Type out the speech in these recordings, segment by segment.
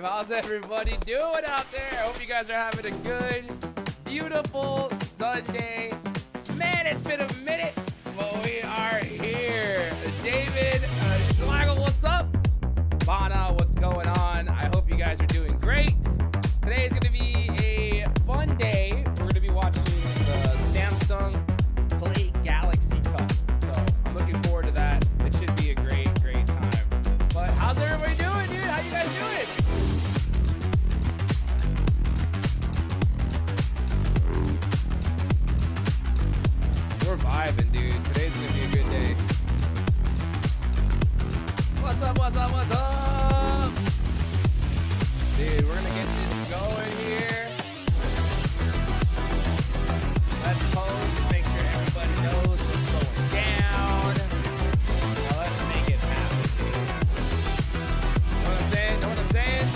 live. How's everybody doing out there? I hope you guys are having a good, beautiful Sunday. Man, it's been a minute, but we are here. David, Schlagel, what's up? Bana, what's going on? I hope you guys are doing great. Today is going to be a fun day. We're going to be watching the Samsung PlayGalaxy Cup. So I'm looking forward to that. It should be a great time. But how's everybody doing, dude? How you guys doing? We're vibing, dude. Today's going to be a good day. What's up, what's up, what's up? Dude, we're going to get this going here. Let's pose and make sure everybody knows what's going down. Now let's make it happen, dude. Know what I'm saying? Know what I'm saying?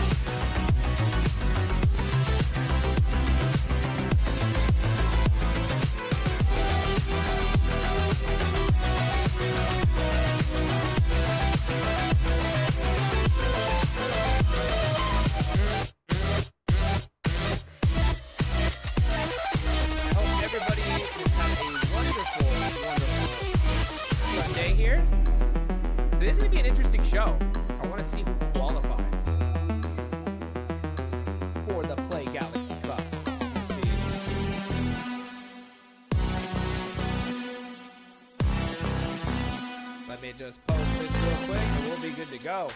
Today's going to be an interesting show. I want to see who qualifies for the PlayGalaxy Cup. Let's see. Let me just post this real quick and we'll be good to go.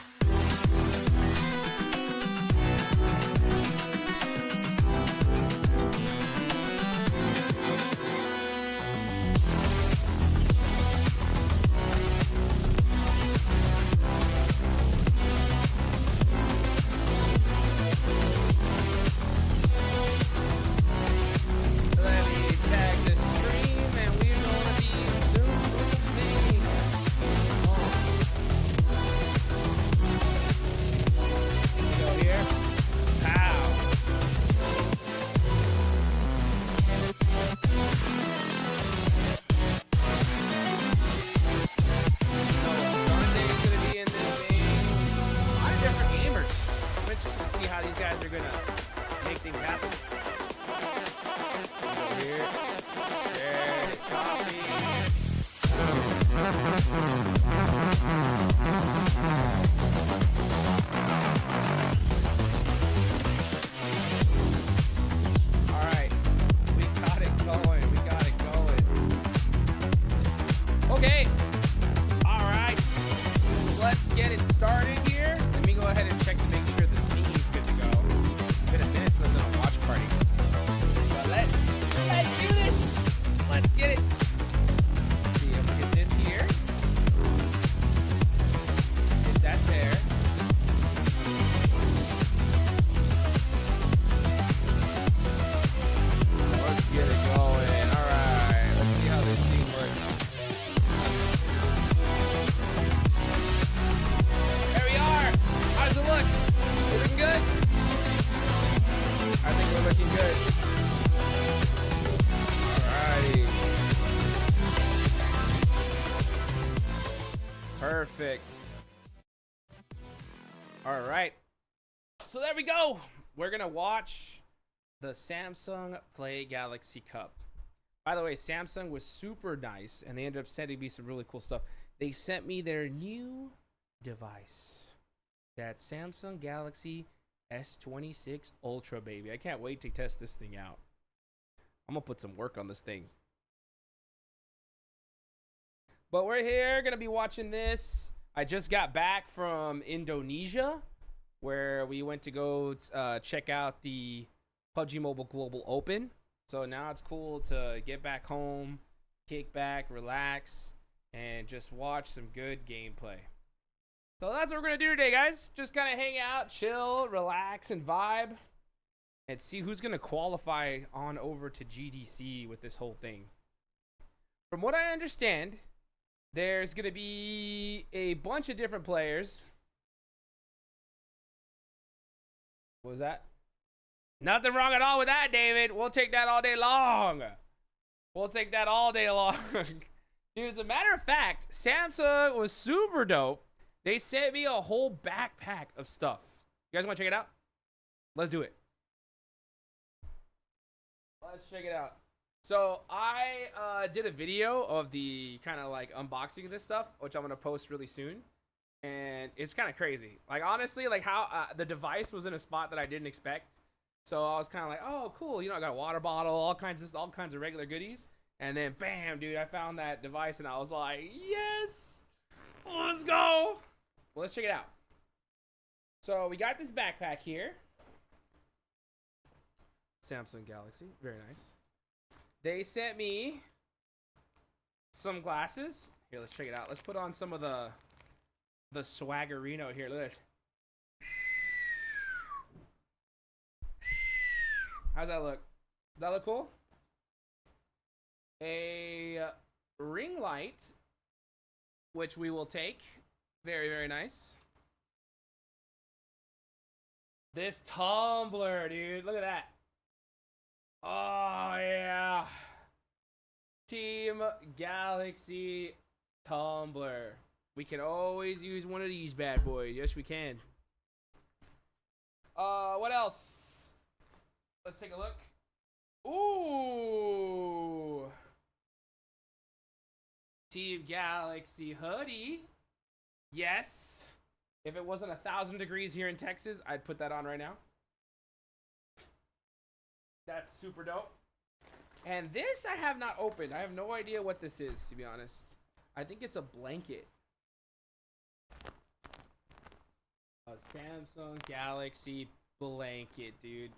Perfect. All right. So there we go. We're going to watch the Samsung PlayGalaxy Cup. By the way, Samsung was super nice, and they ended up sending me some really cool stuff. They sent me their new device. That Samsung Galaxy S26 Ultra, baby. I can't wait to test this thing out. I'm going to put some work on this thing. But we're here, going to be watching this. I just got back from Indonesia, where we went to go check out the PUBG Mobile Global Open. So now it's cool to get back home, kick back, relax, and just watch some good gameplay. So that's what we're going to do today, guys. Just kind of hang out, chill, relax, and vibe, and see who's going to qualify on over to GDC with this whole thing. From what I understand, there's going to be a bunch of different players. What was that? Nothing wrong at all with that, David. We'll take that all day long. We'll take that all day long. Dude, as a matter of fact, Samsung was super dope. They sent me a whole backpack of stuff. You guys want to check it out? Let's do it. Let's check it out. So I did a video of the kind of like unboxing of this stuff, which I'm gonna post really soon, and it's kind of crazy. Like honestly, like how the device was in a spot that I didn't expect. So I was kind of like, oh cool, you know, I got a water bottle, all kinds of regular goodies, and then bam, dude, I found that device, and I was like, yes, let's go. Well, let's check it out. So we got this backpack here. Samsung Galaxy, very nice. They sent me some glasses. Here, let's check it out. Let's put on some of the swaggerino here. Look at this. How's that look? Does that look cool? A ring light, which we will take. Very, very nice. This tumbler, dude. Look at that. Oh, yeah. Team Galaxy tumbler. We can always use one of these bad boys. Yes, we can. What else? Let's take a look. Ooh. Team Galaxy hoodie. Yes. If it wasn't 1,000 degrees here in Texas, I'd put that on right now. That's super dope. And this I have not opened. I have no idea what this is, to be honest. I think it's a blanket. A Samsung Galaxy blanket, dude.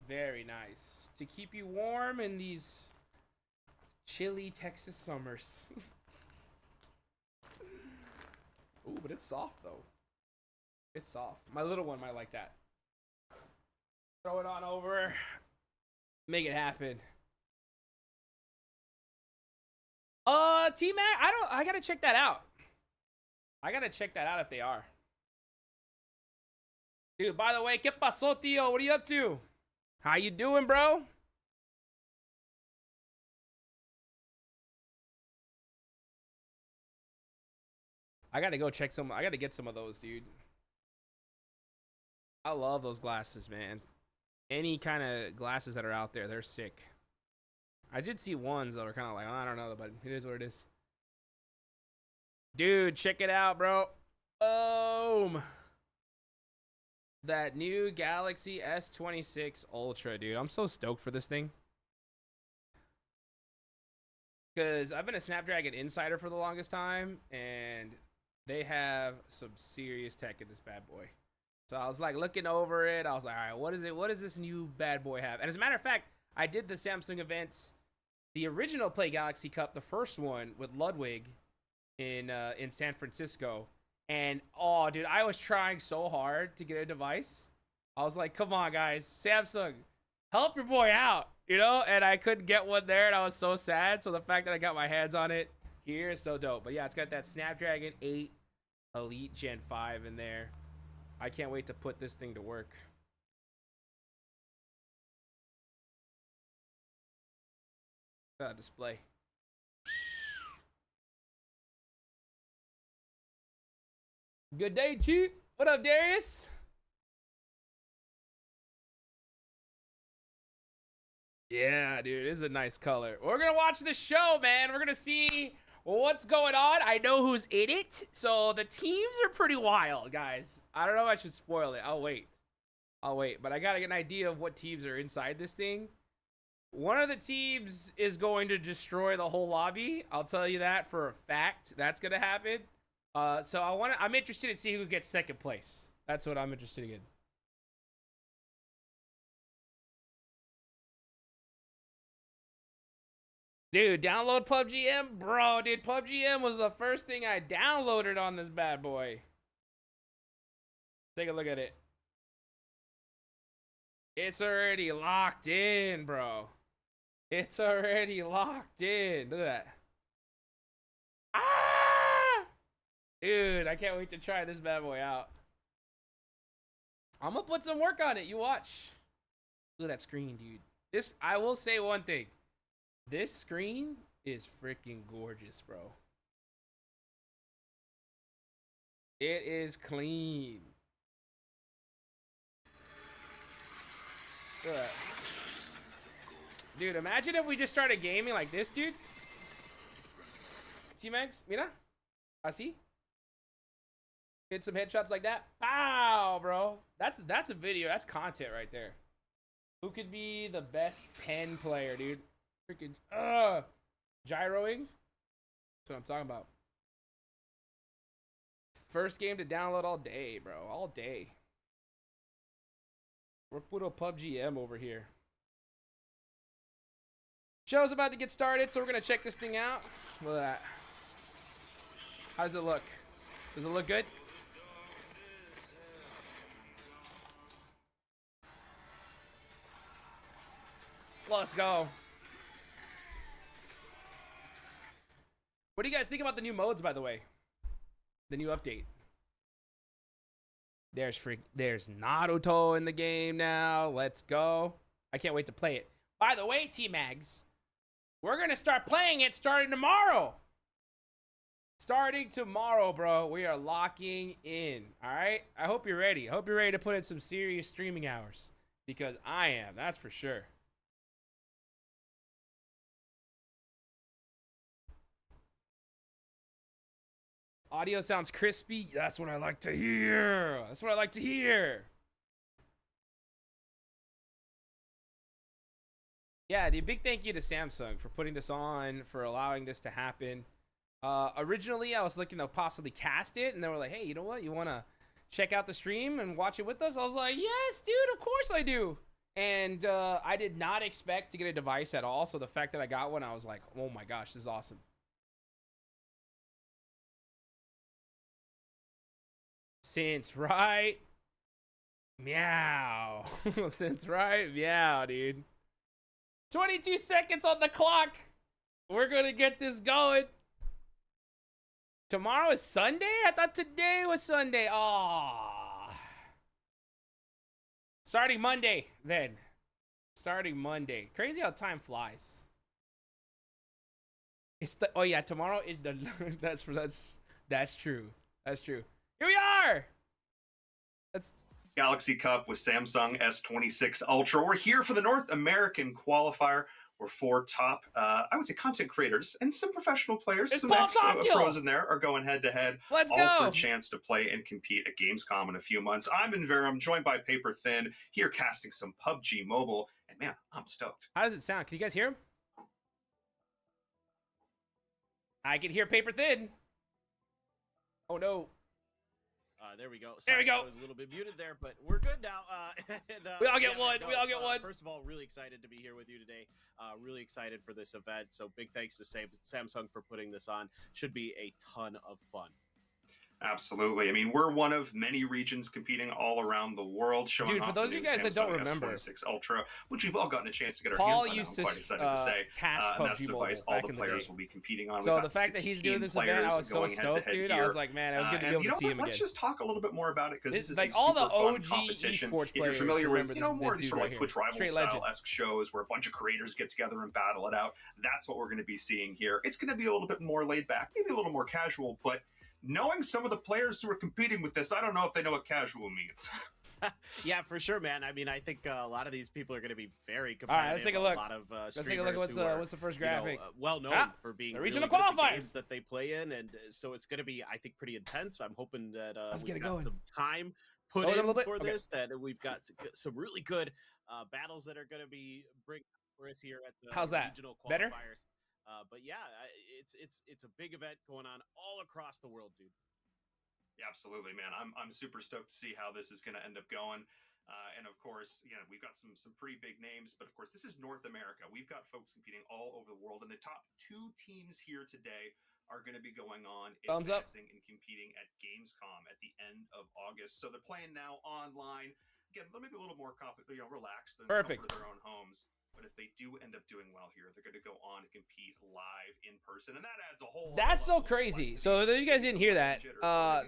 Very nice. To keep you warm in these chilly Texas summers. Ooh, but it's soft, though. It's soft. My little one might like that. Throw it on over. Make it happen. T-Mac, I gotta check that out. I gotta check that out if they are. Dude, by the way, ¿qué pasó, tío? What are you up to? How you doing, bro? I gotta go check some. I gotta get some of those, dude. I love those glasses, man. Any kind of glasses that are out there, they're sick. I did see ones that were kind of like, oh, I don't know, but it is what it is. Dude, check it out, bro. Boom. That new Galaxy S26 Ultra, dude. I'm so stoked for this thing. Because I've been a Snapdragon insider for the longest time, and they have some serious tech in this bad boy. So I was like looking over it. I was like, all right, what is it? What does this new bad boy have? And as a matter of fact, I did the Samsung events, the original PlayGalaxy Cup, the first one with Ludwig in San Francisco. And oh, dude, I was trying so hard to get a device. I was like, come on, guys, Samsung, help your boy out, you know? And I couldn't get one there, and I was so sad. So the fact that I got my hands on it here is so dope. But yeah, it's got that Snapdragon 8 Elite Gen 5 in there. I can't wait to put this thing to work. Display. Good day, Chief. What up, Darius? Yeah, dude, it is a nice color. We're gonna watch the show, man. We're gonna see what's going on. I know who's in it. So the teams are pretty wild, guys. I don't know if I should spoil it. I'll wait. But I gotta get an idea of what teams are inside this thing. One of the teams is going to destroy the whole lobby. I'll tell you that for a fact. That's gonna happen. So I'm interested to see who gets second place. That's what I'm interested in. Dude, download PUBG M? Bro, dude, PUBG M was the first thing I downloaded on this bad boy. Take a look at it. It's already locked in, bro. It's already locked in. Look at that. Ah! Dude, I can't wait to try this bad boy out. I'm gonna put some work on it. You watch. Look at that screen, dude. I will say one thing. This screen is freaking gorgeous, bro. It is clean. Dude, imagine if we just started gaming like this, dude. T-Max, mira. Así. Hit some headshots like that. Pow, bro. That's a video. That's content right there. Who could be the best pen player, dude? Freaking gyroing. That's what I'm talking about. First game to download all day, bro. All day. We're put a PUBG M over here. Show's about to get started, so we're gonna check this thing out. Look at that. How does it look? Does it look good? Let's go. What do you guys think about the new modes, by the way? The new update. There's Naruto in the game now. Let's go. I can't wait to play it. By the way, T-Mags, we're going to start playing it starting tomorrow. Starting tomorrow, bro. We are locking in. All right? I hope you're ready. I hope you're ready to put in some serious streaming hours. Because I am. That's for sure. Audio sounds crispy. That's what I like to hear. That's what I like to hear. Yeah, the big thank you to Samsung for putting this on, for allowing this to happen. Originally, I was looking to possibly cast it, and they were like, hey, you know what? You want to check out the stream and watch it with us? I was like, yes, dude, of course I do. And I did not expect to get a device at all, so the fact that I got one, I was like, oh my gosh, this is awesome. Since right, meow. Since right, meow, dude. 22 seconds on the clock. We're gonna get this going. Tomorrow is Sunday? I thought today was Sunday. Oh. Starting Monday, then. Starting Monday. Crazy how time flies. It's the oh yeah, tomorrow is the that's true. That's true. Here we are. That's Galaxy Cup with Samsung S26 Ultra. We're here for the North American qualifier, where 4 top, I would say, content creators and some professional players, some pros in there, are going head-to-head. Let's all go. For a chance to play and compete at Gamescom in a few months. I'm Inverum, joined by Paper Thin, here casting some PUBG Mobile, and man, I'm stoked. How does it sound? Can you guys hear him? I can hear Paper Thin. Oh no. There we go. Sorry, there we go. I was a little bit muted there, but we're good now. We all get one. We all get one. First of all, really excited to be here with you today. Really excited for this event. So big thanks to Samsung for putting this on. Should be a ton of fun. Absolutely. I mean, we're one of many regions competing all around the world. Showing Dude, for those of you guys that don't remember, S26 Ultra, which we've all gotten a chance to get our Paul hands on. used I'm quite excited to say. Cast and that's the PUBG device Mobile all the players will be competing on. So the fact that he's doing this event, I was so stoked, dude. I was like, man, it was good to be able to see him again. Let's just talk a little bit more about it, because this is like a all the super OG fun competition. esports players. If you're familiar with, more this sort of like Twitch rival legend. style-esque shows where a bunch of creators get together and battle it out, that's what we're going to be seeing here. It's going to be a little bit more laid back, maybe a little more casual, but knowing some of the players who are competing with this, I don't know if they know what casual means. Yeah, for sure, man. I mean, I think a lot of these people are going to be very competitive. All right, let's take a look. A lot of let's take a look at what's the first graphic. Well known for being the regional really good at the qualifiers games that they play in, and so it's going to be, I think, pretty intense. I'm hoping that we've got going. Some time put in for this. That we've got some really good battles that are going to be bring for us here at the regional qualifiers. Better? But yeah, it's a big event going on all across the world, dude. Yeah, absolutely, man. I'm super stoked to see how this is going to end up going. And of course, we've got some pretty big names, but of course, this is North America. We've got folks competing all over the world, and the top 2 teams here today are going to be going on advancing and competing at Gamescom at the end of August. So they're playing now online. Again, maybe a little more relaxed than their own homes. But if they do end up doing well here, they're going to go on and compete live in person, and that adds a whole. That's so crazy. So if you guys didn't hear that,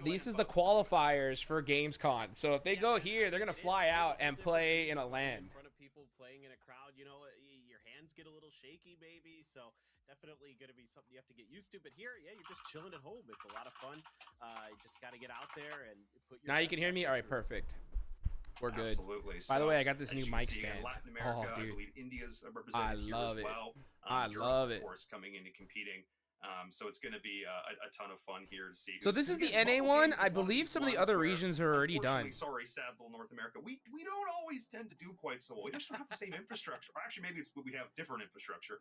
this is the qualifiers for Gamescom. So if they go here, they're gonna fly out and play in a LAN. In front of people playing in a crowd, your hands get a little shaky, maybe. So definitely going to be something you have to get used to. But here, yeah, you're just chilling at home. It's a lot of fun. You just got to get out there and put your. Now you can hear me. All right, perfect. We're good. Absolutely. By the So, way, I got this as new you can mic see, again, stand. Latin America, Oh, I dude. believe India's I represented here love as it. well. I Europe, love of it. course, coming into competing. So it's going to be a ton of fun here to see. So this is the NA one. I believe some of the other regions are already done. Sorry, sad little North America. We don't always tend to do quite so well. We just don't have the same infrastructure. Or actually, maybe it's we have different infrastructure.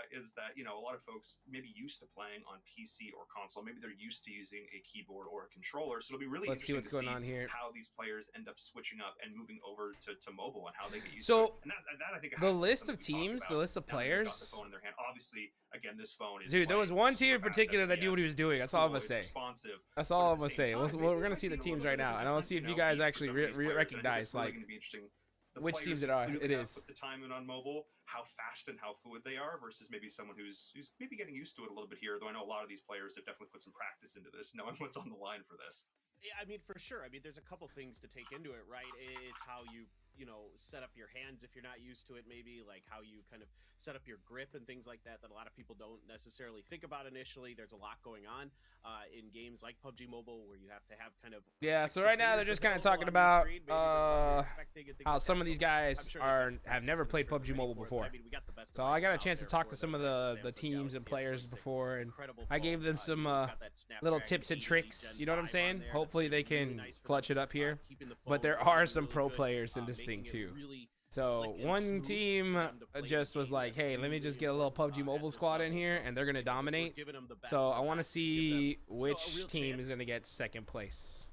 Is that a lot of folks maybe used to playing on PC or console. Maybe they're used to using a keyboard or a controller. So it'll be really Let's see interesting what's going on here. how these players end up switching up and moving over to mobile and how they get used So, to it. And that I think the has to be list of something we talk teams, about the list of now that they've got players. the phone in their hand. Obviously, again, this phone is Dude, there was playing one team in super fast particular that knew what he was FPS. doing. It's That's all I'm cool, gonna it's say. responsive, That's but all at I'm the gonna same say. time, We're maybe gonna it see might the be a teams little right bit now, and I want to see if you different, guys each for actually some of these players. I think recognize it's like really gonna be interesting. The which players teams who it are. It clearly have is. put the time in on mobile, how fast and how fluid they are, versus maybe someone who's maybe getting used to it a little bit here. Though I know a lot of these players have definitely put some practice into this, knowing what's on the line for this. Yeah, I mean, for sure. I mean, there's a couple things to take into it, right? It's how you set up your hands if you're not used to it, maybe like how you kind of set up your grip and things like that a lot of people don't necessarily think about initially. There's a lot going on in games like PUBG Mobile where you have to have kind of So right now they're just kind of talking about how some of these guys have never played PUBG Mobile before. I mean, we got the best So I got a devices chance out to there talk for to some them, of right? the Samsung teams and Galaxy players S26, before, and incredible I gave phone. them some You've got that little Snapdragon tips and 8 Elite tricks. Gen You know what I'm 5 saying? on there. Hopefully That's they gonna be can really nice for clutch them, it up here. keeping the But there phone are running some really pro good, players in this thing making it too. really So slick and one smooth team for them to play just the was game like, at hey, let me really, just really get a little well, PUBG at Mobile this squad in level. here, So, and they're gonna dominate. we're giving them the best So of I want to that to give them see a which real team chance. is gonna get second place.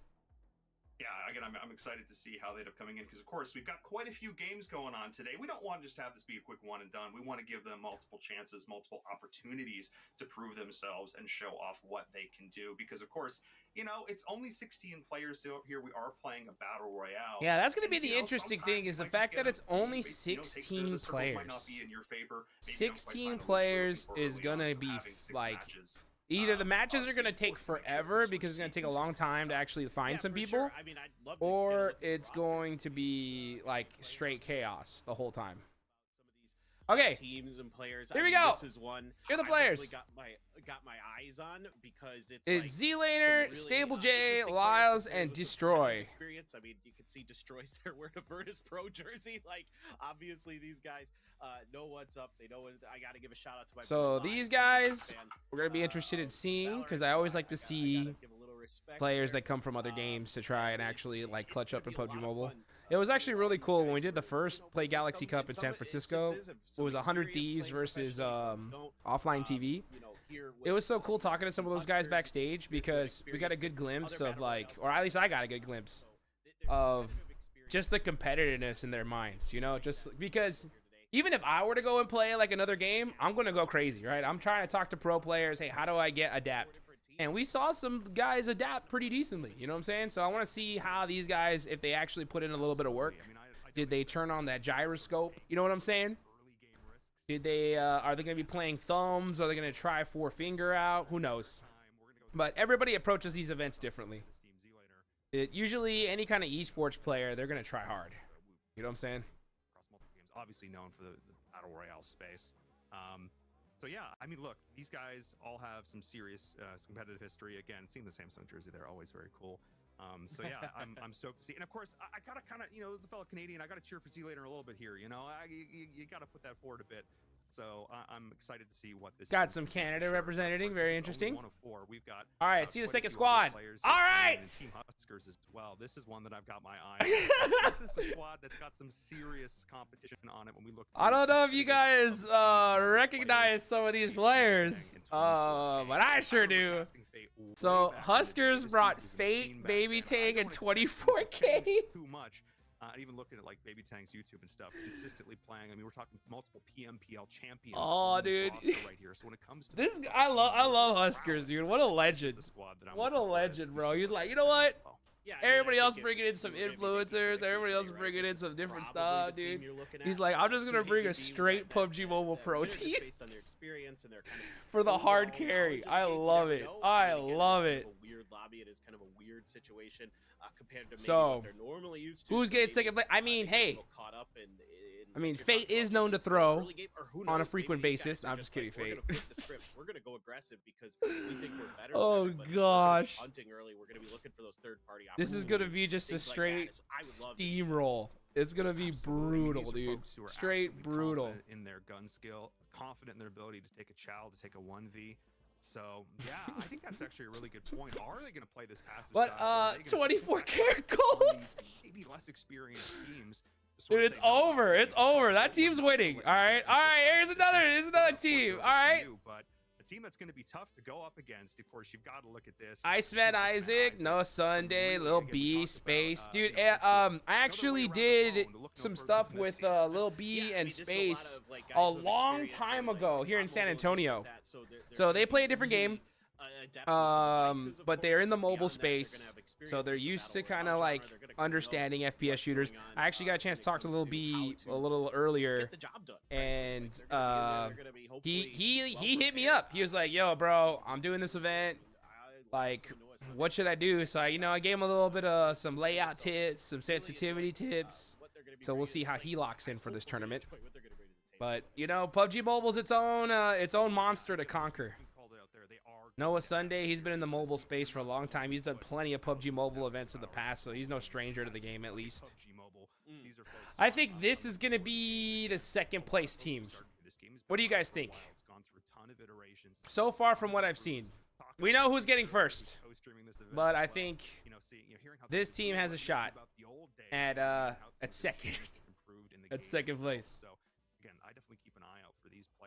Yeah, again, I'm excited to see how they end up coming in because, of course, we've got quite a few games going on today. We don't want to just have this be a quick one and done. We want to give them multiple chances, multiple opportunities to prove themselves and show off what they can do. Because, of course, it's only 16 players here. We are playing a battle royale. Yeah, that's gonna be And, the interesting thing is the fact that it's only 16 players. 16 players is gonna be like. Either the matches are going to take forever because it's going to take a long time to actually find some people, Sure. I mean, I'd love to or get a look at the it's roster. going to be like straight chaos the whole time. Some of these Okay, teams and players. here I we mean, go. This is one Here are the I players. definitely got my eyes on because it's It's like Z-Laner, some really, Stable J, interesting Lyles, players, some and players with some Destroy. competitive experience. I mean, you can see Destroy's there wearing a Virtus Pro jersey. Like, obviously, these guys know what's up. They know what. I got to give a shout out to my. So boy these Lyles. He's a big guys fan, we're going to be interested in seeing because I Valorant, always so like to I gotta see give a little respect players there. that come from other games to try and actually like It's clutch gonna up in be a lot PUBG of Mobile. fun, It was seeing actually all really these cool guys when we did the for first PlayGalaxy Cup in San Francisco. It was 100 Thieves versus Offline TV. It was so cool talking to some of those guys backstage because we got a good glimpse of like, or at least I got a good glimpse of just the competitiveness in their minds, just because even if I were to go and play like another game, I'm going to go crazy, right? I'm trying to talk to pro players. Hey, how do I adapt? And we saw some guys adapt pretty decently, you know what I'm saying? So I want to see how these guys, if they actually put in a little bit of work, did they turn on that gyroscope? You know what I'm saying? Did they, are they going to be playing thumbs? Are they going to try 4-finger out? Who knows? But everybody approaches these events differently. Usually any kind of esports player, they're going to try hard. You know what I'm saying? Across multiple games, obviously known for the battle royale space. So yeah, I mean, look, these guys all have some serious competitive history. Again, seeing the Samsung jersey, they're always very cool. So yeah, I'm stoked to see. And of course, I gotta kind of, the fellow Canadian, I gotta cheer for Z-Laner a little bit here. You gotta put that forward a bit. So I'm excited to see what this. Got some Canada representing, very interesting. One of four. We've got. All right, see the quite a second few other squad. players All here, right. and Team Huskers as well. This is one that I've got my eye on. This is a squad that's got some serious competition on it when we look. I don't know if you guys recognize some of these players, but I sure do. So Huskers brought Fate, Baby Tang, and 24K. Too much. Even looking at like Baby Tang's YouTube and stuff, consistently playing. I mean, we're talking multiple PMPL champions. Oh, dude. Right here. So when it comes to This, I love Huskers, dude. What a legend. What a legend, bro. He's like, you know what? Yeah, I mean, Everybody I else think bringing if in some you maybe influencers. think Everybody else right, bringing this in is some different probably stuff, the team dude. you're looking He's at. like, I'm just So gonna maybe bring a being straight that PUBG Mobile winners Pro just team based on their experience and their kind of for the hard overall carry. knowledge of I the game. You love never it. know. I And again, love it's it. kind of a weird lobby. It is kind of a weird situation compared to maybe So, what they're normally used to. who's So getting maybe, second place? I mean, they get a hey. little caught up in I mean, you're Fate talking is about known to maybe some throw early game, or who on a knows, maybe frequent these guys basis. are I'm just kidding, like, we're Fate. gonna flip the script. We're gonna go aggressive because we think we're better Oh, than everybody. So we're gonna be gosh. hunting early. We're gonna be looking for those third-party This is opportunities. gonna be just a things like straight that. I would love to see that. steamroll. It's gonna be Absolutely. I mean, brutal, these are dude. folks who are Straight absolutely brutal. confident in their gun skill, confident in their ability to take a chow, to take a 1v. So yeah, I think that's actually a really good point. Are they going to play this passive But style? Or are they gonna 24 back karat up golds. maybe less experienced teams? to sort Dude, of it's say, no, over. we're It's gonna over. try That to team's win, we're winning. gonna All let right. you All take right. this Here's position. another. Here's another Of course, team. over All to right. you, but a team that's going to be tough to go up against. Of course, you've got to look at this. Iceman Isaac, no Sunday, Lil B, Space, dude. I actually did some stuff with Lil B and Space a long time ago here in San Antonio. So they play a different game, but they're in the mobile space, so they're used to kind of like understanding FPS shooters. I actually got a chance to talk to Lil B a little earlier, and he hit me up. He was like, "Yo, bro, I'm doing this event. Like, what should I do?" So I gave him a little bit of some layout tips, some sensitivity tips. So we'll see how he locks in for this tournament. But PUBG Mobile's its own monster to conquer. Noah Sunday, he's been in the mobile space for a long time. He's done plenty of PUBG Mobile events in the past, so he's no stranger to the game at least. I think this is going to be the second place team. What do you guys think? So far from what I've seen, we know who's getting first, but I think this team has a shot at second. At second place.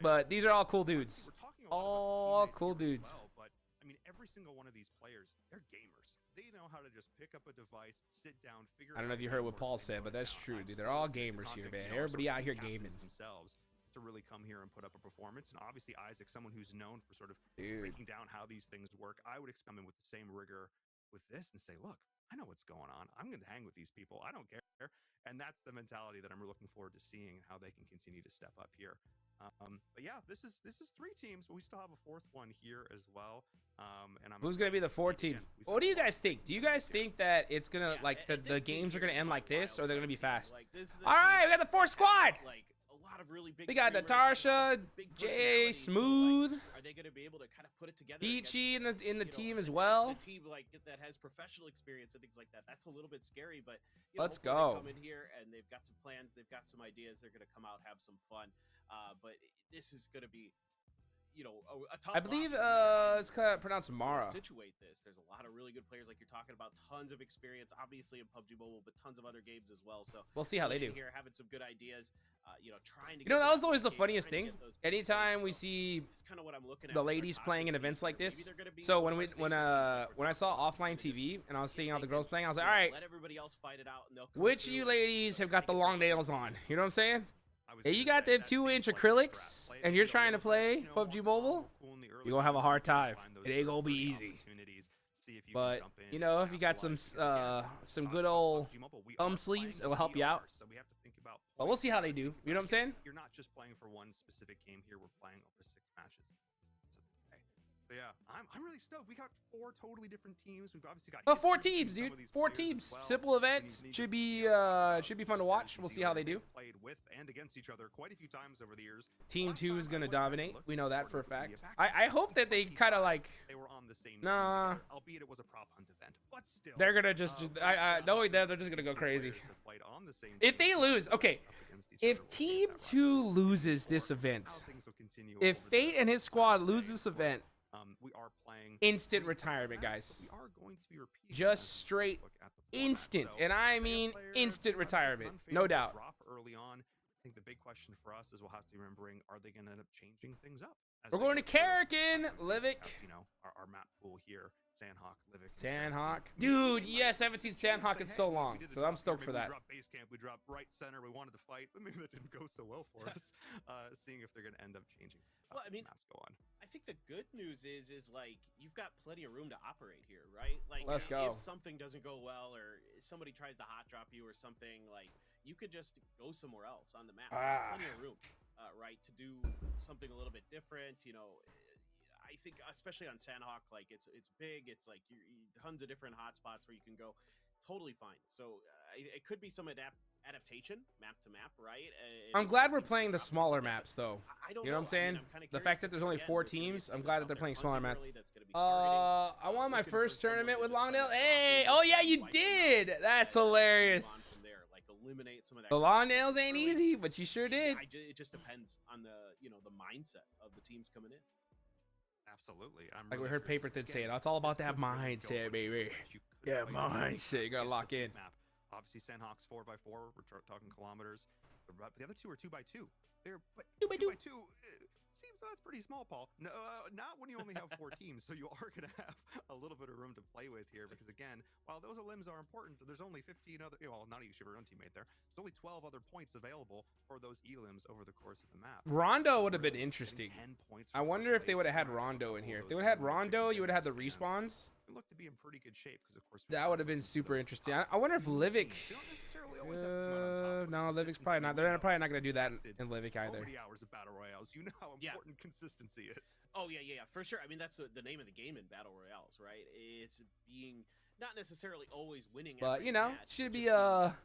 But these are all cool dudes. All cool dudes. But I mean, every single one of these players, they're gamers. They know how to just pick up a device, sit down, figure. I don't know if you heard what Paul said, but that's true, dude. They're all gamers here, man. Everybody out here gaming. Themselves to really come here and put up a performance. And obviously, Isaac, someone who's known for sort of breaking down how these things work. I would expect him with the same rigor with this and say, look, I know what's going on. I'm going to hang with these people. I don't care. And that's the mentality that I'm looking forward to seeing and how they can continue to step up here. But yeah, this is 3 teams, but we still have a 4th one here as well. And who's gonna be the 4th team? What do you guys think? Do you guys think that it's gonna the games are gonna end like this, or they're gonna be fast? All right, we got the 4th squad. We got Natasha, Jay, Smooth. Are they going to be able to kind of put it together? Peachy in the team as well. A team that has professional experience and things like that. That's a little bit scary, but let's go. They come in here and they've got some plans. They've got some ideas. They're going to come out, have some fun. But this is going to be, a tough. I believe it's kind of pronounced Mara. Situate this. There's a lot of really good players, like you're talking about. Tons of experience, obviously in PUBG Mobile, but tons of other games as well. So we'll see how they do. Here, having some good ideas. Trying to. That was always the funniest thing. Anytime we see kind of what I'm looking at the ladies playing in events like this. So when I saw offline TV and I was seeing all the girls playing, I was like, all right, let everybody else fight it out, and which of you ladies have got the long nails on? You know what I'm saying? Hey, you got them 2-inch acrylics and you're trying to play PUBG Mobile, you're gonna have a hard time. It ain't gonna be easy. But if you got some good old thumb sleeves, it'll help you out. But we'll see how they do. You know what I'm saying? You're not just playing for one specific game here. We're playing over 6 matches. So yeah, I'm really stoked. We got 4 totally different teams. We've obviously got 4 teams, dude. 4 teams. Well. Simple event. Should be fun to watch. We'll see how they do. Played with and against each other quite a few times over the years. Team 2 is gonna dominate. We know that for a fact. I hope that they kind of like. They were on the same. Nah. Albeit it was a prop hunt event, but still. They're gonna they're just gonna go crazy. If they lose, okay. If Team 2 loses this event, if Fate and his squad lose this event. We are playing instant retirement, guys. Just straight instant, and I mean instant retirement, no doubt. Early on, I think the big question for us is we'll have to be remembering: are they going to end up changing things up? We're going to Karrakin, Livik. Our map pool here: Sandhawk, Livik. Sandhawk, dude. Yes, I haven't seen Sandhawk in so long, so I'm stoked for that. We dropped base camp, we dropped right center. We wanted to fight, but maybe that didn't go so well for us. Seeing if they're going to end up changing. Well, I mean, maps go on. I think the good news is like you've got plenty of room to operate here, right? Like, let's go. If something doesn't go well, or somebody tries to hot drop you or something, like you could just go somewhere else on the map. There's plenty of room, right, to do something a little bit different. I think especially on Sandhawk, like it's big. It's like tons of different hotspots where you can go. Totally fine. So it could be some adaptation map to map, right? I'm glad we're playing the smaller maps, though. I don't You know what I'm saying? The fact that there's only 4 teams, I'm glad that they're playing smaller maps. I won my first tournament with Longdale. Hey, oh yeah, you did. That's hilarious. The Longdales ain't easy, but you sure did. It just depends on the the mindset of the teams coming in. Absolutely. Like we heard Paper Thin say it. It's all about that mindset, baby. Yeah, mindset. You gotta lock in. Obviously, Sandhawks 4x4. We're talking kilometers. The other two are 2x2. They're 2x2. Seems that's pretty small, Paul. No, not when you only have 4 teams. So you are gonna have a little bit of room to play with here, because again, while those limbs are important, there's only 15 other. Well, not even your own teammate there. There's only 12 other points available for those limbs over the course of the map. Rondo would have been interesting. 10 points. I wonder if they would have had Rondo in here. If they would have had Rondo, you would have had the respawns. It looked to be in pretty good shape, because of course that would have been super interesting. I wonder if Livic. No, Livic's probably not. They're probably not gonna do that in Livic either. Hours of battle royales. You know how important consistency is. Oh yeah, for sure. I mean, that's the name of the game in battle royales, right? It's being not necessarily always winning, but you know, match, should be a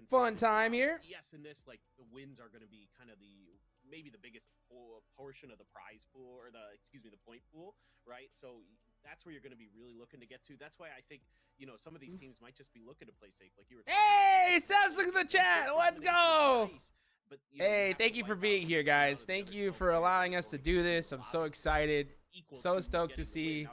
fun time here. Yes, in this, like the wins are going to be kind of maybe the biggest portion of the prize pool, or the point pool, right? So that's where you're going to be really looking to get to. That's why I think some of these teams might just be looking to play safe, like you were. Hey, Samsung in the chat. Let's go. But, hey, thank you for being here, guys. Thank you for allowing us to do this. I'm so excited, so stoked to see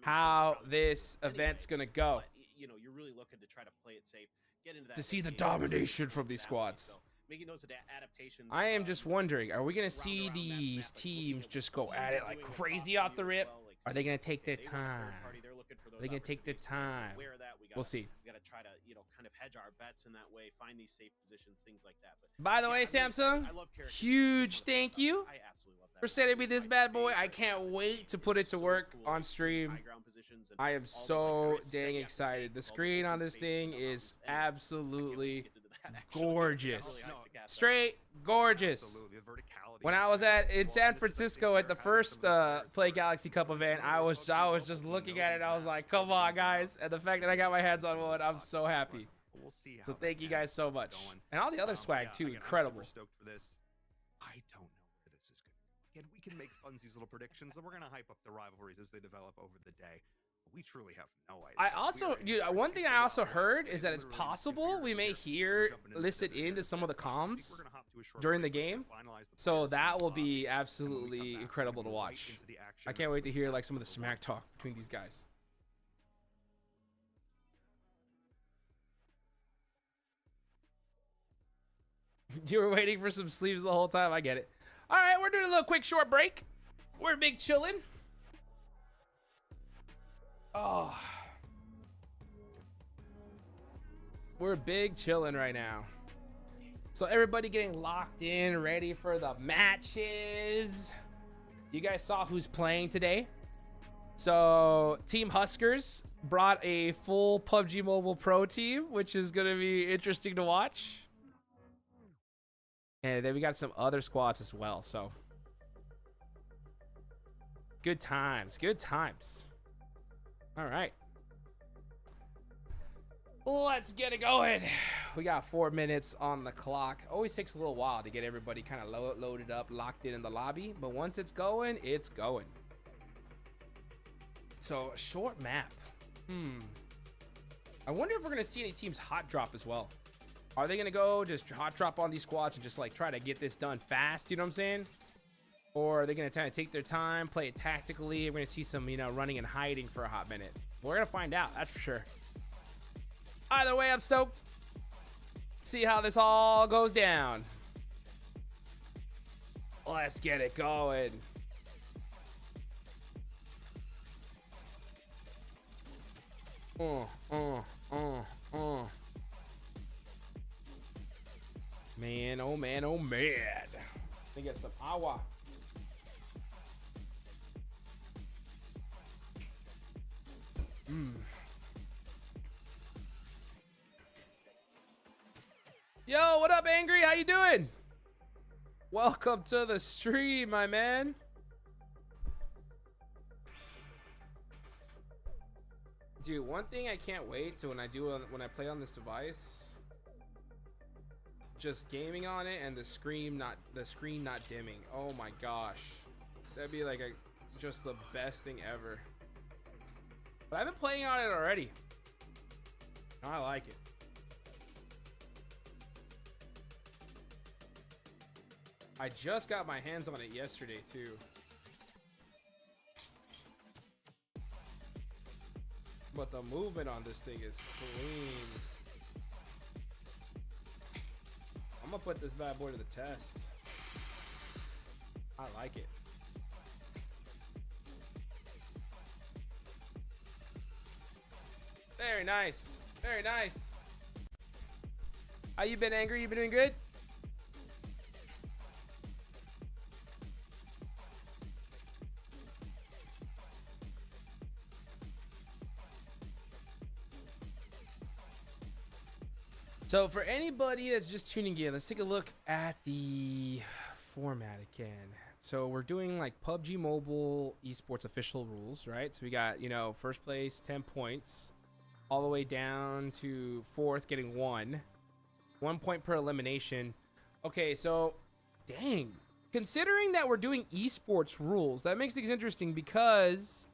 how this event's gonna go. You're really looking to try to play it safe, get into that. To see the domination from these squads. Making those adaptations. I am just wondering, are we gonna see these teams just go at it like crazy off the rip? Are they gonna take their time? Are they gonna take their time? We'll see. We gotta try to, kind of hedge our bets in that way, find these safe positions, things like that. But by the way, Samsung, huge thank you for sending me this bad boy. I can't wait to put it to work on stream. I am so dang excited. The screen on this thing is absolutely gorgeous. Straight gorgeous. When I was in San Francisco at the first PlayGalaxy Cup event, I was just looking at it. I was like, come on, guys. And the fact that I got my hands on one, I'm so happy. So thank you guys so much. And all the other swag too, incredible. I'm super stoked for this. I don't know where this is going. Again, we can make funsies little predictions, and we're going to hype up the rivalries as they develop over the day. We truly have no idea. I also, dude, one thing I also heard is that it's possible we may hear listed into some of the comms during the game. So that will be absolutely incredible to watch. I can't wait to hear like some of the smack talk between these guys. You were waiting for some sleeves the whole time. I get it. All right, we're doing a little quick short break. We're big chilling. Oh, we're big chilling right now. So everybody getting locked in, ready for the matches. You guys saw who's playing today. So Team Huskers brought a full PUBG Mobile Pro team, which is going to be interesting to watch. And then we got some other squads as well. So good times, good times. All right, let's get it going. We got 4 minutes on the clock. Always takes a little while to get everybody kind of loaded up, locked in the lobby, but once it's going, it's going. So a short map. I wonder if we're gonna see any teams hot drop as well. Are they gonna go just hot drop on these squads and just like try to get this done fast? You know what I'm saying? Or are they going to try to take their time, play it tactically? We're going to see some, running and hiding for a hot minute. We're going to find out, that's for sure. Either way, I'm stoked. See how this all goes down. Let's get it going. Man, oh man, oh man. Let me get some agua. Yo, what up, Angry? How you doing? Welcome to the stream, my man. Dude, one thing I can't wait to when I play on this device just gaming on it and the screen not dimming. Oh my gosh, that'd be like just the best thing ever. But I've been playing on it already. I like it. I just got my hands on it yesterday too. But the movement on this thing is clean. I'm gonna put this bad boy to the test. I like it. Very nice. Very nice. How you been, Angry? You been doing good? So for anybody that's just tuning in, let's take a look at the format again. So we're doing like PUBG Mobile esports official rules, right? So we got, you know, first place 10 points, all the way down to fourth getting 1 point per elimination. Okay, so dang, considering that we're doing esports rules, that makes things interesting because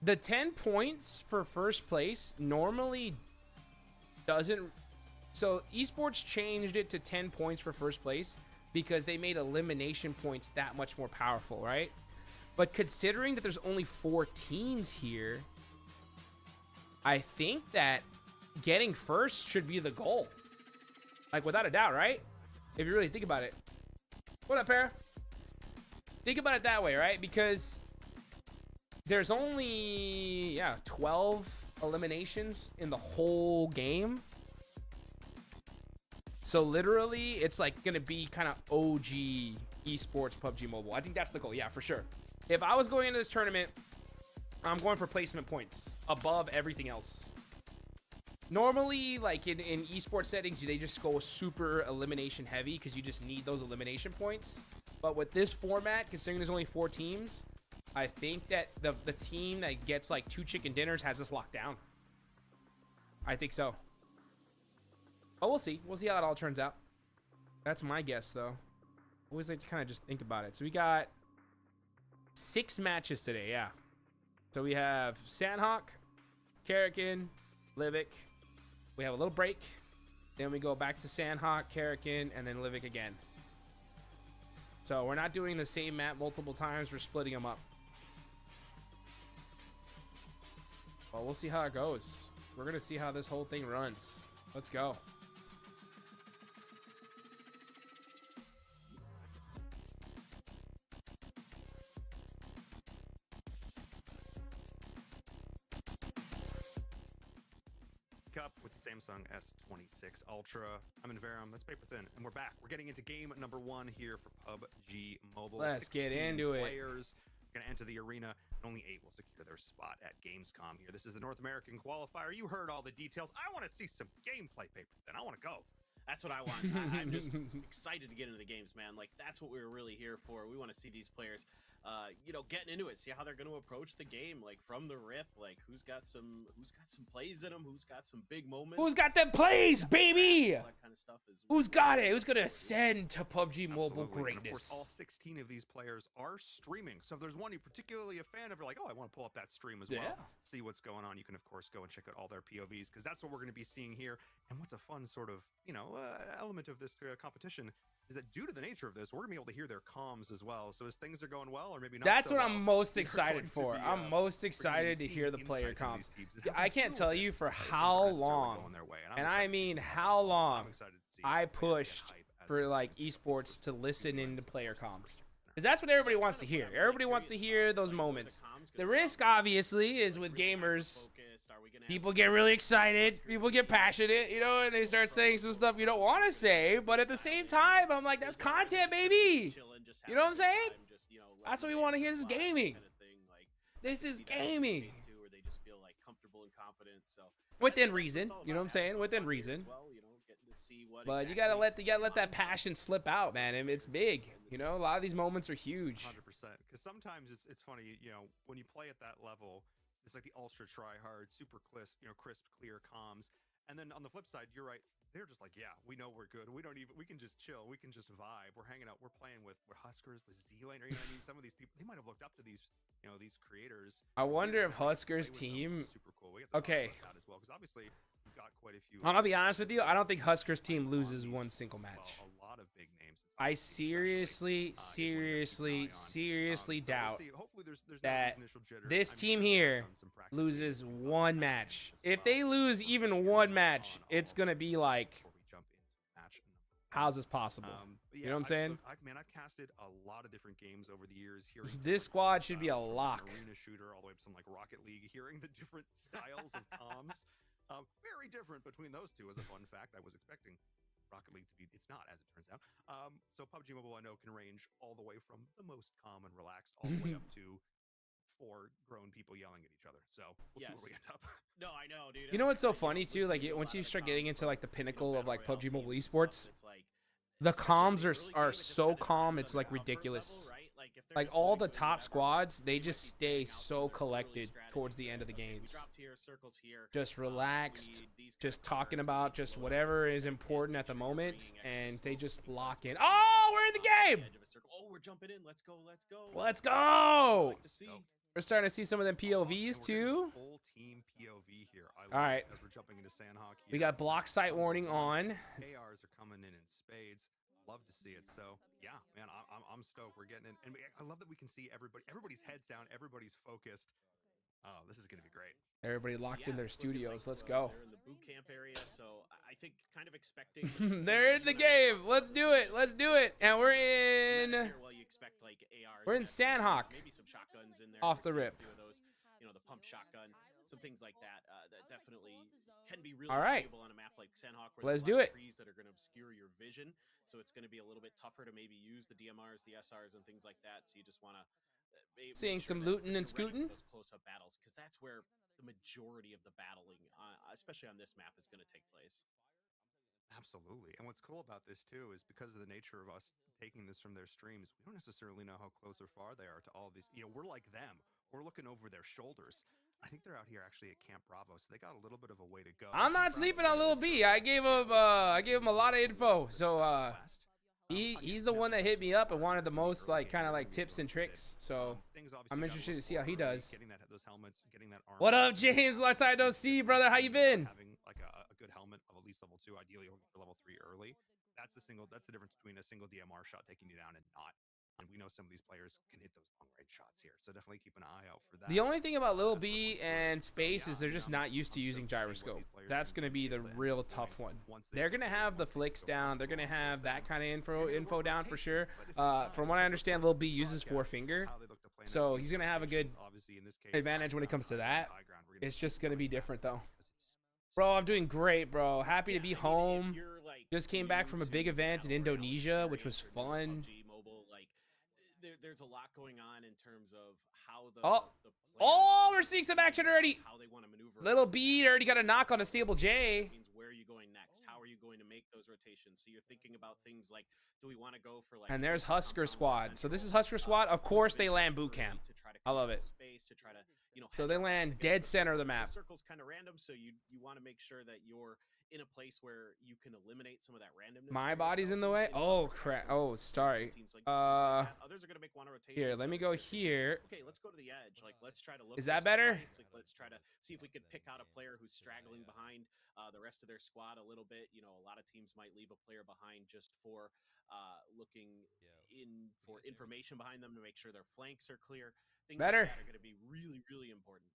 the 10 points for first place normally doesn't. So esports changed it to 10 points for first place because they made elimination points that much more powerful, right? But considering that there's only 4 teams here, I think that getting first should be the goal, like without a doubt, right? If you really think about it. What up, Para? Think about it that way, right? Because there's only 12 eliminations in the whole game. So literally it's like gonna be kind of OG esports PUBG Mobile. I think that's the goal. Yeah, for sure. If I was going into this tournament, I'm going for placement points above everything else. Normally, like in esports settings, they just go super elimination heavy because you just need those elimination points. But with this format, considering there's only 4 teams, I think that the team that gets like 2 chicken dinners has this locked down. I think so. But we'll see. We'll see how it all turns out. That's my guess, though. Always like to kind of just think about it. So we got 6 matches today, yeah. So we have Sandhawk, Karrakin, Livik. We have a little break. Then we go back to Sandhawk, Karrakin, and then Livik again. So we're not doing the same map multiple times. We're splitting them up. Well, we'll see how it goes. We're going to see how this whole thing runs. Let's go. Cup with the Samsung S26 Ultra. I'm in Verum. That's paper thin, and we're back. We're getting into game number 1 here for PUBG Mobile. Let's get into it. Players are going to enter the arena, and only 8 will secure their spot at Gamescom here. This is the North American qualifier. You heard all the details. I want to see some gameplay, paper thin. I want to go. That's what I want. I'm just excited to get into the games, man. Like, that's what we were really here for. We want to see these players, you know, getting into it, see how they're going to approach the game, like from the rip. Like, who's got some plays in them, who's got some big moments. Who's got them plays, baby? All that kind of stuff is Who's got it? Who's going to ascend to PUBG Mobile Absolutely. greatness? And of course, all 16 of these players are streaming. So if there's one you're particularly a fan of, you're like, oh, I want to pull up that stream as well. See what's going on. You can, of course, go and check out all their POVs because that's what we're going to be seeing here. And what's a fun sort of, you know, element of this competition is that due to the nature of this, we're going to be able to hear their comms as well. So as things are going well, or maybe not. That's so what well, I'm most you're excited going to for. be, I'm most excited to seeing hear the insight player from comms. these teams and how I they can't feel tell with you this. for Things how aren't necessarily long, going their way, and I'm I excited to mean see how that. long, I'm excited to see I players get pushed hype as for they like play. esports to listen Super into excited player to see comms. this. Because that's what everybody wants to hear. Everybody wants to hear those moments. The risk, obviously, is with gamers. People get really excited. People get passionate, you know, and they start saying some stuff you don't want to say. But at the same time, I'm like, that's content, baby. You know what I'm saying? That's what we want to hear. This is gaming. This is gaming. Within reason, you know what I'm saying? Within reason. But you gotta let that passion slip out, man. And it's big. You know, a lot of these moments are huge. 100%. Because sometimes it's funny, you know, when you play at that level, it's like the ultra try hard, super crisp, crisp, clear comms. And then on the flip side, you're right. They're just like, yeah, we know we're good. We can just chill. We can just vibe. We're hanging out. We're playing with Huskers, with Z-Lane. Or, you know, I mean, some of these people, they might have looked up to these, you know, these creators. I wonder if Years now, Huskers play with them. team. Super cool. We have to talk Okay. about that as well, because obviously we've got quite a few. I'm gonna be honest with you. I don't think Huskers team loses one single match. A lot of big names. I seriously doubt that this team here loses one match. If they lose even one match, it's gonna be like, how's this possible? You know what I'm saying? I've casted a lot of different games over the years. This squad should be a lock. Arena shooter all the way up to some like Rocket League. Hearing the different styles of comms, very different between those two. As a fun fact, I was expecting Rocket League to be. It's not, as it turns out. So PUBG Mobile, I know, can range all the way from the most calm and relaxed, all the way up to 4 grown people yelling at each other. So we'll see where we end up. No, I know, dude. You know what's so funny too? Like once you start getting into like the pinnacle of like PUBG Mobile esports, the comms are so calm. It's like ridiculous. Like all the top squads, they just stay so collected towards the end of the games. Just relaxed, just talking about just whatever is important at the moment, and they just lock in. Oh, we're in the game! Oh, we're jumping in. Let's go. Let's go. Let's go! We're starting to see some of them POVs too. Full team POV here. All right. As we're jumping into Sandhawk here. We got block sight warning on. ARs are coming in spades. Love to see it. So yeah, man, I'm stoked. We're getting in, and I love that we can see everybody's heads down, everybody's focused. Oh, this is gonna be great. Everybody locked in their studios. Let's go. They're in the boot camp area, so I think kind of expecting. They're in the game. Let's do it. Let's do it. And we're in. Well, you expect like ARs. We're in Sandhawk. Maybe some shotguns in there. Off the rip. A few of those, you know, the pump shotgun, some things like that. That definitely can be really all right. valuable on a map like Sandhawk, where let's there's do a lot it. of trees that are going to obscure your vision. So it's going to be a little bit tougher to maybe use the DMRs, the SRs, and things like that. So you just want to seeing some looting and scooting. Those close-up battles, because that's where the majority of the battling, especially on this map, is going to take place. Absolutely. And what's cool about this too is because of the nature of us taking this from their streams, we don't necessarily know how close or far they are to all of these. You know, we're like them. We're looking over their shoulders. I think they're out here actually at Camp Bravo, so they got a little bit of a way to go. I'm not sleeping on Lil B. I gave him a lot of info. So he's the one that hit me up and wanted the most like kind of like tips and tricks. So I'm interested to see how he does. Getting those helmets, getting that armor. What up, James? Let's I don't see, brother. How you been? Having like a good helmet of at least level 2, ideally for level 3 early. That's the difference between a single DMR shot taking you down and not. And we know some of these players can hit those long range shots here, so definitely keep an eye out for that. The only thing about Lil B and Space is they're just not used to using gyroscope. That's going to be the real tough one. They're going to have the flicks down. They're going to have that kind of info down for sure. From what I understand, Lil B uses 4-finger, so he's going to have a good advantage when it comes to that. It's just going to be different though. Bro, I'm doing great, bro. Happy to be home. Just came back from a big event in Indonesia, which was fun. There's a lot going on in terms of how the we're seeing some action already. How they want to maneuver. Little B already got a knock on a stable J. Means where are you going next? How are you going to make those rotations? So you're thinking about things like, do we want to go for like? And there's Husker Squad. So this is Husker Squad. Of course they land boot camp. I love it. Space to try to, you know. So they land dead center of the map. The circle's kind of random, so you want to make sure that you're in a place where you can eliminate some of that randomness. My body's in the way. Oh crap! Oh, sorry. Others are gonna make one rotation. Here, let me go here. Okay, let's go to the edge. Like, let's try to look. Is that better? Like, let's try to see if we could pick out a player who's straggling behind the rest of their squad a little bit. You know, a lot of teams might leave a player behind just for looking in for information behind them to make sure their flanks are clear. Things better. like that are going to be really, really important.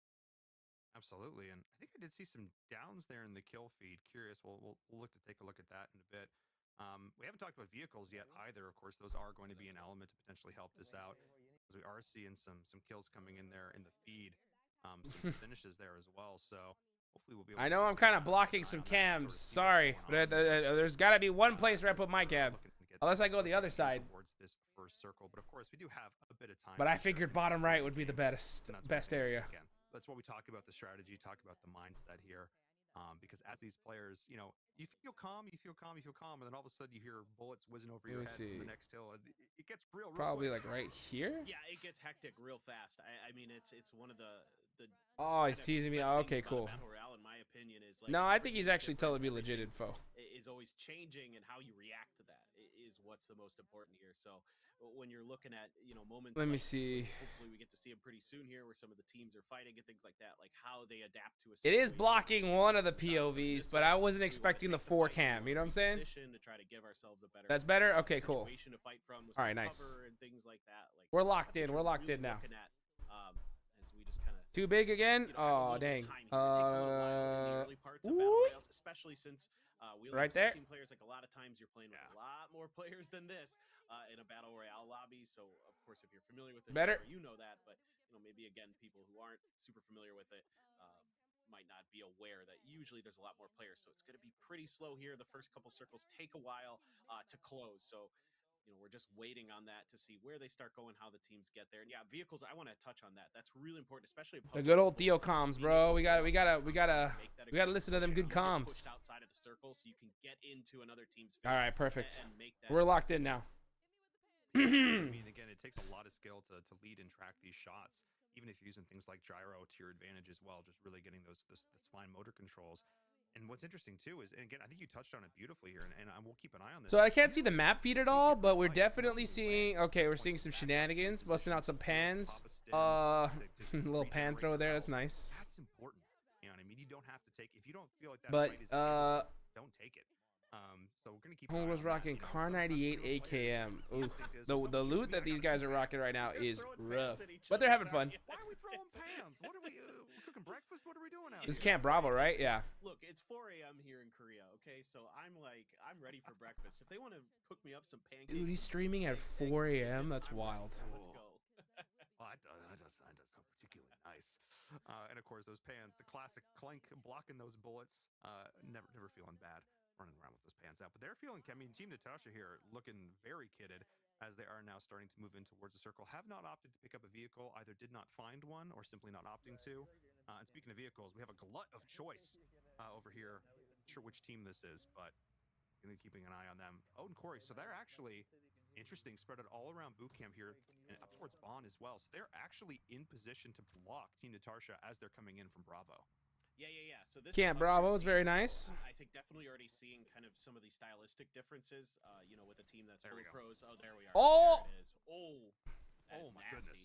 Absolutely, and I think I did see some downs there in the kill feed. Curious, we'll look to take a look at that in a bit. We haven't talked about vehicles yet either. Of course, those are going to be an element to potentially help this out, as we are seeing some kills coming in there in the feed, some finishes there as well. So hopefully we'll be able I know I'm kind of blocking some cams. Sorry, but there's got to be one place where I put my cam, unless I go the other side. Towards this first circle, but of course we do have a bit of time. But I figured bottom right would be the best area. That's what we talk about the strategy, talk about the mindset here. Because as these players, you know, you feel calm, and then all of a sudden you hear bullets whizzing over your head from the next hill, and it gets real Probably quick. like right here. Yeah, it gets hectic real fast. I mean, it's one of the Oh, he's kind of teasing me. best Oh, things okay, about a cool. battle royale, in my opinion, is like No, I think he's everything's actually telling different, me legit everything info. is always changing, and how you react to that is what's the most important here. So when you're looking at moments Let me like see. hopefully we get to see them pretty soon here, where some of the teams are fighting and things like that, like how they adapt to a It is situation. blocking one of the Us putting POVs, this but way, I wasn't we wanna expecting the take 4 fight, we cam. You know wanna what I'm saying? reposition to try to give ourselves a better That's better? Okay, cool. situation to fight from with All some right, nice. cover and things like that. Like We're locked that's what in. you're We're locked really in now. looking at, as we just kind of Too big again? have a Oh, little bit dang. of time here. It takes a little while in the early parts of battle Whoop. royales, especially since we only Right have there. 16 players. Like a lot of times, you're playing with a lot more players than this in a battle royale lobby. So, of course, if you're familiar with the Better. genre, you know that. But maybe again, people who aren't super familiar with it might not be aware that usually there's a lot more players. So it's going to be pretty slow here. The first couple circles take a while to close. So we're just waiting on that to see where they start going, how the teams get there. And yeah, vehicles, I want to touch on that. That's really important, especially The good old Theo comms, bro. We gotta listen to them good comms. Pushed outside of the circle so you can get into another team's All right, perfect. and make that We're locked in now. I mean, again, it takes a lot of skill to lead and track these shots, even if you're using things like gyro to your advantage as well, just really getting those fine motor controls. And what's interesting too is, and again, I think you touched on it beautifully here, and I will keep an eye on this. So I can't see the map feed at all, but we're definitely seeing, okay, we're seeing some shenanigans, busting out some pans. Little pan throw there, that's nice. That's important. You know what I mean? You don't have to take, if you don't feel like that But, fight is favorable, don't take it. So we're gonna keep. Home was rocking Car 98 AKM. Oof. The loot that these guys are rocking right now is rough, but they're having fun. Why are we throwing pans? What are we cooking breakfast? What are we doing out This is here? Camp Bravo, right? Yeah. Look, it's 4 a.m. here in Korea, okay? So I'm ready for breakfast. If they want to cook me up some pancakes. Dude, he's and some streaming at eggs, 4 a.m. That's I'm ready. wild. Let's go. Well, that does sound particularly nice. And of course, those pans, the classic clank blocking those bullets. Never feeling bad running around with those pans out. But they're feeling, I mean, Team Natasha here looking very kitted as they are now starting to move in towards the circle. Have not opted to pick up a vehicle, either did not find one or simply not opting to. And speaking of vehicles, we have a glut of choice over here. Not sure which team this is, but going to be keeping an eye on them. Oh, and Corey, so they're actually interesting, spread it all around boot camp here and up towards Bond as well. So they're actually in position to block Team Natasha as they're coming in from Bravo. Yeah. So this Camp is Bravo Huskers is very team, so nice. I think definitely already seeing kind of some of these stylistic differences. With a team that's There we full go. pros. Oh, there we are. Oh! There it is. Oh, that is my nasty. goodness.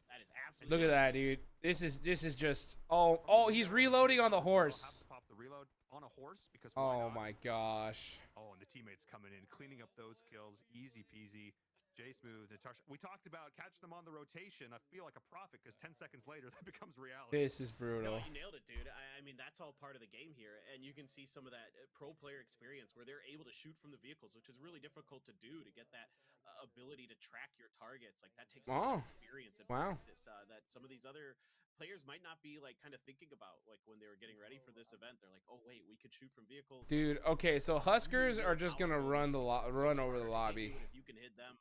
That is absolutely. Look at that, dude. This is just. Oh, he's reloading on the Have horse. to pop the reload on a horse because why Oh not? my gosh. Oh, and the teammates coming in, cleaning up those kills, easy peasy. Jay Smooth, Natasha. We talked about catch them on the rotation. I feel like a prophet because 10 seconds later that becomes reality. This is brutal. No, you nailed it, dude. I mean, that's all part of the game here, and you can see some of that pro player experience where they're able to shoot from the vehicles, which is really difficult to do to get that ability to track your targets. Like that takes a lot of experience and practice that some of these other players might not be like kind of thinking about. Like when they were getting ready for this event, they're like, "Oh wait, we could shoot from vehicles." Dude, okay, so Huskers are just gonna run over the lobby. If you can hit them,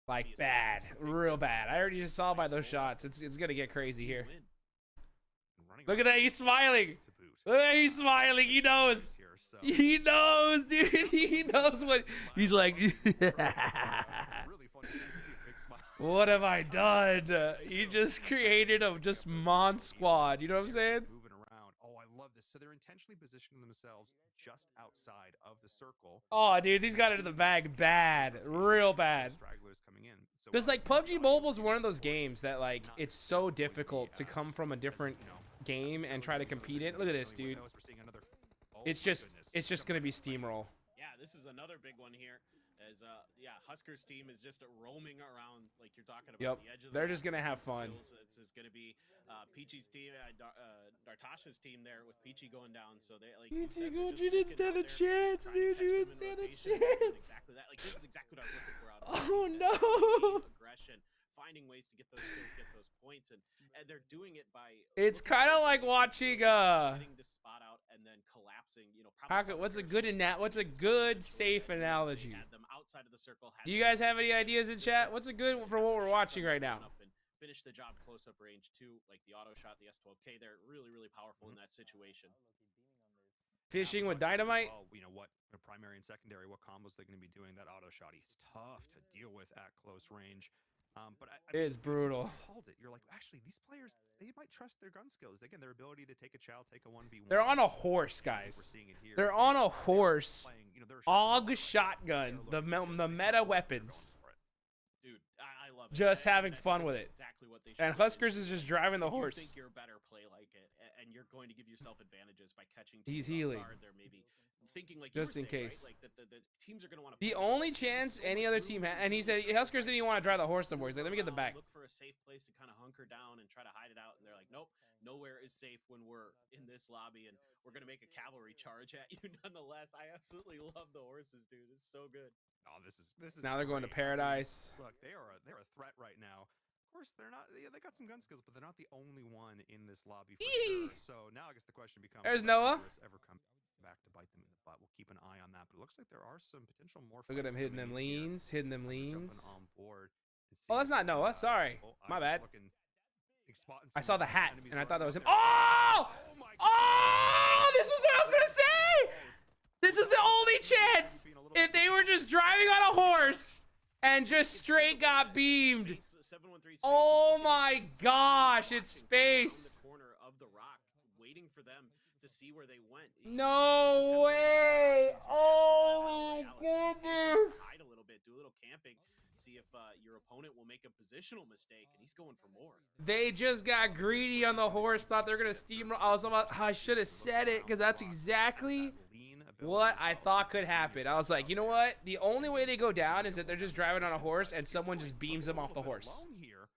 Like bad, real bad. I already just saw by those shots. It's gonna get crazy here. Look at that, he's smiling. Look at that, he's smiling. He knows. He knows, dude. He knows what he's like. What have I done? He just created a just Mon squad. You know what I'm saying? Moving around. Oh, I love this. So they're intentionally positioning themselves just outside of the circle. Oh, dude, these got it in the bag bad, real bad. Stragglers coming in. Because like PUBG Mobile is one of those games that like it's so difficult to come from a different game and try to compete in. Look at this, dude. It's just gonna be steamroll. Yeah, this is another big one here. As Huskers team is just roaming around like you're talking about the edge of the They're just gonna have fun. It's gonna be Peachy's team, Dartasha's team there with Peachy going down. So they like. Peachy, you didn't stand a chance, dude. You didn't stand a chance. Exactly that. Like this is exactly what I was looking for out of Oh no! Aggression, finding ways to get those kills, get those points, and they're doing it by. It's kind of like watching getting to spot out and then collapsing. What's a good safe analogy? Had them outside of the circle. Do you guys have any ideas in chat? What's a good for what we're watching right now? Finish the job close up range too, like the auto shot, the S12K. They're really powerful in that situation. Fishing with dynamite. Well, you know what? Primary and secondary. What combos they're going to be doing? That auto shot is tough to deal with at close range. But It's brutal. Hold it. You're like, actually, these players, they might trust their gun skills. Again, their ability to take a chow, take a 1v1. They're on a horse, We're guys. seeing it here. They're on a horse. Playing, you know, they're AUG shotgun, the meta weapons. Dude, I love it. Just And having I think fun this with is it. Exactly what they should And do. Huskers is just driving the If horse. You think you're a better play like it, and you're going to give yourself advantages by catching He's teams off healing. guard. They're maybe thinking like Just you in were saying, case. right? Like the teams are going to want to. The only chance any other team had, and he said Huskers didn't even want to drive the horse no more. He's like, let me get the back. Look for a safe place to kind of hunker down and try to hide it out. And they're like, nope, nowhere is safe when we're in this lobby, and we're going to make a cavalry charge at you nonetheless. I absolutely love the horses, dude. It's so good. Oh, this is Now they're going to great. I mean, Paradise. look, they're a threat right now. Of course, they're not. Yeah, they got some gun skills, but they're not the only one in this lobby for Eee. sure. So now I guess the question becomes: There's will Noah. this ever come back to bite them in the butt? We'll keep an eye on that. But it looks like there are some potential more. Look at him fights hitting them coming in here. leans, hitting them Jumping leans. on board and Oh, that's seeing, not Noah. Sorry. My bad. I saw the hat, and I thought that was him. Oh! Oh! This was what I was going to say! This is the only chance if they were just driving on a horse and just straight got beamed. Oh my gosh, it's Space. The corner of the rock, waiting for them to see where they went. No way! Oh my goodness! Hide a little bit, do a little camping, see if your opponent will make a positional mistake, and he's going for more. They just got greedy on the horse, thought they were gonna steamroll. I should have said it because that's exactly what I thought could happen. I was like, you know what? The only way they go down is that they're just driving on a horse and someone just beams them off the horse. Here,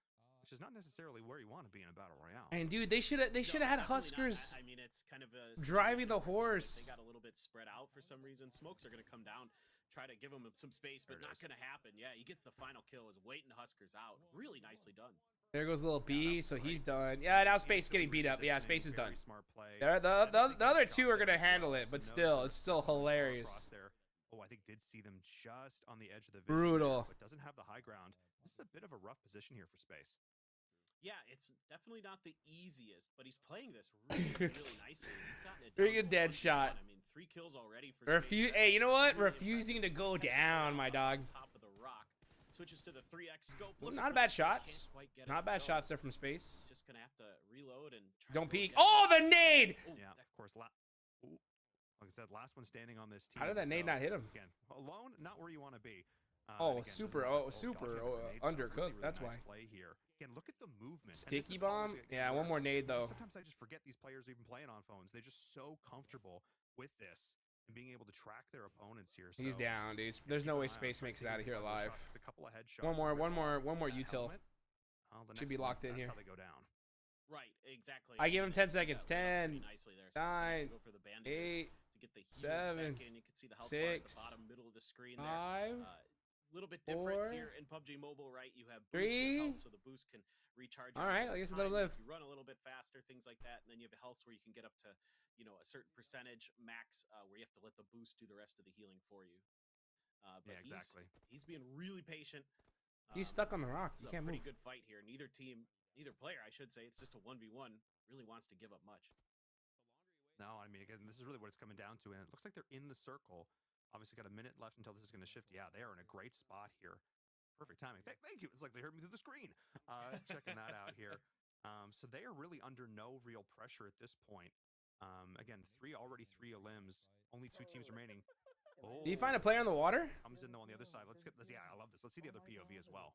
which is not necessarily where you want to be in a battle royale. And dude, they should have had Huskers I mean, it's kind of a driving the situation where horse. They got a little bit spread out for some reason. Smokes are going to come down, try to give him some space, but not going to happen. Yeah, he gets the final kill, is waiting Huskers out. Really nicely done. There goes little B, so he's done. Yeah, now Space getting beat up. Yeah, Space is done. Smart play. The other two are gonna handle it, but still, it's still hilarious. Oh, I think did see them just on the edge of the vision Brutal. there, but doesn't have the high ground. This is a bit of a rough position here for Space. Yeah, it's definitely not the easiest, but he's playing this really, really nicely. He's gotten it Doing a down dead 1-1. shot. I mean, 3 kills already for Space. Hey, you know what? Really Refusing to impressive. go Catches down, my dog. Top of the rock. Switches to the 3x scope. Well, looking not for bad the shot, shots. can't quite get it Not to bad go. shots there from Space. Just gonna have to reload and try Don't to go peek. again. Oh, the nade! Ooh, Yeah, that- of course. Ooh. Like I said, last one standing on this team. How did that nade so, not hit him? Again, alone, not where you want to be. Oh, Again, super, doesn't matter. super, gosh, the grenades, undercooked, really that's nice why. Play here. Again, look at the movement. And this Sticky is bomb? always, Yeah, one more nade though. Sometimes I just forget these players are even playing on phones. They're just so comfortable with this and being able to track their opponents here. He's So, down, dude. keep There's an no way eye on Space trying to makes see it if out of he here can find alive. those shots. Just a couple of headshots One more rip off util. that helmet. The Should next be one, locked in that's here. how they go down. Right, exactly. I give him And 10 yeah, seconds. laid off pretty 10, nicely there. So you have to 9, go for the bandages 8, to get the heals 7, back in. You can see the health bar at the 6, bottom middle of the screen there. 5, Little bit different 4, here in PUBG Mobile, right? You have boost 3. health, so the boost can recharge. All every right, bit I of guess let him time. live. If you run a little bit faster, things like that, and then you have health where you can get up to, a certain percentage max, where you have to let the boost do the rest of the healing for you. But Yeah, exactly. He's being really patient. He's stuck on the rock. It's You a can't pretty move. good fight here. Neither player, I should say, it's just a 1v1, really wants to give up much. No, I mean, again, this is really what it's coming down to, and it looks like they're in the circle. Obviously, got a minute left until this is going to shift. Yeah, they are in a great spot here. Perfect timing. Thank you. It's like they heard me through the screen. Checking that out here. So they are really under no real pressure at this point. Again, already three limbs. Only 2 teams remaining. Oh, Did you find a player on the water? comes in though on the other side. Yeah, I love this. Let's see the other POV as well.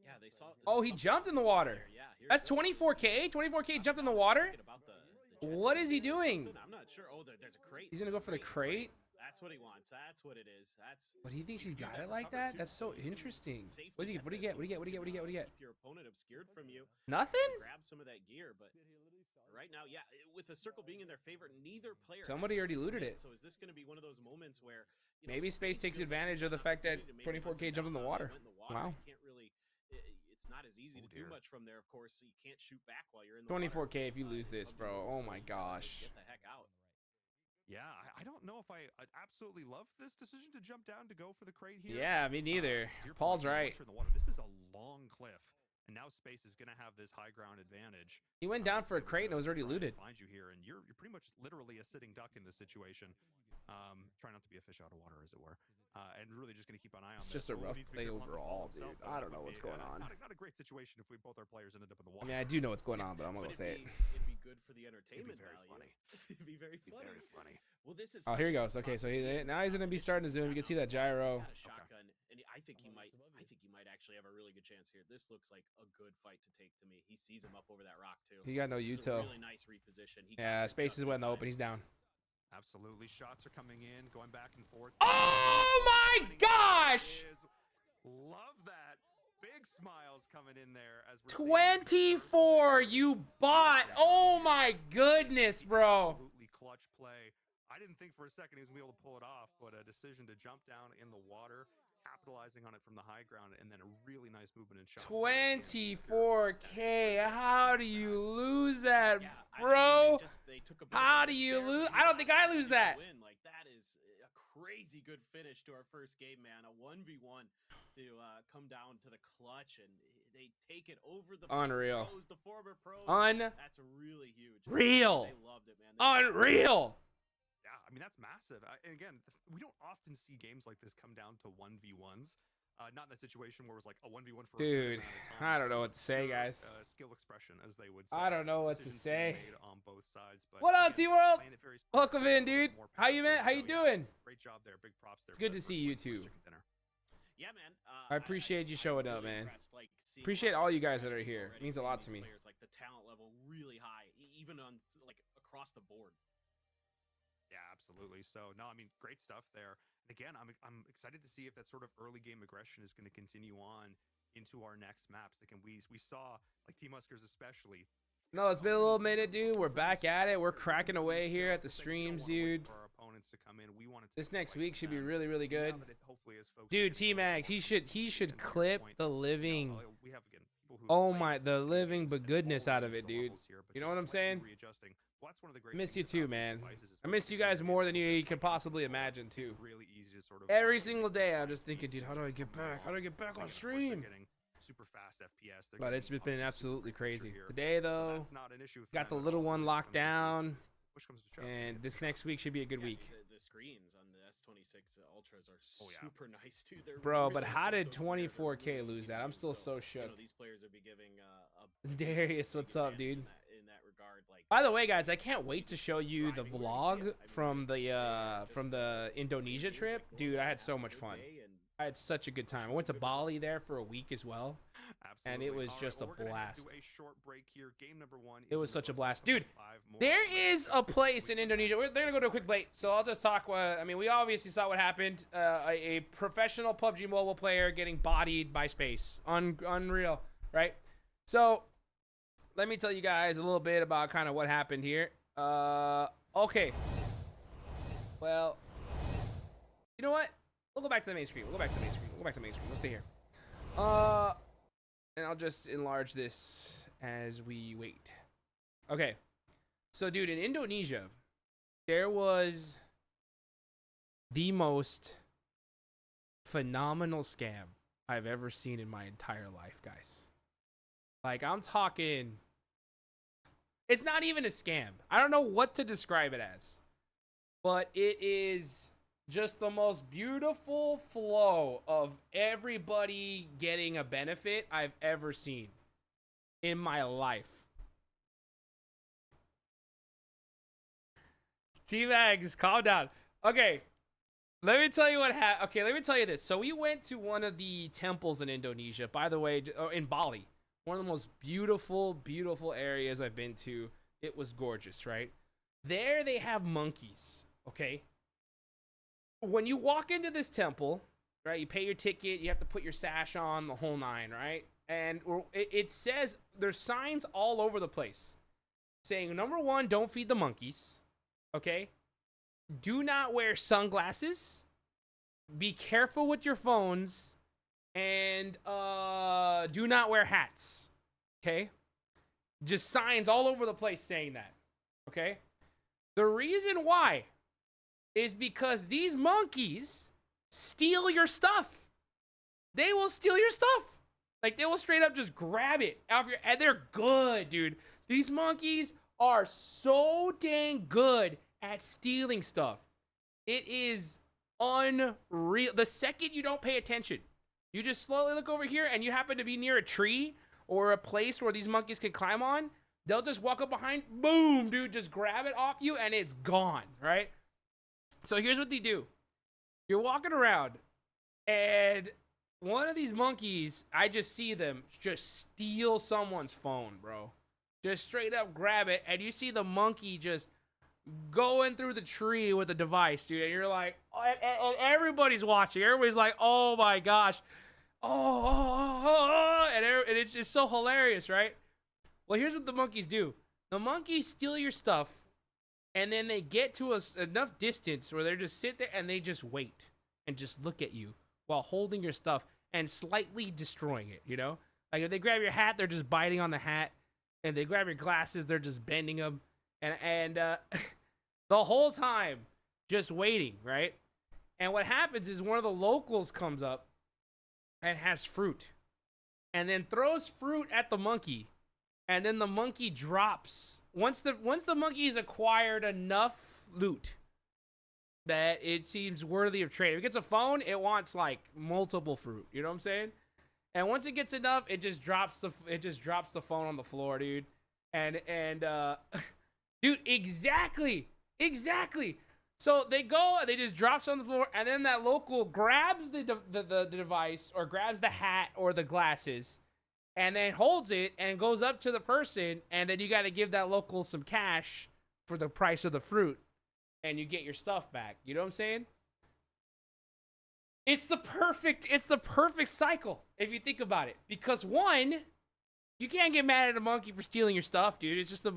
Yeah, they saw. Oh, he jumped in the water. Yeah, here That's it goes. 24K. 24K jumped in the water. Thinking about the jet What ski is he there or doing? something. I'm not sure. Oh, there's a crate. He's gonna go for the crate. That's what he wants. That's what it is. But he thinks he's Use got that it for like cover, that? too. That's so You can interesting. safely What do you get? What do you get? Keep your opponent obscured from you. Nothing? Grab some of that gear, but right now, yeah, with the circle being in their favor, neither player. has Somebody already looted win. it. So is this going to be one of those moments where Maybe Space takes feels like advantage this of the is an fact that opportunity to maybe 24K hunt jumped in the down? water. Went in the water. Wow. You can't really. It's not as easy to do dear. much from there. Of course, so you can't shoot back while you're in the water. 24K if you lose this, PUBG bro. Mobile, Oh so my you gotta gosh. Get the heck out. Yeah, I don't know if I absolutely love this decision to jump down to go for the crate here. Yeah, me neither. To your point, Paul's the right. launcher in the water. This is a long cliff, and now Space is going to have this high ground advantage. He went down for a Able crate and to it was already try and looted. Find you here, and you're pretty much literally a sitting duck in this situation. Try not to be a fish out of water, as it were. And really just going to keep an eye on It's this. just a Well, rough needs to be play careful not to overall, fall dude. himself, I though. don't know It what's would going be, on. Not a great situation if both our players ended up in the I water. mean, I do know what's going on, but I'm gonna But go say it. it'd be good for the entertainment very value. funny. It'd be very Be funny. very funny. Well, this is. Oh, such here he a goes. tough Okay, so spot. now he's gonna be starting to zoom. You can see that gyro. He's got a shotgun, and I think he might. I think he might actually have a really good chance here. This looks like a good fight to take to me. He sees him up over that rock too. He got no It's a util. really nice reposition. He got Yeah, there spaces just went in the time. open. He's down. Absolutely. Shots are coming in, going back and forth. Oh my gosh! Love that. Big smiles coming in there as we're seeing 24 you bought. Oh my goodness, bro. Absolutely clutch play. I didn't think for a second he was going to be able to pull it off, but a decision to jump down in the water, capitalizing on it from the high ground, and then a really nice movement and shot. 24K. How do you lose that, Yeah, I mean, bro? they took a bit of a How do risk you there, but lose? he I don't got think I it. lose He that. win. Like, that is a crazy good finish to our first game, man. A 1v1 to come down to the clutch, and they take it over the Unreal. pros, the former pros. Unreal. That's really huge. They loved it, man. Unreal. Yeah, I mean, that's massive. And again, we don't often see games like this come down to 1v1s. Not in that situation where it was like a 1v1 for Dude, a good amount of time. I don't So know it what was to say, pure, guys. Skill expression, as they would say. I don't know what to Decisions being say. made on both sides, but What up, again, T-World? playing it very smart, Welcome in, a little dude. more How you, man? passive. How you So, yeah, doing? great job there. Big props there. It's good for to that see first you win for too. Chicken Dinner. Yeah, man. I appreciate you showing up, man. Like, Appreciate all you guys that are here. It means a lot to me. Players, like the talent level really high, even on like across the board. Yeah, absolutely. So, no, I mean, great stuff there. And again, I'm excited to see if that sort of early game aggression is going to continue on into our next maps. Like, and we saw, like, T-Muskers especially. No, it's been a little minute, dude. We're back at it. We're cracking away here at the streams, dude. For our opponents to come in. We want it to This be next right week with should be them. really, really good. Now that it hopefully is focused Dude, in really T-Max, well. he should And to your clip point, the you know, living. we have, again, people who Oh play my, the video living games but at goodness all out of ranges it, dude. levels here, but You know just what I'm slightly saying? readjusting. Well, that's one of the great I miss you things too, about these man. devices is I when missed they you can guys be more than able you to could possibly imagine, It's too. really easy to sort of Every operate single with day, this I'm just thinking, device. dude, It's how do I really get coming back? How do I along. get back And on of course, they're stream? getting super fast FPS. They're But getting it's been obviously super absolutely great crazy. here. Today, So though, that's not an issue for got the them at little all. one Push locked comes to shove. down, Push comes to shove. and this next week should be a good Yeah, week. The screens on the S26 Ultras are Oh, yeah. super nice too. They're Bro, but really how did crystal clear. They're 24K really lose easy that? to I'm use. still so You shook. know, these players are be giving Darius, what's big up, dude? advantage in that regard. Like, By the way, guys, I can't wait to show you the driving where you see vlog it. I mean, from they're the just Indonesia games trip. like Dude, going I out had so on a much good fun. day and I had such a good time. I went to Bali there for a week as well. And it was Absolutely. All just right, a well, we're gonna head to blast. a short break here. Game number 1 It is was in the such a books. blast. We'll Dude, have 5 more there rounds is to a go. place We in can Indonesia. do They're gonna go to a quick break, so I'll just talk. I mean, we obviously saw what happened. A professional PUBG Mobile player getting bodied by space. Unreal, right? So, let me tell you guys a little bit about kind of what happened here. Okay. Well, you know what? We'll go back to the main screen. Let's stay here. And I'll just enlarge this as we wait. Okay. So, dude, in Indonesia, there was the most phenomenal scam I've ever seen in my entire life, guys. Like, I'm talking... It's not even a scam. I don't know what to describe it as. But it is just the most beautiful flow of everybody getting a benefit I've ever seen in my life. T-Mags, calm down. Okay, let me tell you what happened. Okay, let me tell you this. So we went to one of the temples in Indonesia, by the way, in Bali. One of the most beautiful, beautiful areas I've been to. It was gorgeous, right? There they have monkeys, okay? When you walk into this temple, right, you pay your ticket, you have to put your sash on, the whole nine, right? And it says, there's signs all over the place saying, number one, don't feed the monkeys, okay? Do not wear sunglasses. Be careful with your phones. And do not wear hats, okay? Just signs all over the place saying that, okay? The reason why is because these monkeys steal your stuff. They will steal your stuff. Like, they will straight up just grab it off your... And they're good, dude. These monkeys are so dang good at stealing stuff. It is unreal. The second you don't pay attention, you just slowly look over here and you happen to be near a tree or a place where these monkeys can climb on, they'll just walk up behind, boom, dude, just grab it off you and it's gone, right? So here's what they do. You're walking around and one of these monkeys, I just see them just steal someone's phone, bro. Just straight up grab it, and you see the monkey just going through the tree with the device, dude. And you're like, and everybody's watching. Everybody's like, oh my gosh. And it's just so hilarious, right? Well, here's what the monkeys do. The monkeys steal your stuff, and then they get to enough distance where they're just sit there and they just wait and just look at you while holding your stuff and slightly destroying it, you know? Like if they grab your hat, they're just biting on the hat. And they grab your glasses, they're just bending them. And the whole time, just waiting, right? And what happens is one of the locals comes up and has fruit. And then throws fruit at the monkey. And then the monkey drops. Once the monkey's acquired enough loot that it seems worthy of trade. If it gets a phone, it wants like multiple fruit. You know what I'm saying? And once it gets enough, it just drops the phone on the floor, dude. And dude, exactly. So they go, they just drops on the floor, and then that local grabs the device or grabs the hat or the glasses, and then holds it and goes up to the person, and then you got to give that local some cash for the price of the fruit, and you get your stuff back. You know what I'm saying? It's the perfect cycle if you think about it. Because one, you can't get mad at a monkey for stealing your stuff, dude. It's a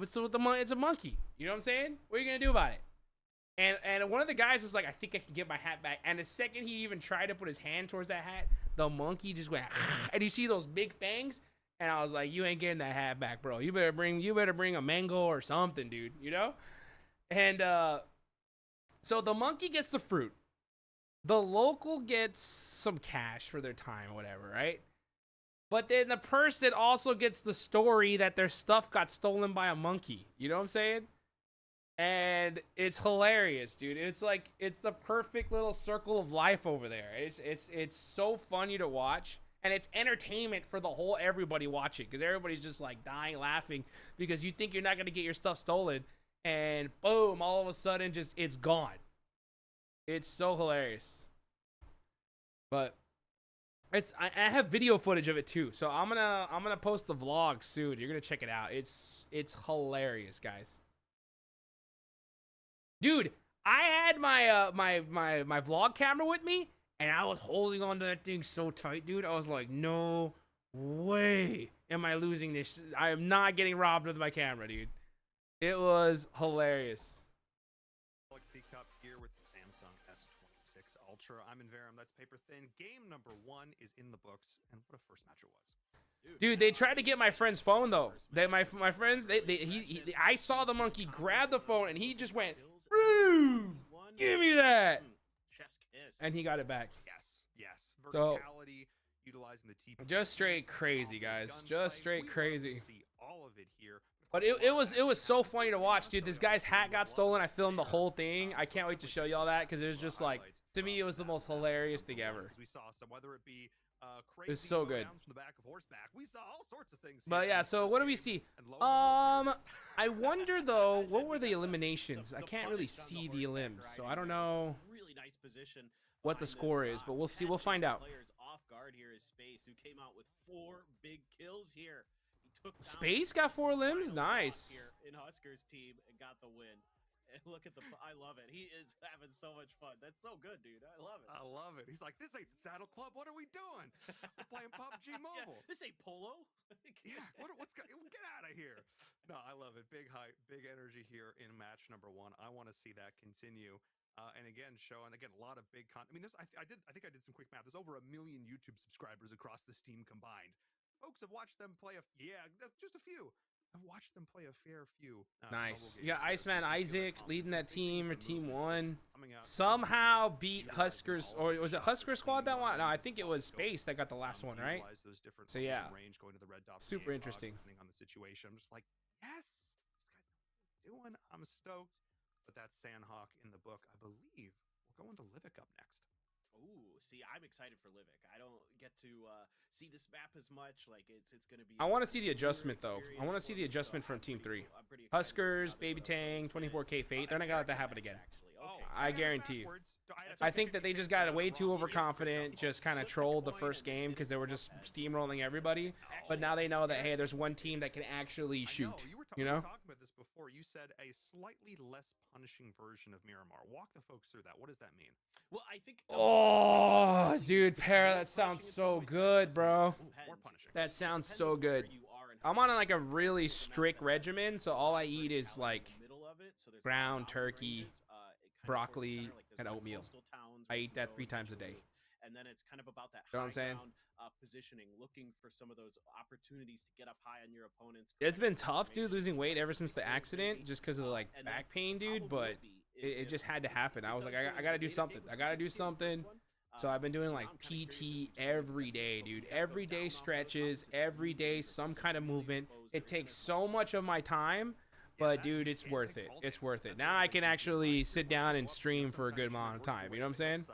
monkey. You know what I'm saying? What are you gonna do about it? And one of the guys was like, I think I can get my hat back. And the second he even tried to put his hand towards that hat, the monkey just went, and you see those big fangs. And I was like, you ain't getting that hat back, bro. You better bring a mango or something, dude. You know? And so the monkey gets the fruit. The local gets some cash for their time or whatever, right? But then the person also gets the story that their stuff got stolen by a monkey. You know what I'm saying? And it's hilarious, dude. It's like, it's the perfect little circle of life over there. It's so funny to watch. And it's entertainment for everybody watching. Because everybody's just like dying laughing. Because you think you're not going to get your stuff stolen. And boom, all of a sudden it's gone. It's so hilarious. But I have video footage of it too. So I'm gonna post the vlog soon. You're gonna check it out. It's hilarious, guys. Dude, I had my vlog camera with me, and I was holding on to that thing so tight, dude. I was like, no way am I losing this. I am not getting robbed with my camera, dude. It was hilarious. Galaxy Cup here with the Samsung S26 Ultra. I'm in Verum. That's paper thin. Game number 1 is in the books, and what a first match it was. Dude, they tried to get my friend's phone though. My friends, I saw the monkey grab the phone and he just went, "Rude, give me that," Chef's kiss. and he got it back. Yes. So, Verticality, utilizing the TP. just straight crazy, guys. Just straight crazy. See all of it here. But it was so funny to watch, dude. This guy's hat got stolen. I filmed the whole thing. I can't wait to show y'all that because it was just like, to me, it was the most hilarious thing ever. We saw some, whether it be It was so good. from the back of horseback. We saw all sorts of things. But yeah, so what do we see? I wonder though, what were the eliminations? I can't really see the elims, so I don't know Really nice position what the score is, but we'll see. We'll find out. Players off guard here is Space, who came out with 4 big kills here. He took down Space got 4 limbs? final Nice. boss here in Husker's team and got the win. And look at I love it. He is having so much fun. That's so good, dude. I love it. I love it. He's like, this ain't the Saddle Club. What are we doing? We're playing PUBG Mobile. Yeah, this ain't polo. Yeah, get out of here. No, I love it. Big hype, big energy here in match number 1. I want to see that continue. And again, showing a lot of big content. I mean, I think I did some quick math. There's over 1 million YouTube subscribers across this team combined. Folks have watched them play just a few. I've watched them play a fair few. Nice. You got Iceman Isaac leading that team, or Team 1. Somehow beat Huskers, or was it Husker Squad that one? No, I think it was Space that got the last one, right? So yeah, super interesting. On the situation, I'm just like, yes, this guy's doing. I'm stoked. But that Sandhawk in the book, I believe, Livic up next. Ooh, see, I'm excited for Livic. I don't get to see this map as much. Like, it's going to be. I want to see the newer adjustment though. I want to experience see for the me, so adjustment from I'm Team pretty 3. I'm pretty excited to see Huskers, how they Baby put up Tang, with it. 24K Fate. They're not gonna let that happen again. Actually, Oh, okay. I guarantee you. backwards. I think that they just got way too overconfident, just kind of Flip the trolled the coin first and they game did because it they were from just up head. steamrolling everybody. But now they know that, hey, there's one team that can actually shoot. I know. You were You we know? were talking about this before. You said a slightly less punishing version of Miramar. Walk the folks through that. What does that mean? Well, I think. Oh, dude, Para, that sounds so good, bro. More punishing. That sounds so good. I'm on like a really strict regimen, so all I eat is like ground turkey, broccoli, and oatmeal. I eat that 3 times a day. And then it's kind of about that You know what high I'm saying? ground positioning, looking for some of those opportunities to get up high on your opponents. It's been tough, dude, losing weight ever since the accident, just because of the like back pain, dude. But it just had to happen. I was like, I gotta do something. I gotta do something. So I've been doing like PT every day, dude. Every day stretches, every day some kind of movement. It takes so much of my time, but dude, it's worth it. It's worth it. Now I can actually sit down and stream for a good amount of time. You know what I'm saying?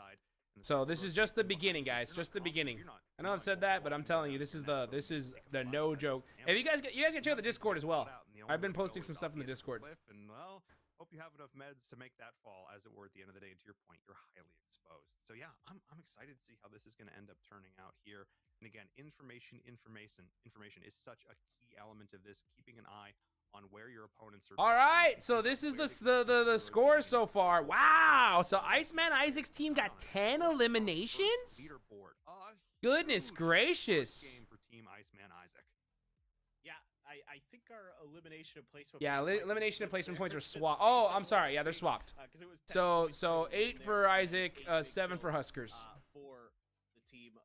So this is just the beginning, guys. Just the beginning. I know I've said that, but I'm telling you, this is the no joke. If you guys can check out the Discord as well. I've been posting some stuff in the Discord. And well, hope you have enough meds to make that fall. As it were, at the end of the day, to your point, you're highly exposed. So yeah, I'm excited to see how this is going to end up turning out here. And again, information is such a key element of this. Keeping an eye on where your opponents are. All right, so this is the score so far. Wow, so Iceman Isaac's team got 10 eliminations? Goodness gracious. Game for Team Iceman Isaac. Yeah, I think our elimination and placement. Yeah, points might be elimination and flipped placement there. points are This is swapped. based Oh, on I'm what sorry. I'm Yeah, they're seeing, swapped. 'cause it was 10 So points for 8 there, for Isaac, 8 big 7 for kills, Huskers. For the team,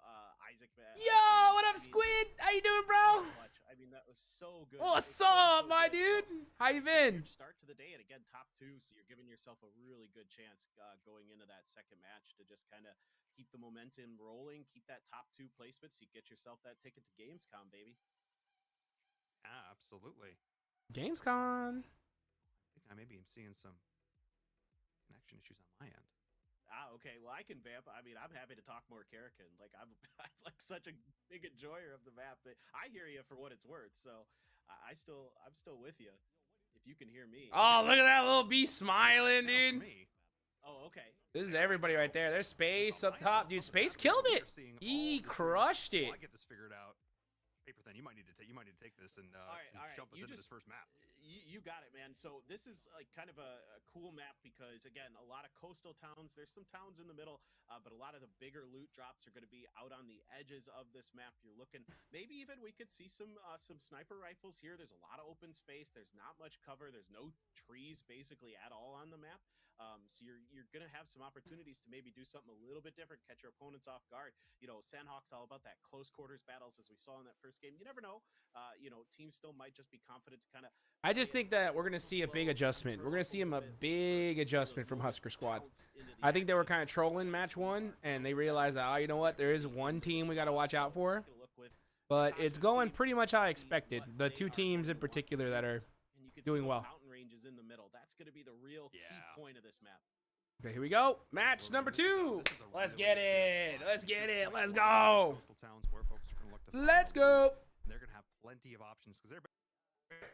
Isaac. Yo, what up, Squid? How you doing, bro? I mean, that was so good. What's So, up, so my good. dude? So, How you it's a been? huge start to the day, and again, top 2, so you're giving yourself a really good chance going into that second match to just kind of keep the momentum rolling, keep that top 2 placement, so you get yourself that ticket to Gamescom, baby. Yeah, absolutely. Gamescom. I think I maybe am seeing some connection issues on my end. Okay. Well, I can vamp. I mean, I'm happy to talk more Karakin. Like, I'm like such a big enjoyer of the map. But I hear you for what it's worth. So I'm still with you. If you can hear me. Oh, look at that little bee smiling, Yeah, for dude. me, Oh, okay. This is everybody right there. There's Space up top, dude. Space killed it. He crushed it. I get this figured out. Paper Thin, you might need to take this and All right. jump us You into just- this first map. You got it, man. So this is like kind of a cool map because again, a lot of coastal towns. There's some towns in the middle, but a lot of the bigger loot drops are going to be out on the edges of this map. You're looking, maybe even we could see some sniper rifles here. There's a lot of open space. There's not much cover. There's no trees basically at all on the map. So you're going to have some opportunities to maybe do something a little bit different, catch your opponents off guard. You know, Sandhawk's all about that close quarters battles as we saw in that first game. You never know. Teams still might just be confident to kind of. I just think that we're going to see a big adjustment. We're going to see a big adjustment from Husker Squad. I think they were kind of trolling match 1, and they realized that, oh, you know what? There is one team we got to watch out for. But it's going pretty much how I expected. The 2 teams in particular that are doing well. Mountain ranges in the middle. That's going to be the real key point of this map. Okay, here we go. Match number 2. Let's get it. Let's get it. Let's go. Coastal towns where folks are going to look to Let's find go. They're going to have plenty of options because they're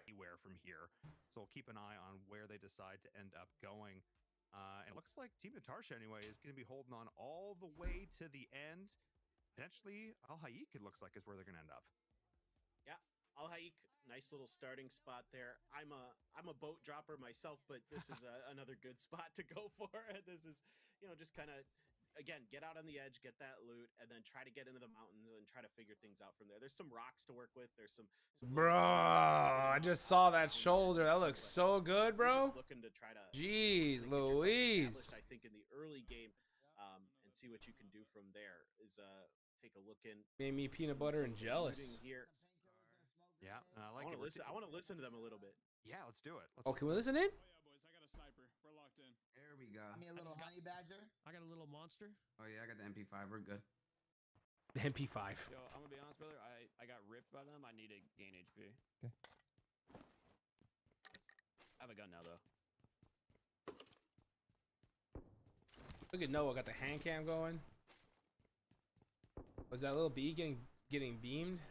anywhere from here. So we'll keep an eye on where they decide to end up going. And it looks like Team Natarsha, anyway, is going to be holding on all the way to the end. Potentially, Al Hayek, it looks like, is where they're going to end up. Yeah, Al Hayek, nice little starting spot there. I'm a boat dropper myself, but this is another good spot to go for. This is, just kind of, again, get out on the edge, get that loot, and then try to get into the mountains and try to figure things out from there. There's some rocks to work with. There's some Bro, I just saw that shoulder. That looks so good, bro. Looking to try to Jeez Louise. I think in the early game, and see what you can do from there. Is take a look in. Made me peanut butter and jealous. Here. Yeah, I like I it. listen. I want to listen to them a little bit. Yeah, let's do it. Oh, can we listen in? Oh yeah, boys, I got a sniper. We're locked in. There we go. Give me a little honey badger. I got a little monster. Oh yeah, I got the MP5. We're good. The MP5. Yo, I'm gonna be honest, brother. I got ripped by them. I need to gain HP. Okay. I have a gun now, though. Look at Noah, got the hand cam going. Was that little B getting beamed?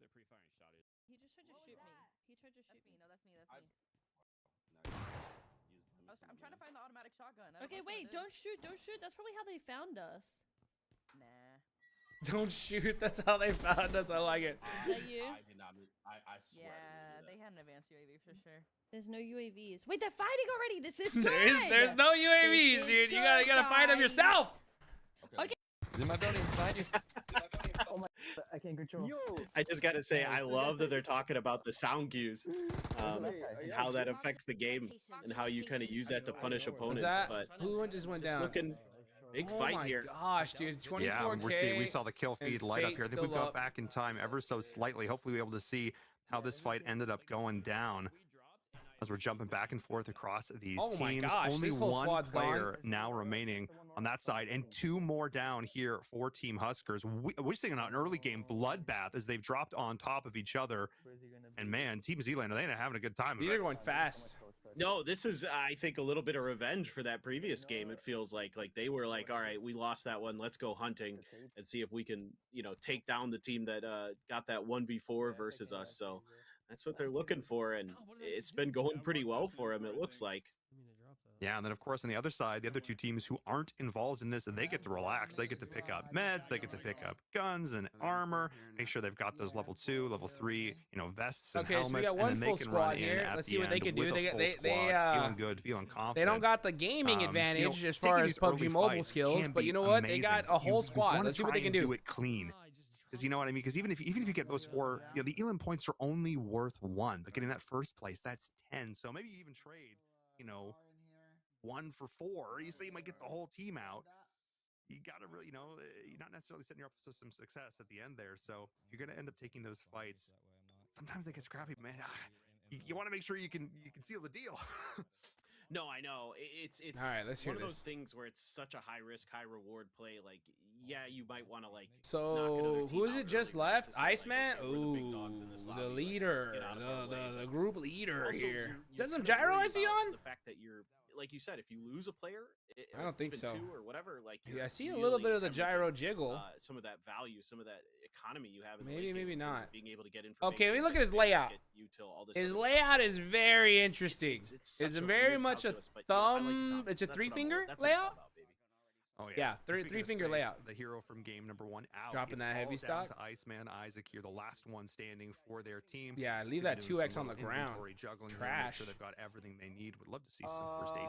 They're pre-firing shotties. He just tried to shoot me. He tried to shoot me. No, that's me. No, I'm trying to find the automatic shotgun. I Okay, don't know wait, what it don't shoot, don't shoot. That's probably how they found us. is. Nah. Don't shoot. That's how they found us. I like it. Is that you? I did not. I swear. Yeah, they had an advanced UAV for sure. There's no UAVs. Wait, they're fighting already. This is good. There's no UAVs, This is dude. You gotta good, find them guys. yourself. Okay. Is in my building behind you. I can't control. I just gotta say, I love that they're talking about the sound cues, and how that affects the game, and how you kind of use that to punish Was opponents. that But who just went it's down? looking big Oh fight my here. gosh, dude. 24K. Yeah, we saw the kill and feed light up Fate's here. I think we still got up. back in time ever so slightly. Hopefully we'll be able to see how this fight ended up going down as we're jumping back and forth across these Oh my teams. gosh, Only this whole one squad's player gone. now remaining on that side, and 2 more down here for Team Huskers. We're seeing an early game bloodbath as they've dropped on top of each other. And man, Team Zealander, they ain't having a good time of These are it. going fast. No, this is, I think, a little bit of revenge for that previous game. It feels like they were like, all right, we lost that one. Let's go hunting and see if we can, take down the team that got that 1v4 versus us. So that's what they're looking for, and it's been going pretty well for them, it looks like. Yeah, and then of course on the other side, the other 2 teams who aren't involved in this, they get to relax. They get to pick up meds, they get to pick up guns and armor, make sure they've got those level 2, level 3, vests and Okay, so we helmets, got one and then full they can squad run in here. at Let's the see what they end can do. with They a get- full they- squad, feeling uh, good, feeling confident. They don't got the gaming advantage as far taking as these early PUBG Mobile fights skills, can but be you know what? They got amazing. a whole You squad. wanna Let's see what they try can and do. it clean. Because you know what I mean? Because even if you get those 4, the Elam points are only worth 1, but getting that first place, that's 10. So maybe you even trade, 1 for 4. You say you might get the whole team out. You got to really, you're not necessarily setting you up for some success at the end there. So if you're going to end up taking those fights, sometimes they get scrappy, man. You want to make sure you can seal the deal. No, I know. It's All right, let's hear one of this. those things where it's such a high risk, high reward play. Like, yeah, you might want to knock So another who team is out it just early, right, left? to say, like, Iceman? okay, we're the big dogs in this Ooh, lobby, the like, leader, get out of our way, the but group leader also, here. you're Does some kinda gyro I worried see about on? the fact that you're, like you said, if you lose a player, I don't think even so. 2 or whatever, like, Yeah, you're I see a little bit really of the hemorrhaging, gyro jiggle. some of that value, some of that economy you have in the Maybe, late game maybe in terms of not. being able to get information. Okay, let me look at his that layout. get you till all this His other layout stuff. is very interesting. It's It's such a very weird much a calculus, but, I like the thumb. confidence. It's a That's what I'm all- 3-finger that's what it's all layout. about, baby. Oh Yeah, Speaking of three-finger space, layout. The hero from game number 1 out. Dropping It's that heavy all down stock. to Iceman Isaac here, the last one standing for their team. Yeah, leave They're that doing 2x some on the little ground. inventory juggling here, make Trash. sure they've got everything they need. Would love to see some first aid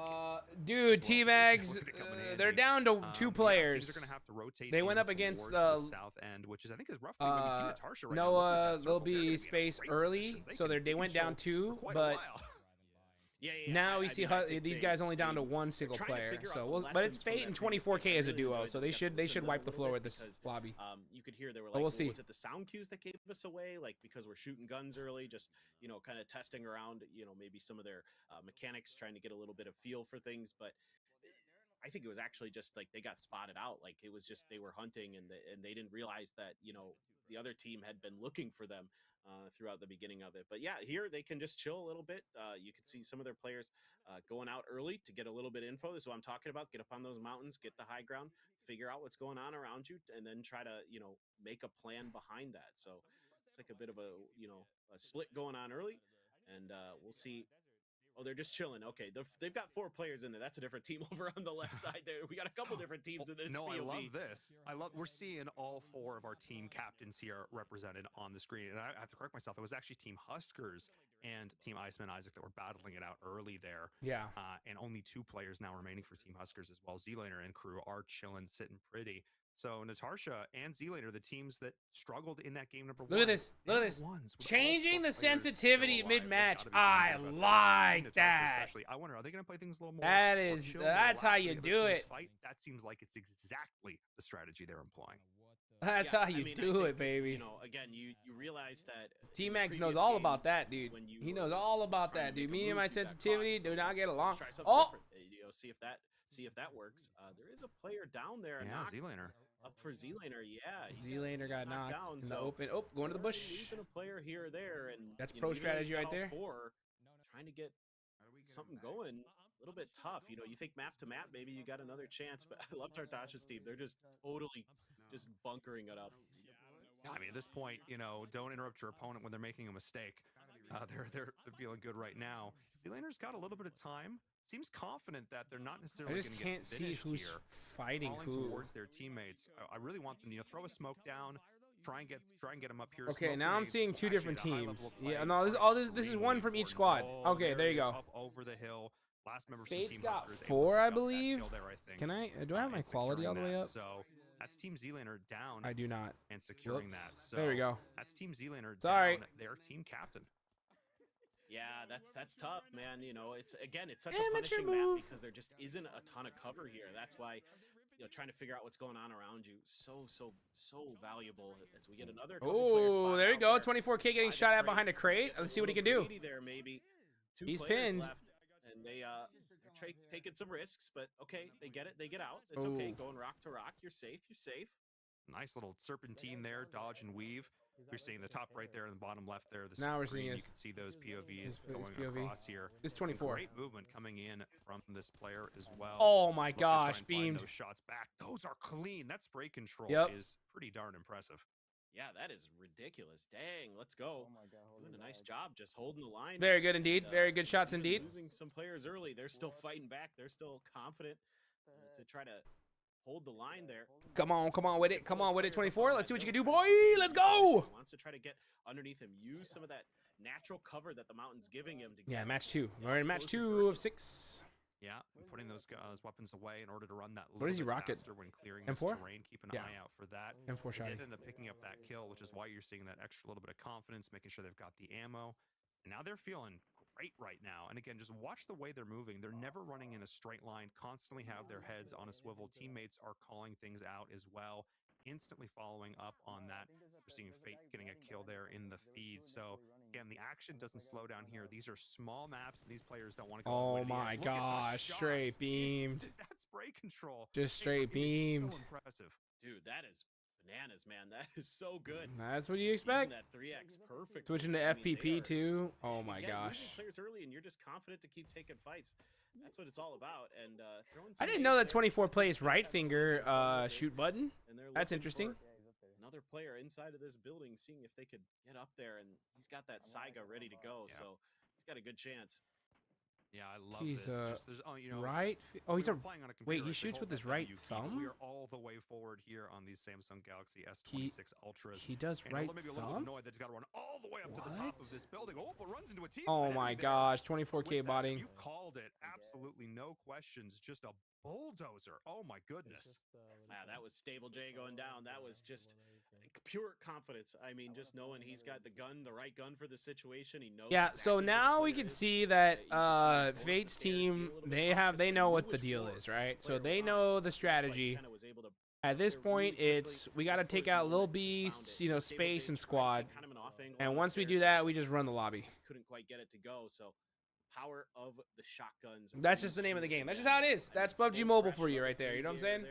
kits. Dude, as well. T-Mags, What could come in they're handy. down to 2 Yeah, teams players. are gonna have to rotate They went in up against, towards the south end, which is I think is roughly maybe Team Natasha right now. Looking at Noah, that there'll circle, they're be gonna in a space great early, position. so they can went down chill 2, for quite a but while. Yeah, now I we see mean, I how think these they- guys only down to they- 1 single trying to player. figure out So the but it's lessons from Fate that and previous 24K game. I as a really duo, enjoyed so the they should episode wipe a the little floor bit with this because, lobby. you could hear they were But like, we'll well, see. was it the sound cues that gave us away? Like, because we're shooting guns early, just, kind of testing around, maybe some of their mechanics, trying to get a little bit of feel for things. But I think it was actually just like they got spotted out. Like, it was just they were hunting and they didn't realize that, the other team had been looking for them throughout the beginning of it. But yeah, here they can just chill a little bit. You can see some of their players going out early to get a little bit of info. This is what I'm talking about. Get up on those mountains, get the high ground, figure out what's going on around you, and then try to, make a plan behind that. So it's like a bit of a split going on early, and we'll see. Oh, they're just chilling. Okay, they've got 4 players in there. That's a different team over on the left side there. We got a couple different teams in this. No, I POV. love this. We're seeing all 4 of our team captains here represented on the screen. And I have to correct myself. It was actually Team Huskers and Team Iceman Isaac that were battling it out early there. Yeah. And only 2 players now remaining for Team Huskers as well. Z-Laner and crew are chilling, sitting pretty. So Natasha and Z-Laner, the teams that struggled in that game number 1. Look at this. Look at they're this. the ones with all Changing 4 the players still sensitivity alive. They've mid-match. gotta be I feeling good about like this. Natasha that. especially. I wonder, are they going to play things a little more? That more is- chill, that's more how relaxed, you the other do teams it. Fight? That seems like it's exactly the strategy they're employing. That's Yeah, how I you mean, I do think, it, baby. Again, you realize that T-Max in the knows previous all game, about that, dude. when you He were knows all about trying that, to dude. make a Me and move my through that sensitivity clock, do so not let's get along. try something Oh, different. See if that works. There is a player down there. Yeah, knocked Z-Laner. up for Z-Laner. Yeah, he Z-Laner got knocked knocked down, in the so open. Oh, going to the they're bush. losing a player here or there, and That's you pro know, even though strategy they've right got all there. 4, trying to get something going. little bit tough. You know, you think map to map, maybe you got another chance, but I love Tartasha's team. They're just totally just bunkering it up. Yeah, I mean, at this point, you know, don't interrupt your opponent when they're making a mistake. They're feeling good right now. Z-Laner's got a little bit of time. Seems confident that they're not I necessarily just going to can't get see finished who's here. fighting Falling who. towards their teammates. I really want them to, you know, throw a smoke down. Try and get them up here. Okay, Smoke now I'm grenades, seeing two actually different at a high level teams. of play Yeah, no, this are this is extremely one from each important. squad. Oh, Okay, there it you is, go. up over the hill. Last member from Fate's Team got Huskers able to 4, pick I up that believe. kill there, I think. Can I? Do I have my And quality all the securing way that. up? So that's Team Z-Laner down I do not. and securing Whoops. that. So There we go. that's Team Z-Laner Sorry. down their team captain. Yeah, that's tough, man. You know, it's such Amateur a punishing move. map because there just isn't a ton of cover here. That's why, you know, trying to figure out what's going on around you so valuable as we get another. Oh, there you go. 24K getting shot at behind a crate. Let's see what he can do. There, maybe. Two He's players pinned. left, and they're taking some risks, but okay, they get it. They get out. It's okay. Ooh. Going rock to rock. You're safe. You're safe. Nice little serpentine there, dodge and weave. You're seeing the top right there and the bottom left there. The Now we're screen, seeing you can see those POVs his going POV. across here. It's 24. Great movement coming in from this player as well. Oh my Look to try gosh, and find beamed. those shots back. Those are clean. That spray control Yep. is pretty darn impressive. Yeah, that is ridiculous. Dang, let's go. Oh my god. Doing a nice job just holding the line. Very good indeed. And, Very good shots even indeed. Losing some players early, they're still fighting back. They're still confident to try to hold the line there. Come on with it. Come on with it, 24. Let's see what you can do, boy. Let's go. Wants to try to get underneath him, use some of that natural cover that the mountain's giving him. To Yeah, get match 2. Yeah, We're in match close 2 and of personal. 6. Yeah, and putting those weapons away in order to run that What does he little bit rocket? faster when clearing this M4? terrain. Keep an Yeah. eye out for that. M4 They shotty. did end up picking up that kill, which is why you're seeing that extra little bit of confidence, making sure they've got the ammo. And now they're feeling great right now. And again, just watch the way they're moving. They're never running in a straight line, constantly have their heads on a swivel. Teammates are calling things out as well, instantly following up on that. We're seeing Fate getting a kill there in the feed. So again, the action doesn't slow down here. These are small maps, and these players don't want to go all the way Oh to the my edge. Look at the gosh, straight shots. beamed. That spray control. Just Hey, straight it is beamed. So impressive. Dude, that is bananas, man. That is so good. That's what you Just using expect. That 3x perfect. Switching to FPP too. Oh my Again, losing gosh. players early, and you're just confident to keep taking fights. That's what it's all about. And throwing. I some didn't know nades that there, 24 plays trying right to finger find the shoot button. and they're That's looking interesting. for another player inside of this building, seeing if they could get up there, and he's got that Saiga ready to go, Yeah. so he's got a good chance. Yeah, I love He's, this. Just, there's, you know, Right. Oh, he's we a. were playing on a Wait, computer, he I shoots hope with his that right you keep it. thumb? We are all the way forward here on these Samsung Galaxy S26 Ultras. He does And right maybe a little bit thumb. annoyed that he's got to run all the way up to the top of What? this building. Oh, but runs into a team. Oh my gosh, 24K With that, botting. You called it. Absolutely no questions. Just a bulldozer. Oh my goodness. Yeah, that was Stable J going down. That was just pure confidence. I mean, just knowing he's got the gun, the right gun for the situation. He knows. Yeah, exactly so who the now we player can is. see that You can see he's going up the Fate's stairs, be a team, little bit they cautious, know but what he the was deal forward. is, right? So Player they was on. know the That's why he strategy. kinda was able to At this get there really point, it's quickly we got to before take his out Lil moment, Beast, found it. you know, Stable Space J and tried to Squad. take kind of an off angle And on the once we stairs, do that, we just run the lobby. just couldn't quite get it to go. So power of the shotguns. That's just the name of the game. That's just how it is. That's PUBG Mobile for you right there. You know what I'm saying?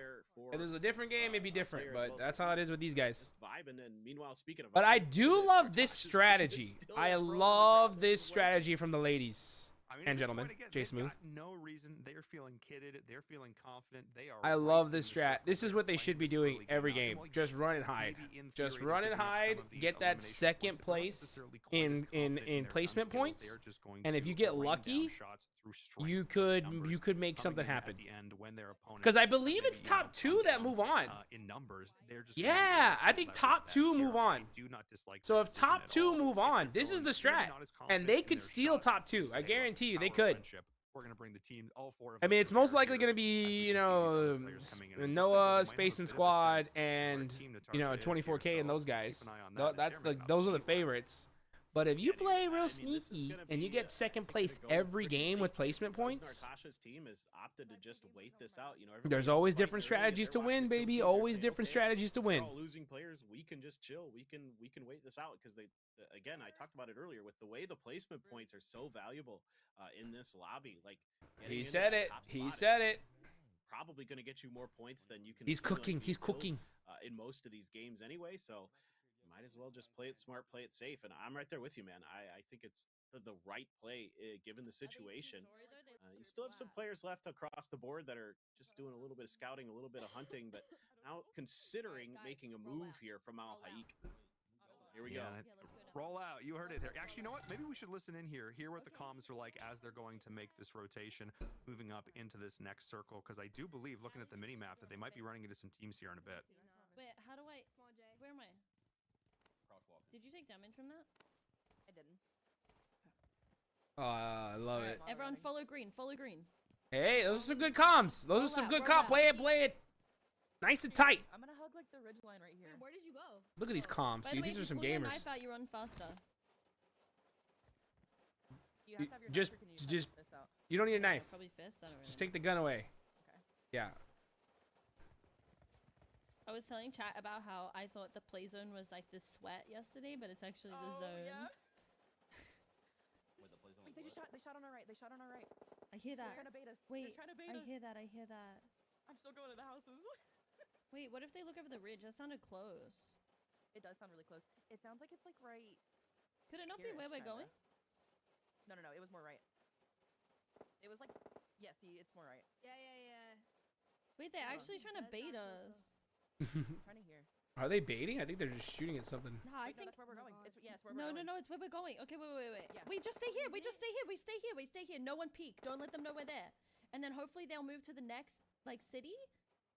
If there's a different game, it'd be different, but that's how it is with these guys. Vibing, and meanwhile, speaking of But I vibing, do this love this Tartasha's team is strategy. still I a pro in the love crowd this as well. strategy from the ladies. I mean, And at this gentlemen, point, again, Jay they've Smooth. got no reason. They're feeling kidded. They're feeling confident. They are. I right love in this the strat. circle. This is They're what they playing should be this doing early every game. game. Well, Just yes, run and hide. maybe in Just theory, run they're and picking up some hide. of these Get that elimination second points, but not place necessarily quite as in confident in their placement gun skills. points. They're just going And if to you get rain down lucky, shots through strength you and could numbers make coming something in at happen. the end when their opponent Because I has believe maybe it's even top come 2 that down, move on. in numbers. They're just Yeah, I think leverage top that 2 here. move I on. do not dislike So that if decision top at 2 all. move If on, they're this is feeling the maybe strat. not as And confident they in could their steal shots, top 2. you I say, "Look, guarantee you, they power could. friendship. We're going to bring the team, all 4 of I us mean, it's most together likely here." going to be, As we you can see these other know, players coming in. It looks like Noah, they might Space have and a bit of a Squad, sense for and, what team Natasha you know, is here, 24K and so those keep guys. an eye on that. That's They're the making those are the up the favorites. But if you Yeah, play I real mean, this is sneaky gonna and you be, get I second think, gonna place go every pretty game quick with placement because points, Natasha's team has opted to just wait this out. You know, there's everybody always else fighting different early and strategies they're to watching win, it baby. compete. They're Always saying, different "Okay, strategies to we're win. all losing players. We can just chill. We can wait this out because they again. I talked about it earlier with the way the placement points are so valuable in this lobby. Like getting He into said that it. top He spot said is it. Probably going to get you more points than you can. He's accumulate cooking. in He's these builds, cooking. in most of these games anyway. So might as well just play it smart, play it safe. And I'm right there with you, man. I think it's the right play given the situation. You still have some players left across the board that are just doing a little bit of scouting, a little bit of hunting, but now considering making a move here from Al Haik. Here we go. Yeah, let's go now. Roll out. You heard it there. Actually, you know what? Maybe we should listen in here. Hear what the comms are like as they're going to make this rotation, moving up into this next circle. Because I do believe, looking at the mini map, that they might be running into some teams here in a bit. Wait, how do I? Where am I? Did you take damage from that? I didn't. Oh, I love it. Everyone follow green. Follow green. Hey, those are some good comms. Those are some good comms. Play it, play it. Nice and tight. I'm gonna hug like the ridge line right here. Where did you go? Look at these comms, By the dude. way, These if are you some pull your gamers. knife out, you run faster. You have to have your Just- knife, or can you just- have your fist out? You don't need a knife. Probably fist. I don't really Just know. take the gun away. Okay. Yeah. I was telling chat about how I thought the play zone was like the sweat yesterday, but it's actually the zone. Yeah. Wait, they just shot. They shot on our right. They shot on our right. I hear They're that. trying to bait us. Wait, They're trying to bait I us. hear that. I hear that. I'm still going to the houses. Wait, what if they look over the ridge? That sounded close. It does sound really close. It sounds like it's like right. Could it not be here-ish, where we're kinda. going? No, no, no. It was more right. It was like, yeah. See, it's more right. Yeah. Wait, they're Hold on. actually trying to Does bait sound us. I'm trying to hear. Are they baiting? I think they're just shooting at something. Nah, I Wait, no, think. that's where we're going. It's, yeah, it's where No, we're no, going. no, it's where we're going. Okay, wait. Yeah. Wait, just stay here. We just stay here. We stay here. We stay here. No one peek. Don't let them know we're there. And then hopefully they'll move to the next like city.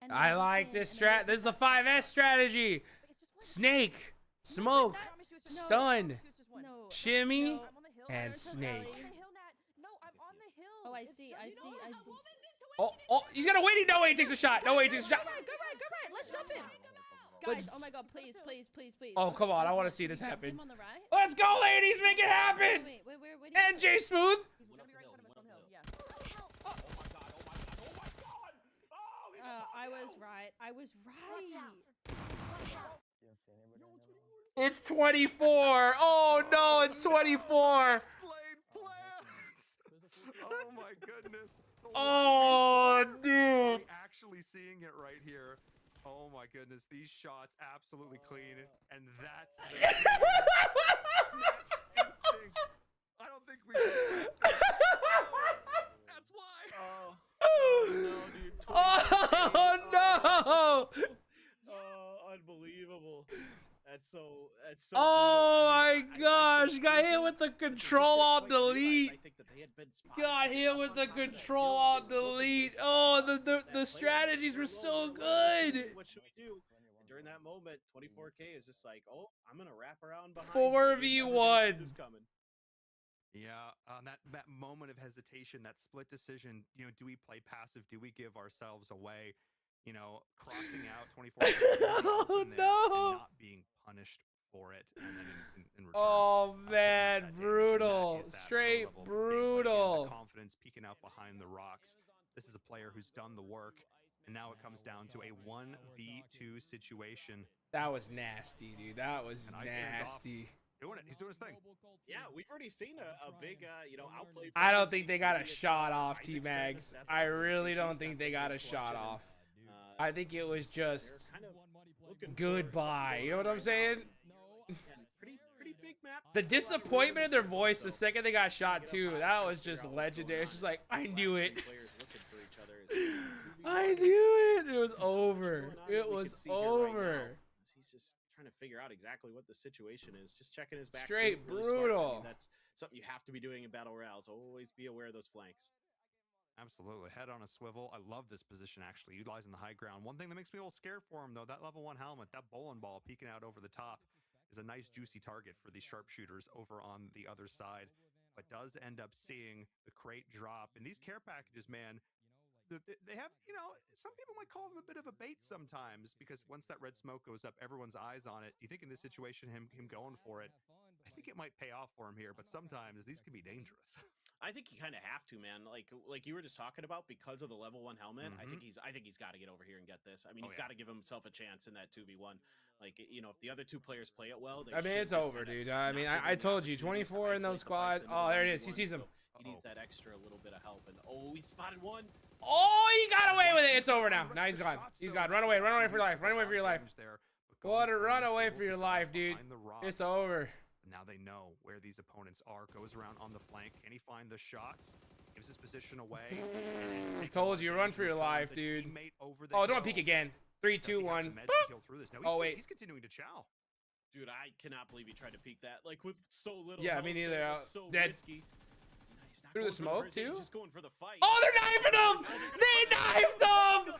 And then I we like can- this and then we strat. can This is the fight. 5S strategy. Wait, it's just one. Snake, No, smoke, I promise you it's just one. stun, I promise you it's just one. No. shimmy, No. I'm on the hill. and Don't trust snake. I'm on Ellie. the hill, Nat. No, I'm on the hill. Oh, I It's see. just- I you see. know I what? see. Oh, he's gonna wait. No way, he takes a shot. No way, he takes a shot. Go right. Let's jump in. But- Guys, oh my god, please. Oh, come on, I Please, wanna please, see this jump happen. him on the right. Let's go, ladies. Make it happen. Wait, where do you NJ Smooth. He's gonna be right in front of us on the hill. Yeah. I was right. I was right. You don't see anybody on the It's 24. Oh no, it's 24. Slade plans. Oh my goodness. The Oh, one dude. we actually seeing it right here. Oh my goodness, these shots absolutely clean, and that's the that's instincts. I don't think we. That's why. No, dude. Oh no. Oh, unbelievable. That's so. Oh my brutal. gosh, think got they hit did- with the but they just control didn't alt quite realize, delete. I think that they had been spotted Got hit up with on the top of that control hill. alt They were looking delete. for Oh, that the player. strategies were Very so well, good. What should we do? And during that moment, 24K is just like, oh, I'm gonna wrap around behind. 4v1. This coming. Yeah, that moment of hesitation, that split decision. You know, do we play passive? Do we give ourselves away? You know, crossing out 24 Oh, and no. not being punished for it, and then in return. Oh putting out man, that damage, and that brutal. is that Straight low-level gameplay. Again, brutal. the confidence peeking out behind the rocks. This is a player who's done the work, and now it comes down to a 1v2 situation. That was nasty, dude. That was And Iceman's off. nasty. Doing it. He's doing his thing. Yeah, we've already seen a big, outplay. I don't from think they Steve got a Williams. shot off, Isaac's T starting to Mags. step I up. really He's don't got think the they got a big shot clutch in him. off. Uh, I think it was just they're kind of looking for goodbye. something You know what going I'm saying? and pretty big map. The Still a lot of disappointment in their room, voice so the second they got shot get up too. high, That try to was figure just out what's legendary. going It's just on. like It's I the knew last it. three players looking for each other. It's I like, knew it. It was what's over. going on? It We was can see here right now over. is he's just trying to figure out exactly what the situation is. Just checking his back. Straight foot, really smart. I mean, brutal. that's something you have to be doing in battle royales. Always be aware of those flanks. Absolutely. Head on a swivel. I love this position, actually, utilizing the high ground. One thing that makes me a little scared for him, though, that level 1 helmet, that bowling ball peeking out over the top is a nice, juicy target for these sharpshooters over on the other side. But does end up seeing the crate drop. And these care packages, man, they have, you know, some people might call them a bit of a bait sometimes, because once that red smoke goes up, everyone's eyes on it. Do you think in this situation, him going for it, I think it might pay off for him here, but sometimes these can be dangerous. I think you kind of have to, man. Like you were just talking about, because of the level 1 helmet. I think he's got to get over here and get this. I mean, he's got to give himself a chance in that 2v1. Like, you know, if the other two players play it well, they I mean, should it's just over, kinda dude. I not mean, give him I the told you, opportunity to 24 in those isolate the fights squads. into Oh, the there it is. He 1v1, sees him. so he needs that extra little bit of help. And he spotted one. Oh, he got away with it. It's over now. Now he's gone. He's gone. Run away. Run away for your life. Run away for your life. Go to run away for your life, dude. It's over. Now they know where these opponents are. Goes around on the flank. Can he find the shots? gives his position away. and it's Told taking you, a run for your return life, the dude. teammate over the Oh, don't hill. peek again. 3, Does he 2, have 1. the meds to heal through this? No, Oh, wait. he's continuing to chow. Dude, I cannot believe he tried to peek that. Like with so little. Yeah, health me there, neither. it's so Dead. risky. He's not Through the going for smoke, first hit, too? He's just going for the fight. Oh, they're knifing him! They knifed him!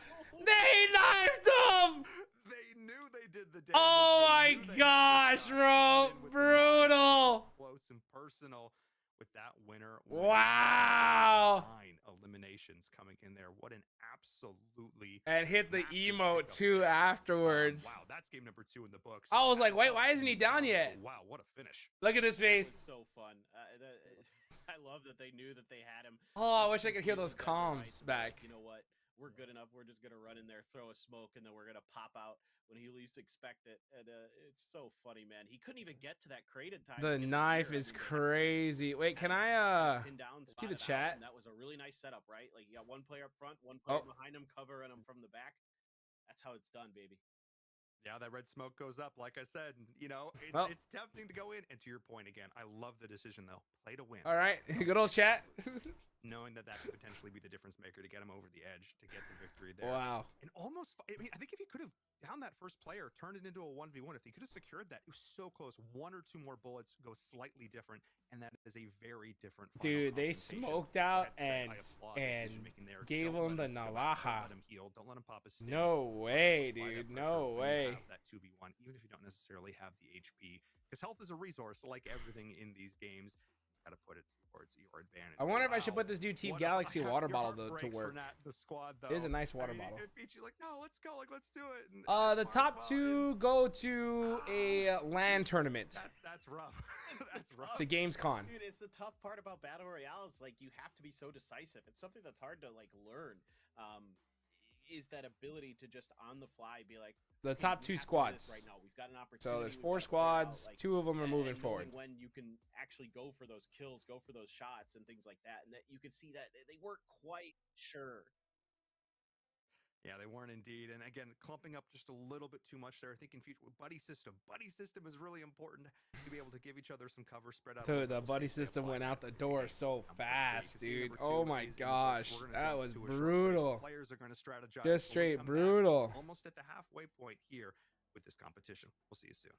They knifed him! They knew they did the damage. Oh They my knew they had the gosh, shot. bro. And with the knife, Brutal. Close and personal with that winner. Wow. 9 eliminations coming in there. What an absolutely And hit the massive emote pickup too there. afterwards. Wow, that's game number 2 in the books. I was That like, is wait, up why to isn't he the down top. yet? Wow, what a finish. Look at his That was face. so fun. I love that they knew that they had him. Oh, I just wish I could hear those completely dead to comms rights and be back. like, you know what? We're good enough. We're just gonna run in there, throw a smoke, and then we're gonna pop out when he least expect it. And it's so funny, man. He couldn't even get to that crate in time. to The get knife gear. I is mean, they had to crazy. Wait, can had I him pinned down, see the spotted out, chat? and that was a really nice setup, right? Like you got one player up front, one player Oh. behind him, covering him from the back. That's how it's done, baby. Yeah, that red smoke goes up. Like I said, you know, Well. it's tempting to go in. And to your point again, I love the decision though. Play to win. All right, good old chat. Knowing that could potentially be the difference maker to get him over the edge to get the victory there. Wow. And almost, I mean, I think if he could have down that first player, turned it into a 1v1, if he could have secured that, it was so close. 1 or 2 more bullets go slightly different, and that is a very different final Dude, they confrontation. smoked I out have to say, I and applaud the decision-making there. gave Don't him let the go back, navaja. Don't let him heal. Don't let him pop a stim. No way, Apply that dude. pressure No when you way. have that 2v1, even if you don't necessarily have the HP. Because health is a resource, like everything in these games. You gotta put it towards your advantage. I wonder if I should Wow. put this new Team What Galaxy your water heart bottle to breaks for work. the squad, though. It is a nice water I mean, bottle. It beats you like, no, let's go, like let's do it. And, The top 2 go to a LAN tournament. That's rough. That's rough. The Gamescon. Dude, it's the tough part about battle royale. It's like you have to be so decisive. It's something that's hard to like learn. Is that ability to just on the fly be like The "Hey, top we 2 have to do this squads. right now. We've got an opportunity. So there's we've 4 got to play it out," squads. like, 2 of them are and moving knowing forward. when you can actually go for those kills, go for those shots and things like that, and that you can see that they weren't quite sure. Yeah, they weren't indeed. And again, clumping up just a little bit too much there. I think in future, buddy system. Buddy system is really important to be able to give each other some cover, spread out. a Dude, little the bit, buddy safely system apply went that. out the door Hey, so I'm fast, great, 'cause game dude. number Oh 2 my is in the books. gosh. We're gonna That jump was to a short break. brutal. Players are going to strategize. Just When we straight come back, brutal. almost at the halfway point here with this competition. We'll see you soon.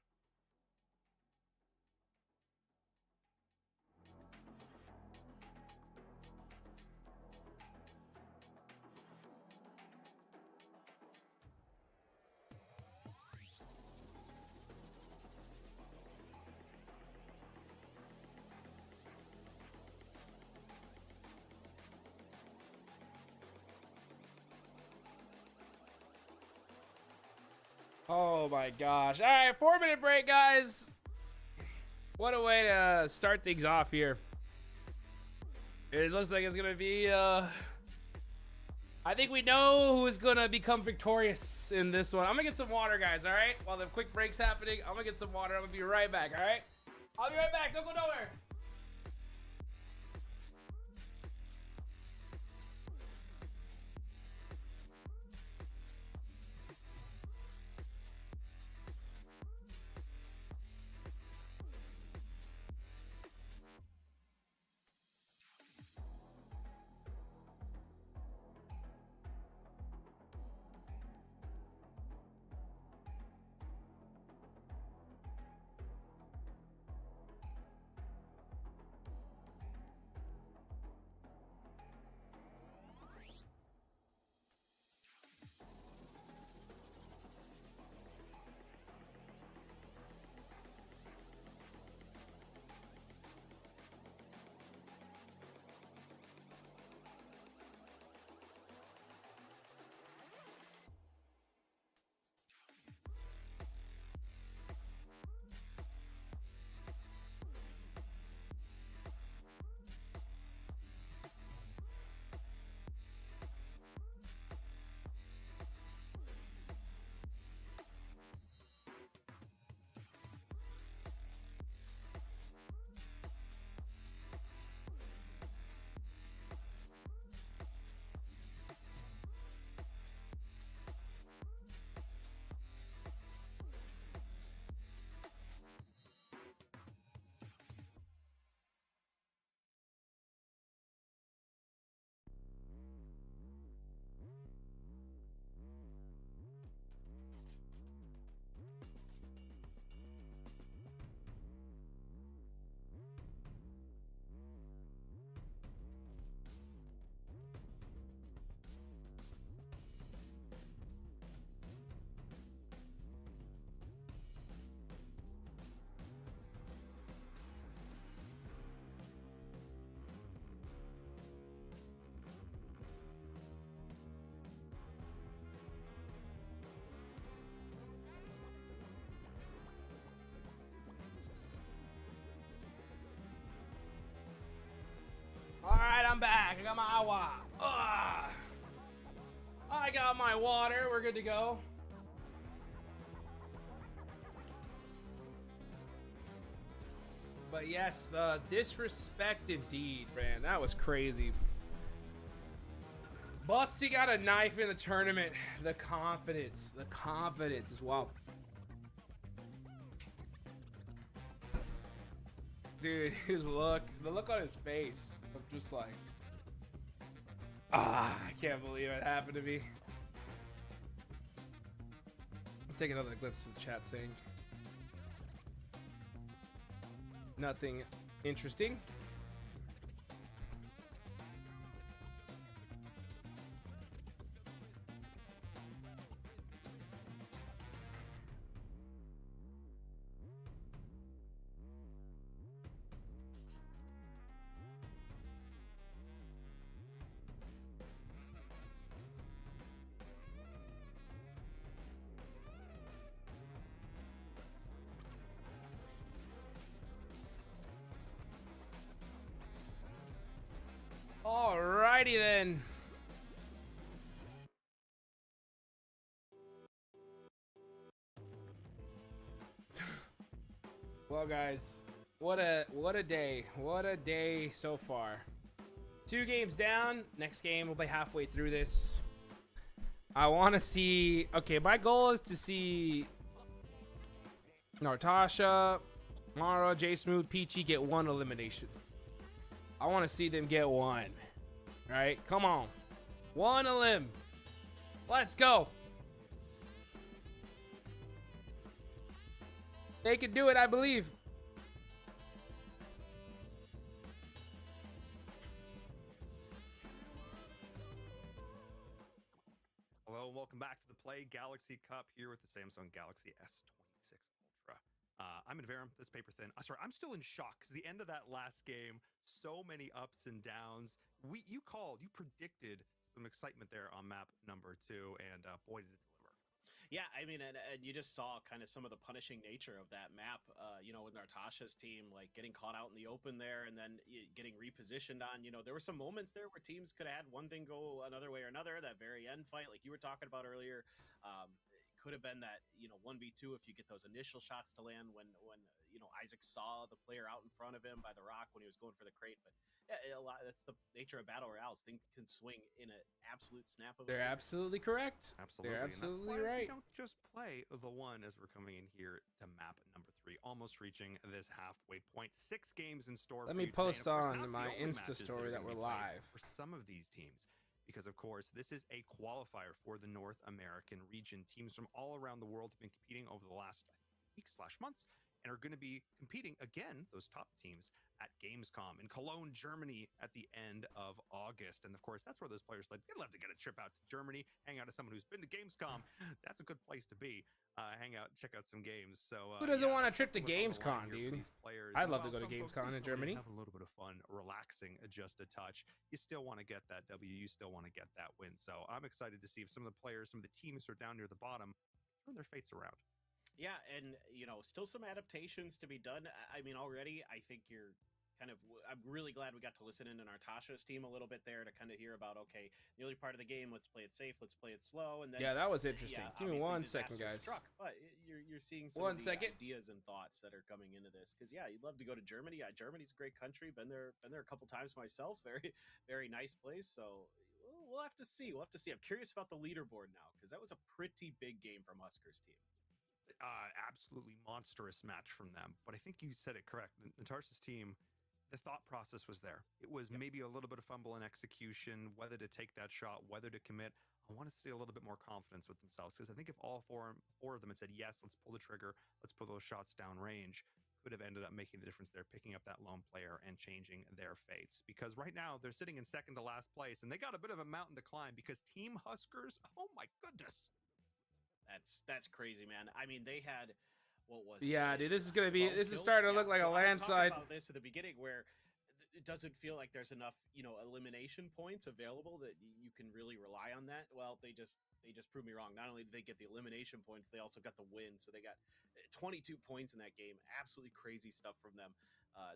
Oh my gosh. All right, 4-minute break, guys. What a way to start things off here. It looks like it's going to be, I think we know who's going to become victorious in this one. I'm going to get some water, guys, all right? While the quick break's happening, I'm going to get some water. I'm going to be right back, all right? I'll be right back. Don't go nowhere. I'm back. I got my agua. I got my water. We're good to go. But yes, the disrespect indeed, man. That was crazy. Busty got a knife in the tournament. The confidence is wow. Dude, the look on his face. I'm just like, I can't believe it happened to me. I'll take another glimpse of the chat saying nothing interesting. Alrighty then. Well, guys, what a day. What a day so far. 2 games down. Next game, we'll be halfway through this. I want to see. Okay, my goal is to see Natasha, Mara, J Smooth, Peachy get 1 elimination. I want to see them get 1. Right? Come on. 1 elim. Let's go. They can do it, I believe. Hello and welcome back to the PlayGalaxy Cup here with the Samsung Galaxy S26 Ultra. I'm in Verum. That's paper thin. Sorry, I'm still in shock because the end of that last game, so many ups and downs. You predicted some excitement there on map number 2, and boy did it deliver. Yeah, I mean, and you just saw kind of some of the punishing nature of that map, with Natasha's team, like getting caught out in the open there and then getting repositioned on. There were some moments there where teams could have had one thing go another way or another. That very end fight, like you were talking about earlier, it could have been that, 1v2 if you get those initial shots to land when Isaac saw the player out in front of him by the rock when he was going for the crate. But yeah, that's the nature of battle royales. Things can swing in an absolute snap of a They're finger. absolutely correct. Absolutely. They're absolutely and that's why right. We don't just play the 1 as we're coming in here to map number 3, almost reaching this halfway point. 6 games in store. Let for me you today. post And of course, on not the my only Insta matches story are that gonna we're be played live. for some of these teams. Because, of course, this is a qualifier for the North American region. Teams from all around the world have been competing over the last weeks/months and are going to be competing again, those top teams, at Gamescom in Cologne, Germany at the end of August. And, of course, that's where those players they'd love to get a trip out to Germany, hang out with someone who's been to Gamescom. That's a good place to be. Hang out, check out some games. So Who doesn't want a that's trip to something what's on the line Gamescom, here for dude? these players. I'd And love to while go to some folks Gamescom do in come Germany. have a little bit of fun, relaxing, just a touch, you still want to get that W. You still want to get that win. So I'm excited to see if some of the players, some of the teams who are down near the bottom, turn their fates around. Yeah, and still some adaptations to be done. I mean, already I think you're I'm really glad we got to listen into Natasha's team a little bit there to kind of hear about, okay, the early part of the game, let's play it safe, let's play it slow, and then Yeah, that was interesting. Give me obviously 1 second, disaster guys. struck, but you're seeing some of the ideas and thoughts that are coming into this because you'd love to go to Germany. Yeah, Germany's a great country. Been there a couple times myself. Very very nice place. So we'll have to see. We'll have to see. I'm curious about the leaderboard now because that was a pretty big game from Husker's team. Absolutely monstrous match from them. But I think you said it correct. Natasha's team, the thought process was there. It was maybe a little bit of fumble in execution, whether to take that shot, whether to commit. I want to see a little bit more confidence with themselves because I think if all four of them had said, yes, let's pull the trigger, let's pull those shots down range, could have ended up making the difference there, picking up that lone player and changing their fates. Because right now they're sitting in second to last place and they got a bit of a mountain to climb because Team Huskers, oh my goodness. That's crazy, man. I mean, they had what was yeah, it? Dude, this is gonna be this is kills? starting to look like a landslide. I was talking about this at the beginning where it doesn't feel like there's enough, elimination points available that you can really rely on that. Well, they just proved me wrong. Not only did they get the elimination points, they also got the win. So they got 22 points in that game. Absolutely crazy stuff from them.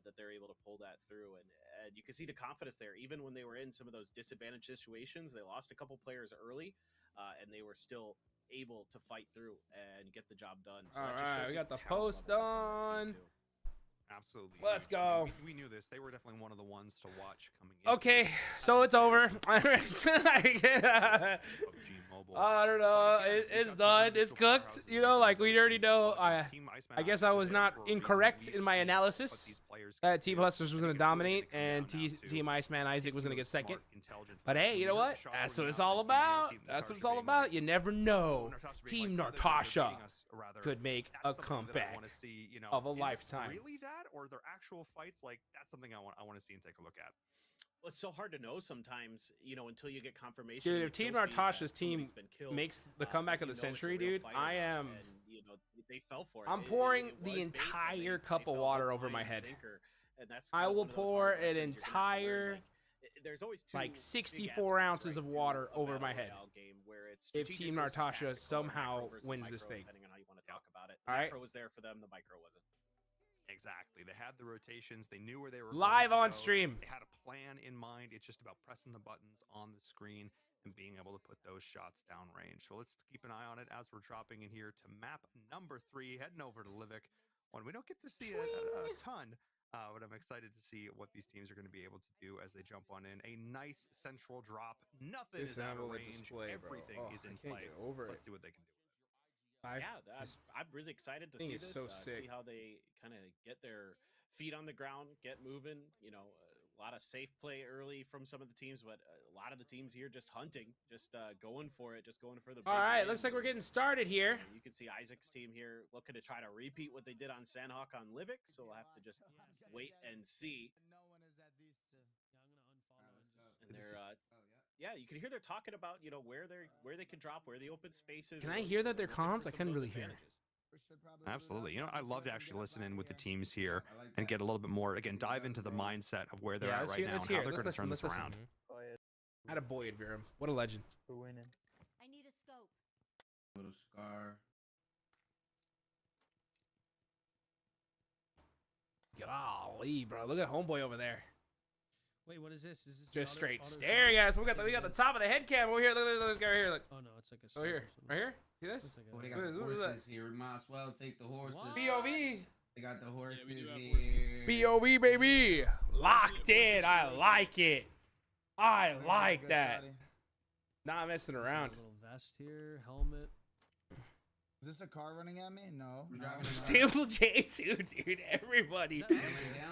that they're able to pull that through, and you can see the confidence there. Even when they were in some of those disadvantaged situations, they lost a couple players early, and they were still able to fight through and get the job done. So All that just right, shows we you got the talent level post that's on that team, on. too. Absolutely. Let's I mean, go. we knew this. They were definitely one of the ones to watch coming in. Okay, so it's over. I don't know. It's done. It's cooked. You know, like we already know. I guess I was not incorrect in my analysis that Team Hustlers was going to dominate and Team Iceman Isaac was going to get second. But hey, you know what? That's what it's all about. That's what it's all about. You never know. Team Nartasha could make a comeback of a lifetime. Really that, or their actual fights? Like that's something I want to see and take a look at. Well, it's so hard to know sometimes, you know, until you get confirmation. Dude, if Team Nartasha's team makes the comeback of the century, dude, I am. And, you know, they fell for it. I'm pouring the entire cup of water over my head. And that's I will pour an entire, there's always like 64 ounces of water over my head if Team Nartasha somehow wins this thing. Depending on how you want to talk about it. All right. Macro was there for them. The micro wasn't. Exactly. They had the rotations. They knew where they were live going on to go. stream. They had a plan in mind. It's just about pressing the buttons on the screen and being able to put those shots down range. So let's keep an eye on it as we're dropping in here to map number 3, heading over to Livik. One we don't get to see a ton, but I'm excited to see what these teams are going to be able to do as they jump on in. A nice central drop. Nothing is out of range. Everything is in play. Let's see what they can do. I'm really excited to see this. See how they kind of get their feet on the ground, get moving. You know, a lot of safe play early from some of the teams, but a lot of the teams here just hunting, just going for it, just going for the. All right, looks like we're getting started here. You can see Isaac's team here looking to try to repeat what they did on Sandhawk on Livik, so we'll have to just wait and see. And they're yeah, you can hear they're talking about, you know, where they can drop, where the open spaces. Can I hear that they're comms? I couldn't really hear. Absolutely. You know, I love to actually listen in with the teams here and get a little bit more, again, dive into the mindset of where they're at right now and how they're going to turn this around. I had a boy at Virum. What a legend. We're winning. I need a scope. Little scar. Golly, bro. Look at homeboy over there. Wait, what is this? Is this Just straight staring at us. We got the top of the head cam over here. Look at this guy right here. Look. Oh no, it's like a. Over here. Right here. See this? Oh, they got the horses here. We might as well take the horses. POV. They got the horses here. POV, baby. Locked in. I like it. I like that. Not messing around. Little vest here, helmet. Is this a car running at me? No. Stable J2, dude. Everybody.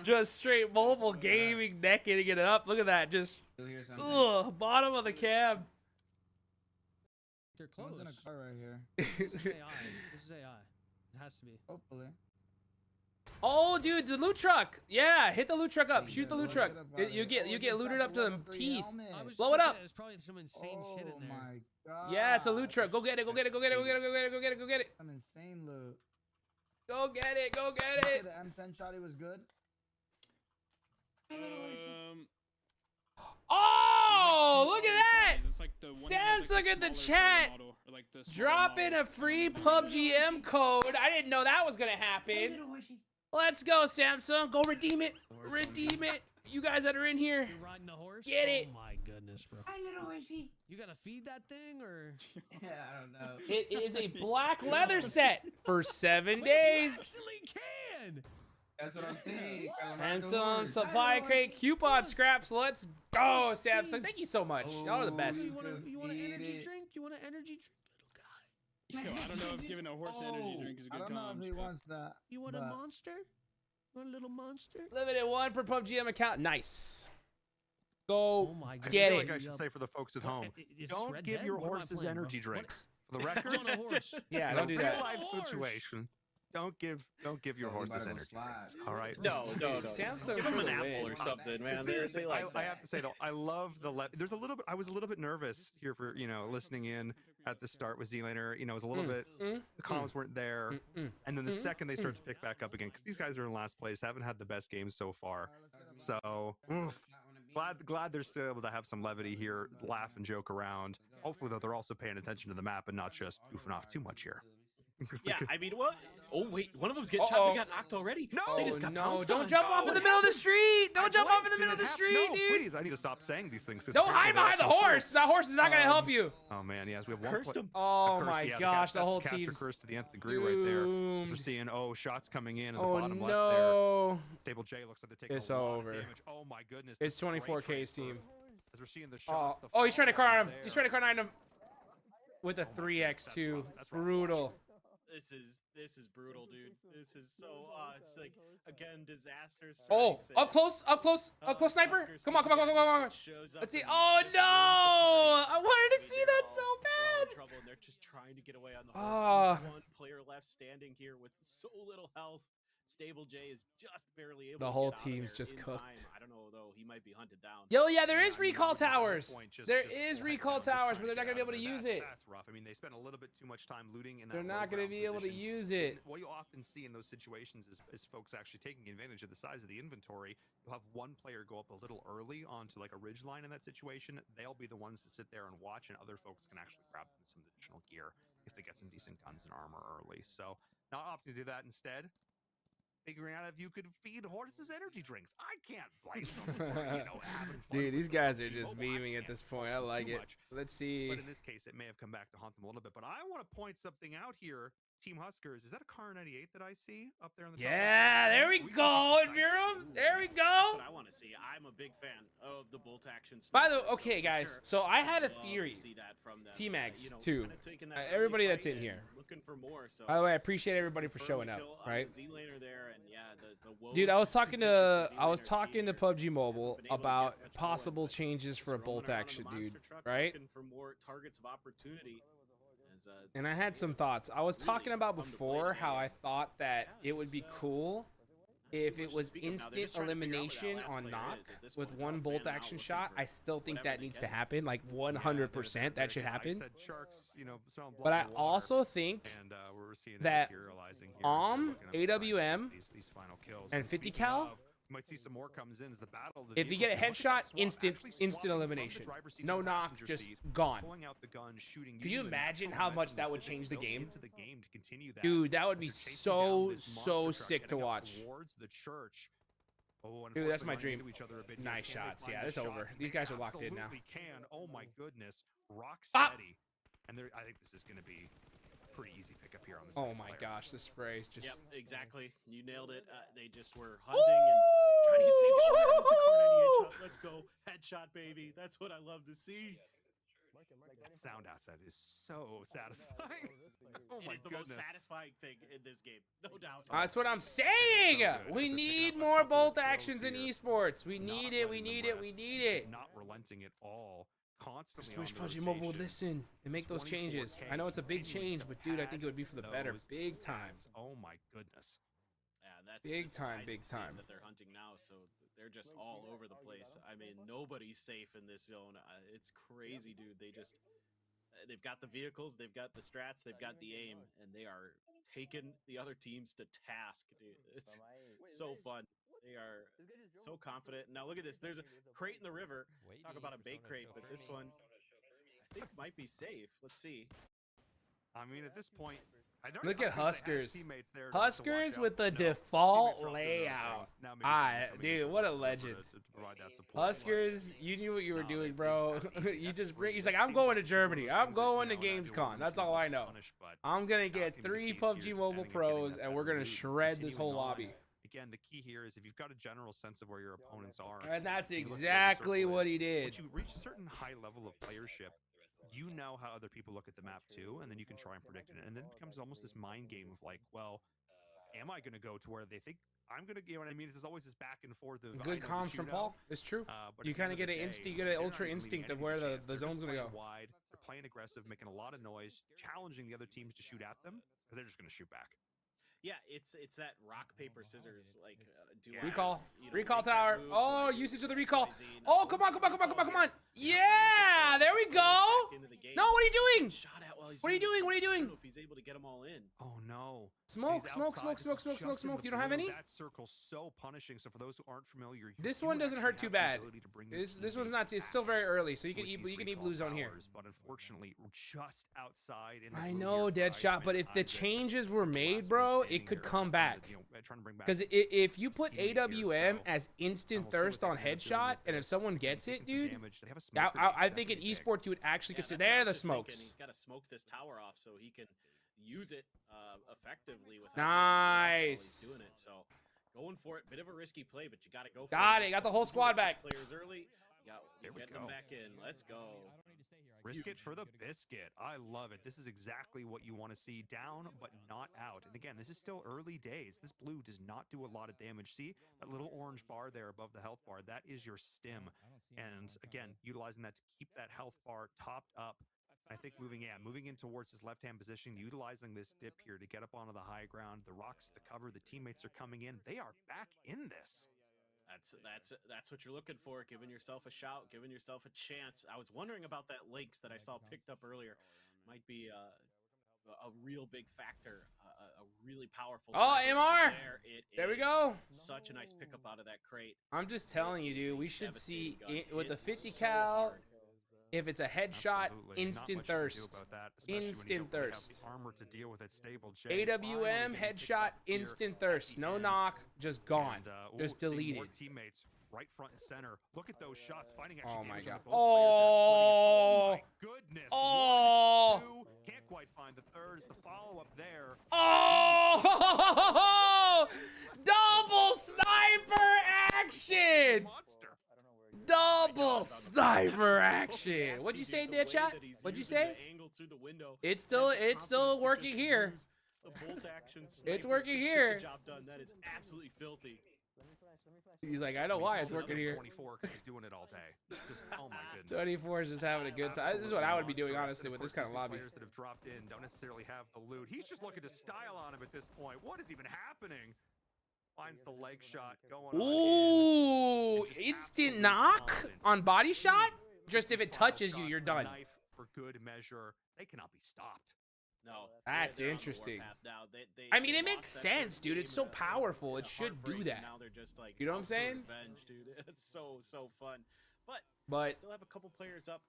Just straight mobile gaming, necking it up. Look at that. Just bottom of the cab. They're close. Someone's in a car right here. This is AI. This is AI. It has to be. Hopefully. Oh, dude, the loot truck. Yeah, hit the loot truck up. Shoot the loot truck. You get looted up to the teeth. Blow it up. There's probably some insane shit in there. Oh my god. Yeah, it's a loot truck. Go get it. Go get it. Go get it. Go get it. Go get it. Go get it. Go get it. Some insane loot. Go get it. Go get it. The M10 shotty was good. Oh, look at that! Samsung in the chat dropping a free PUBG M code. I didn't know that was gonna happen. Let's go, Samsung. Go redeem it. Redeem it. You guys that are in here, You're riding the horse? get it. Oh my goodness, bro. Hi, little wishy. You gotta feed that thing or? Yeah, I don't know. It is a black leather set for 7 days. Actually can. That's what I'm saying. And some supply crate coupon scraps. Let's go, Samsung. Thank you so much. Y'all are the best. You want an energy drink? You want an energy drink, little guy? Yo, I don't know if giving a horse an energy drink is a good I don't know if he wants that. You want a monster? You want a little monster? Limited 1 per PUBG M account. Nice. Go my God. get I feel it. like I should say for the folks at home, Is don't Red give Dead? your What am I horses playing, bro? energy What? drinks. For the record, On a horse. Yeah, in don't do a that. real life Horse. situation, don't give your horses energy drinks. All right. No. Samsung Give them for an the apple win. or something, man. Seriously, They like I have to say though, I love the there's a little bit. I was a little bit nervous here for listening in at the start with Z-Laner. It was a little bit. The comms weren't there, and then the second they start to pick back up again, because these guys are in last place, haven't had the best games so far. So glad they're still able to have some levity here, laugh and joke around. Hopefully though, they're also paying attention to the map and not just goofing off too much here. 'Cause they Yeah, could- I mean, what? Oh wait, one of them's getting shot. They got knocked already. No! they just got no! pounced Don't on. jump off in the middle of the street! Don't jump off in the middle of the street, no, dude! please, I need to stop saying these things. 'cause Don't apparently hide they're behind the not true. horse! That horse is not gonna help you! Oh man, yes, we have one. Cursed him. Oh curse, my yeah, gosh, the cast- whole caster team's curse to the nth degree right there. We're doomed. seeing shots coming in the Oh bottom left no! there. Stable J looks like they're taking It's a lot over. of damage. Oh my goodness. It's this great 24K's transfer. team. As we're seeing the Oh, shots. the oh, he's trying to follow-up car him. there. He's trying to car 9 him with a Oh my 3x2. goodness, that's rough. Brutal. This is brutal, dude. This is so. It's like again disaster. Oh, strikes up and- close, up close, up close, sniper. Huskers Come on, come on, come on, come on. shows up Let's see. and Oh just no! ruins the party. I wanted to mean, see they're that all- so they're all in bad. trouble, and they're just trying to get away on the horse. Ah. Only one player left standing here with so little health. Stable J is just barely able. The to whole get out of team's there just in cooked. time. I don't know though. He might be hunted down. Yo, yeah, there Yeah, is I mean, recall at this towers. point, just- There just is head recall down, just towers, trying but to they're not get gonna be out able to of there. use That's- it. That's rough. I mean, they spent a little bit too much time looting in that They're low not gonna ground be able to position. use it. And what you often see in those situations is folks actually taking advantage of the size of the inventory. You'll have one player go up a little early onto like a ridge line in that situation. They'll be the ones to sit there and watch, and other folks can actually grab them some additional gear if they get some decent guns and armor early. So not opting to do that instead. Figuring out if you could feed horses energy drinks. I can't blame them for, having fun. Dude, with these the guys are PUBG just Mobile. I beaming at can't this fault point. I them like too it. much. Let's see. But in this case, it may have come back to haunt them a little bit. But I want to point something out here. Team Huskers, is that a car 98 that I see up there on the top? Yeah, there we can see go, some Admiral. There we That's go. what I want to see. I'm a big fan of the bolt action. By the way, sniper, so okay, for guys. sure, So I had a love to theory. see that from them. T-Max, Kinda too. taking that early Everybody that's fight in and here. Looking for more. So By the way, I appreciate everybody for early showing up. kill on Right. the Z-laner there, and yeah, the woes Dude, I was just talking continue for to Z-laner's team PUBG here. Mobile Been able to get about much possible going, but changes just for a roaming bolt around in action, the dude. monster truck, Right? Looking for more targets of opportunity. As, And I had some thoughts. I was really talking about come to play before today. how I thought that Yeah, it would be it's, cool if it much to was speak of now. They're instant just trying to figure out where that elimination last on player knock is at this with point. one They're bolt fanning out action looking shot. for I still think whatever that they needs to can. happen. Like 100% that should happen. I said sharks, smelling blood But I in the water, also think and we're seeing it that materializing here as they're looking up to try and AWM, get these final kills. and 50 speaking cal, of, we might see some more comes in as the battle of the if you get a vehicles. Look at that headshot, swap, instant actually swapping from the elimination. driver's seat to No the knock, passenger just seat, gone. pulling out the gun, shooting, Could you using the imagine natural how much momentum that of would physics change the built game? into the game to continue that. Dude, that would as be they're chasing so, down this so monster truck, sick to heading up watch. towards the church. Oh, Dude, that's unfortunately my running dream. into each other a bit here. Nice Can they shots. find Yeah, the it's over. shots? These They guys are locked in now. absolutely can. Oh my goodness. Rock Ah! steady. And I think this is going to be a pretty easy pickup here on the Oh second my player. gosh, the spray is just. Yep, exactly. You nailed it. They just were hunting and trying to get safe. Oh, there goes the car 98 shot. Let's go. Headshot, baby. That's what I love to see. That sound asset is so satisfying. Oh It my is the goodness. most satisfying thing in this game, no doubt. That's what I'm saying. We need more bolt actions in esports. We need it. We need it. We need it. Not relenting at all. Constantly Just wish on the PUBG Mobile would rotation. listen and make those changes. 24K I know it's a big continuing change, to but dude, I think pad it would be for the better. those Big time. stats. Oh my goodness. Yeah, that's Big the time, size big of team time. that they're hunting now, so they're just all over the place. I mean, nobody's safe in this zone. It's crazy, dude. They've got the vehicles, they've got the strats, they've got the aim, and they are taking the other teams to task, dude. It's so fun. They are so confident. Now look at this. There's a crate in the river. Talk about a bait crate, but this one I think might be safe. Let's see. I mean, at this point, I don't Look I at was gonna say, I have Huskers. teammates there to Huskers watch with out. the No, default teammates are up there, layout. now maybe Ah, coming dude, into what a the river legend. to provide that support. Huskers, you knew what you were No, doing, they- bro. that's easy. You That's just where bring. it He's like, seems I'm going to like it's one of Germany. those I'm things that, going to and I do Gamescom. want the That's team all to I be know. punished, but I'm gonna not get gonna be 3 the case PUBG here, just Mobile ending up getting pros, that and we're better gonna loot, shred this whole continuing on. lobby. Again, the key here is if you've got a general sense of where your opponents are, And that's you look at where the exactly circle what is, he did. once you reach a certain high level of playership, you know how other people look at the map too, and then you can try and predict it. And then it becomes almost this mind game of like, well, am I going to go to where they think I'm going to? You know what I mean? It's always this back and forth of Good I know the comms from shootout, Paul. It's true. but You at the kind end of of get the an day, you get an they're not ultra even leaving instinct of anything where to the chance. They're just zone's gonna playing go. wide. They're playing aggressive, making a lot of noise, challenging the other teams to shoot at them. But they're just going to shoot back. Yeah, it's that rock paper scissors like do Recall. you know, Recall make that tower. move, Oh, like, usage of the recall. XYZ, and Oh, boom, come on, come on, come on, come on, come on. here. Yeah, there we go. Back into the game. No, what are you doing? Shot at while he's What are you doing doing? What are you something. I doing? don't know if he's able to get them all in. Oh no. Smoke, He's smoke, outside. smoke, This smoke, is smoke, just in smoke. the You don't have blue. any? That circle's so punishing. So for those who aren't familiar, This do one doesn't actually hurt too have the bad. ability to bring your This one's teammates not. It's back still very early, so you can with eat. these You can eat recall blue zone here. towers, but unfortunately, we're just outside. In the I blue know, here, Deadshot, but if the Isaac. changes were He's the made, last one bro, standing it could here, come trying back. to, trying to bring back Because if you his put teammate here, AWM so as instant we'll see what thirst they on end up doing headshot, with and if this. someone They've gets it, taken some dude, damage. They have a I, smoker I, nade, I so think that's in pretty big. esports you would actually Yeah, consider. that's what I There are was the just thinking. smokes. He's got to smoke this tower off so he can use it effectively without Nice. he's doing it. So going for it, bit of a risky play, but you got to go for Got it. it. Got the whole squad back. Players early. There we Get them go. back in. Let's go. Risk it for the biscuit. I love it. This is exactly what you want to see. Down, but not out. And again, this is still early days. This blue does not do a lot of damage. See that little orange bar there above the health bar? That is your stim. And again, utilizing that to keep that health bar topped up. I think moving in towards his left-hand position, utilizing this dip here to get up onto the high ground. The rocks, the cover, the teammates are coming in. They are back in this. That's what you're looking for. Giving yourself a shout, giving yourself a chance. I was wondering about that links that I saw picked up earlier. Might be a real big factor, a really powerful. Oh, sniper. MR. There we is. go. Such a nice pickup out of that crate. I'm just telling you, dude. We should see Devastating gun. with the Hits 50 so cal. hard. If it's a headshot, Absolutely. Not instant much you can do thirst. about that, especially when you Instant don't really have thirst. the armor to deal with it. Stable J. AWM, Finally getting picked headshot, up here instant at thirst. the No end. knock, just gone. And, Just seeing deleted. More teammates right front and center. Look at those shots. Finding Oh actually my damage on God. both players. They're splitting it. Oh my goodness. Oh. 1, 2. Can't quite find the third. It's the follow-up there. Oh! Double sniper action! Monster. Double sniper action! What'd you say, Deadshot? What'd you say? It's still working here. It's working here. Job done. That is absolutely filthy. He's like, I know why it's working here. 24 because he's doing it all day. Just oh my goodness. 24 is just having a good time. This is what I would be doing, honestly, with this kind of lobby. Players that have dropped in don't necessarily have the loot. He's just looking to style on him at this point. What is even happening? Finds the leg shot going Ooh, on. instant knock on body shot? Just if it touches you, you're done. Knife for good measure. They cannot be stopped. No, That's they're on the interesting. warpath now. I mean, they it makes lost that sense, first dude. It's game, so powerful. It should do heartbreak, that. and Now they're just like, You know what I'm out for saying? Revenge, dude. It's so fun. But But still have a couple players up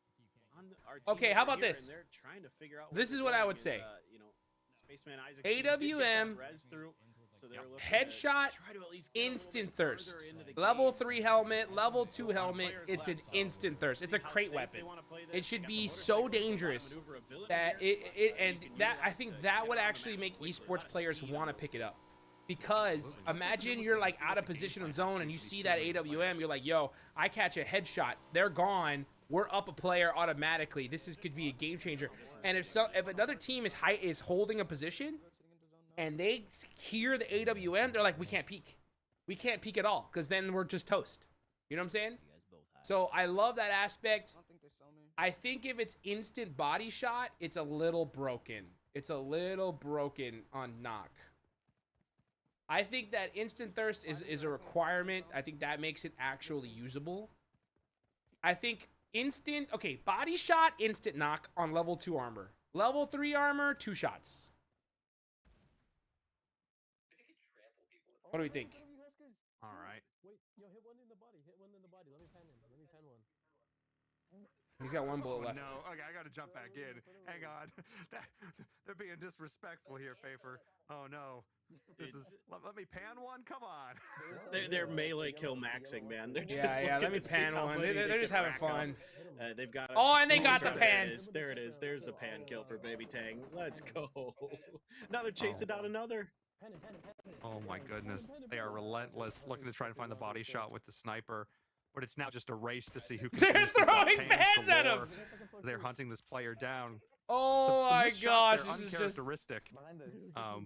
on our team Okay, how over about here, this? And they're trying to figure out. This is what I would say. You know, Spaceman Isaac did get that AWM, res through, so they're looking to headshot, try to at least get a little instant bit further thirst. into the Level game. 3 helmet, level 2 helmet. players It's an left, so instant thirst. It's see a how crate safe weapon. they wanna play It this. should Got be the so motorcycle, lot of dangerous maneuverability that here. and You can that I utilize think to that get would on the actually map make quickly, a esports lot of players speed want to on pick those. it up. Because imagine you're like out of position on zone and you see that AWM, you're like, yo, I catch a headshot, they're gone, we're up a player automatically. This could be a game changer. And if another team is holding a position and they hear the AWM, they're like, we can't peek. We can't peek at all, because then we're just toast. You know what I'm saying? So I love that aspect. I think if it's instant body shot, it's a little broken. It's a little broken on knock. I think that instant thirst is a requirement. I think that makes it actually usable. I think body shot, instant knock on level 2 armor. Level 3 armor, 2 shots. What do we think? All right. Wait, yo, hit one in the body. Hit one in the body. Let me pan him. Let me pan one. He's got 1 bullet Oh, left. no. Okay, I got to jump back in. Hang on. They're being disrespectful here, Paper. Oh, no. Let me pan one? Come on. They're melee kill maxing, man. They're just Yeah, let looking me to see pan how one. many They're they just can having rack up. fun. They've got. Oh, and they got the pan. There it is. There's the pan kill for Baby Tang. Let's go. Now they're chasing down another. Pan him, pan him, pan him. Oh, my goodness. They are relentless, looking to try and find the body shot with the sniper. But it's now just a race to see who can They're finish this up. throwing Pans pans at galore. him. They're hunting this player down. Oh some my missed gosh, shots there, this is just uncharacteristic.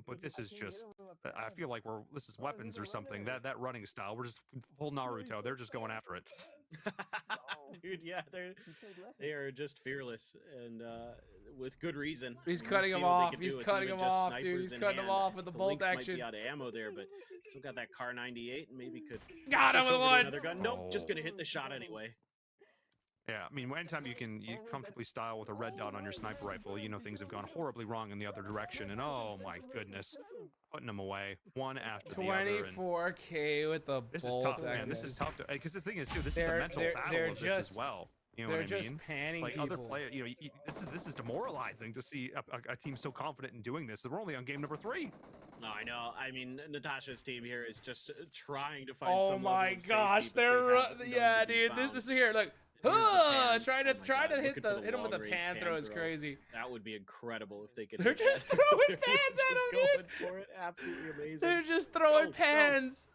But this is just, I feel like this is weapons or something. That running style, we're just full Naruto. They're just going after it. Dude, yeah, they are just fearless and with good reason. He's We've cutting seen him what they off. can He's do with cutting even him just off, dude. snipers He's in cutting him hand. off with the bolt Lynx action. might be out of ammo there, but still got that Car 98 and maybe could Got him switch with over to one. another gun. Nope, just gonna hit the shot anyway. Yeah, I mean, anytime you comfortably style with a red dot on your sniper rifle, you know things have gone horribly wrong in the other direction. And oh my goodness, putting them away one after the other. 24K with the This is bolt tough, man. action. This is tough because the thing is too. This is the mental battle of this as well. You know what I mean? They're just panning like people. other players, you know, this is demoralizing to see a team so confident in doing this. We're only on game number 3. No, I know. I mean, Natasha's team here is just trying to find Oh some my level of gosh, safety, but they're they have none yeah, to be dude. found. This is here. Look, Here's the pan. trying Oh to my try God, to hit looking for him with a long-range pan throw is throw. crazy. That would be incredible if they could. They're hit just that. throwing They're pans at just him, going dude. for it. Absolutely amazing. They're just throwing Go, go. pans.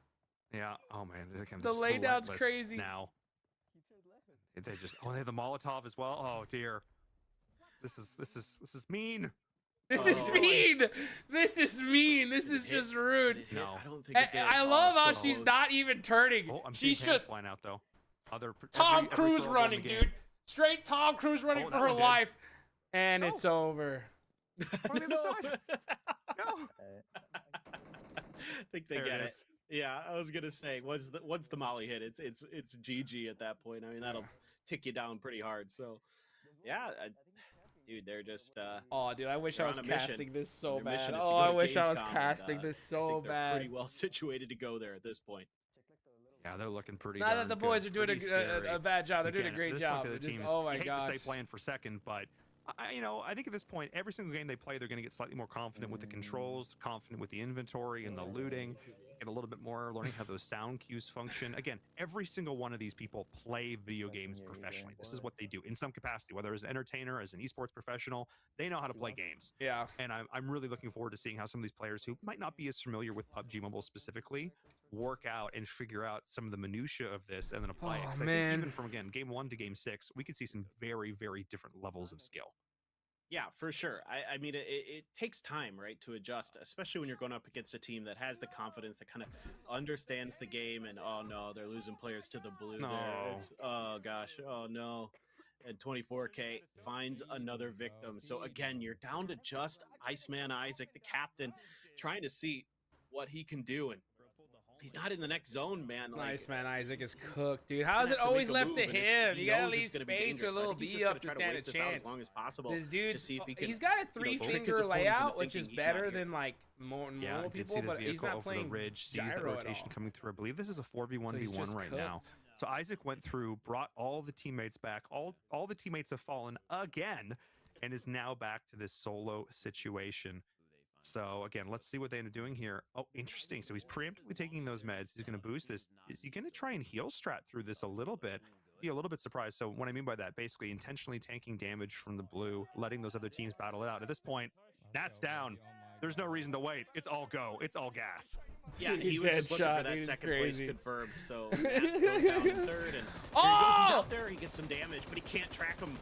Yeah. Oh man, The laydown's crazy. Now they just they have the Molotov as well. Oh dear. This is mean. This is mean. This is mean. This is just rude. No. I don't think it did. I love how so she's close. not even turning. Oh, I'm seeing She's hands just flying out though. Tom every Cruise throw running, in the game. dude. Straight Tom Cruise running Oh, for that her one did. life. And it's over. On the other side. No. I think they There get it it. is. Yeah, I was gonna say once the molly hit, it's GG at that point. I mean, that'll tick you down pretty hard. So, yeah, dude, they're just. Oh, dude, I wish I They're was on a mission. casting this so Their bad. mission is to Oh, go I to wish I was Gamescom, and, casting this I so think they're bad. pretty well situated to go there at this point. Yeah, they're looking pretty. Not that darn the boys good, are doing pretty scary. a bad job. They're doing a Again, great at this point job. to the They're just- teams, oh my you hate gosh. to say playing for second, but I think at this point, every single game they play, they're going to get slightly more confident with the controls, confident with the inventory and the looting, get a little bit more learning how those sound cues function. Again, every single one of these people play video games professionally. This is what they do in some capacity, whether as an entertainer, as an esports professional, they know how to play games. Yeah. And I'm really looking forward to seeing how some of these players who might not be as familiar with PUBG Mobile specifically work out and figure out some of the minutia of this and then apply it. 'Cause I think even from, again, game 1 to game 6, we could see some very, very different levels of skill. Yeah, for sure. I mean, it takes time, right, to adjust, especially when you're going up against a team that has the confidence, that kind of understands the game. And oh no, they're losing players to the blue. No. There. Oh gosh, oh no. And 24K finds another victim. So again, you're down to just Iceman Isaac, the captain, trying to see what he can do. And he's not in the next zone, man. Nice, man. Isaac is cooked, dude. he's How is gonna it have to always make a left move, to and it's- him? he You gotta knows leave it's gonna be space for a dangerous. So I little think he's B just up gonna to try to stand a wait this out chance. as long as possible. This dude, to see if he can, he's got a trick his three-finger opponents into layout, which thinking is he's not better here. than like more Yeah, normal I did see people, the but he's vehicle not over the playing ridge, sees that gyro at rotation all. coming through. I believe this is a So he's 4v1v1 just right now. cooked. So Isaac went through, brought all the teammates back. All the teammates have fallen again, and is now back to this solo situation. So again, let's see what they end up doing here. Oh, interesting. So he's preemptively taking those meds. He's going to boost this. Is he going to try and heal strat through this a little bit? Be a little bit surprised. So what I mean by that, basically intentionally tanking damage from the blue, letting those other teams battle it out. At this point, Nat's down. There's no reason to wait. It's all go. It's all gas. Yeah, he was Dead just looking shot, for that dude, it's second crazy. place confirmed. So Matt goes down in third, and here he goes. He's out there. He gets some damage, but he can't track him.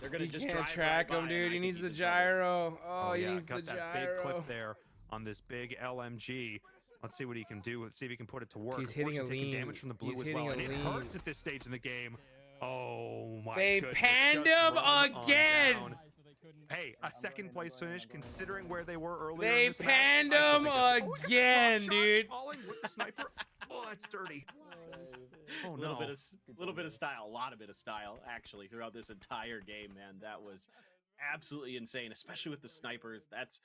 They're gonna He just can't drive track right him, by, dude. and I He think needs he's the in trouble. gyro. Oh, he yeah, needs the got that big gyro. clip there on this big LMG. Let's see what he can do. Let's see if he can put it to work. He's hitting a Unfortunately, taking lean. damage from the blue He's as hitting well, a and it lean. hurts at this stage in the game. Oh my They goodness. panned Just him run on again. down. Hey, a second place finish considering where they were earlier. They in this match. panned I still him think it's- oh, he got the drop again, shot, dude. Falling with the sniper. Oh, that's dirty. Oh Little no. bit of style, a lot of bit of style actually throughout this entire game, man. That was absolutely insane, especially with the snipers. That's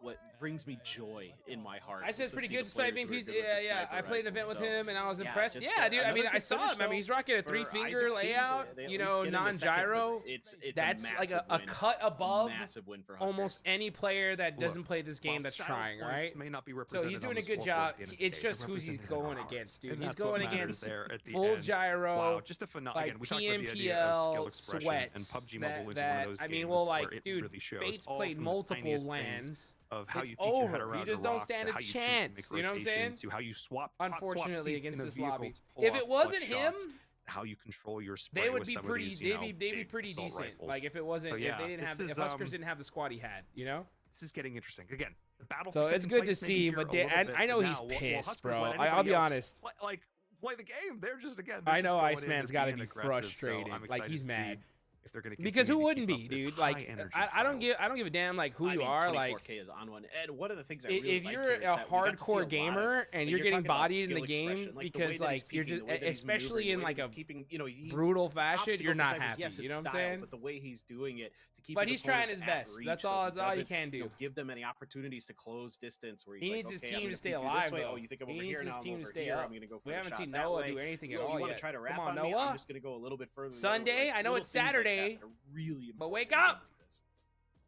what brings me joy in my heart. I said is to pretty see good the players sniping who are piece. good with the Yeah. sniper I played an rifle. event with So, him, and I was yeah, impressed. just, Yeah, dude. I mean, another I good saw finish, him. I mean, though, he's rocking a for three-finger Isaac's team. layout. They at You least know, get into second, but non-gyro. It's That's a like massive a win. cut above Massive win for Huskers. almost any player that doesn't Look, play this game while that's style trying, points right? may not be So represented he's on doing the a good scoreboard job. at the end of the It's day, just they're who's he's represented in going our hearts. against, dude. And He's that's what going matters against there at the full end. gyro. Wow, just a phenomenal. Like Again, we talked about the idea of skill expression, sweats. and PUBG that, Mobile is that, one of those I mean, games well, where like, it dude, really shows. Bates all played from the multiple tiniest things lands. of how It's you think your head over. around You just a don't rock, stand to a how you choose chance. to You know what make I'm saying? rotation, to how you swap hot swap Unfortunately, seats in against a this vehicle lobby. to pull If off it wasn't clutch him, shots. how you control your spray. They would with be some pretty. Of these, you know, they'd be big pretty assault decent. rifles. Like if it wasn't, So, if yeah, they didn't have, this if is, Huskers didn't have the squad he had, you know. This is getting interesting again. The battle. So for it's second good to place may be see, here but a little bit, I know but he's now, will pissed, Huskers bro. let I'll anybody be else honest. Like play the game. They're just again. I know just going in Iceman's and got to being be aggressive, frustrated. So I'm like excited he's to see mad. if they're going to Because who wouldn't keep be, up this dude? high Like energy I don't style. give a damn like who I you mean, are. Like 24K is on one. And one of the things I if really like you're here is a that we got to see a lot hardcore of- gamer and but you're getting talking about bodied in skill the game expression, like, the because way that he's like you're speaking, just the way that he's especially moving, in the way like that a he's keeping, you know, brutal fashion, obstacle you're for not seconds, happy. yes, You his know what I'm style, saying? But the way he's doing it to keep But his he's trying opponents his at best. reach, That's so all. he That's all he doesn't, can you know, do. give them any opportunities to close distance where he's He like, needs his okay, team I'm to gonna stay peek you alive, this way. though. Oh, you think I'm He over needs here? his Now I'm team to over stay here. up. I'm gonna go for We the haven't shot seen that Noah way. do anything at You all want yet. to try to wrap Come on, on me? Noah. I'm just gonna go a little bit further. than Sunday? Noah. I know Little it's things like that Saturday, that are really but wake important up. in this.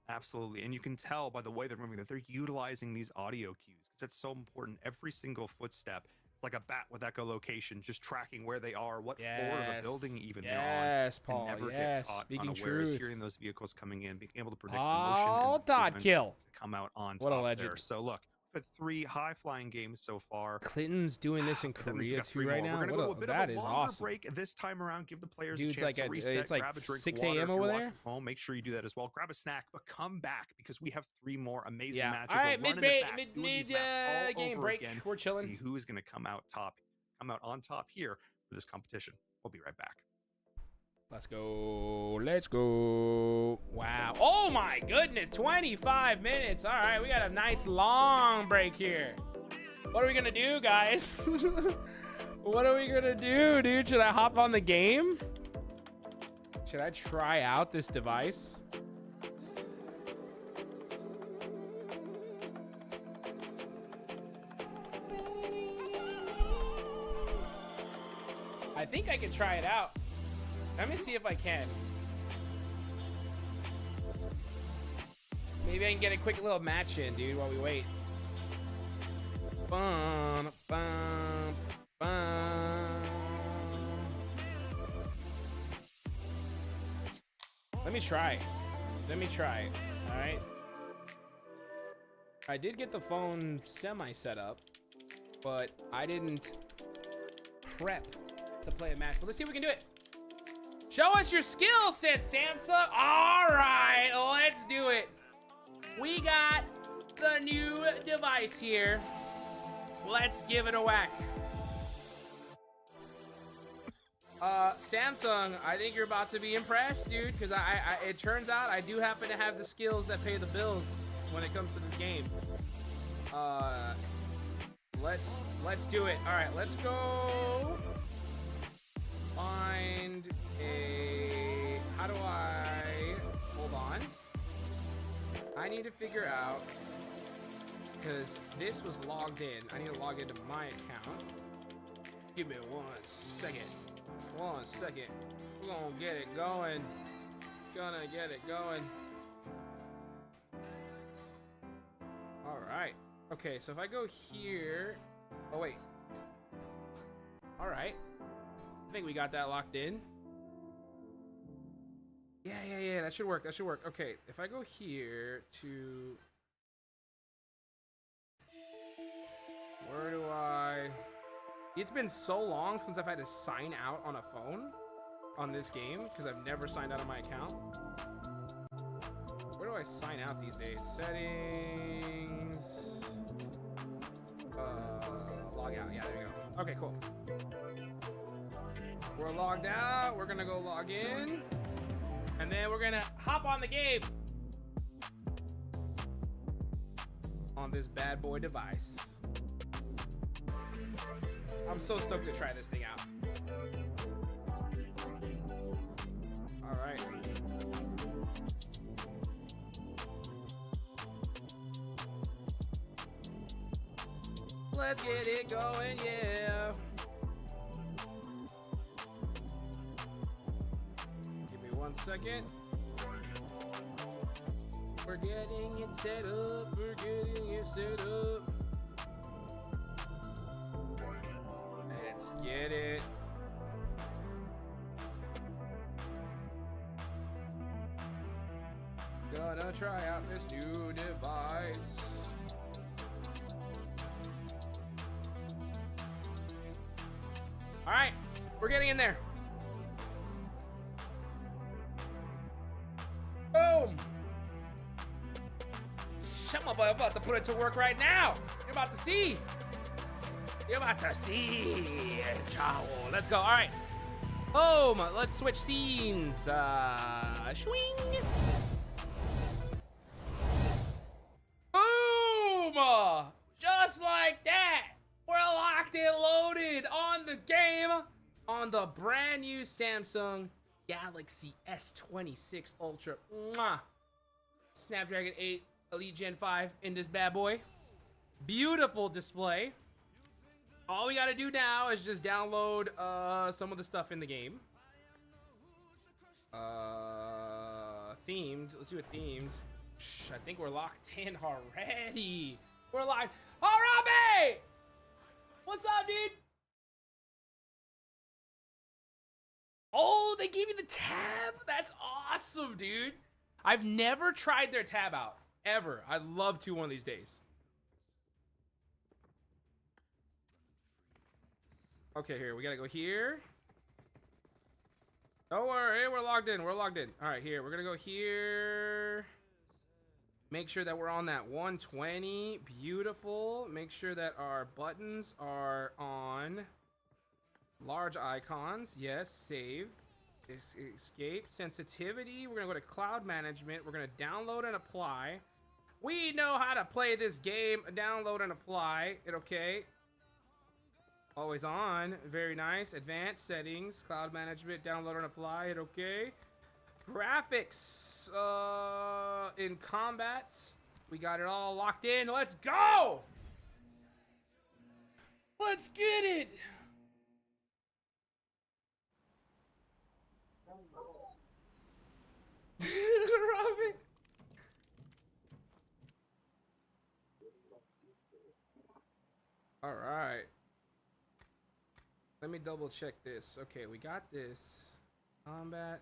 Absolutely, and you can tell by the way they're moving that they're utilizing these audio cues because that's so important. Every single footstep, it's like a bat with echolocation, just tracking where they are, what floor of the building even they're on. Yes, Paul. And never Yes, get caught speaking unawares, truth. hearing those vehicles coming in, being able to predict Oh, motion Todd and kill. come out on What a top legend. there. So look, we've had 3 high-flying games so far. Clinton's doing this in But that means we've Korea got too 3 right more. now. We're gonna What go a- a bit that of a is longer awesome. break this time around. Give the players Dude's a chance like to at- reset, it's like grab a drink 6 of water. a.m. If over you're there. watching from home, make sure you do that as well. Grab a snack, but come back because we have 3 more amazing Yeah. matches. All We're right, running mid it back, doing these maps all game over break. again. We're chilling. See who is going to come out on top here for this competition. We'll be right back. Let's go. Let's go. Wow. Oh my goodness. 25 minutes. All right. We got a nice long break here. What are we going to do, guys? What are we going to do, dude? Should I hop on the game? Should I try out this device? I think I can try it out. Let me see if I can. Maybe I can get a quick little match in, dude, while we wait. Bum, bum, bum. Let me try. Let me try. All right. I did get the phone semi set up, but I didn't prep to play a match. But let's see if we can do it. Show us your skill set, Samsung. All right, let's do it. We got the new device here. Let's give it a whack. Samsung, I think you're about to be impressed, dude, because it turns out I do happen to have the skills that pay the bills when it comes to this game. Let's do it. All right, let's go find a, how do I, hold on. I need to figure out, because this was logged in. I need to log into my account. Give me 1 second. 1 second. We're gonna get it going. Gonna get it going. All right. Okay, so if I go here, oh wait. All right. I think we got that locked in. Yeah, that should work. That should work. Okay, if I go here to, where do I, it's been so long since I've had to sign out on a phone on this game because I've never signed out on my account. Where do I sign out these days? Settings, log out. Yeah, there we go. Okay, cool. We're logged out. We're gonna go log in. And then we're gonna hop on the game on this bad boy device. I'm so stoked to try this thing out. All right. Let's get it going, yeah. Give me 1 second. We're getting it set up. We're getting it set up. Let's get it. Gonna try out this new device. All right, we're getting in there. I'm about to put it to work right now. You're about to see. You're about to see. Ciao. Let's go. All right. Boom. Let's switch scenes. Swing. Boom. Just like that. We're locked and loaded on the game on the brand new Samsung Galaxy S26 Ultra. Mwah. Snapdragon 8 Elite Gen 5 in this bad boy. Beautiful display. All we gotta do now is just download some of the stuff in the game. Themed. Let's do it themed. I think we're locked in already. We're locked. Harabe! What's up, dude? Oh, they gave you the tab? That's awesome, dude. I've never tried their tab out, ever. I'd love to one of these days. Okay, here, we gotta go here. Don't worry, we're logged in, we're logged in. All right, here, we're gonna go here. Make sure that we're on that 120, beautiful. Make sure that our buttons are on large icons, yes, save. Escape, sensitivity, we're gonna go to cloud management, we're gonna download and apply. We know how to play this game, download and apply it, okay. Always on, very nice. Advanced settings, cloud management, download and apply it, okay. Graphics, in combats, we got it all locked in. Let's go! Let's get it! Robin. All right. Let me double check this. Okay, we got this. Combat.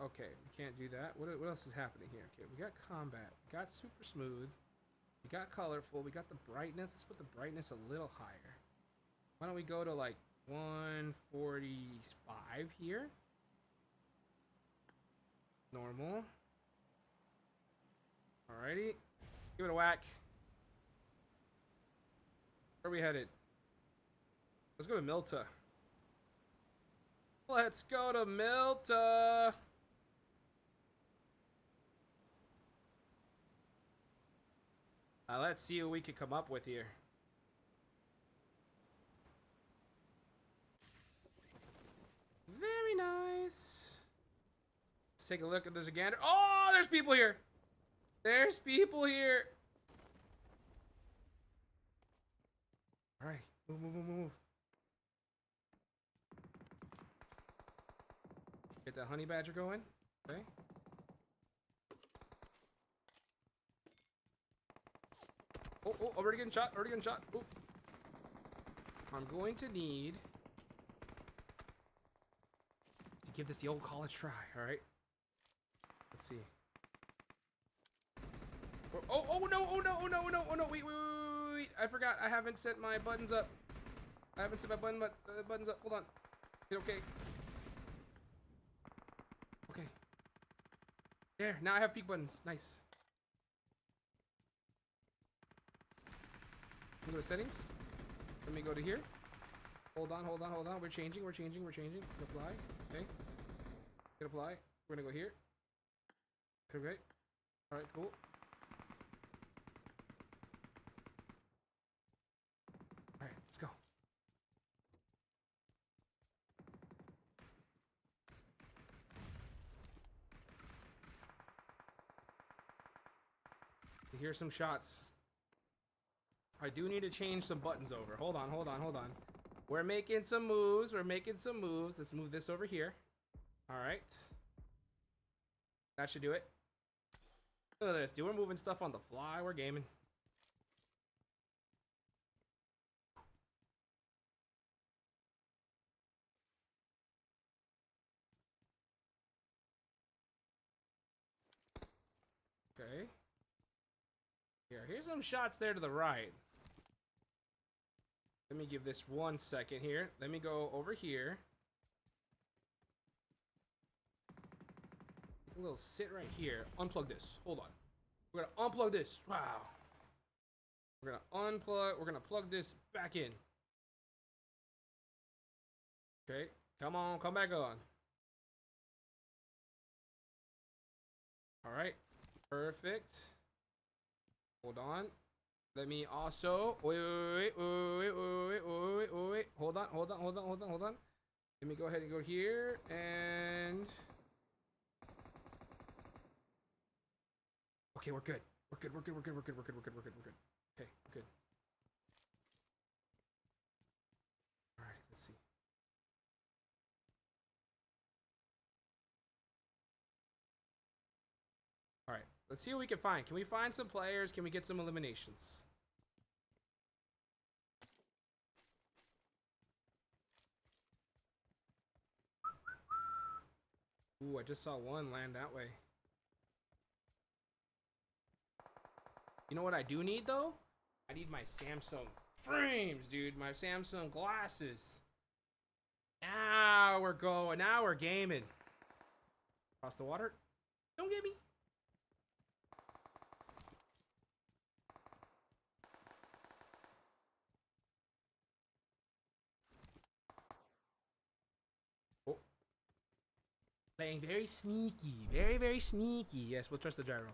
Okay, we can't do that. What else is happening here? Okay, we got combat. We got super smooth. We got colorful. We got the brightness. Let's put the brightness a little higher. Why don't we go to like 145 here? Normal. Alrighty. Give it a whack. Where are we headed? Let's go to Milta. Let's go to Milta. Let's see what we can come up with here. Very nice. Let's take a look at this again. Oh, there's people here. There's people here. All right, move, move, move, move. Get that honey badger going. Okay. Oh, oh, already getting shot, already getting shot. Oh. I'm going to need to give this the old college try, all right? Let's see. Oh, oh no, oh no, oh no, oh no, oh no, wait, wait, wait, wait. I forgot, I haven't set my buttons up. I haven't set my buttons up, hold on. Hit okay. Okay. There, now I have peak buttons, nice. Go to settings. Let me go to here. Hold on, hold on, hold on. We're changing, we're changing, we're changing. Hit apply. Okay. Hit apply. We're gonna go here. Okay. Alright, cool. Alright, let's go. Here's some shots. I do need to change some buttons over. Hold on, hold on, hold on. We're making some moves. We're making some moves. Let's move this over here. All right. That should do it. Look at this, dude. We're moving stuff on the fly. We're gaming. Okay. Here's some shots there to the right. Let me give this 1 second here. Let me go over here. A little sit right here. Unplug this. Hold on. We're gonna unplug this. Wow. We're gonna unplug. We're gonna plug this back in. Okay. Come on. Come back on. All right. Perfect. Hold on. Let me also. Wait. Hold on. Let me go ahead and go here and. Okay, we're good. We're good. Okay, we're good. All right, let's see. All right, let's see what we can find. Can we find some players? Can we get some eliminations? Ooh, I just saw one land that way. You know what I do need though? I need my Samsung frames, dude. My Samsung glasses. Now we're going. Now we're gaming. Across the water. Don't get me. Oh. Playing very sneaky. Very, very sneaky. Yes, we'll trust the gyro.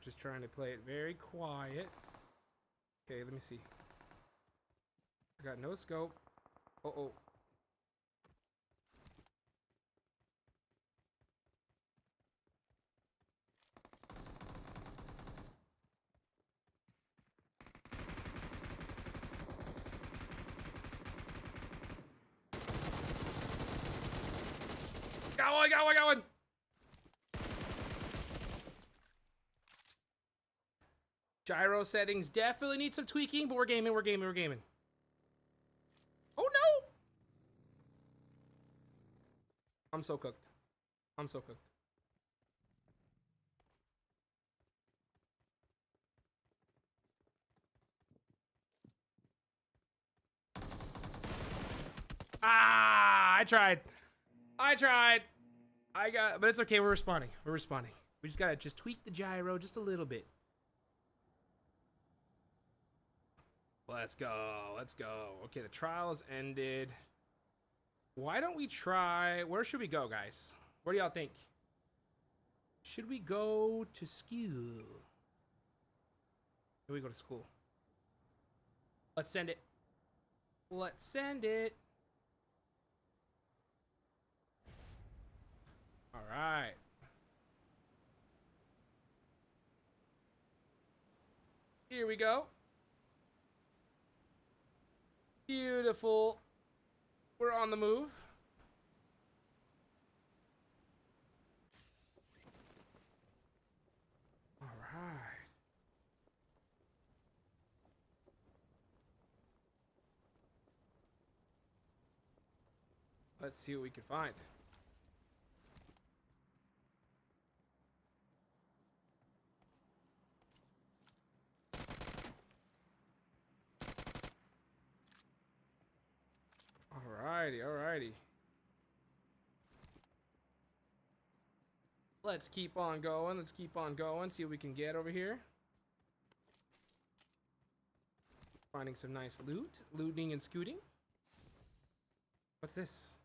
Just trying to play it very quiet. Okay, let me see. I got no scope. Uh-oh. Got one! Gyro settings definitely need some tweaking, but we're gaming. Oh no! I'm so cooked. Ah, I tried. But it's okay. We're responding. We just gotta tweak the gyro just a little bit. Let's go. Okay, the trial has ended. Why don't we try... Where should we go, guys? What do y'all think? Should we go to school? Should we go to school? Let's send it. All right. Here we go. Beautiful. We're on the move. All right. Let's see what we can find. Alrighty. Let's keep on going. See what we can get over here. Finding some nice loot. Looting and scooting. What's this?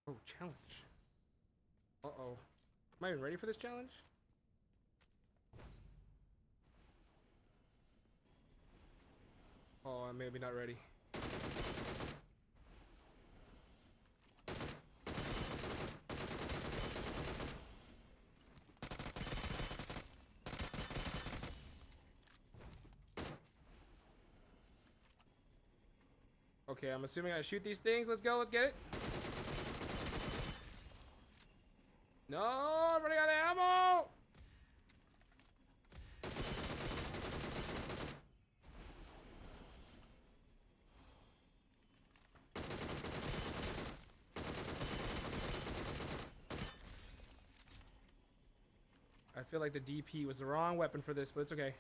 Oh, challenge. Uh-oh. Am I even ready for this challenge? Oh, I'm maybe not ready. Okay, I'm assuming I shoot these things. Let's go. Let's get it. No, I'm running out of ammo. I feel like the DP was the wrong weapon for this, but it's okay.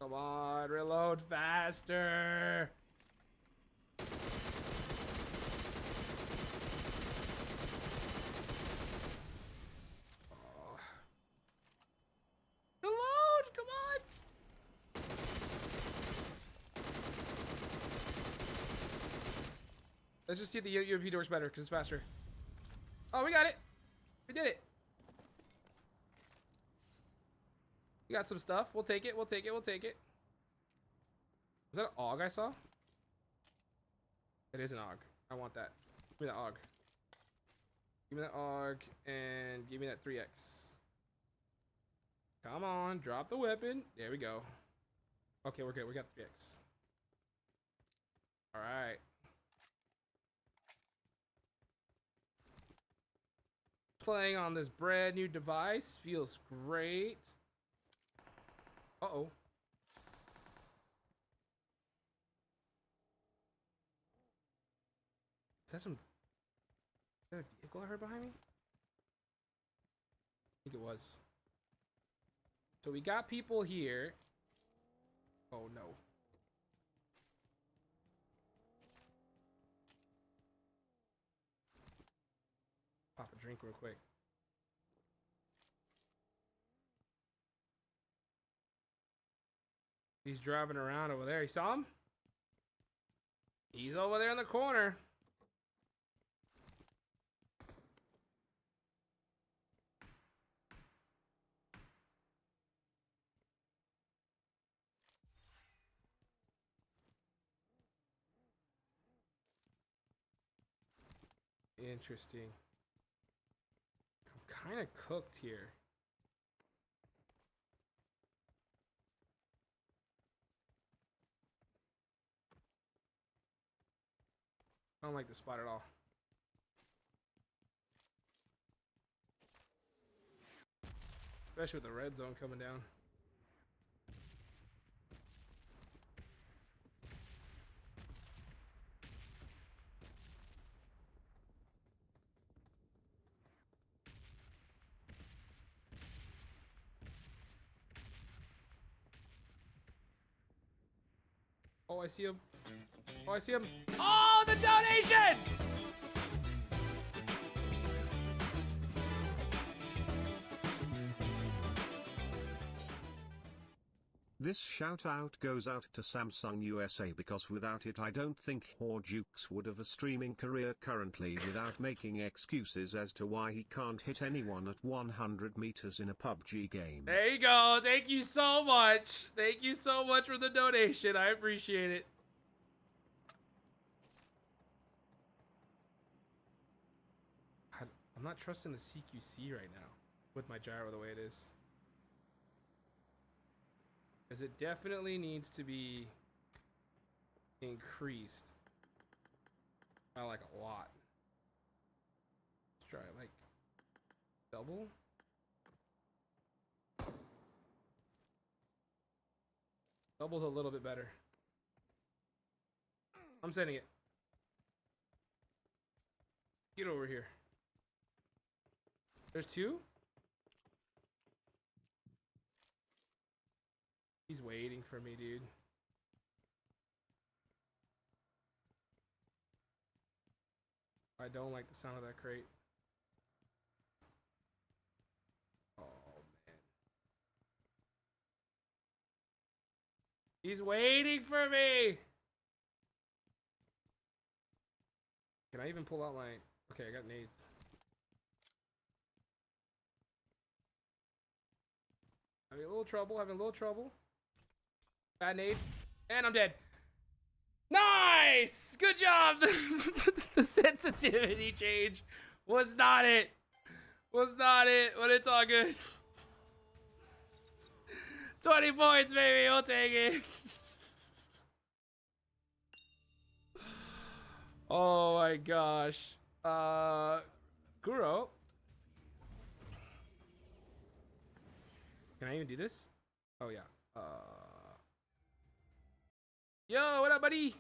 Come on, reload faster. Oh. Reload, come on. Let's just see if the UMP works better because it's faster. Oh, we got it. We did it. We got some stuff. We'll take it. We'll take it. We'll take it. Is that an AUG I saw? It is an AUG. I want that. Give me that AUG. Give me that AUG and give me that 3X. Come on. Drop the weapon. There we go. Okay, we're good. We got 3X. All right. Playing on this brand new device feels great. Uh-oh. Is that a vehicle I heard behind me? I think it was. So we got people here. Oh no. Pop a drink real quick. He's driving around over there. You saw him? He's over there in the corner. Interesting. I'm kind of cooked here. I don't like the spot at all. Especially with the red zone coming down. Oh, I see him. Oh, I see him. Oh, the donation! This shout out goes out to Samsung USA because without it I don't think Hotjukes would have a streaming career currently without making excuses as to why he can't hit anyone at 100 meters in a PUBG game. There you go. Thank you so much. Thank you so much for the donation. I appreciate it. I'm not trusting the CQC right now with my gyro the way it is. Because it definitely needs to be increased by like a lot. Let's try like double. Double's a little bit better. I'm sending it. Get over here. There's two? He's waiting for me, dude. I don't like the sound of that crate. Oh, man. He's waiting for me! Can I even pull out my... Okay, I got nades. Having a little trouble, having a little trouble. Bad nade. And I'm dead. Nice! Good job! The sensitivity change was not it. Was not it, but it's all good. 20 points, baby. We'll take it. Oh my gosh. Kuro. Can I even do this? Oh yeah. Yo, what up, buddy?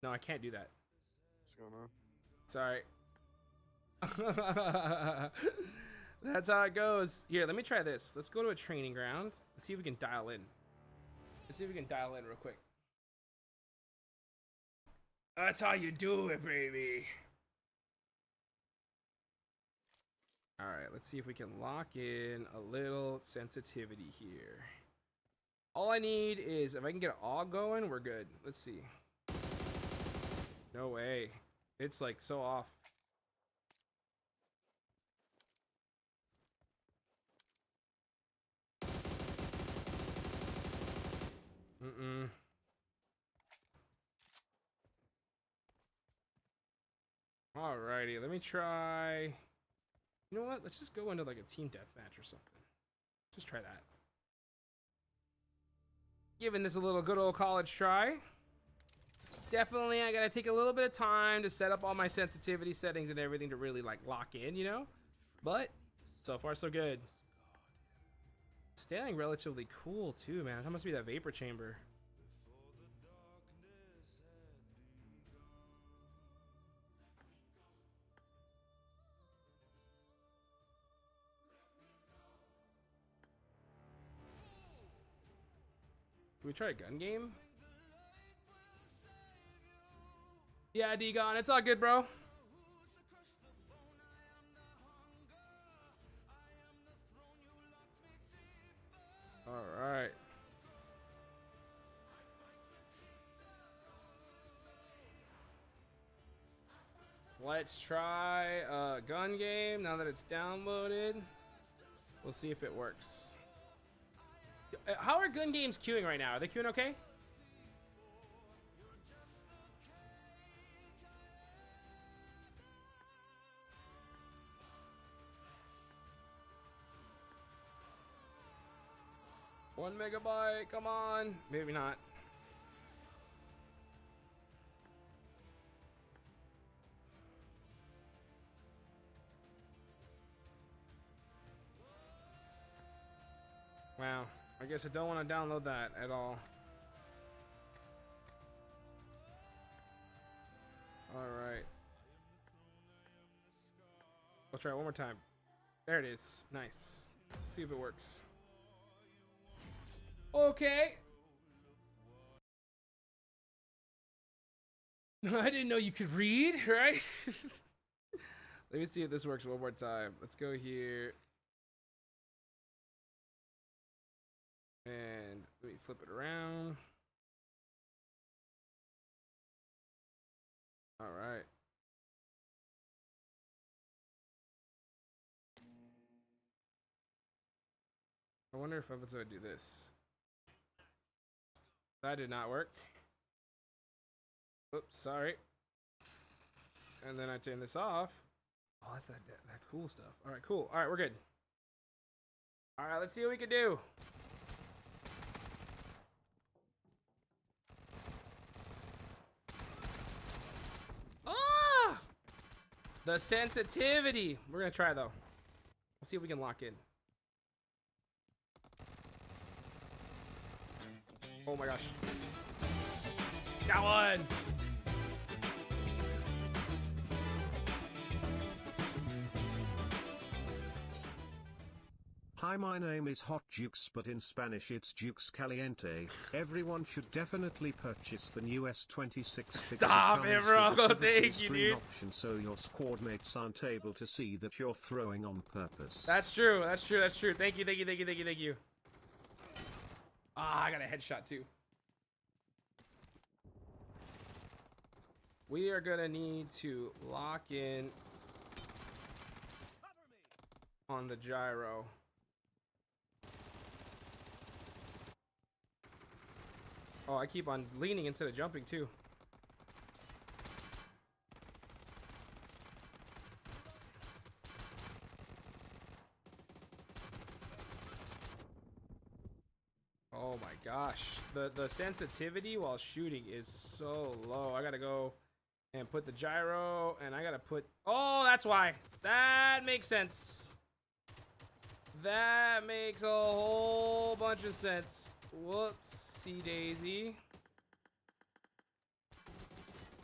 No, I can't do that. What's going on? Sorry. That's how it goes. Here, let me try this. Let's go to a training ground. Let's see if we can dial in. Let's see if we can dial in real quick. That's how you do it, baby. All right, let's see if we can lock in a little sensitivity here. All I need is, if I can get it all going, we're good. Let's see. No way. It's like so off. Mm-mm. Alrighty, let me try. You know what? Let's just go into like a team deathmatch or something. Just try that. Giving this a little good old college try. Definitely, I gotta take a little bit of time to set up all my sensitivity settings and everything to really like lock in, you know? But so far, so good. Staying relatively cool too, man. That must be that vapor chamber. Can we try a gun game? Yeah, D-Gon, it's all good, bro. All right. Let's try a gun game now that it's downloaded. We'll see if it works. How are gun games queuing right now? Are they queuing okay? One megabyte, come on. Maybe not. Wow, I guess I don't want to download that at all. All right. I'll try it one more time. There it is. Nice. Let's see if it works. Okay. I didn't know you could read, right? Let me see if this works one more time. Let's go here. And let me flip it around. All right. I wonder if I'm going to do this. That did not work. Oops, sorry. And then I turn this off. Oh, that's that cool stuff. All right, cool. All right, we're good. All right, let's see what we can do. Ah! The sensitivity. We're going to try, though. We'll see if we can lock in. Oh my gosh. Got one! Hi, my name is Hotjukes, but in Spanish it's Jukes Caliente. Everyone should definitely purchase the new S26. Stop it, bro. Thank you, dude. Option so your squad mates aren't able to see that you're throwing on purpose. That's true. That's true. That's true. Thank you. Thank you. Thank you. Thank you. Thank you. Ah, I got a headshot too. We are gonna need to lock in on the gyro. Oh, I keep on leaning instead of jumping too. Oh my gosh. The sensitivity while shooting is so low. I gotta go and put the gyro, and I gotta put... Oh, that's why. That makes sense. That makes a whole bunch of sense. Whoopsie daisy.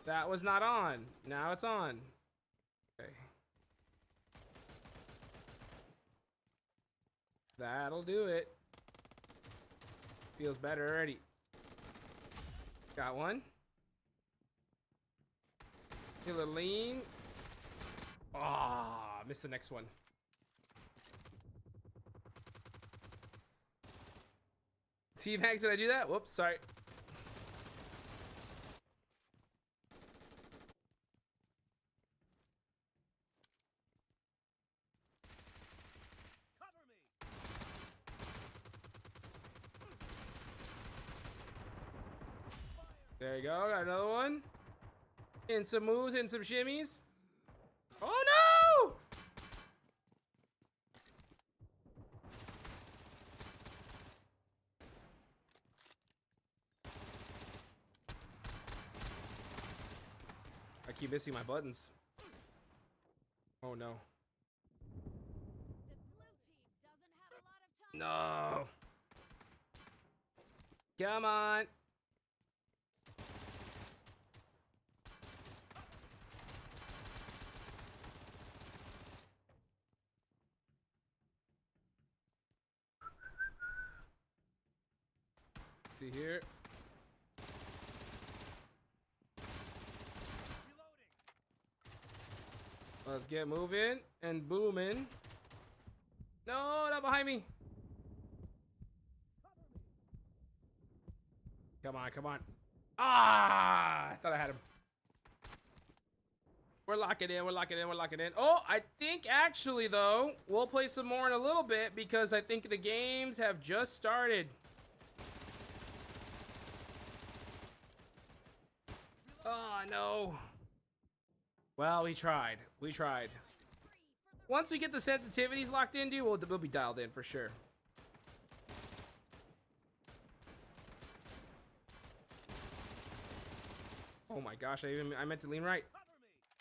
That was not on. Now it's on. Okay. That'll do it. Feels better already. Got one. Feel a lean. Ah, missed the next one. T-Max, did I do that? Whoops, sorry. There you go, got another one. In some moves, in some shimmies. Oh no! I keep missing my buttons. Oh no. No. Come on. See here. Let's get moving and booming. No, not behind me. Come on, come on. Ah, I thought I had him. We're locking in, we're locking in, we're locking in. Oh, I think actually though, we'll play some more in a little bit because I think the games have just started. Oh, no. Well, we tried. We tried. Once we get the sensitivities locked in, dude, we'll be dialed in for sure. Oh my gosh, I meant to lean right.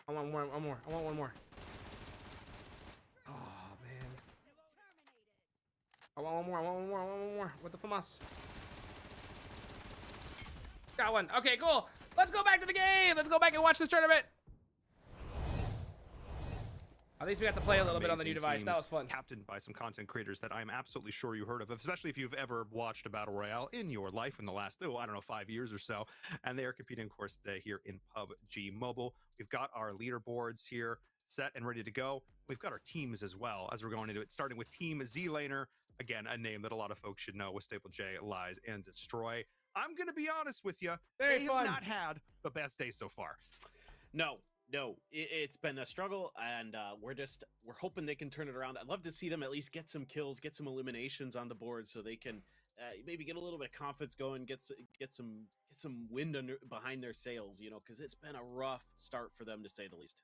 I want more, one more. I want one more. Oh, man. I want one more, I want one more, I want one more. What the famas? Got one. Okay, cool. Let's go back to the game. Let's go back and watch this tournament. At least we got to play a little bit on the new device. That was fun. Captained by some content creators that I'm absolutely sure you heard of, especially if you've ever watched a battle royale in your life in the last, I don't know, 5 years or so. And they are competing, of course, today here in PUBG Mobile. We've got our leaderboards here set and ready to go. We've got our teams as well as we're going into it, starting with Team Z-Laner. Again, a name that a lot of folks should know with Staple J, Lies, and Destroy. I'm going to be honest with you. They have not had the best day so far. No, it's been a struggle, and we're hoping they can turn it around. I'd love to see them at least get some kills, get some eliminations on the board, so they can maybe get a little bit of confidence going, get some wind behind their sails, you know, because it's been a rough start for them to say the least.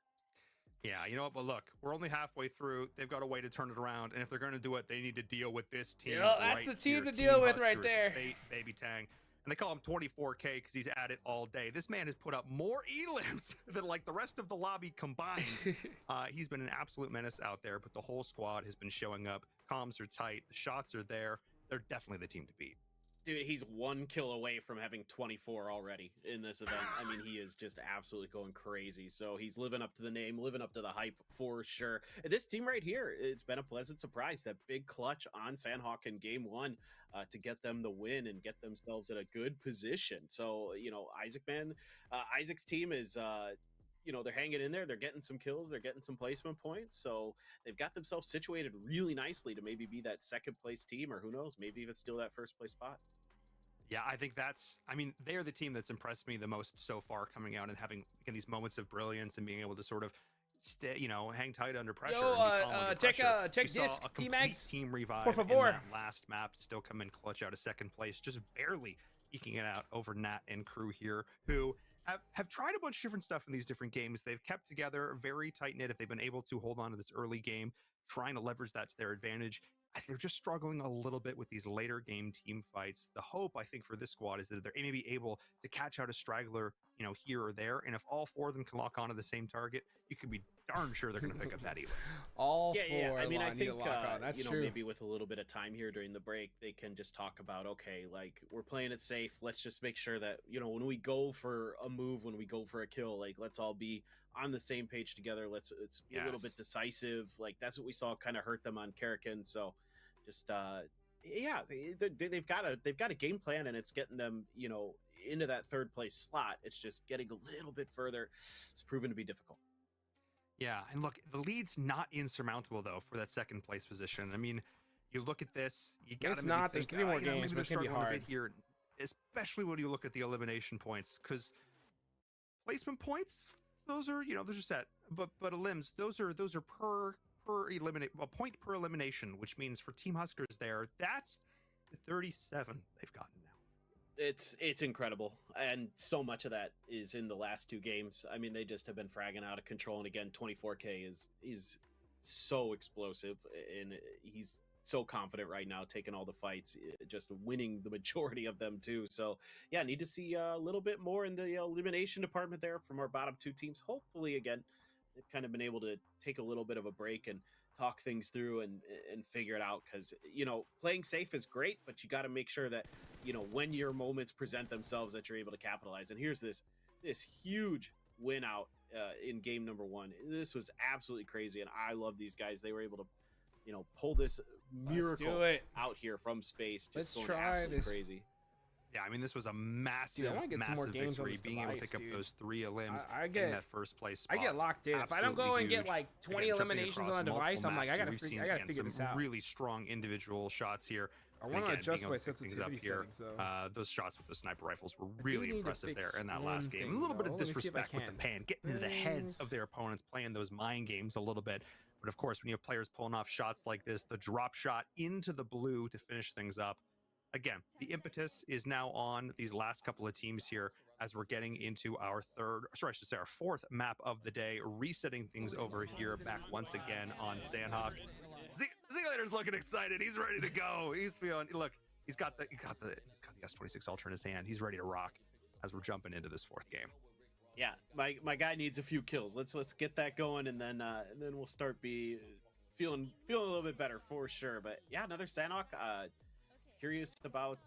Yeah, you know what? But look, we're only halfway through. They've got a way to turn it around, and if they're going to do it, they need to deal with this team. Yeah, that's the team to deal with right there. Baby Tang. And they call him 24K because he's at it all day. This man has put up more elims than like the rest of the lobby combined. He's been an absolute menace out there, but the whole squad has been showing up. Comms are tight. The shots are there. They're definitely the team to beat. Dude, he's 1 kill away from having 24 already in this event. I mean, he is just absolutely going crazy. So he's living up to the name, living up to the hype for sure. This team right here, it's been a pleasant surprise. That big clutch on Sandhawk in game 1 to get them the win and get themselves in a good position. So, you know, Isaac's team is... you know, they're hanging in there. They're getting some kills. They're getting some placement points. So they've got themselves situated really nicely to maybe be that second place team, or who knows, maybe even steal that first place spot. Yeah, I think they're the team that's impressed me the most so far, coming out and having these moments of brilliance and being able to sort of stay, you know, hang tight under pressure. Check disc, T-Max. Team revive por favor. in that last map, still come in clutch out of second place, just barely eking it out over Nat and crew here, who have tried a bunch of different stuff in these different games. They've kept together very tight-knit if they've been able to hold on to this early game, trying to leverage that to their advantage. They're just struggling a little bit with these later game team fights. The hope, I think, for this squad is that they're maybe able to catch out a straggler, you know, here or there. And if all 4 of them can lock onto the same target, you can be darn sure they're going to pick up that All 4. Yeah. I mean, I think that's you know, true. maybe with a little bit of time here during the break, they can just talk about, okay, like, we're playing it safe. Let's just make sure that, you know, when we go for a move, when we go for a kill, like, let's all be on the same page together. Let's be a little bit decisive. Like, that's what we saw kind of hurt them on Karakin. So just yeah, they've got a game plan, and it's getting them, you know, into that third place slot. It's just getting a little bit further. It's proven to be difficult. Yeah, and look, the lead's not insurmountable though for that second place position. I mean, you look at this, you got to It's not. There's 3 more games, maybe but they're it's gonna be struggling a hard. bit here, especially when you look at the elimination points, because placement points, those are those are set, but elims, those are per eliminate a point per elimination, which means for Team Huskers there, that's 37 they've gotten now. It's incredible, and so much of that is in the last 2 games. I mean, they just have been fragging out of control, and again, 24K is so explosive, and he's so confident right now, taking all the fights, just winning the majority of them too. So yeah, need to see a little bit more in the elimination department there from our bottom 2 teams. Hopefully, again, they've kind of been able to take a little bit of a break and talk things through and figure it out, because playing safe is great, but you got to make sure that when your moments present themselves, that you're able to capitalize. And here's this huge win out in game number 1. This was absolutely crazy, and I love these guys. They were able to pull this miracle out here from space. Just Let's going try absolutely this. crazy. Yeah, I mean, this was a massive, massive victory. Being able to pick up those 3 elims in that first place spot. I get locked in. If I don't go and get like 20 eliminations on a device, I'm like, I gotta figure this out. Really strong individual shots here. I want to adjust my sensitivity settings, though. Those shots with the sniper rifles were really impressive there in that last game. A little bit of disrespect with the pan, getting into the heads of their opponents, playing those mind games a little bit. But of course, when you have players pulling off shots like this, the drop shot into the blue to finish things up. Again, the impetus is now on these last couple of teams here as we're getting into our our 4th map of the day, resetting things over here back once again on Sandhawk. Zealator's looking excited. He's ready to go. He's feeling, look, he's got the S26 Ultra in his hand. He's ready to rock as we're jumping into this 4th game. Yeah, my guy needs a few kills. Let's get that going, and then we'll start feeling a little bit better for sure. But yeah, another Sandhawk. Curious about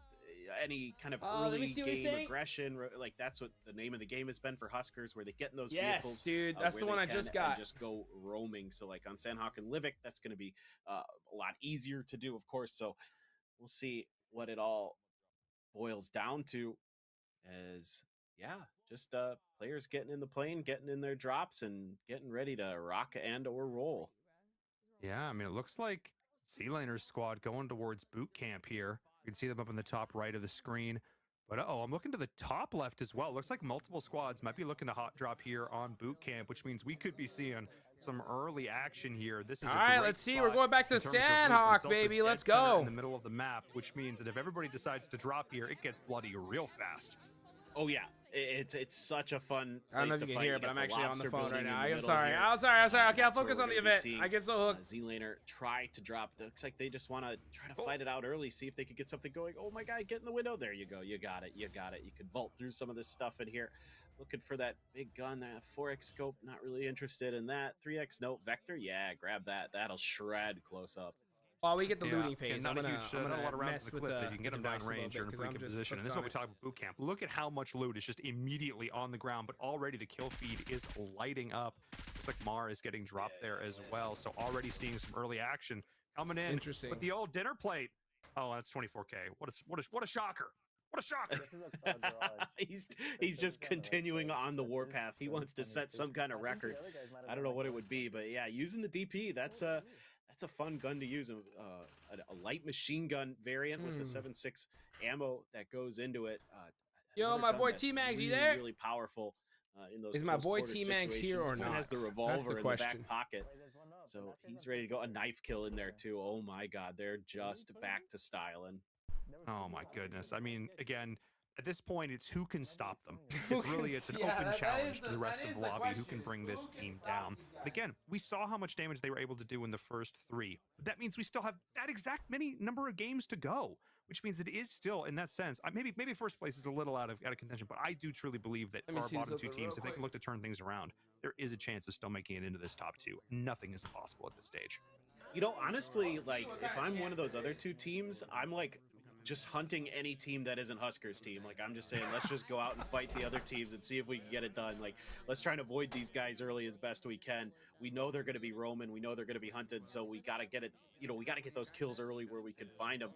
any kind of early game aggression, like that's what the name of the game has been for Huskers, where they get in those vehicles. Yes, dude, that's the one I just got. And just go roaming. So like on Sandhawk and Livik, that's going to be a lot easier to do, of course. So we'll see what it all boils down to. As just players getting in the plane, getting in their drops, and getting ready to rock and or roll. Yeah, I mean, it looks like Sealaner's squad going towards boot camp here. You can see them up in the top right of the screen. But I'm looking to the top left as well. Looks like multiple squads might be looking to hot drop here on boot camp, which means we could be seeing some early action here. This is all right. Let's see. We're going back to Sandhawk, baby. Let's go. In the middle of the map, which means that if everybody decides to drop here, it gets bloody real fast. Oh yeah, it's such a fun. I don't know if you can hear, but I'm actually on the phone right now. I'm sorry. Here. I'm sorry. Okay, I'll focus on the event. I get so hooked. Z-Laner try to drop. Looks like they just want to try to fight it out early, see if they could get something going. Oh my God, get in the window. There you go. You got it. You can vault through some of this stuff in here. Looking for that big gun, that 4x scope. Not really interested in that. 3x note vector. Yeah, grab that. That'll shred close up. While we get the looting phase, not I'm a lot of rounds mess in the clip, but if you can get them down range, you're in a pretty good position. And this is what we talk about boot camp. Look at how much loot is just immediately on the ground, but already the kill feed is lighting up. Looks like Mar is getting dropped there as well. So already seeing some early action coming in. Interesting. With the old dinner plate. Oh, that's 24K. What a shocker. What a shocker. He's just continuing on the warpath. He wants to set some kind of record. I don't know what it would be, but yeah, using the DP, that's a fun gun to use. A light machine gun variant with the 7.6 ammo that goes into it. Yo, my boy T-Mags, you there? Really powerful in those. Is my boy T-Mags here or not? Has the revolver in the back pocket, so he's ready to go. A knife kill in there too. Oh my God, they're just back to styling. Oh my goodness. I mean, again, at this point, it's who can stop them. It's an open challenge to the rest of the lobby. Who can bring this team down? But again, we saw how much damage they were able to do in the first 3. That means we still have that exact many number of games to go, which means it is still, in that sense, maybe first place is a little out of contention, but I do truly believe that for our bottom 2 teams, if they can look to turn things around, there is a chance of still making it into this top 2. Nothing is impossible at this stage. Honestly, like if I'm one of those other 2 teams, I'm like just hunting any team that isn't Huskers team. Like, I'm just saying, let's just go out and fight the other teams and see if we can get it done. Like, let's try and avoid these guys early as best we can. We know they're going to be roaming. We know they're going to be hunted. So we got to get it, we got to get those kills early where we can find them.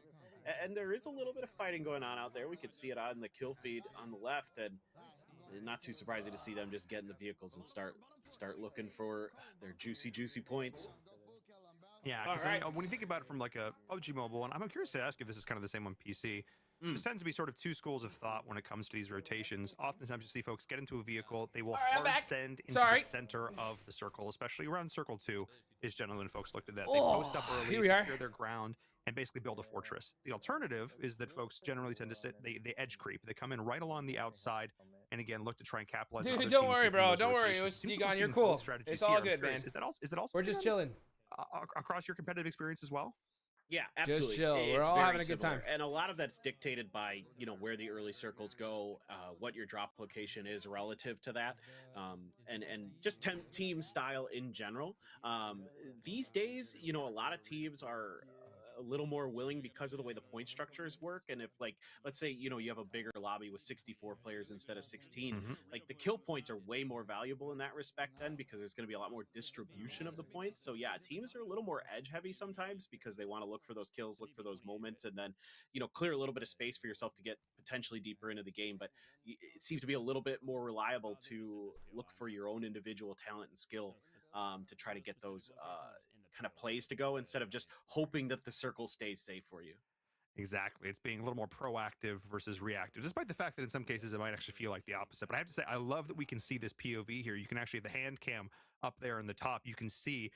And there is a little bit of fighting going on out there. We could see it on the kill feed on the left, and not too surprising to see them just get in the vehicles and start looking for their juicy points. Yeah, because when you think about it from like a PUBG Mobile one, I'm curious to ask if this is kind of the same on PC. There tends to be sort of two schools of thought when it comes to these rotations. Oftentimes you see folks get into a vehicle, they will hard send into the center of the circle, especially around Circle 2 is generally when folks looked at that. They post up early, secure their ground, and basically build a fortress. The alternative is that folks generally tend to sit, they edge creep. They come in right along the outside, and again, look to try and capitalize on other don't teams worry, bro. those Don't worry. It was rotations. Degon. You're cool. It's all good, man. Is that also We're just chilling. Across your competitive experience as well? Yeah, absolutely. Just chill. We're It's all very having a good time. And a lot of that's dictated by, where the early circles go, what your drop location is relative to that, and just team style in general. These days, a lot of teams are a little more willing because of the way the point structures work. And if, like, let's say, you have a bigger lobby with 64 players instead of 16, like the kill points are way more valuable in that respect then, because there's going to be a lot more distribution of the points. So yeah, teams are a little more edge heavy sometimes because they want to look for those kills, look for those moments, and then, clear a little bit of space for yourself to get potentially deeper into the game. But it seems to be a little bit more reliable to look for your own individual talent and skill, to try to get those kind of plays to go instead of just hoping that the circle stays safe for you. Exactly. It's being a little more proactive versus reactive, despite the fact that in some cases it might actually feel like the opposite. But I have to say, I love that we can see this POV here. You can actually, the hand cam up there in the top, you can see,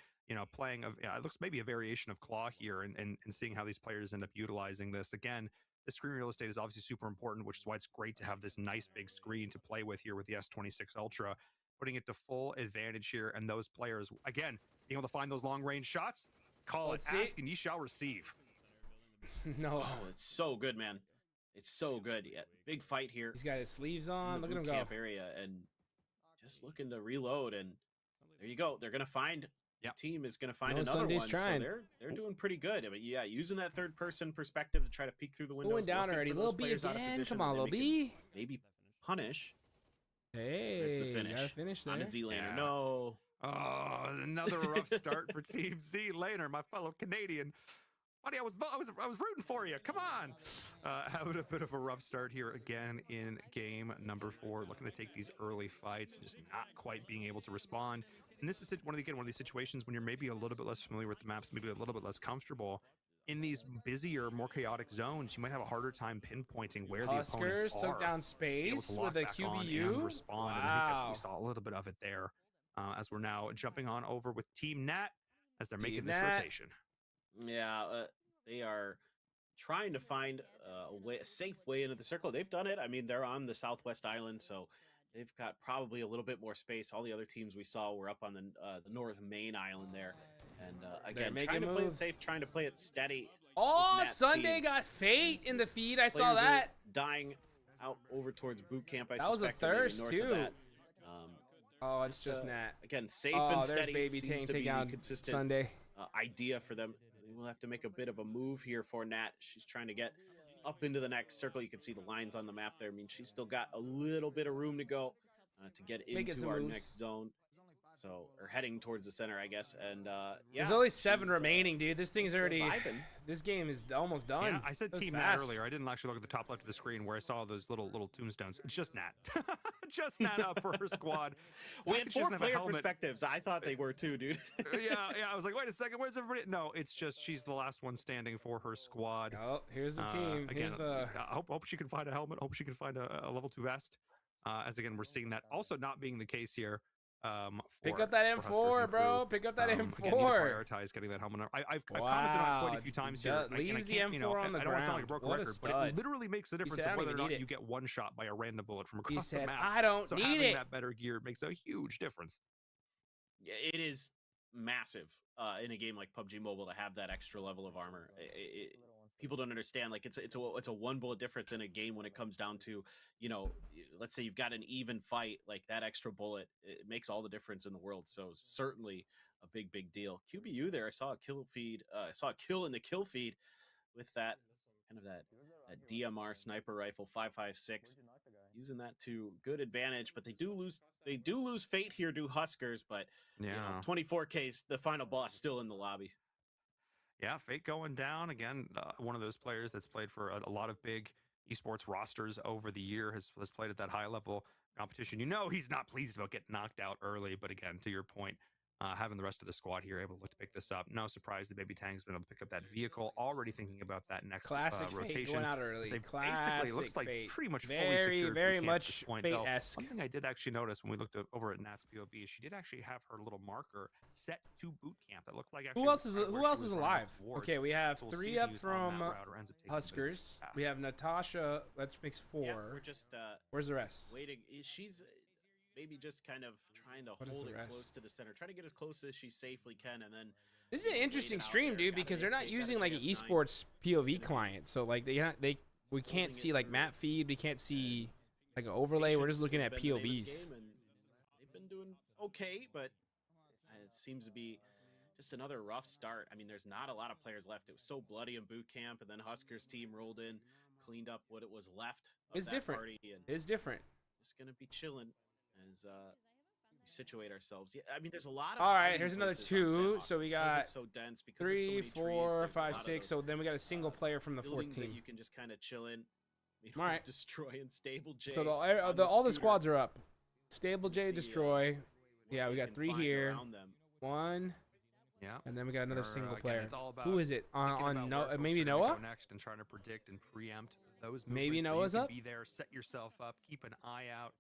playing of, it looks maybe a variation of Claw here, and seeing how these players end up utilizing this. Again, the screen real estate is obviously super important, which is why it's great to have this nice big screen to play with here with the S26 Ultra, putting it to full advantage here. And those players, again, being able to find those long range shots, ask and ye shall receive. No. Oh, it's so good, man. It's so good. Yeah, big fight here. He's got his sleeves on. Look at him go. Camp area and just looking to reload, and there you go. They're gonna find. The team is gonna find another Sunday's one. Trying. So they're doing pretty good. I mean, yeah, using that third person perspective to try to peek through the windows. Going down already. Lil B again. Come on, Lil B. Maybe punish. Hey, there's the finish. Gotta finish there. On a Z-Laner. No. Oh, another rough start for Team Z-Laner, my fellow Canadian. Buddy, I was rooting for you. Come on. Having a bit of a rough start here again in game number 4. Looking to take these early fights, just not quite being able to respond. And this is one of these situations when you're maybe a little bit less familiar with the maps, maybe a little bit less comfortable. In these busier, more chaotic zones, you might have a harder time pinpointing where the opponents are. Took down space with a QBU. And respond. Wow. And I think that's what we saw a little bit of it there, as we're now jumping on over with Team Nat as they're making this rotation. Yeah, they are trying to find a safe way into the circle. They've done it. I mean, they're on the southwest island, so they've got probably a little bit more space. All the other teams we saw were up on the north main island there. And again, trying to play it safe, trying to play it steady. Oh, Sunday got Fate in the feed. I saw that. Dying out over towards boot camp. That was a thirst, too. Oh, it's just Nat. Again, safe and steady. Baby seems to take be out consistent Sunday. Idea for them. We'll have to make a bit of a move here for Nat. She's trying to get up into the next circle. You can see the lines on the map there. I mean, she's still got a little bit of room to go to get into our next zone. So, or heading towards the center, I guess. And yeah, there's only 7 remaining, dude. This thing's already. This game is almost done. Yeah, I said Team Nat earlier. I didn't actually look at the top left of the screen where I saw those little tombstones. It's just Nat. Just Nat up for her squad. We had 4 player perspectives. I thought they were too, dude. yeah. I was like, wait a second, where's everybody? No, it's just she's the last one standing for her squad. Oh, here's the team. Again, here's the. I hope she can find a helmet. Hope she can find a level 2 vest. As again, we're seeing that also not being the case here. Pick up that M4, bro. Pick up that M4. Again, prioritize getting that helmet. I've commented on it quite a few times here. Leaves the M4 on the ground. I don't want to sound like a broken record, but it literally makes the difference of whether or not you get one shot by a random bullet from across the map. I don't need having it. That better gear makes a huge difference. It is massive in a game like PUBG Mobile to have that extra level of armor. People don't understand, like it's a 1 bullet difference in a game when it comes down to, let's say you've got an even fight, like that extra bullet, it makes all the difference in the world. So certainly a big deal. QBU there, I saw a kill feed, I saw a kill in the kill feed with that kind of that DMR sniper rifle 5.56, using that to good advantage. But they do lose fate here to Huskers. But Yeah. you know, 24K's the final boss still in the lobby. Yeah, Fate going down again. One of those players that's played for a lot of big esports rosters over the year has played at that high level competition. You know, he's not pleased about getting knocked out early, but again, to your point, having the rest of the squad here able to look to pick this up. No surprise, the Baby Tang's been able to pick up that vehicle. Already thinking about that next Classic Fate rotation. going out early. They Classic basically looks like Fate. pretty much fully Very, secured very boot camp at this much point, though. Fate-esque. One thing I did actually notice when we looked over at Nat's POV, she did actually have her little marker set to boot camp. That looked like actually Who else is where she was running alive? towards. Okay, we have So we'll see 3 if up he was on that from route or ends up taking the Huskers. path. We have Natasha. That makes 4. Yeah, we're just Where's the rest? waiting. She's maybe just kind of trying to What is hold the it rest? close to the center, try to get as close as she safely can, and then This is an wait interesting it out stream, there. dude, Gotta because make- they're not they've got a using like an chance 9. esports POV gonna be- client. So like we can't holding see it like through. map feed. We can't see like an overlay. We're just Patience looking has at been the name of the POVs. game, and they've been doing okay, but it seems to be just another rough start. I mean, there's not a lot of players left. It was so bloody in boot camp, and then Huskers team rolled in, cleaned up what it was left of It's that different. party, and It's different. just gonna be chilling as we situate ourselves. Yeah, I mean, there's a lot of All right, hiding here's another places on 2. Sandhawk So we because got it's so dense, because there's so 3, many trees, 4, there's a 5, lot of 6. those, So then we got a single player from the 4th buildings that team. you can just kind of chill in. All right. Destroy and Stable J. So on all the scooter. squads are up. Stable You J, see, destroy. what Yeah, we they got can 3 find here. around them. 1, Yeah. and then we got another single Again, player. it's all about Who is it? thinking On about no, where folks maybe are gonna go Noah? next and trying to predict and preempt those Maybe movements so Noah's you can up? be there, set yourself up, keep an eye out.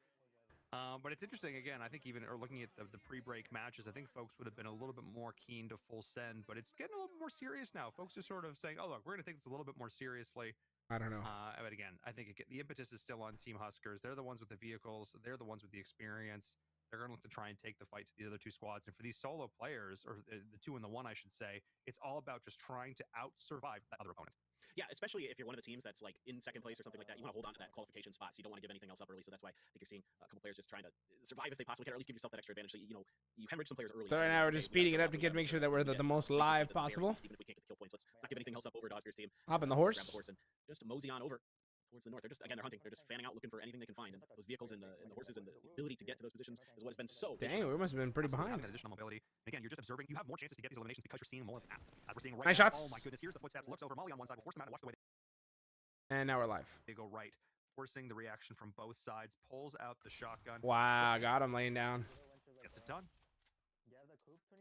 But it's interesting again. I think even or looking at the pre-break matches, I think folks would have been a little bit more keen to full send, but it's getting a little bit more serious now. Folks are sort of saying, "Oh, look, we're going to take this a little bit more seriously." I don't know. But again, I think the impetus is still on Team Huskers. They're the ones with the vehicles. They're the ones with the experience. They're going to look to try and take the fight to the other 2 squads. And for these solo players, or the 2 and the 1, I should say, it's all about just trying to out-survive that other opponent. Yeah, especially if you're one of the teams that's like in second place or something like that, you want to hold on to that qualification spot, so you don't want to give anything else up early. So that's why I think you're seeing a couple players just trying to survive if they possibly can, or at least give yourself that extra advantage. So you hemorrhage some players early. So right now we're just speeding it up to make sure that we're the most live possible. Even if we can't get the kill points, let's not give anything else up over to Huskers team. Hop in the Grab horse. the horse and just mosey on over towards the north. They're hunting. They're just fanning out, looking for anything they can find. And those vehicles and the horses and the ability to get to those positions is what has been so. Dang, we must have been pretty Absolutely, behind. having that additional mobility. And again, you're just observing. You have more chances to get these eliminations because you're seeing more of the map. As we're seeing right Nice now. shots. Oh my goodness! Here's the footsteps. Looks over Molly on one side. Will force them out and watch the way And now we're live. they go right, forcing the reaction from both sides. Pulls out the shotgun. Wow, got him laying down. Gets it done.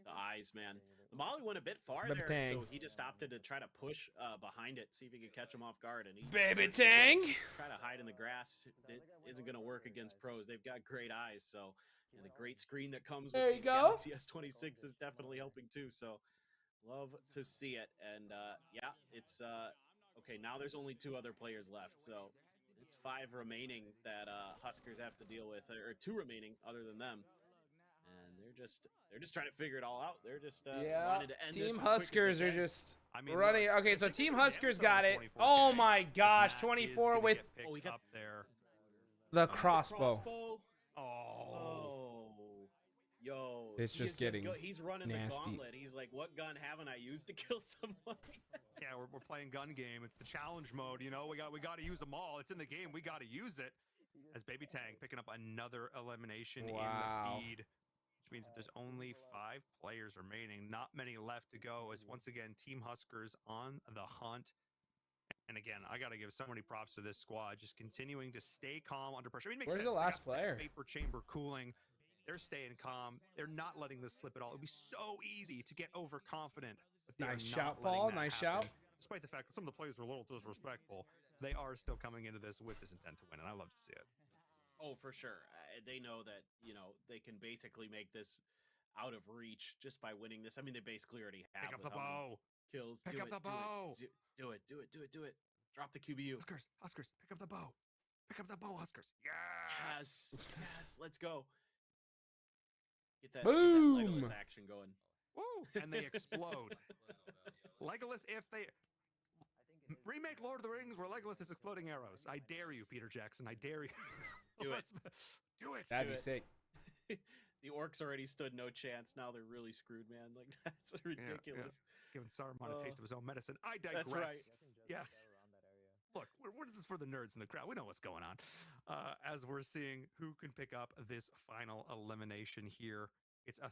The eyes, man. The Molly went a bit far Baby there, Tang. so he just opted to try to push behind it, see if he could catch him off guard. And he Baby certainly did. Tang. Try to hide in the grass. It isn't going to work against pros. They've got great eyes, so the great screen that comes There with you these go. Galaxy S26 is definitely helping too. So love to see it. And yeah, it's okay. Now there's only 2 other players left, so it's 5 remaining that Huskers have to deal with, or 2 remaining other than them. And they're just trying to figure it all out. They're just Yeah, wanting to end this Team as quick as Huskers they are can. just I mean, running. look, Okay, so I think Team we can Huskers answer got on it. 24K, Oh my gosh, that is 24 gonna with get picked Oh, he got- up there. the There's crossbow. Oh. Oh, yo! It's he just is getting he's running nasty. the gauntlet. He's like, "What gun haven't I used to kill someone?" Yeah, we're playing gun game. It's the challenge mode. You know, we got to use them all. It's in the game. We got to use it. As Baby Tang picking up another elimination Wow. in the feed, which means that there's only 5 players remaining. Not many left to go. As once again, Team Huskers on the hunt. And again, I got to give so many props to this squad, just continuing to stay calm under pressure. I mean, it makes Where's sense. the They last got that player? Vapor chamber cooling. They're staying calm. They're not letting this slip at all. It'd be so easy to get overconfident. But they Nice are shout, not letting Paul. that Nice happen. shout. Despite the fact that some of the players were a little disrespectful, they are still coming into this with this intent to win, and I love to see it. Oh, for sure. They know that they can basically make this out of reach just by winning this. I mean, they basically already have. Pick up with the how many bow. kills. Pick do up it, the do bow. It, do it. Do it. Do it. Do it. Drop the QBU. Huskers, pick up the bow. Pick up the bow, Huskers. Yes. Yes. Let's go. Get that Boom. Legolas action going. Woo! And they explode. Legolas, if they remake Lord of the Rings where Legolas is exploding arrows. I dare you, Peter Jackson. I dare you. Do it. Do it. That'd Do be it. sick. The orcs already stood no chance. Now they're really screwed, man. Like, that's ridiculous. Giving Saruman a taste of his own medicine. I digress. That's right. Yes. look, this is for the nerds in the crowd. We know what's going on. As we're seeing who can pick up this final elimination here. It's a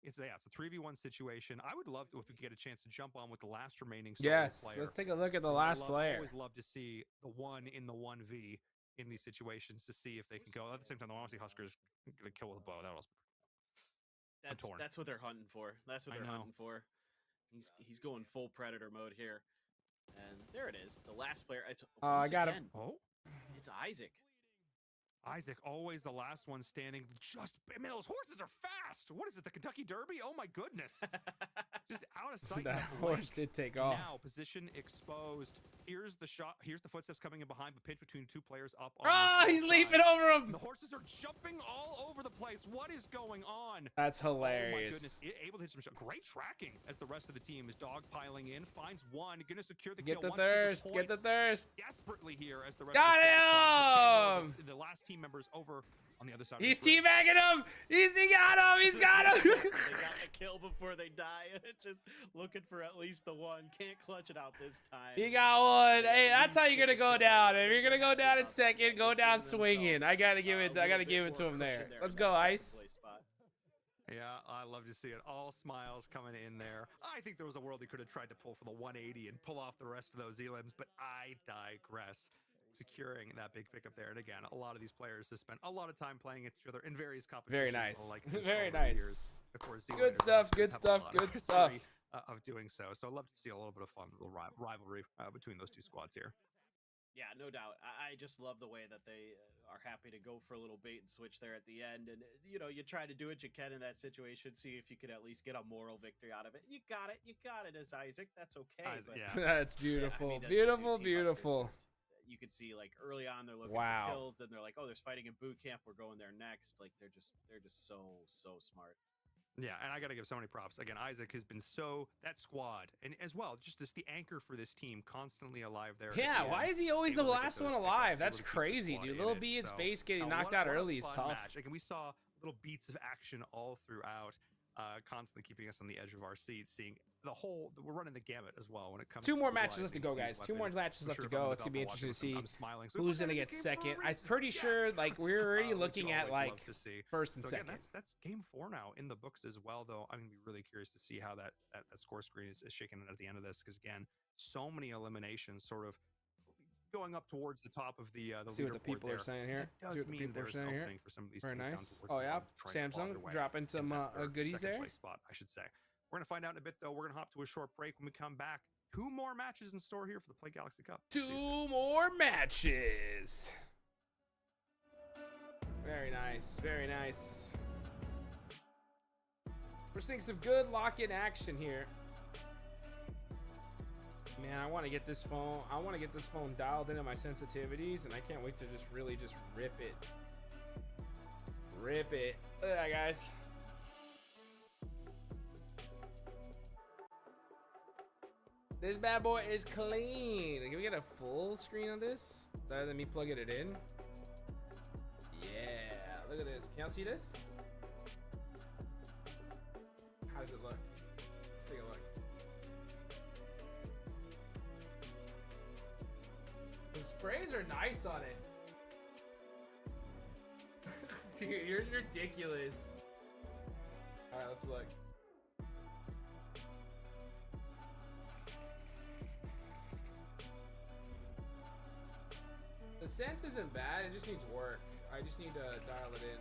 it's a 3v1 situation. I would love to if we could get a chance to jump on with the last remaining solo Yes, player. let's take a look at the last player. I always love to see the 1 in the 1v in these situations to see if they can go. At the same time, I want to see Huskers get a kill with a bow. That was That's what they're hunting for. That's what they're hunting for. He's going full predator mode here. And there it is. The last player. It's I got him. Oh, it's Isaac. Isaac, always the last one standing. Just, man, those horses are fast. What is it, the Kentucky Derby? Oh my goodness. Just out of sight. That horse did take off. Now, position exposed. Here's the shot. Here's the footsteps coming in behind, but pinch between 2 players up on Ah, he's leaping over him. The horses are jumping all over the place. What is going on? That's hilarious. Oh my goodness. Able to hit some shot. Great tracking as the rest of the team is dogpiling in. Finds one. Gonna secure the kill. Get the thirst. Get the thirst. Desperately here as the rest got of him. The last team members over on the other side. He's teabagging him. He got him. He's got him. They got the kill before they die. It's just looking for at least the one. Can't clutch it out this time. He got one. Hey, that's how you're gonna go down. If you're gonna go down in second, go down swinging. I gotta give it to him there. Let's go, Ice. Yeah, I love to see it. All smiles coming in there. I think there was a world he could have tried to pull for the 180 and pull off the rest of those elims, but I digress. Securing that big pickup there. And again, a lot of these players have spent a lot of time playing against each other in various competitions. Very nice. Like Very nice. Years. Of course, good stuff. Good stuff. Good stuff. Of doing so. So I'd love to see a little bit of fun, little rivalry between those two squads here. Yeah, no doubt. I just love the way that they are happy to go for a little bait and switch there at the end. And, you know, you try to do what you can in that situation, see if you could at least get a moral victory out of it. You got it. You got it as Isaac. That's okay. But, yeah. That's beautiful. Yeah, I mean, beautiful, beautiful. You could see like early on they're looking for kills, then they're like, oh, there's fighting in boot camp. We're going there next. Like they're just so smart. Yeah, and I got to give so many props. Again, Isaac has been that squad, and as well, just the anchor for this team, constantly alive there. Yeah, why is he always the last one alive? That's crazy, dude. Little B in space getting knocked out early is tough. Match. Like, and we saw little beats of action all throughout, constantly keeping us on the edge of our seats, seeing we're running the gamut as well when it comes to 2 more matches left to go, guys. 2 more matches left to go. It's gonna be interesting to see who's gonna get second. I'm pretty sure like we're already looking at like first and second. Again, that's game 4 now in the books as well, though. I'm gonna be really curious to see how that score screen is shaking at the end of this, because again, so many eliminations sort of going up towards the top of the see what the people are saying here. That does mean there's an opening for some of these very teams nice. down towards Oh yeah, Samsung dropping some goodies there. Spot, I should say. We're going to find out in a bit, though. We're going to hop to a short break. When we come back, 2 more matches in store here for the PlayGalaxy Cup. 2 more matches. Very nice. Very nice. We're seeing some good lock-in action here. Man, I want to get this phone. I want to get this phone dialed into my sensitivities, and I can't wait to just really just rip it. Rip it. Look at that, guys. This bad boy is clean. Can we get a full screen on this rather than me plugging it in? Yeah, look at this. Can y'all see this? How does it look? Let's take a look. The sprays are nice on it. Dude, you're ridiculous. All right, let's look. The sense isn't bad, it just needs work. I just need to dial it in.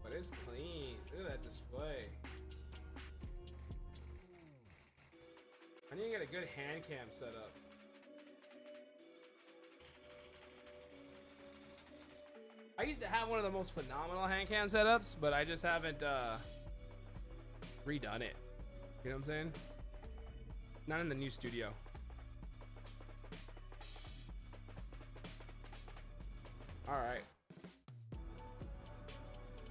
But it's clean. Look at that display. I need to get a good hand cam set up. I used to have one of the most phenomenal hand cam setups, but I just haven't redone it. You know what I'm saying? Not in the new studio. All right.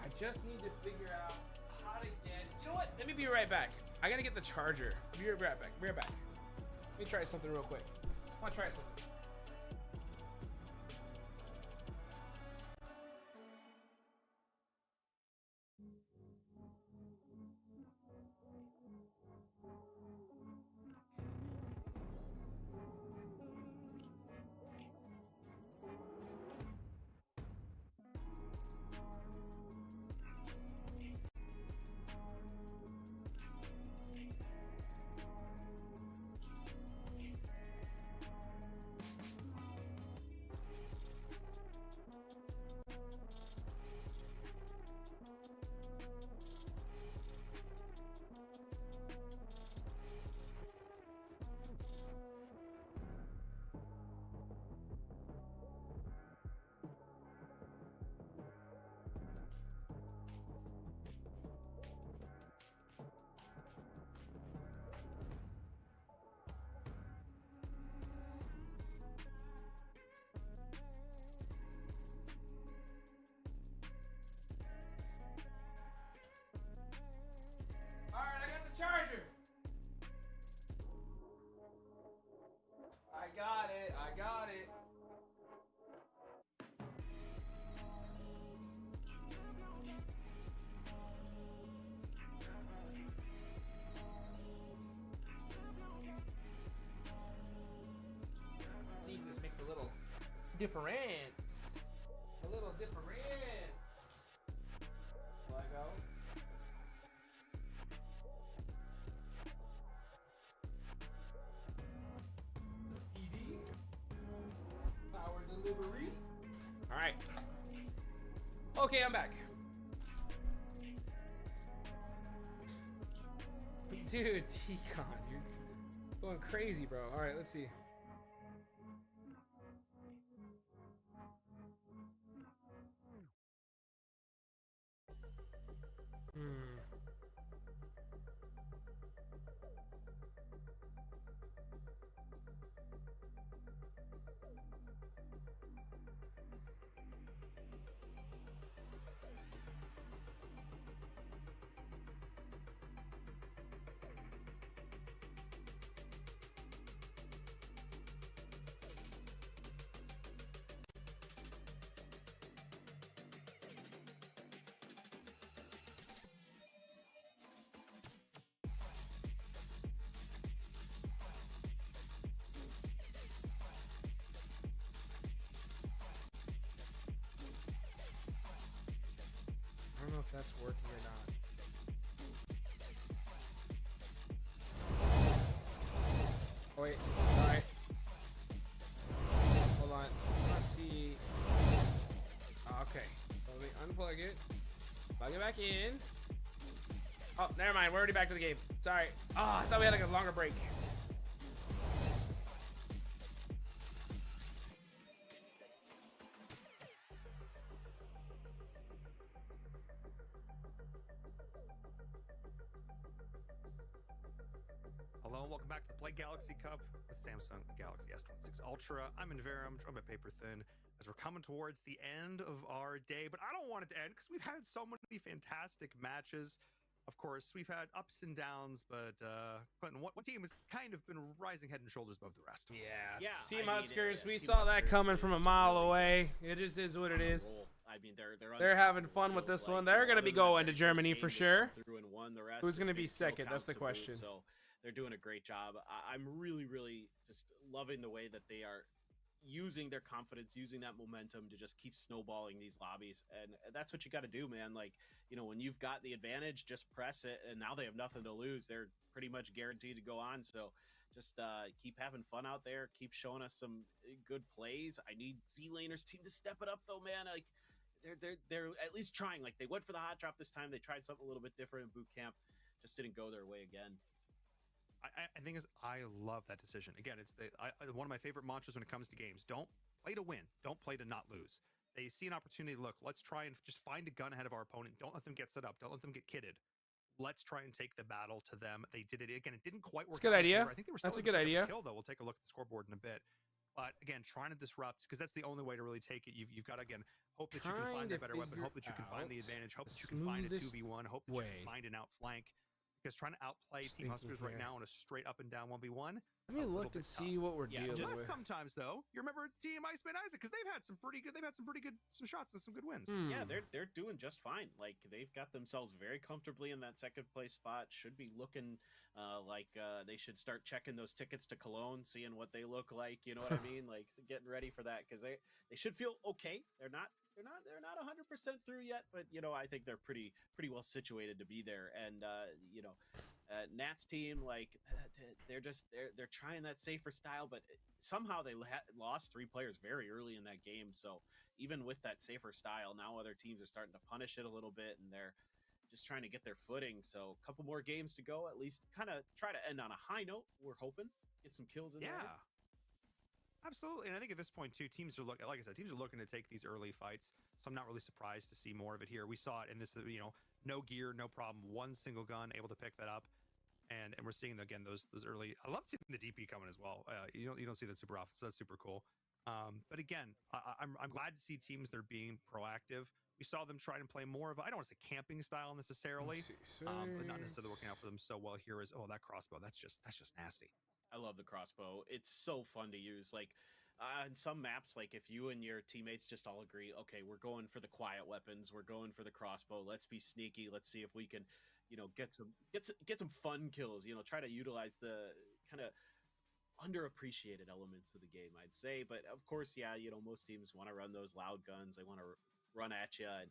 I just need to figure out how to get. You know what? Let me be right back. I gotta get the charger. Be right back. Be right back. Let me try something real quick. I want to try something. difference. A little difference. Lego. The PD. Power delivery. All right. Okay, I'm back. Dude, T-Con, you're going crazy, bro. All right, let's see. I don't know if that's working or not. Oh, wait. All right. Hold on. Let's see. Okay. Let me unplug it. Plug it back in. Oh, never mind. We're already back to the game. Sorry. Oh, I thought we had like a longer break. Hello and welcome back to the PlayGalaxy Cup with Samsung Galaxy S26 Ultra. I'm Inverum, joined by Paper Thin, as we're coming towards the end of our day. But I don't want it to end because we've had so many fantastic matches. Of course, we've had ups and downs, but Clinton, what team has kind of been rising head and shoulders above the rest? Yeah. Yeah, Team I mean, Huskers, we Team saw that Huskers coming from a is mile really away. just It just is what it on a is. roll. I mean, they're They're having unstoppable, fun it with feels this like, one. They're going to other be than that going to very first Germany game, for they sure. come through and won. The rest Who's are going to be big kill second? That's counts the to boot, question. So they're doing a great job. I'm really, really just loving the way that they are using their confidence, using that momentum to just keep snowballing these lobbies. And that's what you got to do, man. Like, you know, when you've got the advantage, just press it. And now they have nothing to lose. They're pretty much guaranteed to go on. So just keep having fun out there. Keep showing us some good plays. I need Z-Laners team to step it up, though, man. Like, they're at least trying. Like, they went for the hot drop this time. They tried something a little bit different in boot camp. Just didn't go their way again. I think is I love that decision. Again, it's one of my favorite mantras when it comes to games. Don't play to win. Don't play to not lose. They see an opportunity. Look, let's try and just find a gun ahead of our opponent. Don't let them get set up. Don't let them get kitted. Let's try and take the battle to them. They did it again. It didn't quite work. That's a good out in idea. favor. I think they were still That's a able good to pick up idea. the kill though. We'll take a look at the scoreboard in a bit. But again, trying to disrupt because that's the only way to really take it. You've got to again hope that you can find a better weapon. Hope that you can find the advantage. Hope that you can find a 2v1. Hope that you can find an outflank. Because trying to outplay Team Huskers right now on a straight up and down 1v1. Let me look and see what we're dealing Unless with. sometimes though, you remember Team Iceman Isaac because they've had some pretty good some shots and some good wins. Yeah, they're doing just fine. Like they've got themselves very comfortably in that second place spot. Should be looking like they should start checking those tickets to Cologne, seeing what they look like. You know what I mean? Like getting ready for that because they should feel okay. They're not 100% through yet, but you know I think they're pretty well situated to be there. And you know, Nat's team like they're trying that safer style, but somehow they lost 3 players very early in that game. So even with that safer style, now other teams are starting to punish it a little bit, and they're just trying to get their footing. So a couple more games to go, at least kind of try to end on a high note. We're hoping get some kills in there. Absolutely. And I think at this point, too, teams are looking, like I said, teams are looking to take these early fights. So I'm not really surprised to see more of it here. We saw it in this, you know, no gear, no problem, one single gun, able to pick that up. And we're seeing, again, those early, I love seeing the DP coming as well. You don't see that super often, so that's super cool. But again, I'm glad to see teams that are being proactive. We saw them try and play more of, I don't want to say camping style necessarily, but not necessarily working out for them so well here is, oh, that crossbow, that's just nasty. I love the crossbow. It's so fun to use. Like on some maps, like if you and your teammates just all agree, okay, we're going for the quiet weapons, we're going for the crossbow. Let's be sneaky. Let's see if we can, you know, get some fun kills. You know, try to utilize the kind of underappreciated elements of the game, I'd say. But of course, yeah, most teams want to run those loud guns. They want to run at you and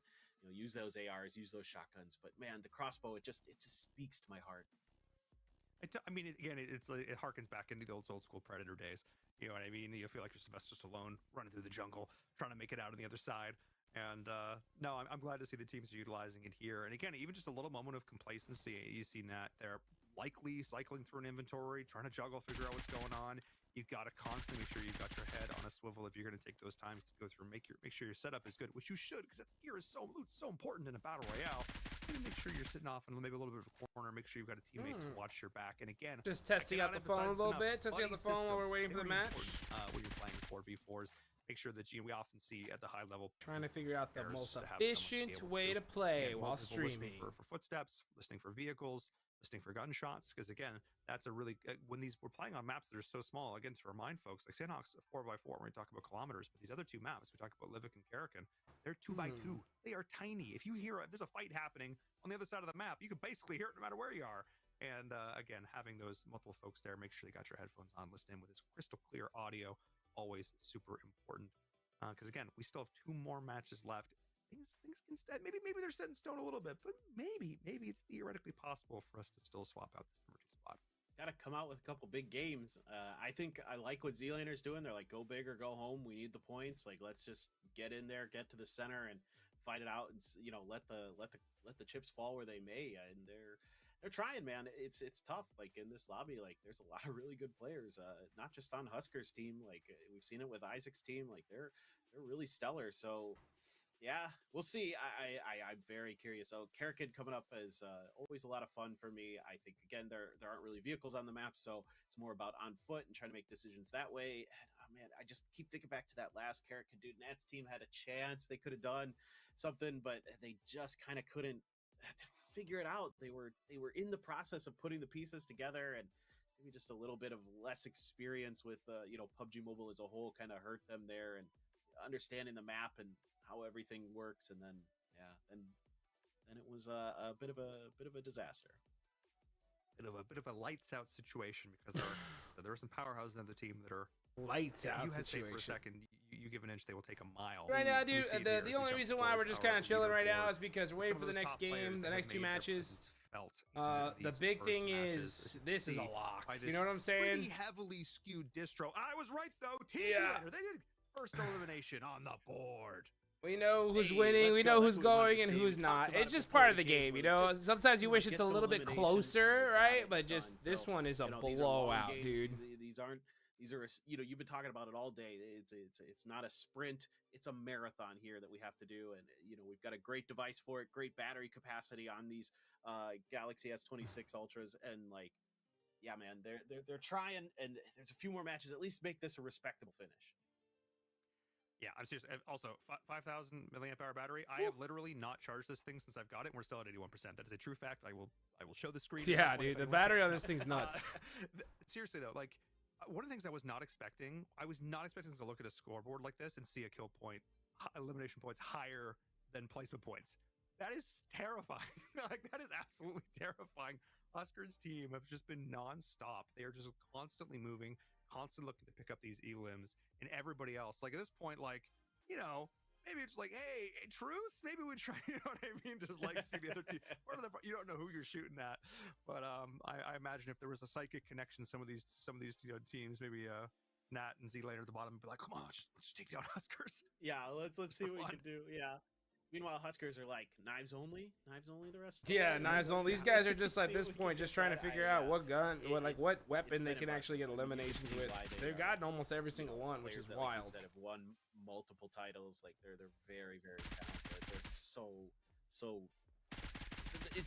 use those ARs, use those shotguns. But man, the crossbow, it just speaks to my heart. I mean, again, it harkens back into the old school Predator days. You know what I mean? You feel like you're Sylvester Stallone running through the jungle, trying to make it out on the other side. And no, I'm glad to see the teams utilizing it here. And again, even just a little moment of complacency. You see Nat there likely cycling through an inventory, trying to juggle, figure out what's going on. You've got to constantly make sure you've got your head on a swivel if you're going to take those times to go through, make sure your setup is good, which you should, because gear is so important in a battle royale. You make sure you're sitting off and maybe a little bit of a corner. Make sure you've got a teammate to watch your back. And again, just testing out the phone a little bit, testing out the phone while we're waiting for the match. When you're playing 4v4s, make sure that we often see at the high level trying to figure out the most efficient way to play while streaming. Listening for footsteps, listening for vehicles, listening for gunshots, because again, that's a really when we're playing on maps that are so small. Again, to remind folks, like Sandhawk's 4x4 when we talk about kilometers, but these other two maps we talk about, Livik and Karakin, they're 2x2. They are tiny. If you hear there's a fight happening on the other side of the map, you can basically hear it no matter where you are. And again, having those multiple folks there, make sure you got your headphones on, listen in with this crystal clear audio, always super important. Because again, we still have 2 more matches left. Things can maybe they're set in stone a little bit, but maybe it's theoretically possible for us to still swap out this emerging spot. Got to come out with a couple big games. I think I like what Z-Laner's doing. They're like, go big or go home. We need the points. Like, let's just get in there, get to the center, and fight it out, and let the chips fall where they may. And they're trying, man. It's tough. Like in this lobby, like there's a lot of really good players. Not just on Huskers team. Like we've seen it with Isaac's team. Like they're really stellar. So. Yeah, we'll see. I'm very curious. So Karakin coming up is always a lot of fun for me. I think, again, there aren't really vehicles on the map, so it's more about on foot and trying to make decisions that way. And, oh, man, I just keep thinking back to that last Karakin dude. Nat's team had a chance. They could have done something, but they just kind of couldn't figure it out. They were in the process of putting the pieces together, and maybe just a little bit of less experience with, PUBG Mobile as a whole kind of hurt them there, and understanding the map and how everything works, and then it was a bit of a disaster. Bit of a lights out situation, because there are some powerhouses on the team that are lights out. You situation. hesitate for a second. You give an inch, they will take a mile. Right now, dude. The only reason why we're just kind of chilling right now is because we're waiting for the next game, the next 2 matches. The big thing is this is a lock. You know what I'm saying? Pretty heavily skewed distro. I was right though. Team Leader, they did first elimination on the board. We know who's winning, we know who's going and who's not. It's just part of the game, you know? Sometimes you wish it's a little bit closer, right? But just this one is a blowout, dude. These are you've been talking about it all day. It's not a sprint, it's a marathon here that we have to do. And we've got a great device for it, great battery capacity on these Galaxy S26 Ultras, and like, yeah, man, they're trying, and there's a few more matches, at least make this a respectable finish. Yeah, I'm serious. Also, 5,000 milliamp hour battery. I have literally not charged this thing since I've got it, and we're still at 81%. That is a true fact. I will show the screen. Yeah, dude, the battery on this thing's nuts. Seriously though, like one of the things I was not expecting to look at a scoreboard like this and see a kill point, elimination points higher than placement points. That is terrifying. Like that is absolutely terrifying. Huskers team have just been nonstop. They are just constantly moving, constantly looking to pick up these elims, and everybody else. Like at this point, like, maybe it's like, hey, truce. Maybe we try. You know what I mean? Just like see the other team. You don't know who you're shooting at, but I imagine if there was a psychic connection, some of these teams, maybe Nat and Z-Laner at the bottom would be like, come on, let's take down Huskers. Yeah, let's see what we can do. Yeah. Meanwhile, Huskers are like knives only the rest of yeah, knives only. These guys are just at this point just trying to figure out what gun, what weapon they can actually get eliminations with. They've gotten almost every single one, which is wild. That have won multiple titles, like they're very, very talented. They're so.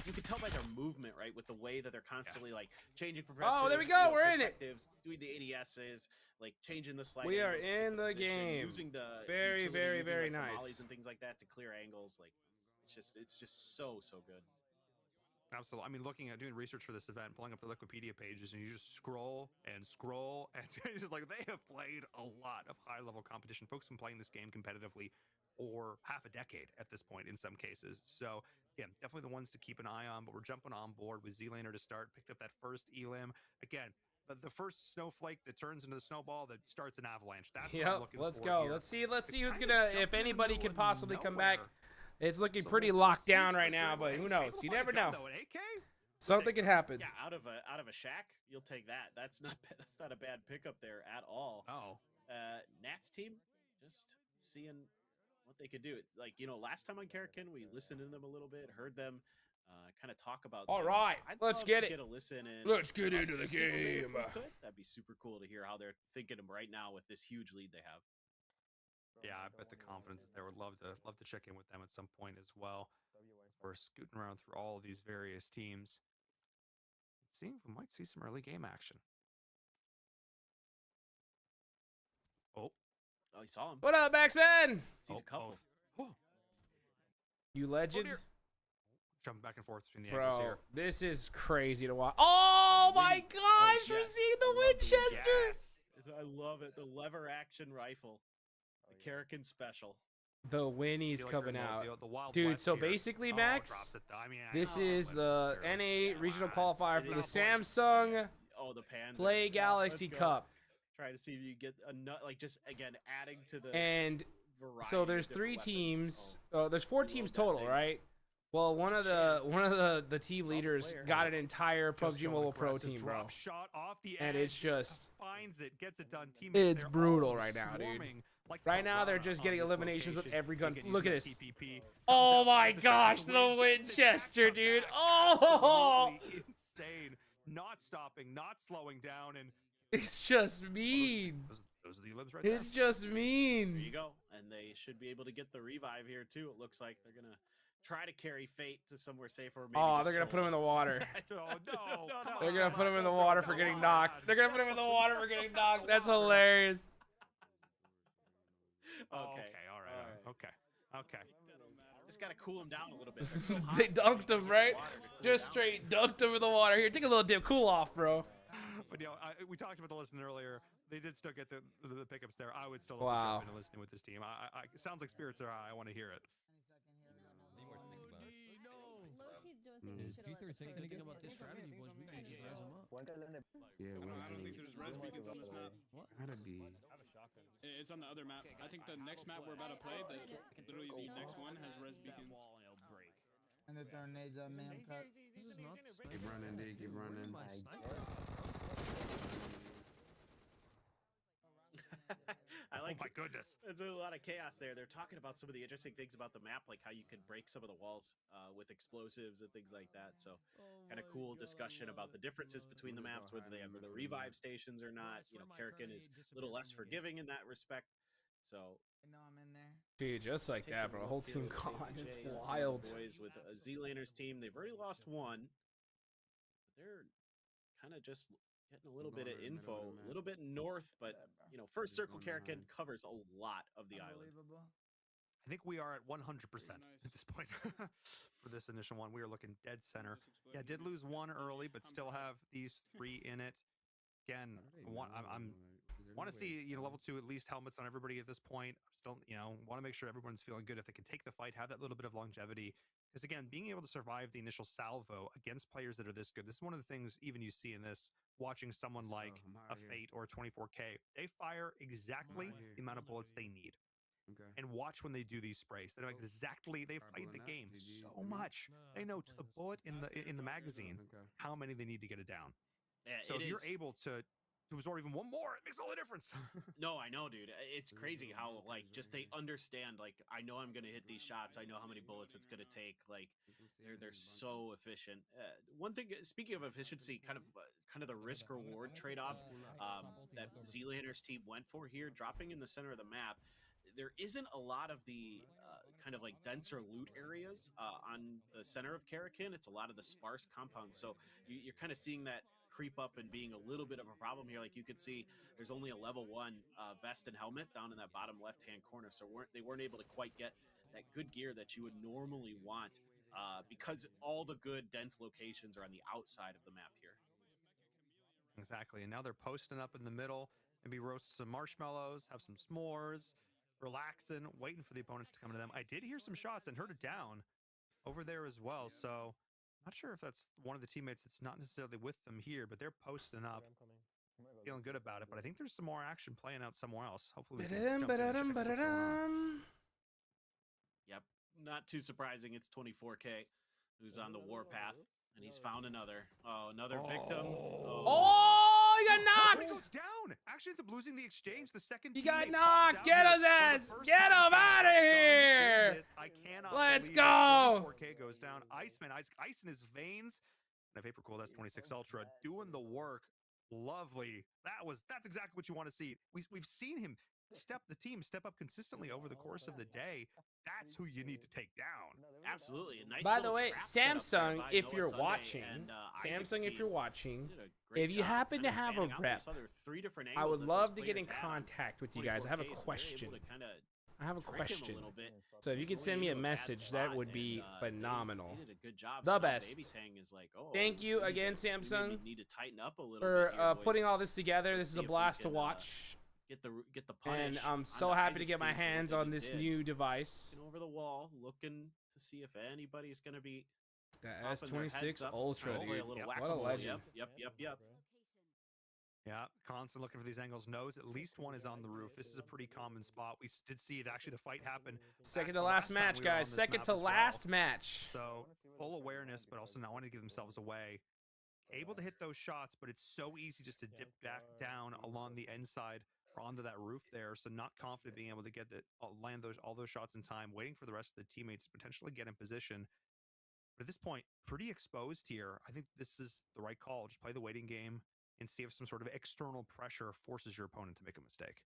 You can tell by their movement, right, with the way that they're constantly like changing progressive. Oh, there we go. We're in it. Doing the ADSs, like changing the slide. We are in the game. Using the very nice mollies and things like that to clear angles. Like it's just so good. Absolutely. I mean, doing research for this event, pulling up the Wikipedia pages, and you just scroll, and it's just like they have played a lot of high-level competition. Folks have been playing this game competitively for half a decade at this point in some cases. So, yeah, definitely the ones to keep an eye on, but we're jumping on board with Z-Laner to start. Picked up that first elim. Again, the first snowflake that turns into the snowball that starts an avalanche. That's what I'm Yep. looking Let's for go. here. Let's see who's kinda gonna. jumped If in the anybody middle could of possibly come back. nowhere. It's looking So pretty we'll locked see. down right But now, but able who to knows? You find a never gun, know. though, an AK? Something could happen. Yeah, out of a shack, you'll take that. That's not a bad pickup there at all. Oh. Nats team, just seeing what they could do. It's like, last time on Karakin, we listened to them a little bit, heard them kind of talk about. All things. right, I'd let's love get to it. Get a listen in. Let's get into the Us team a bit if game. we could. That'd be super cool to hear how they're thinking them right now with this huge lead they have. Yeah, I bet the confidence is there. Would love to check in with them at some point as well. We're scooting around through all of these various teams. Seeing if we might see some early game action. Oh, you saw him. What up, Maxman? Sees a couple. You legend. Jumping back and forth between the angles Bro, here. this is crazy to watch. Oh my gosh, we're yes. seeing the Winchester. Yes. I love it. The lever action rifle. The Karakin special. The Winnie's Feel like coming you're in out. the Wild Dude, West so here. basically, Oh, Max, drops it, though. I mean, I this know, is but the it's terrible. NA regional Come on. qualifier for the It's not points. Samsung Oh, the Panzer. PlayGalaxy Let's go. Cup. Try to see if you get a nut, like just again adding to the And variety so of there's different 3 weapons. teams. There's 4 teams total, right? Well, one of the team Solid leaders player. got an entire Just PUBG going Mobile Pro aggressive, team, bro. drop shot off the And edge, it's just finds it, gets it done. It's They're brutal all right now, dude. swarming like Right now, they're piranha just on getting this eliminations with location. every gun. Again, Look at using this. that TPP. Oh Comes out my with the shot gosh, to the win, gets it back Winchester, from dude. back. Oh, Absolutely insane. Not stopping, not slowing down, and it's just mean. those are the libs right there. It's just There you mean. go, and they should be able to get the revive here too. It looks like they're gonna try to carry Fate to somewhere safer. Maybe Oh, just they're gonna chill put him in the water. Oh no! Come They're on, gonna put him in the come water on, for getting come knocked. on. They're gonna put him in the water for getting knocked. That's hilarious. Oh, Okay. okay, all right, okay. Just gotta cool him down a little bit. They're so hot. They dunked him, right? Water to cool Just down. straight dunked him in the water. Here, take a little dip. Cool off, bro. But we talked about the listen earlier. They did still get the pickups there. I would still love Wow. to jump in and listening with this team. It sounds like spirits are high. I want to hear it. Low-key's doing things he should've let the G36 pros anything do. about this strategy, boys? We can just raise them up. Yeah, I don't think there's res beacons on this map. Gotta be. It's on the other map. I think the next map we're about to play, literally the next one, has res beacons. And the tornadoes are man cut. Keep running, D. Keep running. I like Oh my goodness. There's a lot of chaos there. They're talking about some of the interesting things about the map, like how you could break some of the walls with explosives and things like that. So, kind of cool discussion about the differences between the maps, whether they have the revive stations or not. Karakin is a little less forgiving in that respect. So, I know I'm in there. Dude, just like taking that, a bro. look Whole here team with gone. AJ It's and some of the wild. Boys with a Z-Laners team, they've already lost one. But they're kind of just getting a little bit of info, a little bit north, but first circle Karakin covers a lot of the island. Unbelievable. I think we are at 100% at this point for this initial one. We are looking dead center. Yeah, did lose one early, but still have these 3 in it. Again, I'm want to see level 2 at least helmets on everybody at this point. Still want to make sure everyone's feeling good if they can take the fight, have that little bit of longevity. Because again, being able to survive the initial salvo against players that are this good, this is one of the things even you see in this. Watching someone like a Fate or a 24K, they fire exactly the amount of bullets they need. Okay. And watch when they do these sprays. They know exactly. They've played the game so much. They know to the bullet in the magazine how many they need to get it down. Yeah, So if you're able to absorb even one more, it makes all the difference. No, I know, dude. It's crazy how just they understand. I know I'm gonna hit these shots. I know how many bullets it's gonna take. They're so efficient. One thing, speaking of efficiency, kind of the risk reward trade off that Z-Landers team went for here, dropping in the center of the map. There isn't a lot of the kind of denser loot areas on the center of Karakin. It's a lot of the sparse compounds. So you're kind of seeing that creep up and being a little bit of a problem here. Like you could see, there's only a level 1 vest and helmet down in that bottom left-hand corner. So they weren't able to quite get that good gear that you would normally want because all the good dense locations are on the outside of the map here. Exactly. And now they're posting up in the middle, maybe roast some marshmallows, have some s'mores, relaxing, waiting for the opponents to come to them. I did hear some shots and heard it down over there as well. So not sure if that's one of the teammates that's not necessarily with them here, but they're posting up. feeling good about it. But I think there's some more action playing out somewhere else. Hopefully, we can Ba-da-dum, jump in and check out what's going on. ba-da-dum. Yep, not too surprising. It's 24K who's on the warpath, and he's found another. Oh, another victim. Oh, he got He knocked. goes down. Actually ends up losing the exchange. The second He teammate got pops knocked. out Get here his for the ass. first Get time him he's been out of done in here. this. I cannot Let's believe it. go. 24K goes down. Iceman, ice in his veins. And a Vapor Cool, that's 26 Ultra, doing the work. Lovely. That's exactly what you want to see. We've seen him step up consistently over the course of the day. That's who you need to take down. Absolutely. A nice By the little way, trap setup there Samsung, by if Noah you're Sunday watching, and, Isaac's Samsung, if team you're watching, did a great if you job happen to kind of have a fanning out. They rep, saw there were 3 different I angles would that love those to get in players had on contact with you guys. I have a 24K, so they're question. able to kinda I have a trick him question. little bit. So if you could Going send me a into bad message, that spot, would be and, phenomenal. They did a good job. The So now best. Baby Tang is like, oh, Thank you we need again, to- we Samsung, need to tighten up a little for bit here, putting boys. all this together. Let's This is see a if we blast to can, watch. Get the punish. And I'm on so the happy to Isaac's get my team for what hands they on just this did. new device. Looking over the wall, looking to see if anybody's gonna be The popping their heads S26 up. Ultra, Oh, dude. a little Yep. What a whack-a-mole. legend. Yep. Yeah, constant looking for these angles. Knows at least one is on the roof. This is a pretty common spot. We did see actually the fight happen. Second back to the last time match, we were on guys. this Second map to as well. last match. So full awareness, but also not wanting to give themselves away. Able to hit those shots, but it's so easy just to dip back down along the inside or onto that roof there. So not confident being able to get land all those shots in time. Waiting for the rest of the teammates to potentially get in position. But at this point, pretty exposed here. I think this is the right call. Just play the waiting game and see if some sort of external pressure forces your opponent to make a mistake.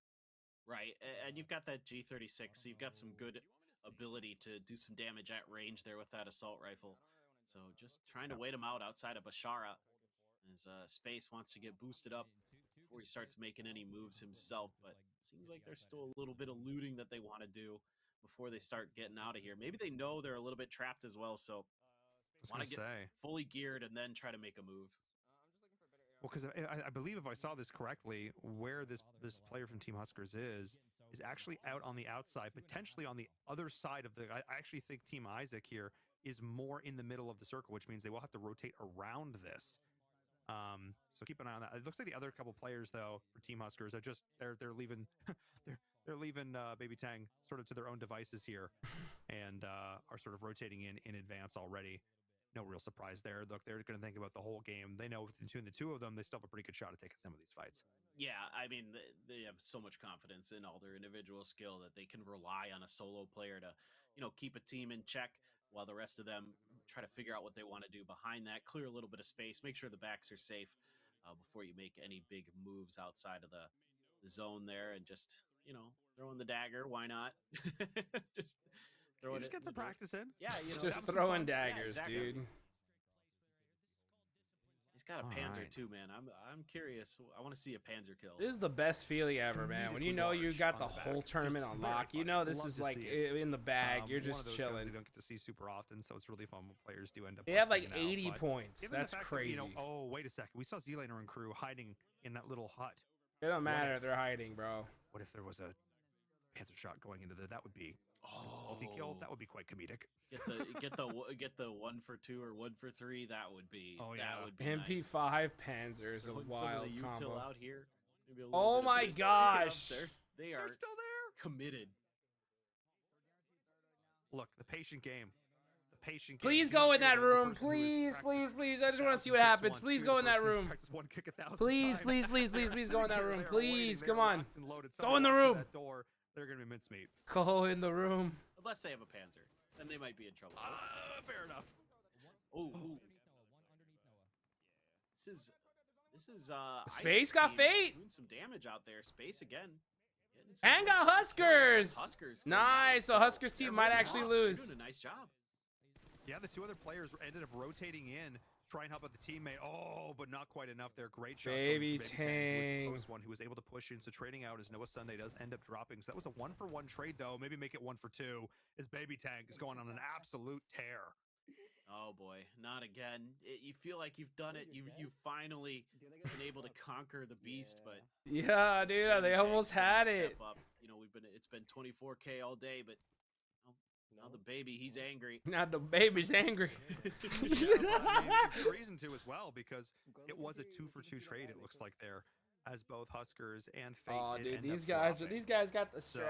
Right, and you've got that G36, so you've got some good ability to do some damage at range there with that assault rifle. So just trying to wait him out outside of Bashara. His Space wants to get boosted up before he starts making any moves himself, but it seems like there's still a little bit of looting that they want to do before they start getting out of here. Maybe they know they're a little bit trapped as well, so want to get fully geared and then try to make a move. Well, because I believe if I saw this correctly, where this player from Team Huskers is actually out on the outside, potentially on the other side of the. I actually think Team Isaac here is more in the middle of the circle, which means they will have to rotate around this. So keep an eye on that. It looks like the other couple players though for Team Huskers are just they're leaving they're leaving Baby Tang sort of to their own devices here, and are sort of rotating in advance already. No real surprise there. Look, they're going to think about the whole game. They know between the two of them, they still have a pretty good shot at taking some of these fights. Yeah, I mean, they have so much confidence in all their individual skill that they can rely on a solo player to, keep a team in check while the rest of them try to figure out what they want to do behind that, clear a little bit of space, make sure the backs are safe before you make any big moves outside of the zone there, and just, throw in the dagger. Why not? just throw it. Just get some practice in. Yeah, just throwing daggers, exactly. dude. He's got a Panzer too, man. I'm curious. I want to see a Panzer kill. This is the best feeling ever, man. When you know you got the whole tournament on lock, you know this is like in the bag. You're just chilling. You don't get to see super often, so it's really fun when players do end up. They have like busting it 80 out, points. That's crazy. Oh, wait a second. We saw Z-Laner and crew hiding in that little hut. It don't matter if they're hiding, bro. What if there was a Panzer shot going into that would be multi-kill. That would be quite comedic. Get the 1 for 2 or 1 for 3. That would be. Oh yeah. That would be MP5 Panzer is a wild combo. Out here. Oh my gosh. They are still there. Committed. Look, the patient game. Please go in that room. Please. I just want to see what happens. Please go in that room. Please go in that room. Please, come on. Go in the room. They're going to be mincemeat. Go in the room. Unless they have a Panzer. Then they might be in trouble. Fair enough. Oh. This is Space got fate. Doing some damage out there. Space again. And got Huskers. Huskers. Nice. So Huskers team might actually lose. They're doing a nice job. Yeah, the two other players ended up rotating in, try and help out the teammate. Oh, but not quite enough there. Great shot. Baby Tang. Was the one who was able to push in. So trading out as Noah Sunday does end up dropping. So that was a 1-for-1 trade, though. Maybe make it 1 for 2. As Baby Tang is going on an absolute tear. Oh boy, not again. You feel like you've done it. You've finally been able to conquer the beast, but yeah, dude, they almost had it. Up. It's been 24K all day, but now the baby, he's angry. Now the baby's angry. Good reason to as well, because it was a 2-for-2 trade. It looks like there. as both Huskers and Fate. Oh, did dude, end up these guys got the So,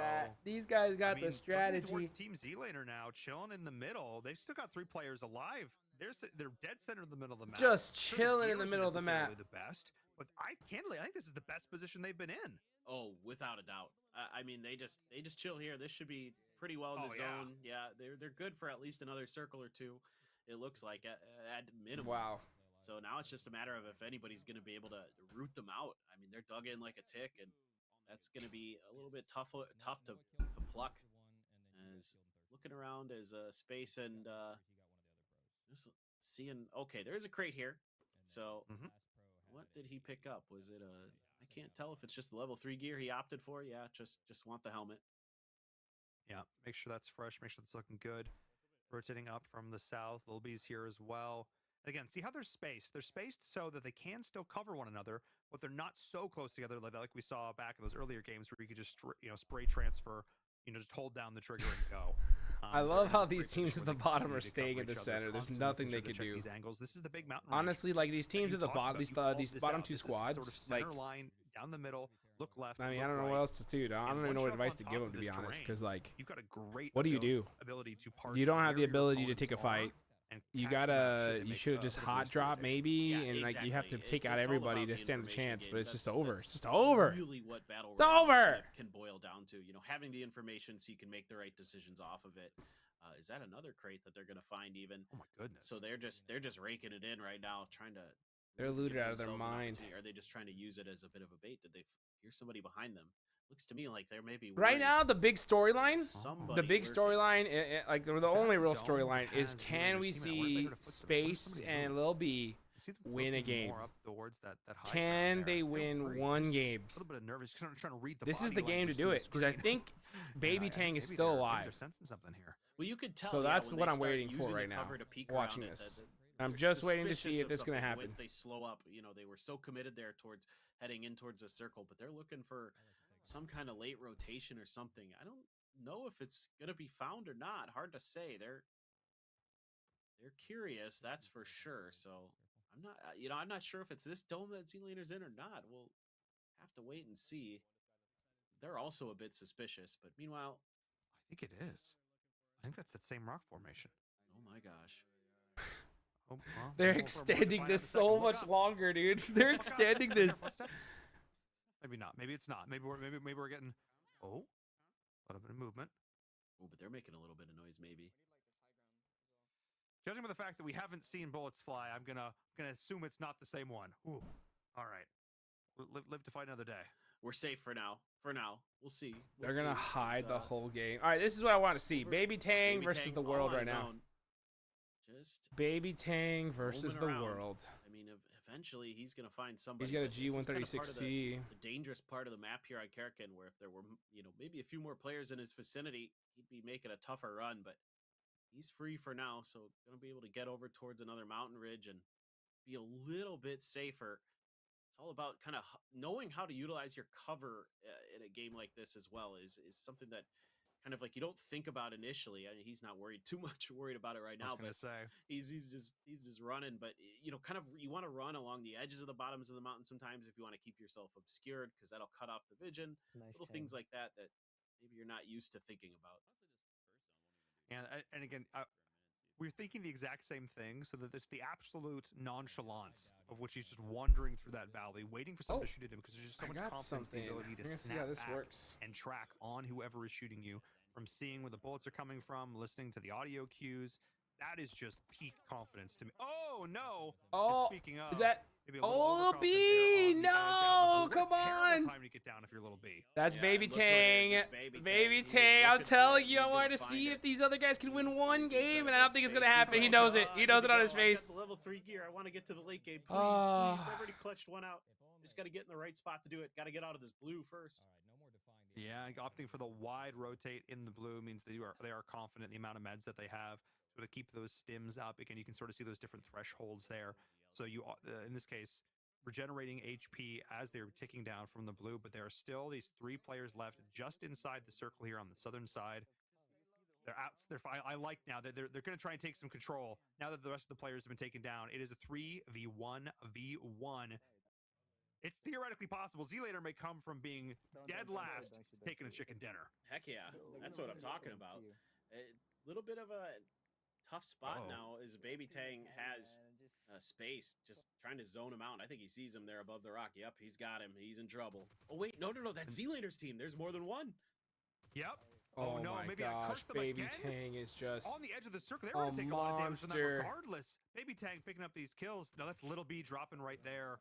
these guys got the looking strategy. towards Team Z-Laner now, chilling in the middle. They've still got 3 players alive. They're dead center in the middle of the map. Just Sure, chilling in gear the isn't middle of the map. necessarily the best, but I think this is the best position they've been in. Oh, without a doubt. I mean, they just chill here. This should be pretty well in the zone. Yeah, they're good for at least another circle or two. It looks like at minimum. Wow. So now it's just a matter of if anybody's going to be able to root them out. I mean, they're dug in like a tick, and that's going to be a little bit tough to pluck. As looking around as space and just seeing. Okay, there's a crate here. So what did he pick up? Was it a? I can't tell if it's just the level 3 gear he opted for. Yeah, just want the helmet. Yeah, make sure that's fresh. Make sure it's looking good. Rotating up from the south. Lil B's here as well. Again, see how they're spaced. They're spaced so that they can still cover one another, but they're not so close together like we saw back in those earlier games where you could just spray transfer, just hold down the trigger and go. I love how these teams at the bottom are staying in the center. There's nothing they can do. These angles. This is the big mountain. Honestly, like these teams at the bottom, these bottom 2 squads, sort of like center line down the middle. Look left. I mean, look I don't know right. what else to do. I don't even know what advice to give them, to be honest, because like, you've got a great what do you do? Ability to parse You don't have the where your ability to opponents take a are fight. and You catch them out shit gotta, and you make should have a just bit of a hot risk drop rotation. maybe, Yeah, and like you have to exactly. take out It's all everybody about to the stand a information chance. game. But it's just That's over. It's just over. Really, what battle It's royale over. can boil down to. Having the information so you can make the right decisions off of it. Is that another crate that they're gonna find even? Oh my goodness. So they're just raking it in right now, trying to. They're give looted out of their themselves an mind. opportunity. Are they just trying to use it as a bit of a bait? Did they hear somebody behind them? Looks to me like they're maybe Right now, the big storyline, Somebody the big lurking. storyline, like the only real dome storyline is has can we Zealander's team? I wonder if they see heard a footstep. What if Space somebody and moved? Lil B See them win a looking game? more up towards that high ground Can there. they They're win worried. one Just game? A little bit of nervous, trying to read the This is body the game to language do through the it because I screen. think Baby Tang is maybe still they're alive. sensing something here. Well, you could tell. So yeah, that's when what they I'm start waiting for using right the now, cover to peek watching around it, this. that I'm they're just waiting to suspicious see if of this is gonna something. happen. They slow up. They were so committed there towards heading in towards the circle, but they're looking for some kind of late rotation or something. I don't know if it's gonna be found or not. Hard to say. They're curious, that's for sure. So I'm not sure if it's this dome that Z-Laner's in or not. We'll have to wait and see. They're also a bit suspicious, but meanwhile, I think it is. I think that's that same rock formation. oh my gosh. Oh, well, They're we'll extending find out in this a second. so Look much up. longer, dude. They're Look up. extending Is there this. footsteps? Maybe not. Maybe it's not. Maybe we're getting a little bit of movement. Oh, but they're making a little bit of noise, maybe. Judging by the fact that we haven't seen bullets fly, I'm gonna assume it's not the same one. Ooh. All right. Live to fight another day. We're safe for now. For now, we'll see. They're gonna hide the whole game. All right, this is what I want to see: Baby Tang Baby versus Tang the all world on right his now. own. Just Baby Tang versus roaming the around. world. I mean, eventually he's gonna find somebody. He's got a but this is kind of part of G136C. the dangerous part of the map here on Karakin, where if there were, maybe a few more players in his vicinity, he'd be making a tougher run. But he's free for now, so gonna be able to get over towards another mountain ridge and be a little bit safer. It's all about kind of knowing how to utilize your cover in a game like this as well. Is something that kind of like you don't think about initially. I mean, he's not too much worried about it right I now. was gonna say. He's just running, but kind of you want to run along the edges of the bottoms of the mountain sometimes if you want to keep yourself obscured, because that'll cut off the vision. Nice Little chain. things like that maybe you're not used to thinking about. And again, we're thinking the exact same thing, so that there's the absolute nonchalance of which he's just wandering through that valley, waiting for someone to shoot at him, because there's just so I much got confidence in something. the ability to We're gonna see snap how this back works. and track on whoever is shooting you, from seeing where the bullets are coming from, listening to the audio cues. That is just peak confidence to me. Oh no! Oh, and speaking of, is that? maybe a little Oh, Lil overconfident B! there on the edge No, out in the blue. come What a terrible on! time to get down if you're Little B. That's Yeah, Baby look who it is. Tang. It's Baby Baby Tang. He's Tang. I'm looking for telling it. you, I He's wanted gonna to find see it. if these other guys can win one He's game, and I incredible. don't think it's gonna Space is happen. He like, knows it. "Ah, He I knows need it to on his go. I've face. got the level 3 gear. I want to get to the late game. Please, Ah. please. I've already clutched one out. Just got to get in the right spot to do it. Got to get out of this blue first. Yeah, and opting for the wide rotate in the blue means they are confident in the amount of meds that they have. So to keep those stims up, again, you can sort of see those different thresholds there. So you, in this case, regenerating HP as they're ticking down from the blue, but there are still these 3 players left just inside the circle here on the southern side. They're out. I like now that they're going to try and take some control now that the rest of the players have been taken down. It is a 3v1v1. It's theoretically possible. Z-Later may come from being dead last, taking a chicken dinner. Heck yeah, that's what I'm talking about. A little bit of a tough spot now as Baby Tang has space, just trying to zone him out. I think he sees him there above the rock. Yep, he's got him. He's in trouble. Oh wait, no, that's Z-Later's team. There's more than one. Yep. Oh, no, my maybe I gosh, cursed them Baby again? Tang is just On the edge of the circle. They were going to take a lot of damage from that monster. regardless. Baby Tang picking up these kills. No, that's Little B dropping right there.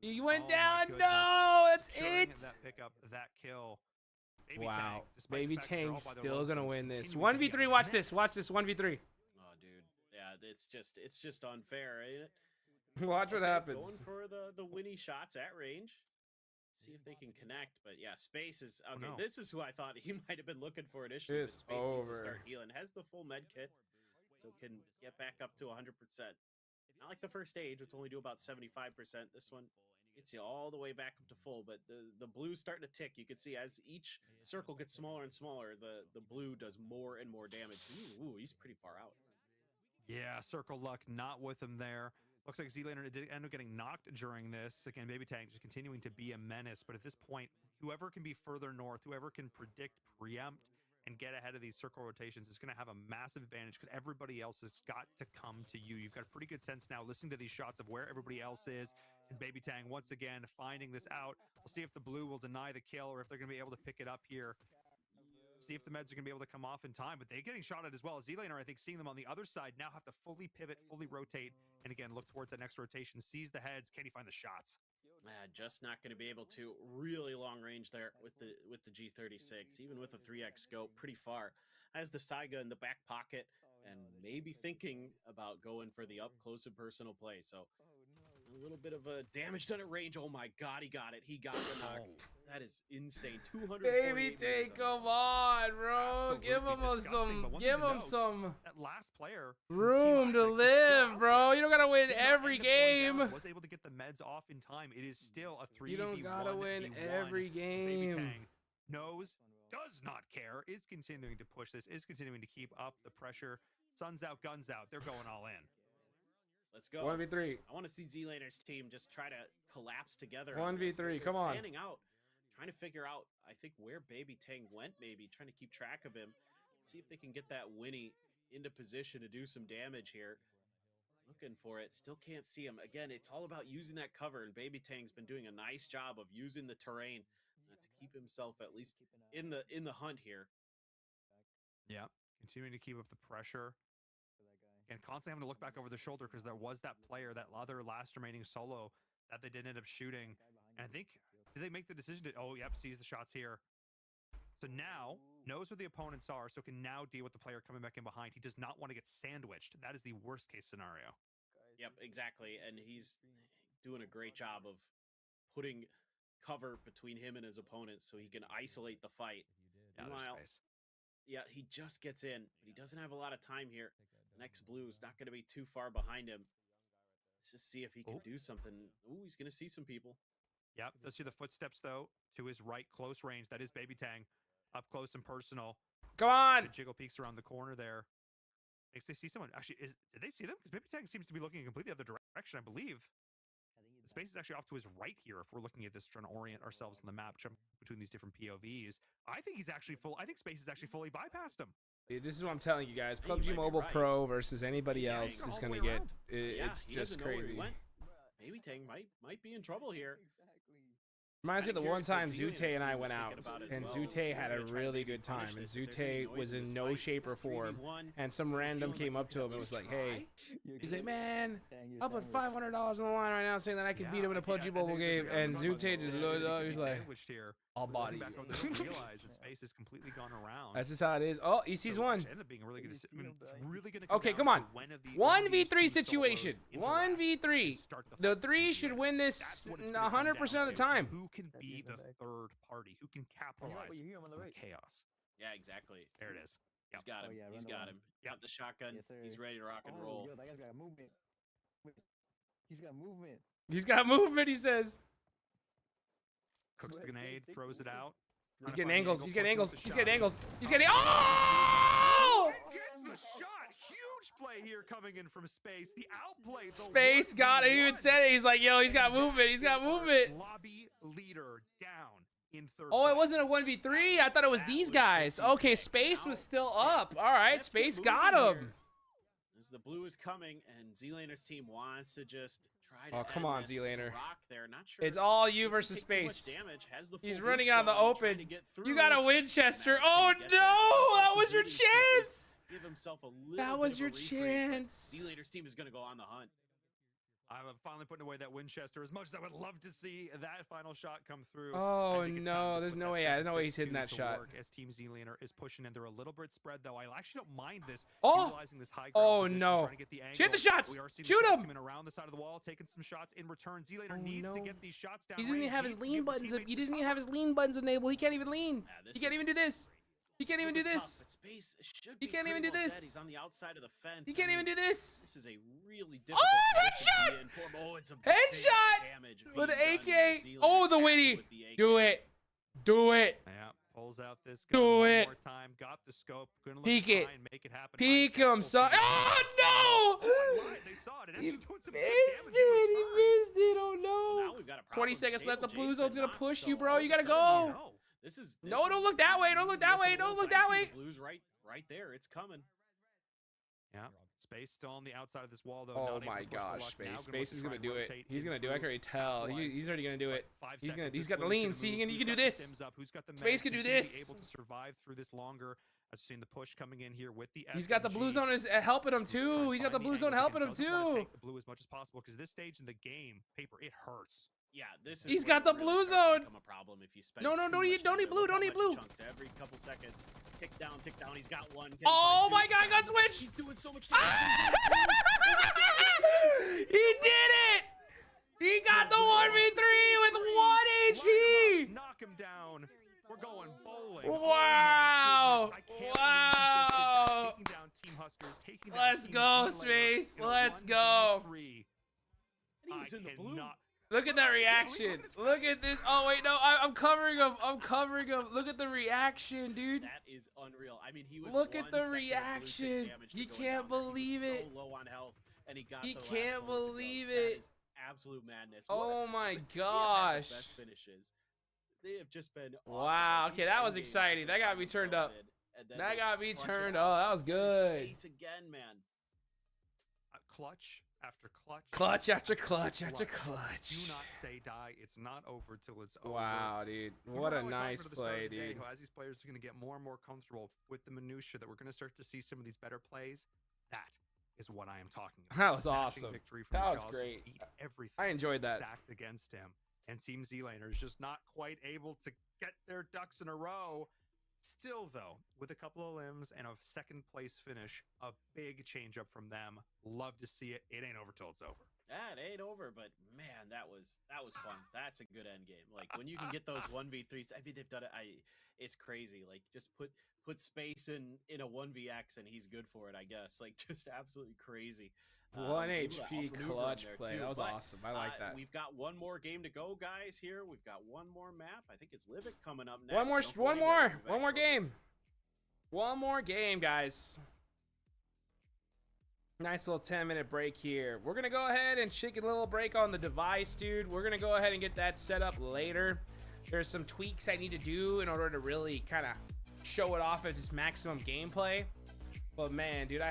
He went Oh, down. my No, that's Securing it. That pickup, that kill. Baby Wow. Tang, despite Baby the fact that they're all Tang's by their still lonesome, going to win this. continuing to be 1v3, a watch this. mess. Watch this, 1v3. Oh, dude. Yeah, it's just unfair, ain't it? Watch what Okay, happens. Going for the winny shots at range. See if they can connect. But yeah, Space is okay. no. This is who I thought he might have been looking for initially. It's but Space needs to over. start healing. Has the full med kit, so can get back up to 100%. Not like the first stage, which only do about 75%. This one gets you all the way back up to full. But the blue's starting to tick. You can see as each circle gets smaller and smaller, the blue does more and more damage. Ooh, he's pretty far out. Yeah, Circle Luck not with him there. Looks like Z-Laner did end up getting knocked during this. Again, Baby Tang just continuing to be a menace. But at this point, whoever can be further north, whoever can predict, preempt, and get ahead of these circle rotations is going to have a massive advantage because everybody else has got to come to you. You've got a pretty good sense now listening to these shots of where everybody else is. And Baby Tang, once again, finding this out. We'll see if the blue will deny the kill or if they're going to be able to pick it up here. See if the meds are going to be able to come off in time, but they're getting shot at as well. Z-Laner, I think, seeing them on the other side, now have to fully pivot, fully rotate, and again, look towards that next rotation, sees the heads. Can he find the shots? Just not going to be able to. Really long range there with the G36, even with a 3x scope, pretty far. Has the Saiga in the back pocket, and maybe thinking about going for the up close and personal play. So a little bit of a damage done at range. Oh my God, he got it. He got the knock. That is insane. 200. Baby Tang, come on, bro. Absolutely give him disgusting, some. but one Give thing to him note, some that last player room to live, bro. You don't gotta win did not every end up going down, game. was able to get the meds off in time. It is still a 3v1. You don't gotta win every Baby game. Tang knows, does not care, is continuing to push this, is continuing to keep up the pressure. Sun's out, guns out. They're going all in. Let's go. 1v3. I want to see Z-Laner's team just try to collapse together. 1v3, They're come on. Fanning out, trying to figure out, I think, where Baby Tang went, maybe, trying to keep track of him. See if they can get that Winnie into position to do some damage here. Looking for it. Still can't see him. Again, it's all about using that cover, and Baby Tang's been doing a nice job of using the terrain to keep himself at least in the hunt here. Yeah, continuing to keep up the pressure. And constantly having to look back over the shoulder because there was that player, that other last remaining solo that they did end up shooting. And I think, did they make the decision to, oh, yep, sees the shots here. So now knows where the opponents are, so can now deal with the player coming back in behind. He does not want to get sandwiched. That is the worst case scenario. Yep, exactly. And he's doing a great job of putting cover between him and his opponents so he can isolate the fight. Yeah, there's Meanwhile, space. yeah, he just gets in, but he doesn't have a lot of time here. The next blue is not going to be too far behind him. Let's just see if he can do something. Ooh, he's going to see some people. Yep, does see the footsteps, though, to his right, close range. That is Baby Tang, up close and personal. Come on! The jiggle peeks around the corner there. Makes they see someone. Actually, did they see them? Because Baby Tang seems to be looking in completely other direction, I believe. The space is actually off to his right here if we're looking at this, trying to orient ourselves on the map, jump between these different POVs. I think he's actually full. I think Space has actually fully bypassed him. Dude, this is what I'm telling you guys. Yeah, you PUBG might be Mobile right. Pro versus anybody else Tang is all going the to way get... around. It's He just doesn't know where he crazy. went. Baby Tang might be in trouble here. Reminds me of the Kinda one time curious what Zute and I Zute went was out, thinking about as and well. Zute We're had a gonna try to really maybe good time, punish and this if there's any Zute noise was in in this no fight. shape or form, 3v1. and some random Feeling came like up we to could him and at was least like, hey, try. he's like, man, I'll put $500 on the line right now saying that I could beat him in a PUBG and Mobile there's game, a guy and talking about Zute just the looked ability up, to he's be like, sandwiched here. I'll But body looking back over, you. they don't realize that Space has completely gone around. That's just how it is. Oh, he sees So one. it ended up being a really good. It's really going to Okay, come on. 1v3 situation. 1v3. The three should win this 100% of the time. Who can be the third party? Who can capitalize on the chaos? Yeah, exactly. There it is. He's got him. He's got him. Got the shotgun. He's ready to rock and roll. Yo, that guy's got movement. He's got movement. He's got movement, he says. Cooks the grenade, throws it out. He's Trying to getting find the angles. angle, He's getting pushes angles. the He's shot. getting angles. He's getting. Oh! And gets the shot. Huge play here coming in from Space. The outplay. Space got it. He even said it. He's like, yo, he's got movement. He's got movement. Lobby leader down in third. Oh, it wasn't a 1v3. I thought it was these guys. Okay, Space was still up. All right, Space got him. As the blue is coming, and Z-Laner's team wants to just try to. Oh, come on, end this. Z-Laner. Rock there. Not sure It's all you if he versus can take too much Space. damage, has the He's full running boost out of the going, open. trying to get You through. got a Winchester. Now Oh can he get no, there? that was your Substituting Space, chance. Give himself a little That bit was of a your reprieve, chance. but Z-Laner's team is going to go on the hunt. I'm finally putting away that Winchester. As much as I would love to see that final shot come through. Oh I think it's time no, to there's put no that way. There's no way he's 7-6-2 hitting that to shot. work as Team Z-Laner is pushing in. They're a little bit spread though. I actually don't mind this. Oh! Utilizing this high ground Oh position, no. trying to get the Shoot the angle. shots. We are seeing Shoot the shots him. coming around the side of the wall, taking some shots in return. Z-Laner Oh, needs to no. get these shots down. He doesn't even have his lean buttons. He doesn't even have his lean buttons enabled. He can't even lean. Yeah, He can't even do this. He can't even do this. Space should He be can't even pretty do well this. dead. He's on the outside of the fence. He can't even do this. This is a really difficult position to be in for him. Oh, it's a big Headshot damage with an being done by AK. Z-Laner. Oh, the Happy witty. with the AK. Do it. Do it. Yeah, pulls out this Do gun one it. more time. Got the scope. Gonna look Peek to it. try and make it happen. Peek High him, son. tempo. Oh no! They saw it. And He actually doing some good missed damage in it. He return. missed it. Oh Now no. we've got a 20 problem. seconds left. The Stable blue Jason zone's gonna knocked, push so you, bro. all You of a gotta sudden, go. This is No, don't look that way. Don't look that way. Don't look that way. Blues right there. It's coming. Yeah. Space still on the outside of this wall, though. Oh not able my to push the gosh, luck. Now Space. gonna Space look to is try gonna and do it. rotate He's in gonna do it. I can through. already tell. He's already gonna do it. 5 He's seconds. got This the blue's lean. gonna See, move. you Who's can do got the this. Sims up? Who's got the Space medics? can do Who's gonna be this. able to survive through this longer? I've seen the push coming in here with the He's got the blue SMG. zone is helping him too. He's got the blue zone helping him Doesn't wanna too. take the blue as much as possible because this stage in the game, paper, it hurts. Yeah, this is. He's where got the it really blue starts to zone. become a problem if you spend No, too don't much eat time there. blue. Look Don't how eat much blue. chunks every couple seconds. Tick down, tick down. He's got one. Can he Oh find my two? God, got switch. He's doing so much damage. He did it. He got the 1v3 with 1 HP. Knock him down. We're going bowling. Wow. Oh my goodness. I can't Wow. believe he just did that. Taking down Team Huskers. Taking down Let's Team go, Z-Laner Space. in a Let's 1v3. go. And he was in the blue. cannot- Look at that reaction. Look at this. Oh wait, no, I'm covering him. I'm covering him. Look at the reaction, dude. That is unreal. I mean, he was. Look at one the second of blue tick reaction. damage to You going can't down. He was believe it. So low on health, and he got. He the last can't bullet to go. believe That it. is absolute madness. Oh my They have had the gosh. best finishes. They have just been. Awesome. Wow. Like, Okay, these that was endgames exciting. That got me find turned up. themselves in, and then That they got me clutch it turned. out. Oh, that was And good. Space again, man. Clutch after clutch. Clutch after clutch after Do clutch. not say die. It's not over till it's over. Wow, dude. Remember What a how I talked nice about at the start of play, the day, dude. how as these players are going to get more and more comfortable with the minutia, that we're going to start to see some of these better plays. That is what I am talking about. That was Snatching awesome. Victory from That the was jaws, great. beat everything I enjoyed that. stacked against him. And Team Z-Laner is just not quite able to get their ducks in a row. Still, though, with a couple of limbs and a second place finish, a big change up from them. Love to see it. It ain't over till it's over. That ain't over, but man, that was fun. That's a good end game. Like when you can get those 1v3s. I mean, they've done it. It's crazy. Like just put Space in a 1vx and he's good for it. I guess. Like just absolutely crazy. 1 was able to HP outmaneuver him clutch there, play. too. That was But, awesome. I like that. We've got one more game to go, guys. Here we've got one more map. I think it's Livic coming up next. One more Don't go anywhere. We'll be one more back shortly. game. One more game, guys. Nice little 10-minute break here. We're going to go ahead and chicken a little break on the device, dude. We're going to go ahead and get that set up later. There's some tweaks I need to do in order to really kind of show it off as its maximum gameplay. But man, dude,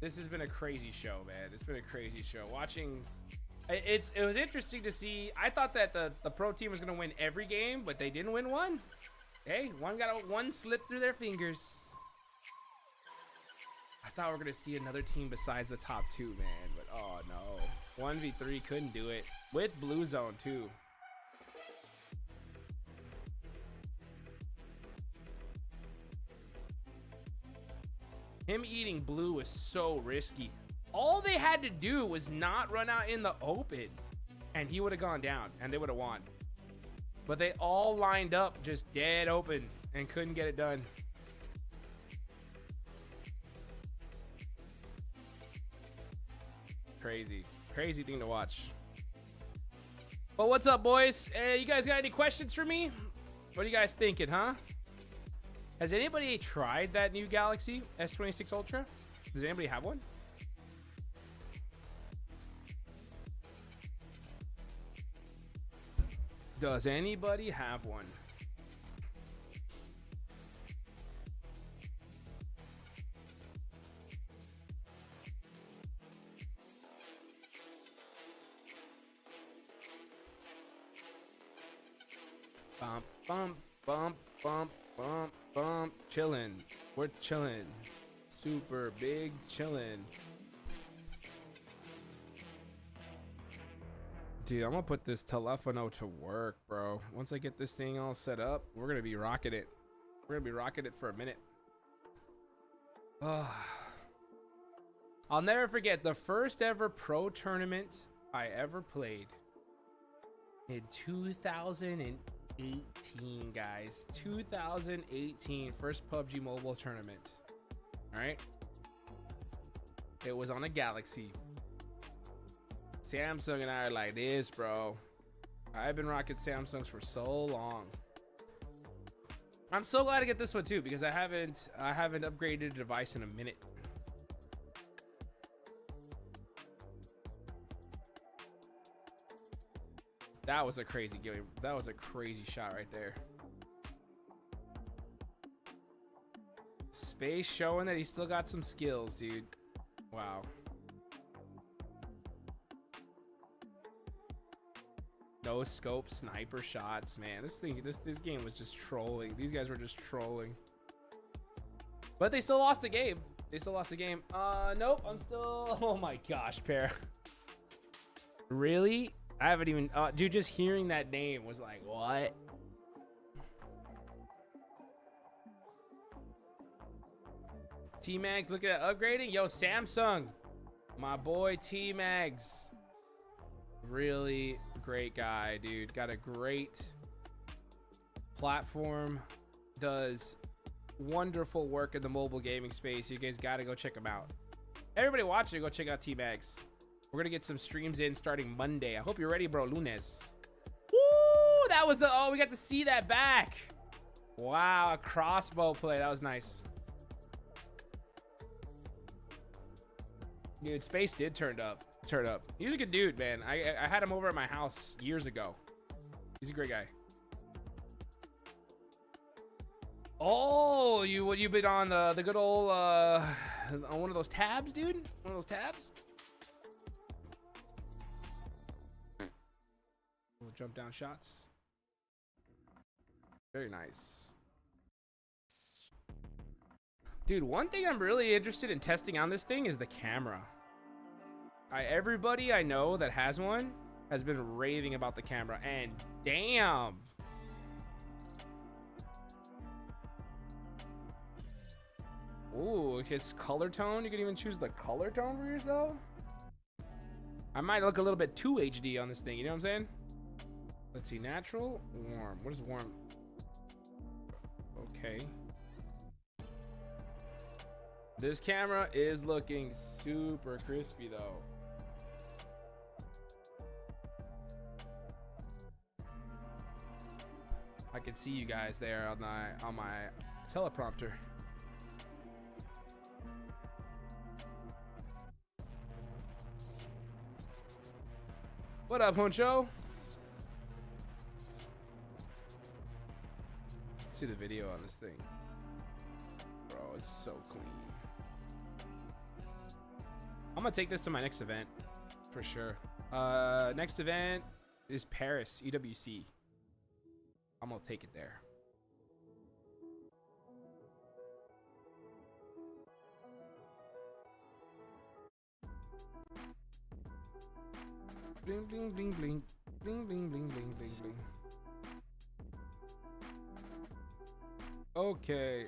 this has been a crazy show, man. It's been a crazy show. Watching, it was interesting to see. I thought that the pro team was going to win every game, but they didn't win one. Hey, one slipped through their fingers. I thought we were going to see another team besides the top two, man. But oh no. 1v3 couldn't do it. With Blue Zone too. Him eating blue was so risky. All they had to do was not run out in the open. And he would have gone down. And they would have won. But they all lined up just dead open. And couldn't get it done. Crazy thing to watch. But what's up, boys? You guys got any questions for me? What are you guys thinking, huh? Has anybody tried that new Galaxy S26 Ultra? Does anybody have one? Does anybody have one? Bump, bump, bump, bump, bump, bump. Chillin'. We're chillin'. Super big chillin'. Dude, I'm gonna put this telefono to work, bro. Once I get this thing all set up, we're gonna be rocking it. We're gonna be rocking it for a minute. I'll never forget the first ever pro tournament I ever played in 2018, guys. 2018, first PUBG Mobile tournament. All right. It was on a Galaxy. Samsung and I are like this, bro. I've been rocking Samsungs for so long. I'm so glad to get this one too because I haven't upgraded a device in a minute. That was a crazy game. That was a crazy shot right there. Space showing that he still got some skills, dude. Wow. No scope sniper shots, man. This game was just trolling. These guys were just trolling. But they still lost the game. They still lost the game. Nope. I'm still. Oh my gosh, pair. Really? I haven't even. Dude, just hearing that name was like, what? T-Mags looking at upgrading. Yo, Samsung. My boy T-Mags. Really great guy, dude. Got a great platform. Does wonderful work in the mobile gaming space. You guys got to go check him out. Everybody watching, go check out T-Mags. We're going to get some streams in starting Monday. I hope you're ready, bro. Lunes. Woo! That was the... Oh, we got to see that back. Wow, a crossbow play. That was nice. Dude, Space did turn up. He's a good dude, man. I had him over at my house years ago. He's a great guy. Oh, you been on the good old on one of those tabs, dude? One of those tabs? Little jump down shots. Very nice. Dude, one thing I'm really interested in testing on this thing is the camera. Everybody I know that has one has been raving about the camera, and damn. Ooh, it's color tone. You can even choose the color tone for yourself. I might look a little bit too HD on this thing. You know what I'm saying? Let's see. Natural, warm. What is warm? Okay. This camera is looking super crispy though. I can see you guys there on my teleprompter. What up, Honcho? Let's see the video on this thing. Bro, it's so clean. I'm gonna take this to my next event for sure. Next event is Paris, EWC. I'm gonna take it there. Bling bling bling bling bling bling bling bling bling bling. Okay.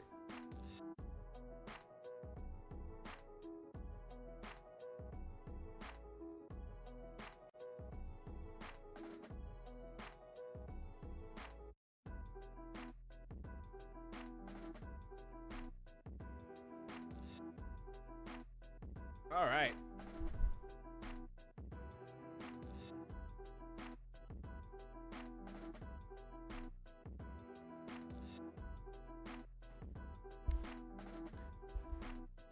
All right.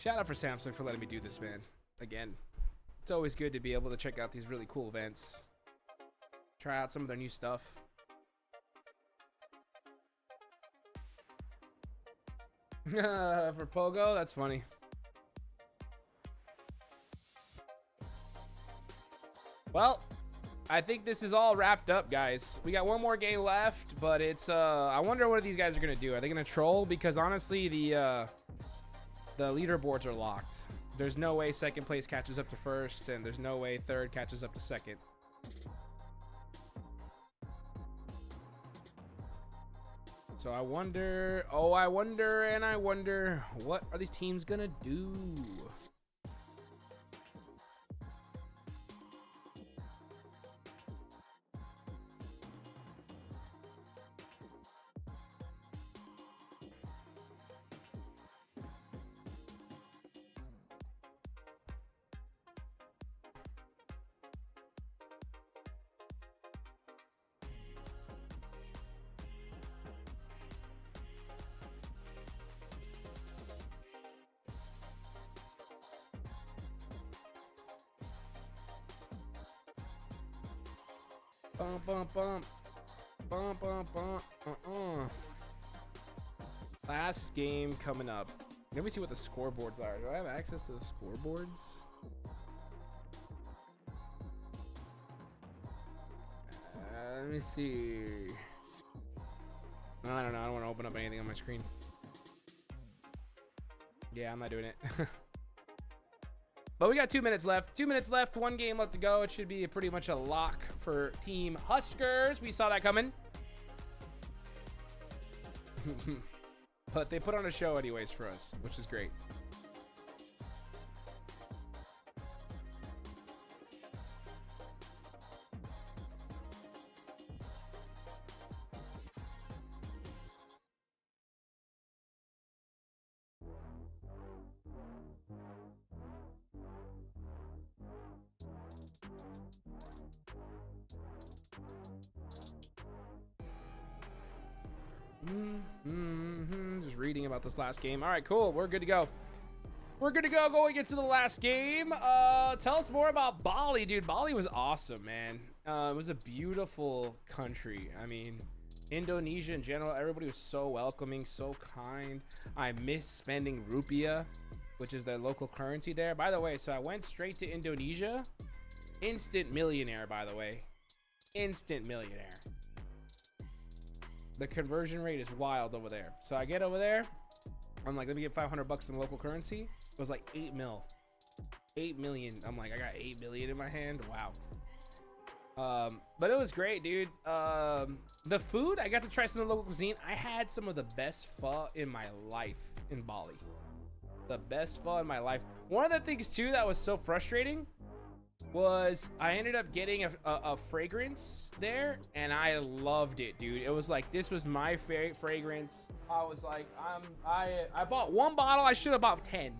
Shout out for Samsung for letting me do this, man. Again, it's always good to be able to check out these really cool events. Try out some of their new stuff. For Pogo, that's funny. Well, I think this is all wrapped up, guys. We got one more game left, but it's I wonder what these guys are gonna do. Are they gonna troll? Because honestly, the leaderboards are locked. There's no way second place catches up to first, and there's no way third catches up to second. So I wonder, I wonder, what are these teams gonna do? Bump, bump, bump. Bump, bump, bump. Last game coming up. Let me see what the scoreboards are. Do I have access to the scoreboards? Let me see. I don't know. I don't want to open up anything on my screen. Yeah, I'm not doing it. But we got 2 minutes left. 2 minutes left. One game left to go. It should be pretty much a lock for Team Huskers. We saw that coming. But they put on a show anyways for us, which is great. Just reading about this last game. All right, cool. We're good to go. We're good to go going into the last game. Tell us more about Bali, dude. Bali was awesome, man. It was a beautiful country. I mean, Indonesia in general, everybody was so welcoming, so kind. I miss spending rupiah, which is their local currency there. By the way, so I went straight to Indonesia. Instant millionaire, by the way. Instant millionaire. The conversion rate is wild over there. So I get over there. I'm like, let me get 500 bucks in local currency. It was like 8 mil. 8 million. I'm like, I got 8 million in my hand. Wow. But it was great, dude. The food, I got to try some of the local cuisine. I had some of the best pho in my life in Bali. The best pho in my life. One of the things too that was so frustrating was I ended up getting a fragrance there, and I loved it, dude. It was like, this was my favorite fragrance. I was like, I bought one bottle. I should have bought 10.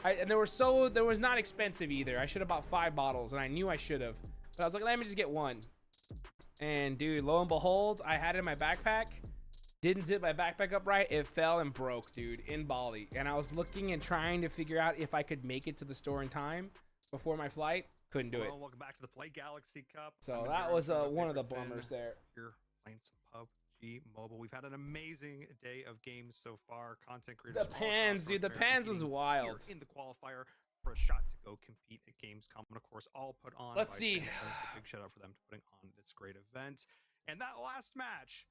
And there was not expensive either. I should have bought 5 bottles, and I knew I should have. But I was like, let me just get one. And dude, lo and behold, I had it in my backpack. Didn't zip my backpack up right. It fell and broke, dude, in Bali. And I was looking and trying to figure out if I could make it to the store in time before my flight. Couldn't do it. Welcome back to the PlayGalaxy Cup. So that was one of the bummers there. You're playing some PUBG Mobile. We've had an amazing day of games so far. Content creators. The pans, dude. The pans was wild. In the qualifier for a shot to go compete at Gamescom, and of course, all put on. Let's see. Samsung. A big shout out for them to putting on this great event. And that last match.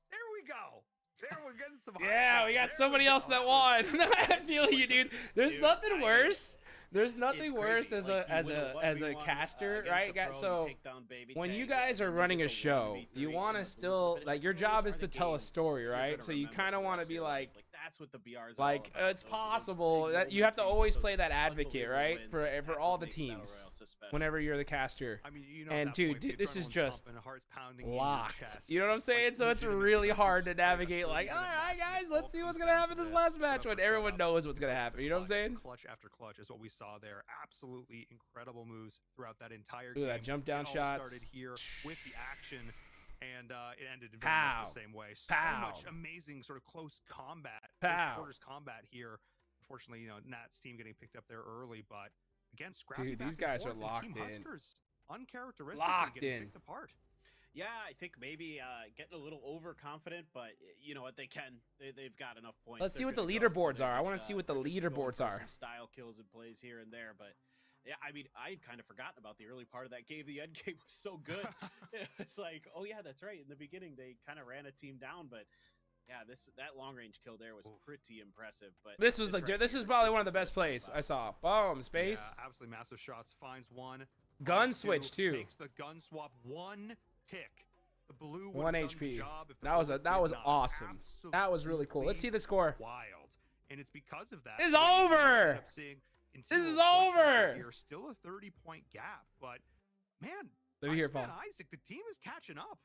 There we go. There we're getting some. Yeah, we got somebody else that won. I feel you, dude. There's nothing worse. There's nothing worse as a caster, right? So when you guys are running a show, you want to still, like, your job is to tell a story, right? So you kind of want to be like that's what the BRs like it's possible that you have to always play that advocate, right? For all the teams whenever you're the caster. I mean, you know, and dude, this is just locked. Chest. You know what I'm saying? So it's really hard to navigate. Like, all right, guys, let's see what's gonna happen this last match when everyone knows what's gonna happen. You know what I'm saying? Clutch after clutch is what we saw there. Absolutely incredible moves throughout that entire game. Ooh, that jump down shots. Started here with the action, and it ended very much the same way. So much amazing sort of close combat, close quarters combat here Unfortunately, you know, Nat's team getting picked up there early, but again, scrappy Dude, back these and guys are forth, and locked Team in. Huskers uncharacteristically Locked getting in. picked apart. Yeah, I think maybe getting a little overconfident, but you know what, they can. They've got enough points. Let's see They're what the good to go, so leaderboards they're are. I want to just, see what the they're just going leaderboards for are. Some style kills and plays here and there, but yeah, I mean, I kind of forgotten about the early part of that game. The end game was so good. It's like, oh yeah, that's right. In the beginning, they kind of ran a team down, but yeah, that long range kill there was pretty impressive. But This was right this here, is probably this one of the is what best it's all plays about. I saw. Boom, space. Yeah, absolutely massive shots. Finds one. Gun finds switch, two, too. Makes the gun swap 1 tick. The blue 1 would've done the HP. job if the That was blue that did was not. awesome. That was really cool. Let's see the score. Wild. And it's because of that. It's that we over! ended up seeing This is continual point pressure over! Here. Still a 30-point gap, but man, Let me hear Iceman Paul. Isaac, the team is catching up.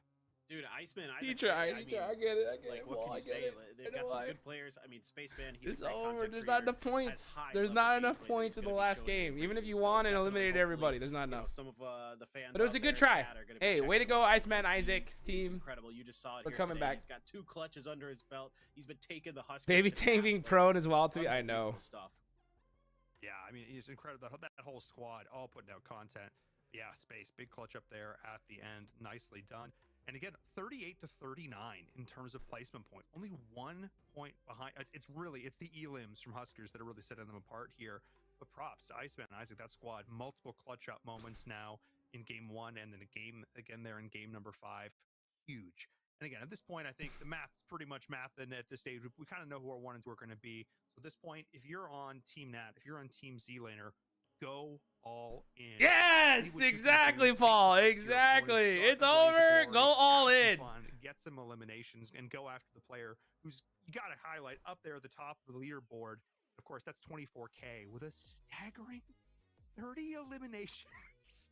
Dude, Iceman, He Isaac, tried. I He mean, tried. I get it. I get like, it. what Paul, can I you get say? it. They've I know got some why. good players. I mean, Spaceman, he's It's a great over. content There's not creator, enough points. has high There's level not enough gameplay that points he's in the gonna be last showing game. you Even if pretty you soon. won and Definitely, eliminated hopefully, everybody, there's not you know, enough. some of the fans But it was out a good there try. in chat are gonna be Hey, checking way to him go, out. Iceman He's- Isaac's he's team. incredible. You just saw it We're here coming today. back. He's got 2 clutches under his belt. He's been taking the Huskers. Baby to Tank task, being like, prone as well. To be, I know. unbelievable stuff. Yeah, I mean, he's incredible. That whole squad all putting out content. Yeah, space. Big clutch up there at the end. Nicely done. And again, 38 to 39 in terms of placement points. Only 1 point behind. It's the elims from Huskers that are really setting them apart here. But props to Iceman and Isaac, that squad. Multiple clutch up moments now in game 1 and then a game again there in game number 5. Huge. And again, at this point, I think the math's pretty much math. And at this stage, we kind of know who our 1 and 2 are going to be. So at this point, if you're on Team Nat, if you're on Team Z-Laner, go all in. Yes, exactly, Paul. Exactly. It's over. Go all in. Get some eliminations and go after the player who's you got to highlight up there at the top of the leaderboard. Of course, that's 24K with a staggering 30 eliminations.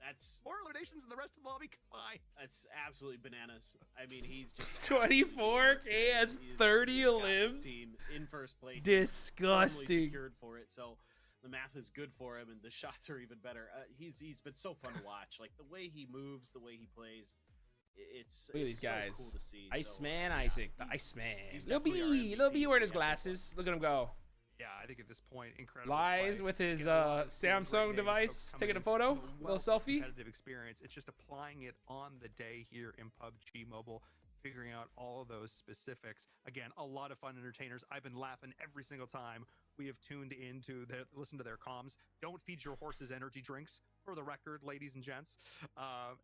That's more eliminations than the rest of the lobby combined. That's absolutely bananas. I mean, he's just 24K has 30 elims. Team in first place. Disgusting. Secured for it, so the math is good for him, and the shots are even better. He's been so fun to watch. Like the way he moves, the way he plays. It's Look at these so guys. cool to see. Iceman so, Isaac, yeah, the Iceman. he's Lil definitely our B, Lil B MVP. wearing his Yeah, glasses. Look at him go. Yeah, I think at this point, incredible. Lies play. with his Getting a lot of great Samsung names, device, folks coming taking a in photo, with little wealth of selfie. Competitive experience. It's just applying it on the day here in PUBG Mobile, figuring out all of those specifics. Again, a lot of fun entertainers. I've been laughing every single time we have tuned into listen to their comms. Don't feed your horses energy drinks, for the record, ladies and gents.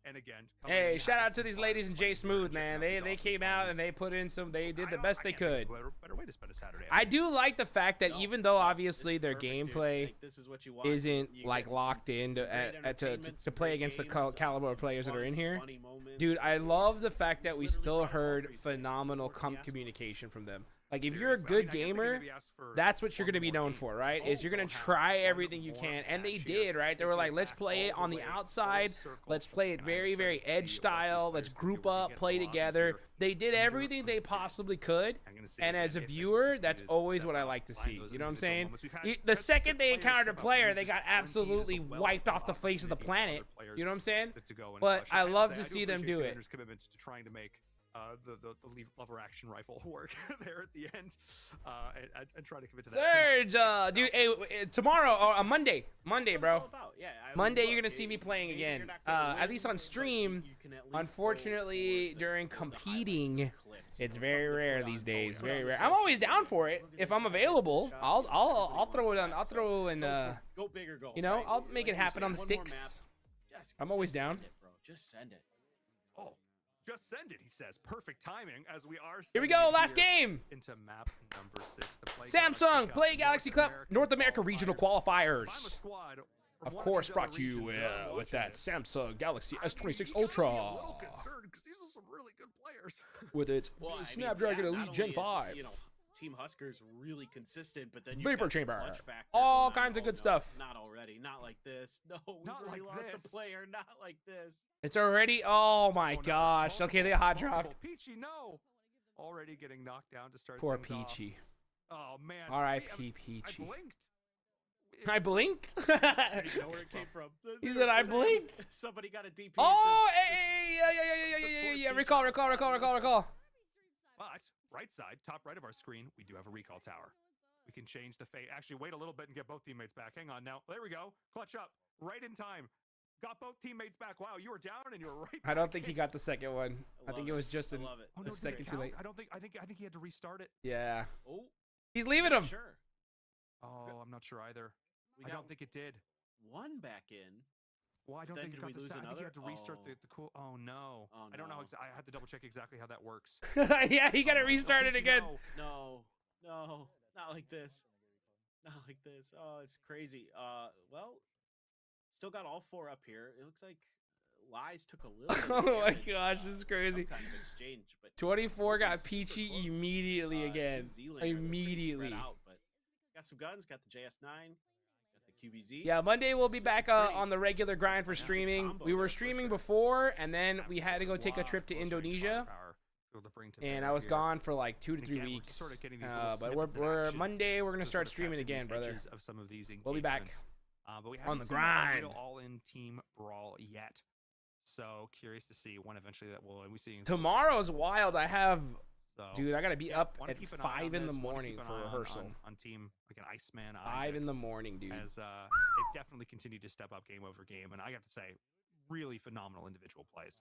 And again, Hey, shout out to these ladies in J Smooth, man. They came out and they put in some. They did the best they could. Better way to spend a Saturday. I do like the fact that even though obviously their perfect, dude. gameplay Like, this is what you want. isn't You like get some- locked in some great to entertainment, some play great against the games, caliber of some players that are in fun, here. funny moments. Dude, I love the fact that we Literally still brought heard everything. phenomenal What can you ask for? communication from them. Like, if you're a Seriously. I good mean, I guess they could gamer, maybe ask for that's what you're one going to be more known game. for, right? Souls Is you're going to will have try one everything you more can. And they match here. did, right? They They were go like, let's back play it all on the the way, outside. full circle, Let's play it and I'm very, excited very to see edge what these style. players Let's can do group when we up, get play a lot together. here They did under everything they 100. possibly could. I'm gonna say And again, as a if they viewer, continue that's to always step what I up, like to find see. those You know what I'm individual saying? moments. We've had The players second they step encountered a up, player, and they just got guaranteed absolutely as a wiped wealth off the of face of the opportunity for planet. other players You know what I'm saying? to go and But push. I gotta love say, to I do see them appreciate do it. Xander's commitment to trying to make the lever action rifle work there at the end, and try to commit to that. Surge, dude. Hey, tomorrow or Monday, That's what it's bro. all about. Yeah, I mean, Monday, look, you're gonna see me playing maybe again. you're not gonna At win, least on but stream. you can at least go Unfortunately, for the- during the highlights, competing, the clips, you it's know, very something to rare put these on- days. put Very on rare. the I'm always social down media. for it. Look at If this I'm side, available, shot, I'll everybody throw it wants on. that, I'll so throw in. go big or go. You know, right? I'll make it Like you happen said, on one more sticks. map. Just- I'm always just down. send it, bro. Just send it. Oh, just send it, he says. Perfect timing as we are. Here we sending go. it Last here game. into map number 6. The Samsung PlayGalaxy Cup North America Regional If I'm a Qualifiers. squad from Of one course, these brought other to you regions that are with watching that this, Samsung Galaxy I mean, S26 you gotta be a Ultra little concerned because these are some really good players. with its Well, I mean, Snapdragon yeah, not Elite Gen only is, 5. You know, Team Huskers really consistent, but then you Vapor got the chamber. clutch factor All going on. kinds of Oh, good no, stuff. Not already. Not like this. No, we Not really like lost this. a player. Not like this. It's already. Oh my Oh, no. gosh. Okay, they hot Multiple. dropped. Peachy, no. Already getting knocked down to start Poor things off. Peachy. Oh man. R.I.P. I Peachy. blinked. I blinked. I didn't know where it came from. He said I blinked. Somebody got a DP. Oh, hey, yeah. Recall. But right side, top right of our screen, we do have a recall tower. We can change the fate. Actually, wait a little bit and get both teammates back. Hang on now. There we go. Clutch up. Right in time. Got both teammates back. Wow, you were down and you were right. I don't think he got the second one. I think it was just a Oh, no, second too late. I think he had to restart it. Yeah. Oh, He's leaving him. Sure. Oh, I'm not sure either. We I got don't think it did. one back in. Well, I don't Then think did he got we lose I think he another? had to restart Oh. the cool. Oh no. Oh, I don't know. no. I have to double check exactly how that works. Yeah, he got to restart it again. No, not like this. Not like this. Oh, it's crazy. Well, still got all 4 up here. It looks like Lies took a little bit of Oh my damage, gosh, this is crazy. some kind of exchange, but 24 got super peachy close. immediately Two again. Zealander, they're pretty spread Immediately. out, but got some guns, got the JS9, got the QBZ. Yeah, Monday we'll be Sitting back pretty. on the regular grind for Massive streaming. combo We were there for streaming sure. before, and then we had to go Absolutely. take a trip to Close range Indonesia. firepower to be able to bring to And bear I was here. gone for like 2 to And 3 again, we're weeks. just sort of getting these little But snippets of we're action Monday we're gonna to start sort of streaming capture the again, brother. edges Of some of these We'll be back engagements. But we on haven't the seen a grind. real all-in team brawl yet. So curious to see when eventually that will. And we see Tomorrow's wild. I have, So, dude. I gotta be yeah, up wanna at keep an eye 5 on in the this, wanna morning keep an for eye rehearsal. on team like an Iceman. 5 in the morning, dude. As they've definitely continued to step up game over game, and I have to say, really phenomenal individual plays.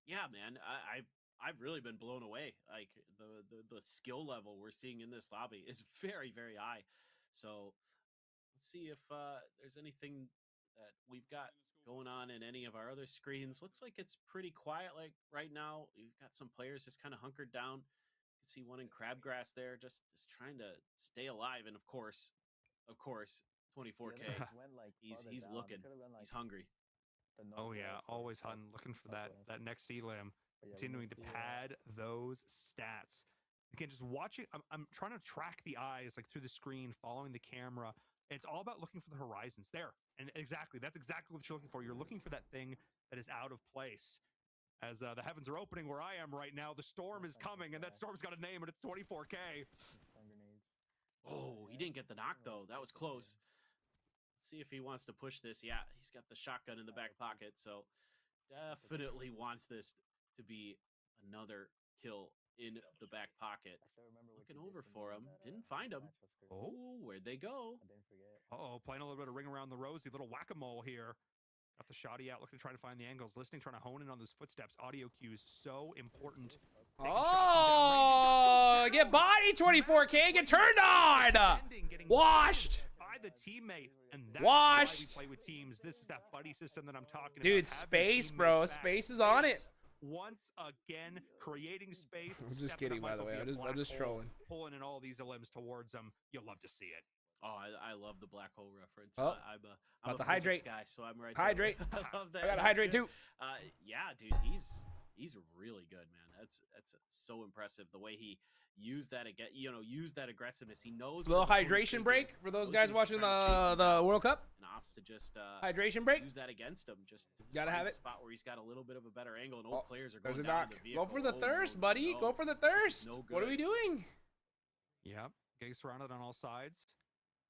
Yeah, man, I've really been blown away. Like the skill level we're seeing in this lobby is very, very high. So let's see if there's anything that we've got going on in any of our other screens. Looks like it's pretty quiet. Like right now, we've got some players just kind of hunkered down. You can see one in Crabgrass there, just trying to stay alive. And of course, 24K. He's looking. He's hungry. Oh yeah, always hunting, looking for that next elim, continuing to pad those stats. Again, just watching. I'm trying to track the eyes like through the screen, following the camera. It's all about looking for the horizons there, and that's exactly what you're looking for. You're looking for that thing that is out of place. As the heavens are opening where I am right now, the storm is coming, and that storm's got a name, and it's 24K. Oh, he didn't get the knock though. That was close. Let's see if he wants to push this. Yeah, he's got the shotgun in the back pocket, so definitely wants this to be another kill in the back pocket. Looking over for him. Didn't find him. Oh, where'd they go? Uh-oh, playing a little bit of ring around the rosy, little whack-a-mole here. Got the shoddy out, looking to try to find the angles, listening, trying to hone in on those footsteps. Audio cues, so important. Oh, get body 24K, get turned on. Washed. By the teammate, and that's Washed. why we play with teams. This is that buddy system that I'm talking Dude, about. Having space, teammates bro. back. Space is on it. Once again, creating space. I'm just stepping kidding, up, by the might way. as well be a I'm black just hole, trolling. Pulling in all these limbs towards them. You'll love to see it. Oh, I love the black hole reference. Oh, I'm about a to hydrate. physics guy, so I'm right Hydrate. there. I love that. I gotta That's hydrate good. too. Yeah, dude, he's really good, man. That's so impressive the way he used that again. Use that aggressiveness. He knows. A little what his opponent's hydration thinking, break for those knows guys he's watching trying to chase him the down, World Cup. and opts to just Hydration break. use that against him. Just to Gotta find have a it. spot where he's got a little bit of a better angle, and Oh, players are There's going a down knock. in the vehicle. Go for the Oh, thirst, no, buddy. no. Go for the This is thirst. no What are we good. doing? Yep. Getting surrounded on all sides.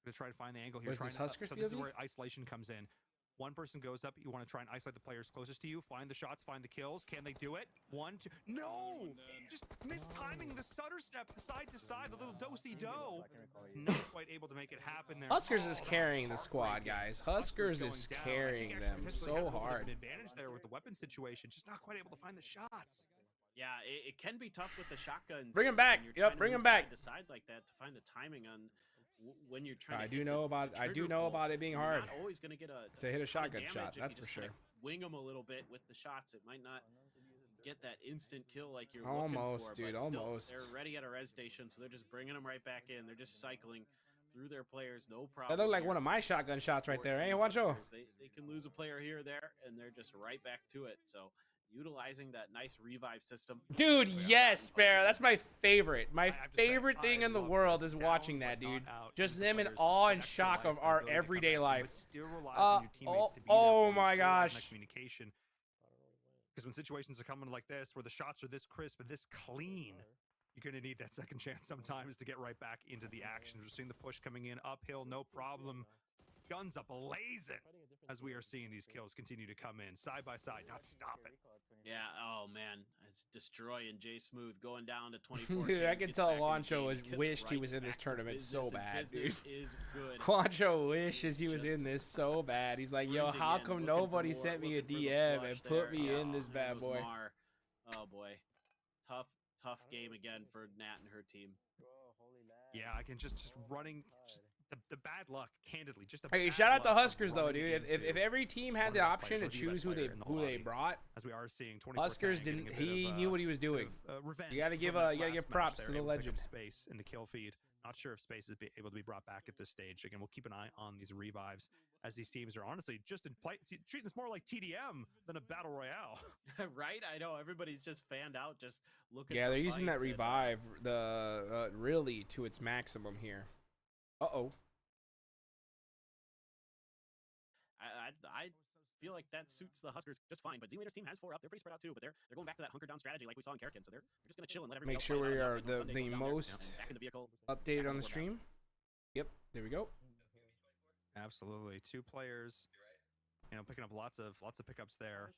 Gonna try to find the angle here. What is this, Trying to- Huskers so this is POV? where isolation comes in. One person goes up. You want to try and isolate the players closest to you. Find the shots. Find the kills. Can they do it? 1, 2. No! Just mistiming the stutter step side to side. The little do-si-do. Not quite able to make it happen there. Huskers is Oh, that's carrying the squad, heartbreaking. guys. Huskers going is down. I think carrying actually them potentially so had a little bit of hard. An advantage there with the weapon situation. Just not quite able to find the shots. Yeah, it can be tough with the shotguns. Bring 'em when back. you're Yep, trying to bring 'em move back. Side to side like that to find the timing on when you're trying. I to do hit know the about trigger know pull. about it being You're hard. Not always going to get a To hit a ton of shotgun damage shot, if that's you for just sure. kinda wing them a little bit with the shots. It might not get that instant kill like you're Almost, looking for. dude, but still, almost. they're ready at a res station, so they're just bringing them right back in. They're just cycling through their players, no That problem. looked like here. one of my shotgun shots right there. 14 Hey, watch out. Huskers, They can lose a player here or there, and they're just right back to it. So utilizing that nice revive system. Dude, yes, Sparrow. That's my favorite. My I have to say, favorite thing I in the love world this is watching down, that, but not dude. out. Just These them in players awe with and extra shock life, of the our ability to come everyday back, life. but still relies on your teammates to be there for you, Oh still my relies on that gosh. communication. Because when situations are coming like this, where the shots are this crisp and this clean, you're going to need that second chance sometimes to get right back into the action. We're seeing the push coming in uphill, no problem. guns up blazing as we are seeing these kills continue to come in side by side, not stopping. Yeah, oh man, it's destroying Jay Smooth going down to 24. Dude, I can gets tell back in the Juancho game, gets wished he right was in this back to tournament so business, and bad, dude. business is good. Juancho wishes he was in Just this so bad. He's like, yo, cruising how in, come looking for nobody more, sent me a looking for the DM flush and there. put me in Oh, this there bad goes boy? Mar. Oh boy, tough game again for Nat and her team. Yeah, I can just running the bad luck, candidly. Just the Hey, bad shout out to luck of Huskers though, running dude. If into every team had one the of the best option to players, or the best choose who player in the who they lobby, brought, as we are seeing 24 Huskers didn't. He knew what he was doing. Revenge You gotta give from that you gotta last give match props there, to the able to pick up legend. Space in the kill feed. Not sure if Space is able to be brought back at this stage. Again, we'll keep an eye on these revives as these teams are honestly just in play, treating this more like TDM than a battle royale. Right? I know everybody's just fanned out, just looking. Yeah, for they're using that fights and, revive really to its maximum here. Uh-oh. I feel like that suits the Huskers just fine, but Z-Leader's team has 4 up. They're pretty spread out too, but they're going back to that hunker down strategy like we saw in Karakin, so they're just gonna chill and let everybody Make else sure play it we out are until Sunday, the go down there, most back in the vehicle, updated back on the workout. stream. Yep, there we go. Absolutely, 2 players, picking up lots of pickups there.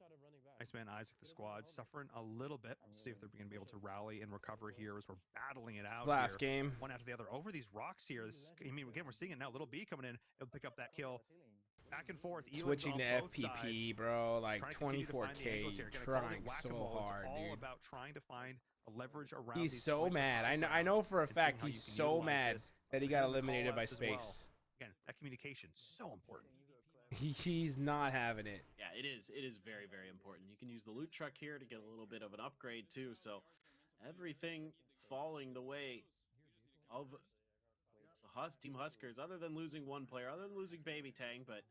Iceman, Isaac, the squad suffering a little bit. We'll see if they're going to be able to rally and recover here as we're battling it out. Last here, game. one after the other over these rocks here. Again, we're seeing it now. Little B coming in, it'll pick up that kill. Back and forth. Switching to Elan's on both FPP, sides, bro. Like trying to continue to find the 24K, angles here. Again, I call it trying so whack-a-mole. hard, It's all dude. about trying to find a leverage around He's these so points of mad. high I know ground for a and seeing fact how he's you can so utilize mad this that he got in the eliminated by call-outs as well. Space. Again, that communication so important. He's not having it. Yeah, it is. It is very, very important. You can use the loot truck here to get a little bit of an upgrade too. So everything falling the way of the Team Huskers, other than losing one player, other than losing Baby Tang, but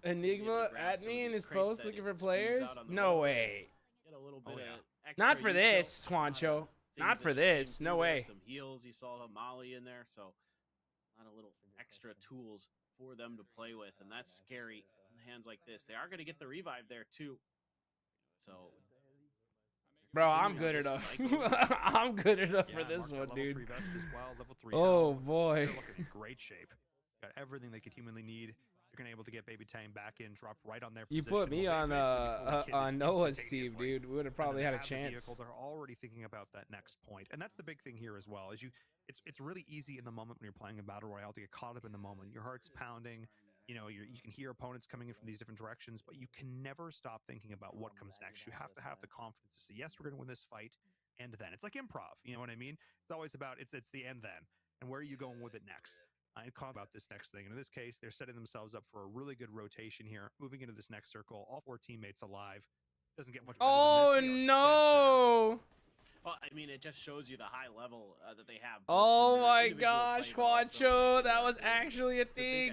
Enigma grab at some of me in these his crates post that looking it for spews players? out on the No road. way. Get a little bit of extra Not for util, this, a lot of Juancho. things Not that for just came this. through No there, way. Some heals. You saw a Molly in there, so a lot of little extra tools for them to play with, and that's scary in hands like this. They are going to get the revive there too. So, Bro, I'm continuing good this enough. cycle. I'm good enough for Yeah, this Mark, one, level dude. 3 vest as well, level 3 Oh, helmet. boy. They're looking in great shape. Got everything they could humanly need. They're going to be able to get Baby Tang back in, drop right on their You position. put me Well, on Baby Tang's gonna be fully kitted on Noah's team, instantaneously. dude. We would have And probably then had a they have the chance. vehicle, they're already thinking about that next point, and that's the big thing here as well. Is it's really easy in the moment when you're playing a battle royale to get caught up in the moment. Your heart's pounding. You can hear opponents coming in from these different directions, but you can never stop thinking about what comes next. You have to have the confidence to say, yes, we're going to win this fight, and then it's like improv. You know what I mean? It's always about it's the end then, and where are you going with it next? And talk about this next thing. And in this case, they're setting themselves up for a really good rotation here, moving into this next circle. All 4 teammates alive. Doesn't get much better Oh, than this. They are dead no. Well, I mean, it just shows you the high level that they have. Oh, my gosh, Juancho. That was actually a thing.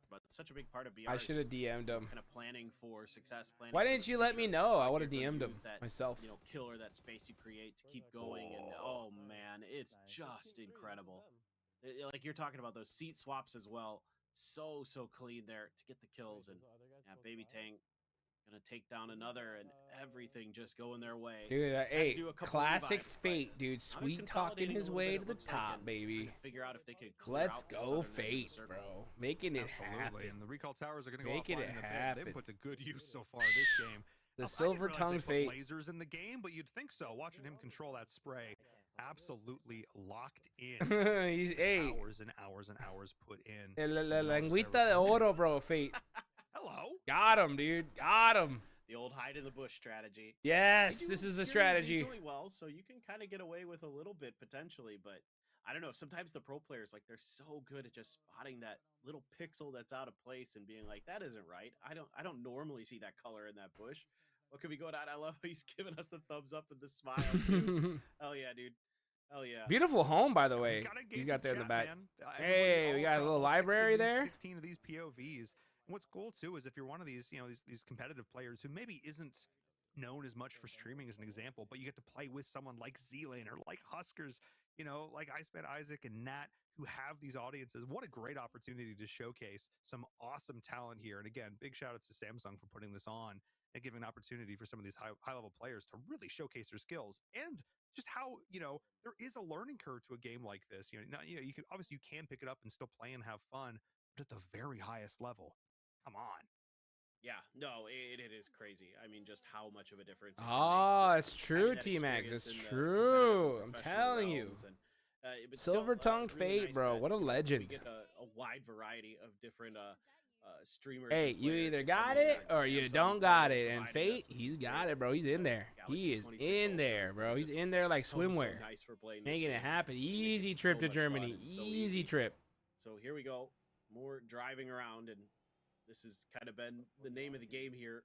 But it's such a big part of BR. I should have DM'd him. Kind of planning for success. Planning Why for didn't the you let me future. know? I would have You're gonna DM'd him use that, myself. Killer, that space you create to keep going. And oh, man, it's just incredible. Like you're talking about those seat swaps as well. So clean there to get the kills. And yeah, Baby Tang gonna take down another, and everything just going their way. Dude, Had to hey, do a couple classic revives, but Fate, dude. now they're Sweet talking consolidating a his little way bit, to it the looks like, top, and baby. trying to figure out if they could clear Let's out the go southern edge of the Fate, circle. bro. Making it Absolutely, happen. and the recall towers are going to go Making offline it in a bit. happen. They've put to good use so far this game. The I didn't silver realize tongue they put Fate. lasers in the game, but you'd think so. Watching him control that spray, absolutely locked in. He's Just hey. hours and hours and hours put in. La As well as languita their de oro, bro. Fate. Hello. Got him, dude. Got him. The old hide in the bush strategy. Yes, They do this is a very strategy. decently well, so you can kind of get away with a little bit potentially, but I don't know. Sometimes the pro players, like, they're so good at just spotting that little pixel that's out of place and being like, "That isn't right. I don't normally see that color in that bush. What could be going on?" I love how he's giving us the thumbs up and the smile too. Hell yeah, dude. Hell yeah. Beautiful home, by the way. Gotta He's engage got the there in the chat, back. man. Hey, we got a across little all library 16 there. 16 of these POVs. And what's cool too is if you're one of these, these competitive players who maybe isn't known as much for streaming as an example, but you get to play with someone like Z-Lane or like Huskers, like Iceman, Isaac, and Nat, who have these audiences. What a great opportunity to showcase some awesome talent here. And again, big shout out to Samsung for putting this on and giving an opportunity for some of these high level players to really showcase their skills and just how there is a learning curve to a game like this. You can obviously you can pick it up and still play and have fun. at the very highest level. Come on. Yeah, no, it is crazy. I mean, just how much of a difference. It can Oh, make, it's just true, having that T-Max. experience It's in the true. competitive and I'm professional telling you. realms, and but still, Silver-tongued really Fate, nice bro. that, What a we legend. get a wide variety of different streamers. Hey, and you players either to come got in it there. or you Samsung don't got really it. And providing us Fate, with he's these got great, it, bro. He's in there. Galaxy He is 26 in there, Ultras that bro. are He's just in there like so swimwear. nice for playing this Making it game. happen. They make Easy it trip so to much fun Germany. and so Easy easy. trip. So here we go. More driving around, and this has kind of been the name of the game here.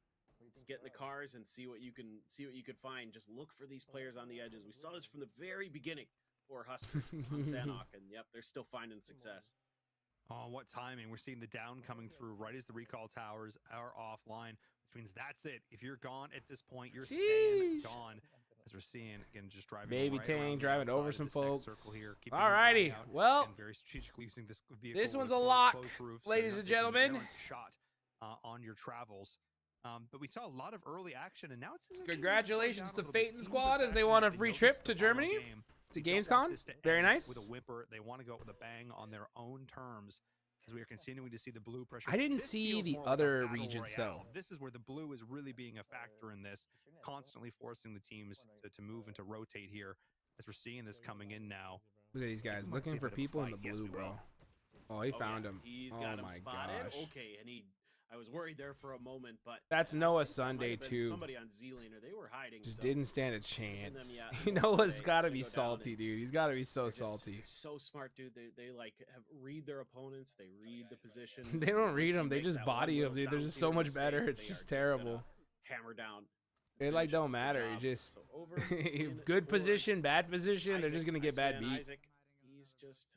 Just get in the cars and see what you can find. Just look for these players on the edges. We saw this from the very beginning for Huskers on Sanhok, and yep, they're still finding success. Oh, what timing. We're seeing the down coming through right as the recall towers are offline, which means that's it. If you're gone at this point, you're staying gone. As we're seeing, again, just driving Baby right Tang around the driving outside over of some this next folks. circle here, keeping an eye Alrighty. out, Well, and very strategically using this vehicle. this one's with a full lock, closed roof, so ladies you're and not taking an gentlemen. errant shot on your travels. But we saw a lot of early action, and now it seems like Congratulations to Fate and Teams are Squad as back they in want it. a They free know this trip is to the final Germany, game. to We don't want Gamescom. this to Very end nice. with a whimper. They want to go with a bang on their own terms. As we are continuing to see the blue pressure. I didn't This see feels the more like a other battle regions, royale. though. This is where the blue is really being a factor in this, constantly forcing the teams to move and to rotate here. As we're seeing this coming in now. Look at these guys We might looking see a for bit of a people in the fight. Yes, blue, we bro. will. Oh, he Oh, found yeah. him. He's Oh got him my spotted. gosh. Okay, and I was worried there for a moment, but That's I Noah think that might Sunday have been too. Somebody on Z-Laner, they were hiding. Just so didn't stand a them, chance. yeah, You Noah know what's Sunday, got to they be go down salty, and dude. He's got to be so they're just salty. so smart, dude. They like read their opponents. They read the positions. They and don't read once you them. They make just that one body little them, dude. They're sound just so theory much mistake, better. It's they just are gonna terrible. Hammer down. It like finish don't the matter. You job. just So over in good towards position, bad position. They're just gonna get bad Iceman beat. Isaac, he's just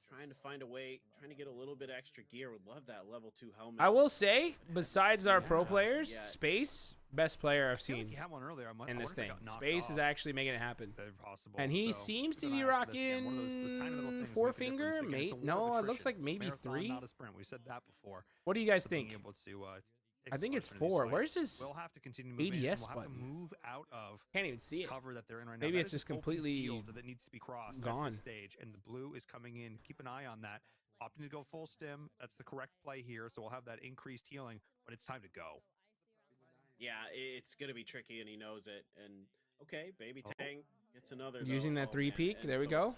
trying to find a way, trying to get a little bit extra gear. Would love that level 2 helmet. I will say, besides our pro Yeah. players, Yeah. Space, best player I've I feel like seen you had one earlier. in this thing. Knocked Space is off. actually making it happen. If possible. And he So seems to keep an be eye out for this again. One of those tiny little rocking things four make a difference. finger, Again, it's mate. a war of No, it looks attrition. like maybe Marathon, 3. not a sprint. We said that before. What do you guys So being think? able to, take I think it's punishment in these 4. fights. Where's his We'll have to continue moving in. ADS We'll have to button? move out of Can't even see it. cover that they're in right now. Maybe That it's is just an open completely field that needs to be crossed at gone. this stage, and the blue is coming in. Keep an eye on that. Opting to go full stim. That's the correct play here. So we'll have that increased healing, but it's time to go. Yeah, it's gonna be tricky, and he knows it. And okay, Baby Tang gets another Using though. that Oh, 3 man. peak. And There we so go.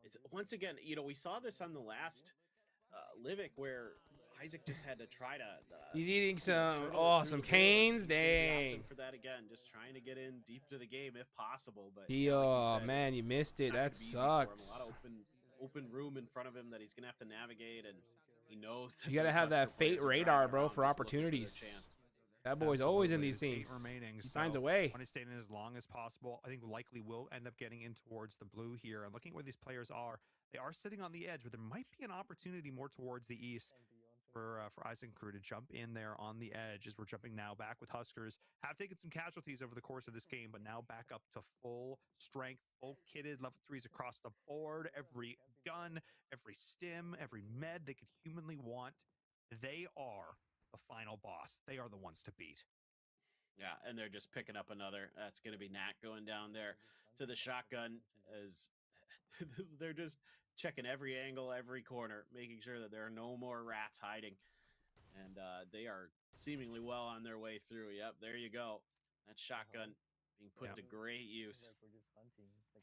It's once again, we saw this on the last Livic where Isaac just had to try to. He's eating turtle some, it oh, through some the door. canes. He's gonna be opting Dang. for that again, just trying to get in deep to the game if possible. But He, yeah, like you oh said, man, it's you missed not it. gonna That be easy for him. A lot sucks. of open room in front of him that he's gonna have to navigate, and he knows. That You gotta these have that Husker players Fate are driving radar, bro, around for just looking their opportunities. chance. That boy's always in these Absolutely. There's things. 8 remaining. He finds a so way. Want to stay in as long as possible. I think likely will end up getting in towards the blue here. And looking at where these players are, they are sitting on the edge, but there might be an opportunity more towards the east for Isaac and crew to jump in there on the edge. As we're jumping now back with Huskers, have taken some casualties over the course of this game, but now back up to full strength, full kitted level 3s across the board. Every gun, every stim, every med they could humanly want. They are the final boss. They are the ones to beat. Yeah, and they're just picking up another. That's going to be Nat going down there to the shotgun as they're just checking every angle, every corner, making sure that there are no more rats hiding. And they are seemingly well on their way through. Yep, there you go. That shotgun being put to great use.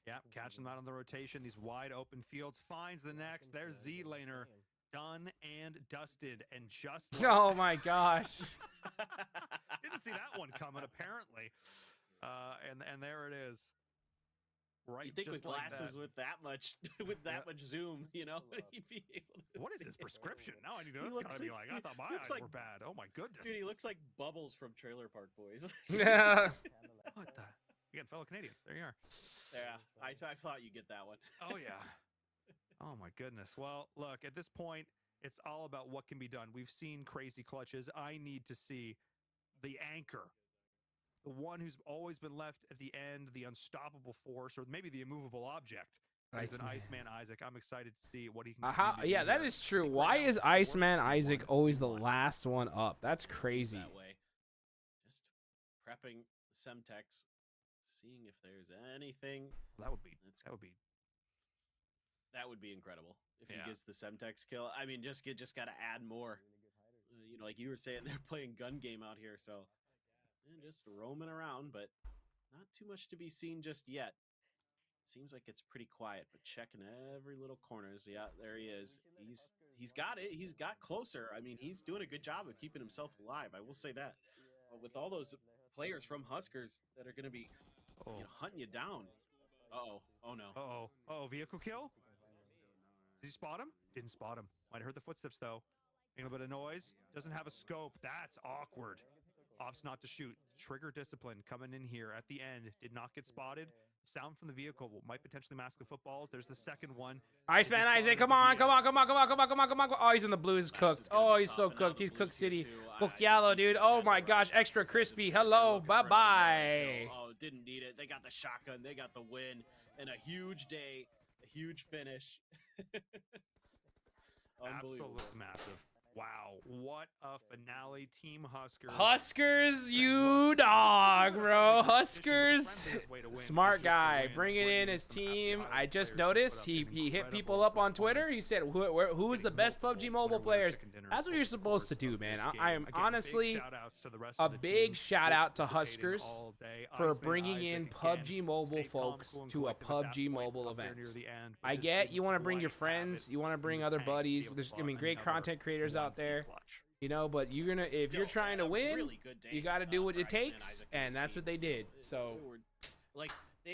Yep, catching them out on the rotation. These wide open fields. Finds the next. There's Z-Laner. Done and dusted. And just like Oh my gosh. didn't see that one coming, apparently. And there it is. Right. You think just with like glasses that. with that much much zoom, he'd be able to What is see his it. prescription? Now I need to He know. It's looks gotta be like, I thought my looks eyes like- were bad. Oh my goodness. Dude, he looks like Bubbles from Trailer Park Boys. Yeah. What the? Again, fellow Canadians. There you are. Yeah, I thought you'd get that one. Oh yeah. Oh my goodness. Well, look, at this point, it's all about what can be done. We've seen crazy clutches. I need to see the anchor, the one who's always been left at the end, the unstoppable force, or maybe the immovable object. Has been Iceman Isaac. I'm excited to see what he can. continue to Yeah, do that here. is true. I think Why right now is it's Iceman 4-1. Isaac always the last one up? That's It seems crazy. that way. Just prepping Semtex, seeing if there's anything. That would be. That's- That would be. That would be incredible if Yeah. he gets the Semtex kill. I mean, just got to add more. You know, like you were saying, they're playing gun game out here, so just roaming around, but not too much to be seen just yet. Seems like it's pretty quiet, but checking every little corners. Yeah, there he is. He's got it. He's got closer. I mean, he's doing a good job of keeping himself alive. I will say that. But with all those players from Huskers that are going to be hunting you down. Uh-oh. Oh, no. Uh-oh. Uh-oh, vehicle kill? Did he spot him? Didn't spot him. Might have heard the footsteps, though. Making a little bit of noise. Doesn't have a scope. That's awkward. Opts not to shoot. Trigger discipline coming in here at the end. Did not get spotted. Sound from the vehicle might potentially mask the footballs. There's the second one. Iceman Isaac, come on. Oh, he's in the blue. He's cooked. Oh, he's so cooked. He's cooked city. Cook yellow, dude. Oh my gosh, extra crispy. Hello, bye-bye. Oh, didn't need it. They got the shotgun. They got the win. And a huge day. A huge finish. Absolutely massive. Wow, what a finale. Team Huskers. Huskers, you dog, bro. Huskers, smart guy. Bringing in his team. I just noticed he hit people up on Twitter. He said, who's the best PUBG Mobile players? That's what you're supposed to do, man. I am honestly a big shout out to Huskers for bringing in PUBG Mobile folks to a PUBG Mobile event. I get you want to bring your friends, you want to bring other buddies. There's, I mean, great content creators out there, you know, but if you're trying to win, you got to do what it takes, and that's what they did. So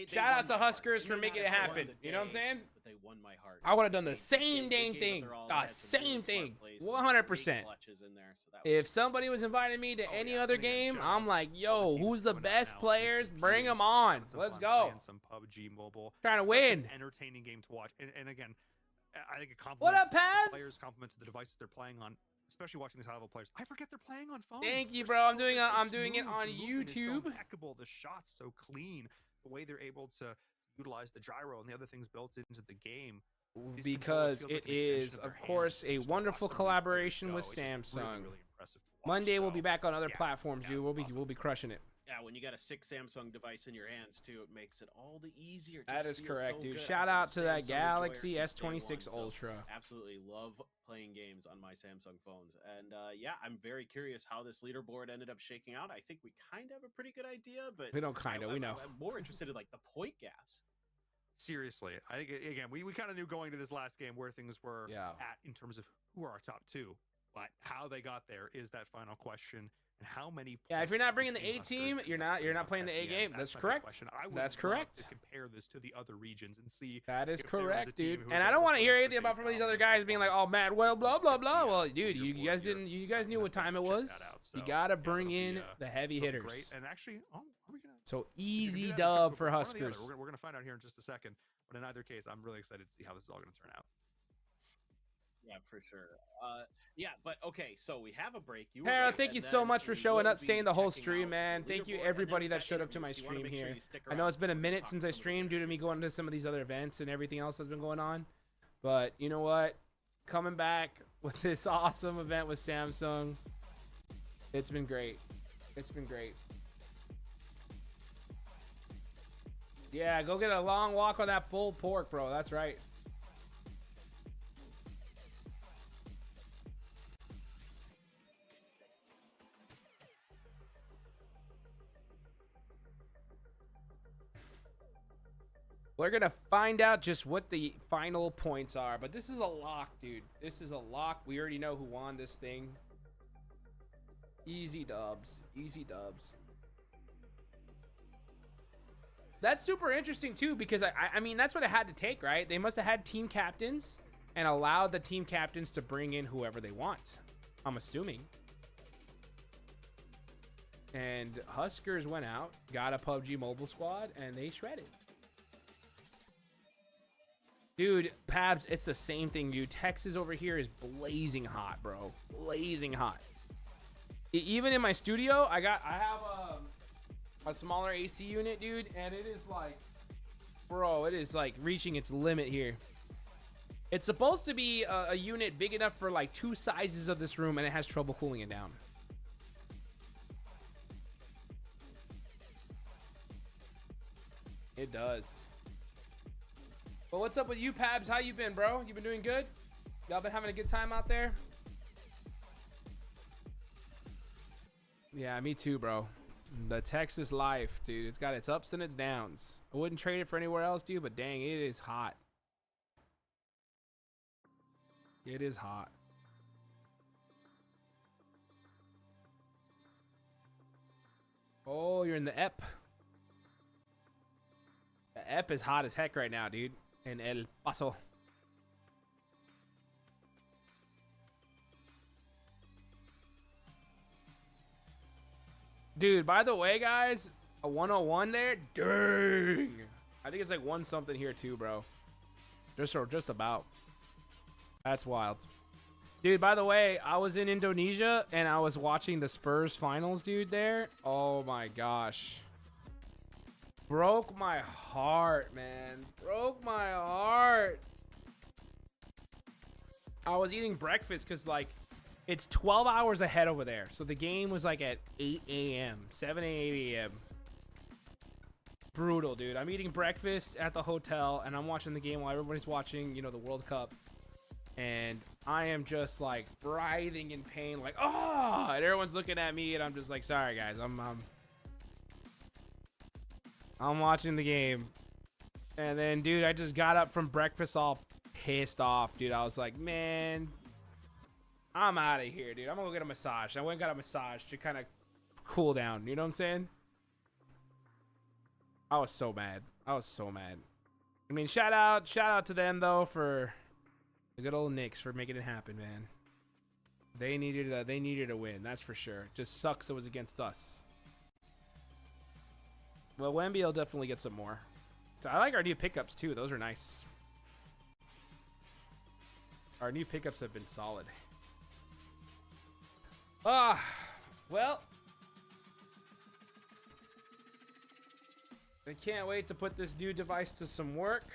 shout out to Huskers for making it happen. You know what I'm saying? They won my heart. I would have done the same dang thing. Same thing. 100%. If somebody was inviting me to any other game, I'm like, yo, who's the best players? Bring them on. Let's go. Some PUBG Mobile. Trying to win. Entertaining game to watch. And again, I think it compliments what up, Paz? Players compliments the devices they're playing on, especially watching these high-level players. I forget they're playing on phones. Thank you, bro. I'm doing it on YouTube. So impeccable. The shots so clean. The way they're able to utilize the gyro and the other things built into the game. Because it is, of course, a wonderful collaboration with Samsung. Really impressive to watch. Monday we'll be back on other platforms, dude. We'll be crushing it. Yeah, when you got a 6 Samsung device in your hands too, it makes it all the easier. That is correct, dude. Shout out to that Galaxy S26 Ultra. Absolutely love playing games on my Samsung phones. And yeah, I'm very curious how this leaderboard ended up shaking out. I think we kind of have a pretty good idea, but we don't kind of, we know. I'm more interested in like the point gaps. Seriously, I think again we kind of knew going to this last game where things were at in terms of who are our top two, but how they got there is that final question. And how many? Yeah, if you're not bringing the A team, you're not playing the A game. That's correct. That's correct. To compare this to the other regions and see. That is correct, dude. And I don't want to hear anything about from these other guys being like, "Oh man, well, blah blah blah." Well, dude, you guys didn't. You guys knew what time it was. You gotta bring in the heavy hitters. Great. And actually, are we gonna? So easy dub for Huskers. We're gonna find out here in just a second. But in either case, I'm really excited to see how this is all gonna turn out. Yeah, for sure. Yeah, but okay, so we have a break. Harold, thank you so much for showing up, staying the whole stream, man. Thank you, everybody that showed up to my stream here. I know it's been a minute since I streamed due to me going to some of these other events and everything else that's been going on. But you know what? Coming back with this awesome event with Samsung, it's been great. It's been great. Yeah, go get a long walk on that pulled pork, bro. That's right. We're going to find out just what the final points are. But this is a lock, dude. This is a lock. We already know who won this thing. Easy dubs. Easy dubs. That's super interesting, too, because, I mean, that's what it had to take, right? They must have had team captains and allowed the team captains to bring in whoever they want. I'm assuming. And Huskers went out, got a PUBG Mobile squad, and they shredded. Dude, Pabs, it's the same thing, dude. Texas over here is blazing hot, bro. Blazing hot. Even in my studio, I have a smaller AC unit, dude, and it is like, bro, it is like reaching its limit here. It's supposed to be a unit big enough for like 2 sizes of this room, and it has trouble cooling it down. It does. But what's up with you, Pabs? How you been, bro? You been doing good? Y'all been having a good time out there? Yeah, me too, bro. The Texas life, dude. It's got its ups and its downs. I wouldn't trade it for anywhere else, dude, but dang, it is hot. It is hot. Oh, you're in the EP. The EP is hot as heck right now, dude. In El Paso. Dude, by the way, guys, a 101 there? Dang. I think it's like one something here too, bro. Just about. That's wild. Dude, by the way, I was in Indonesia and I was watching the Spurs finals, dude, there. Oh my gosh. Broke my heart, man. Broke my heart. I was eating breakfast because, like, it's 12 hours ahead over there. So the game was like at 8 a.m. 7 8 a.m. Brutal, dude. I'm eating breakfast at the hotel and I'm watching the game while everybody's watching, you know, the World Cup. And I am just like writhing in pain, like, oh, and everyone's looking at me and I'm just like, sorry guys, I'm watching the game. And then, dude, I just got up from breakfast all pissed off, dude. I was like, man, I'm out of here, dude. I'm gonna go get a massage. I went and got a massage to kind of cool down. You know what I'm saying? I was so mad. I was so mad. I mean, shout out to them though for the good old Knicks for making it happen, man. They needed a win, that's for sure. Just sucks it was against us. Well, Wemby will definitely get some more. So I like our new pickups too. Those are nice. Our new pickups have been solid. Well, I can't wait to put this new device to some work.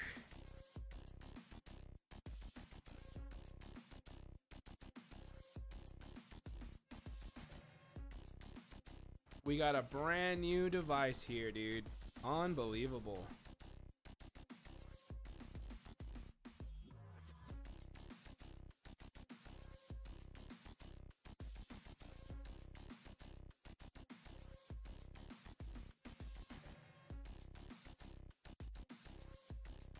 We got a brand new device here, dude. Unbelievable.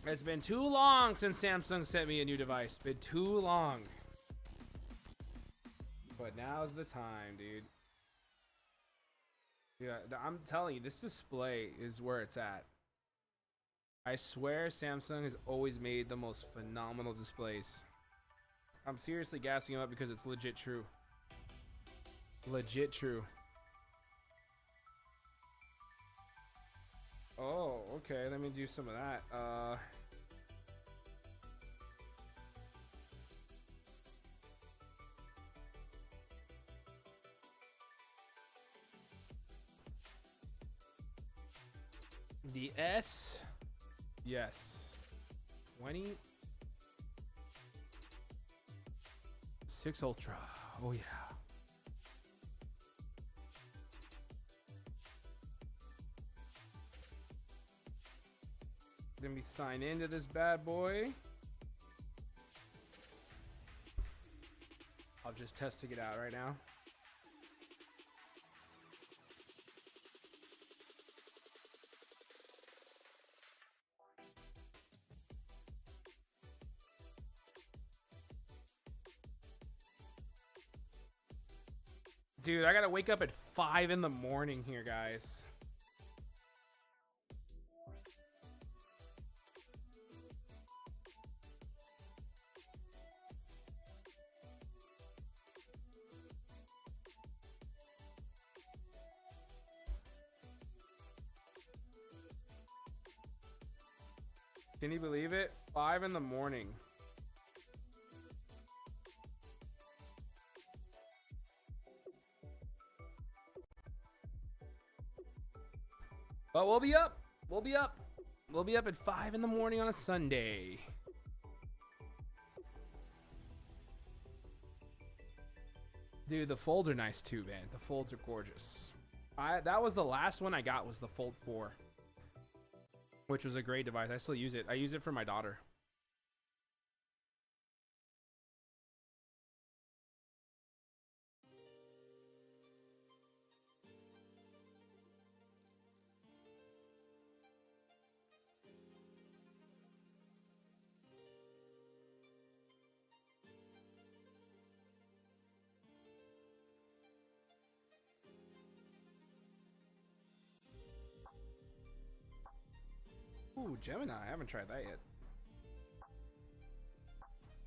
It's been too long since Samsung sent me a new device. Been too long. But now's the time, dude. Yeah, I'm telling you, this display is where it's at. I swear Samsung has always made the most phenomenal displays. I'm seriously gassing them up because it's legit true. Legit true. Oh, okay, let me do some of that. The S, yes. 6 Ultra, oh yeah. Let me sign into this bad boy. I'm just testing it out right now. Dude, I gotta wake up at 5 in the morning here, guys. Can you believe it? 5 in the morning. But we'll be up. We'll be up. We'll be up at 5 in the morning on a Sunday. Dude, the folds are nice too, man. The folds are gorgeous. That was the last one I got, was the Fold 4. which was a great device. I still use it. I use it for my daughter. Ooh, Gemini. I haven't tried that yet.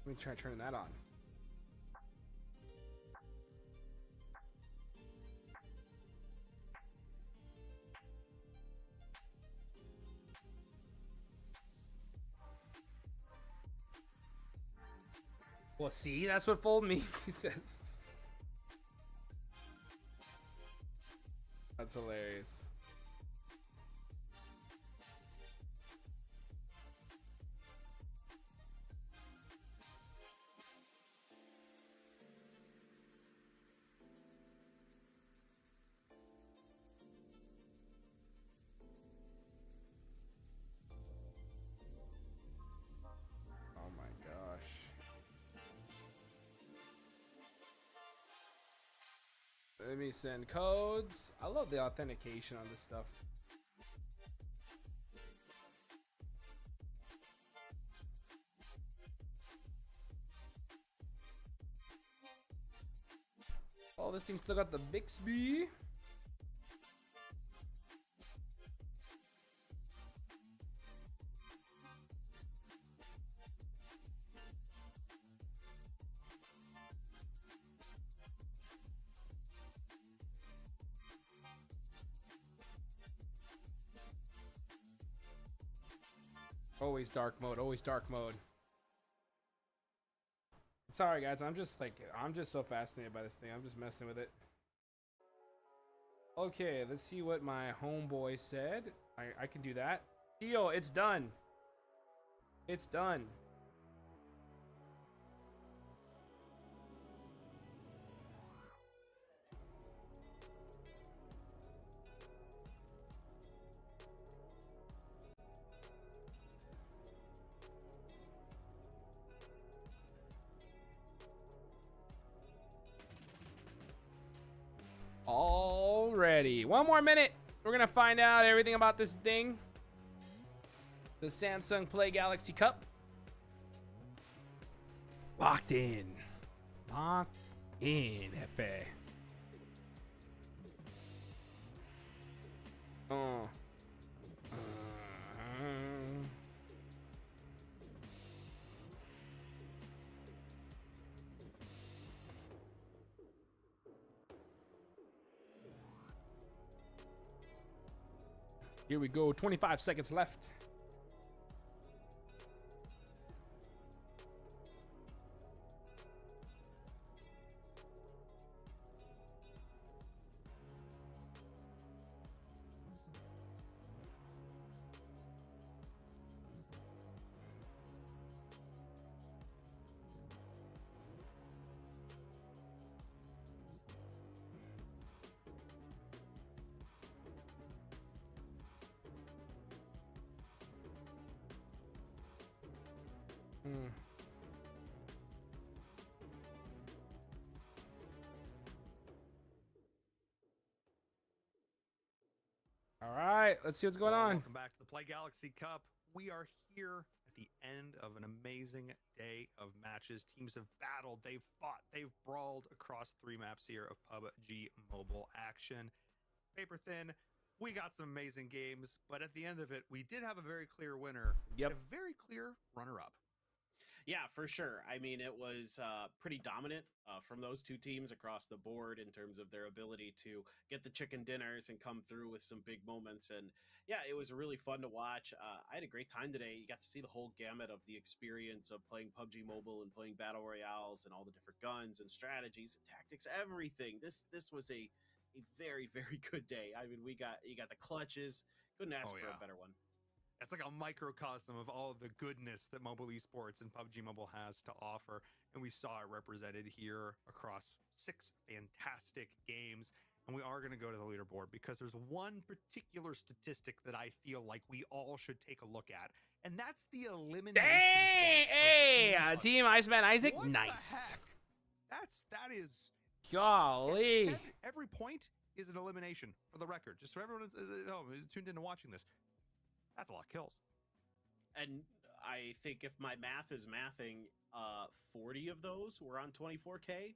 Let me try turning that on. Well, see, that's what fold means, he says. That's hilarious. Oh my gosh. Let me send codes. I love the authentication on this stuff. Oh, this thing still got the Bixby. Always dark mode, always dark mode. Sorry guys, I'm just so fascinated by this thing. I'm just messing with it. Okay, let's see what my homeboy said. I can do that. Theo, it's done. It's done. Alrighty, one more minute. We're gonna find out everything about this thing. The Samsung PlayGalaxy Cup. Locked in. Locked in, Hefe. Oh. Here we go, 25 seconds left. All right, let's see what's going on. Welcome back to the PlayGalaxy Cup. We are here at the end of an amazing day of matches. Teams have battled, they've fought, they've brawled across 3 maps here of PUBG Mobile action. Paper thin, we got some amazing games, but at the end of it, we did have a very clear winner. Yep. A very clear runner-up. Yeah, for sure. I mean, it was pretty dominant from those two teams across the board in terms of their ability to get the chicken dinners and come through with some big moments. And yeah, it was really fun to watch. I had a great time today. You got to see the whole gamut of the experience of playing PUBG Mobile and playing Battle Royales and all the different guns and strategies and tactics, everything. This was a very, very good day. I mean, you got the clutches. Couldn't ask for a better one. It's like a microcosm of all of the goodness that mobile esports and PUBG Mobile has to offer. And we saw it represented here across 6 fantastic games. and we are going to go to the leaderboard because there's one particular statistic that I feel like we all should take a look at, and that's the elimination Dang! points. Hey, Team Iceman Isaac, What nice. the heck? That is Golly. every point is an elimination for the record. Just so everyone is tuned into watching this. That's a lot of kills. And I think if my math is mathing, 40 of those were on 24K.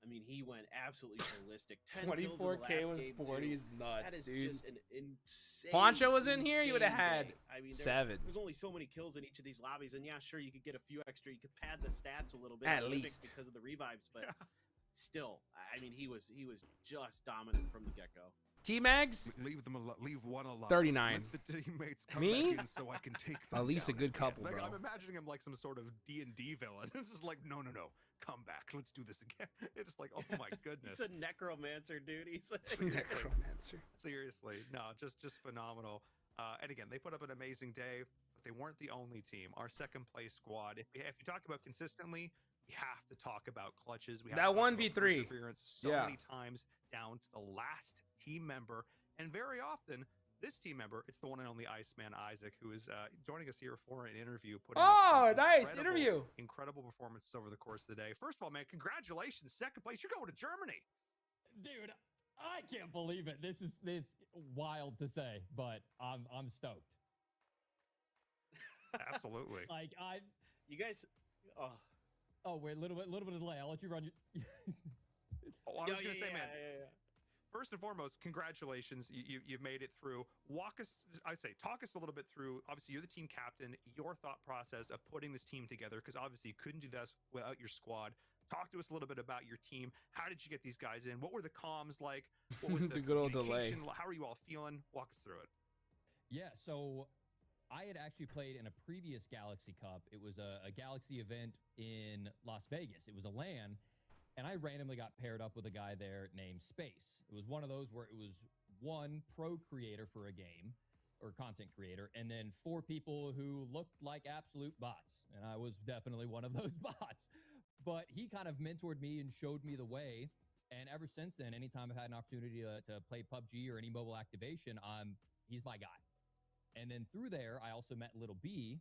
I mean, he went absolutely ballistic. 10 24K with 40 is nuts, that is dude. just an insane. Poncho was in here, you would have had day. I mean, 7. There's only so many kills in each of these lobbies, and yeah, sure, you could get a few extra. You could pad the stats a little bit, At Olympic least because of the revives, but still, I mean, he was just dominant from the get-go. T-Mags? Leave one alive. 39. Let the teammates come Me? back in so I can take them At least down a good again. couple, Like, bro. I'm imagining him like some sort of D&D villain. It's just like, no. Come back. Let's do this again. It's just like, oh my goodness. He's a necromancer, dude. He's like, Necromancer. Seriously. No, just phenomenal. And again, they put up an amazing day, but they weren't the only team. Our second place squad, if you talk about consistently, we have to talk about clutches. We have That to talk about 1v3. perseverance so many times down to the last team member. And very often, this team member, it's the one and only Iceman Isaac, who is joining us here for an interview. Nice interview. Incredible performances over the course of the day. First of all, man, congratulations. Second place. You're going to Germany. Dude, I can't believe it. This is wild to say, but I'm stoked. Absolutely. You guys. Oh, wait, a little bit of delay. I'll let you run your. I was going to say, man. First and foremost, congratulations. You've made it through. Talk us a little bit through, obviously, you're the team captain, your thought process of putting this team together, because obviously you couldn't do this without your squad. Talk to us a little bit about your team. How did you get these guys in? What were the comms like? What was the good old delay? How are you all feeling? Walk us through it. Yeah, so I had actually played in a previous Galaxy Cup. It was a Galaxy event in Las Vegas. It was a LAN. And I randomly got paired up with a guy there named Space. It was one of those where it was one pro creator for a game or content creator, and then 4 people who looked like absolute bots. And I was definitely one of those bots. But he kind of mentored me and showed me the way. And ever since then, anytime I've had an opportunity to play PUBG or any mobile activation, he's my guy. And then through there, I also met Little B.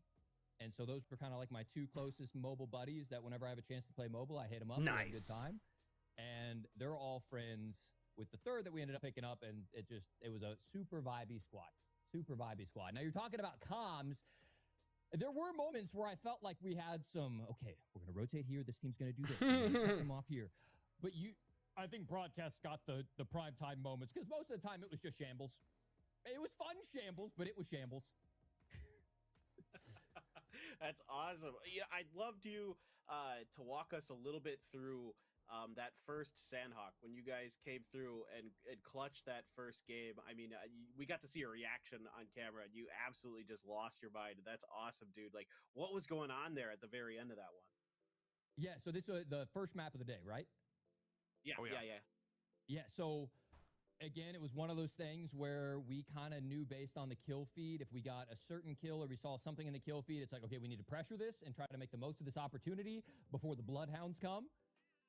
And so those were kind of like my 2 closest mobile buddies that whenever I have a chance to play mobile, I hit them up. Nice. We have a good time. And they're all friends with the third that we ended up picking up. And it was a super vibey squad. Super vibey squad. Now you're talking about comms. There were moments where I felt like we had some, okay, we're going to rotate here. This team's going to do this. We're going to cut them off here. But I think broadcasts got the prime time moments because most of the time it was just shambles. It was fun shambles, but it was shambles. That's awesome. Yeah, I'd love you to walk us a little bit through that first Sandhawk when you guys came through and clutched that first game. I mean, we got to see your reaction on camera. You absolutely just lost your mind. That's awesome, dude. Like, what was going on there at the very end of that one? Yeah, so this was the first map of the day, right? Yeah, yeah. Yeah, so again, it was one of those things where we kind of knew based on the kill feed, if we got a certain kill or we saw something in the kill feed, it's like, okay, we need to pressure this and try to make the most of this opportunity before the Bloodhounds come.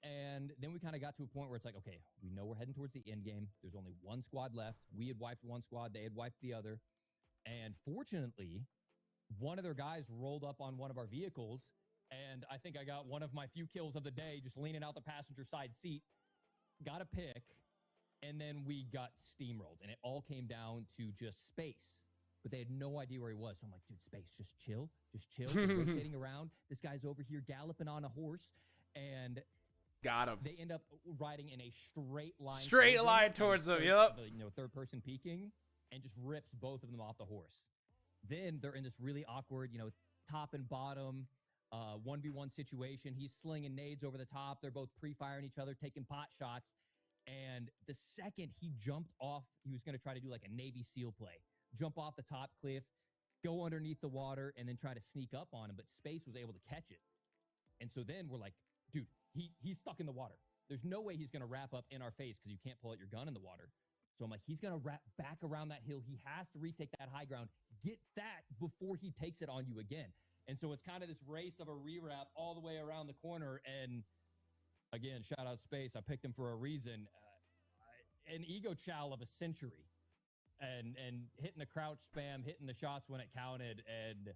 And then we kind of got to a point where it's like, okay, we know we're heading towards the end game. There's only one squad left. We had wiped one squad. They had wiped the other. And fortunately, one of their guys rolled up on one of our vehicles. And I think I got one of my few kills of the day, just leaning out the passenger side seat, got a pick. And then we got steamrolled, and it all came down to just Space. But they had no idea where he was. So I'm like, dude, Space, just chill. Just chill. We're rotating around. This guy's over here galloping on a horse. And got him. They end up riding in a straight line. Straight line towards them, yep. Third person peeking, and just rips both of them off the horse. Then they're in this really awkward, top and bottom 1v1 situation. He's slinging nades over the top. They're both pre-firing each other, taking pot shots. And the second he jumped off, he was going to try to do like a Navy SEAL play. Jump off the top cliff, go underneath the water, and then try to sneak up on him. But Space was able to catch it. And so then we're like, dude, he's stuck in the water. There's no way he's going to wrap up in our face because you can't pull out your gun in the water. So I'm like, he's going to wrap back around that hill. He has to retake that high ground. Get that before he takes it on you again. And so it's kind of this race of a rewrap all the way around the corner. And again, shout out Space. I picked him for a reason. an ego chow of a century, and hitting the crouch spam, hitting the shots when it counted, and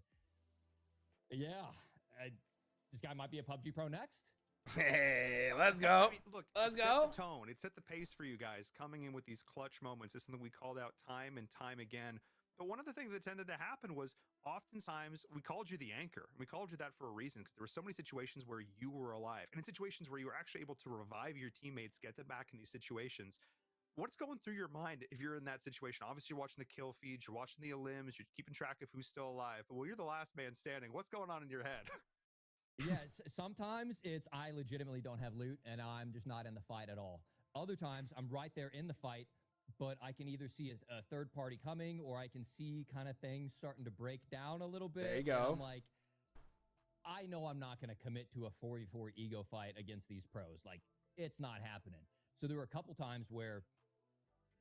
yeah, this guy might be a PUBG pro next. Hey, let's go. I mean, look, let's it go. set the tone. It set the pace for you guys coming in with these clutch moments. It's something we called out time and time again. But one of the things that tended to happen was oftentimes we called you the anchor. And we called you that for a reason, because there were so many situations where you were alive, and in situations where you were actually able to revive your teammates, get them back in these situations. What's going through your mind if you're in that situation? Obviously, you're watching the kill feeds, you're watching the elims, you're keeping track of who's still alive. But when you're the last man standing, what's going on in your head? Yes, sometimes it's I legitimately don't have loot and I'm just not in the fight at all. Other times I'm right there in the fight, but I can either see a third party coming, or I can see kind of things starting to break down a little bit. There you And go. I'm like, I know I'm not going to commit to a 4v4 ego fight against these pros. Like, it's not happening. So there were a couple times where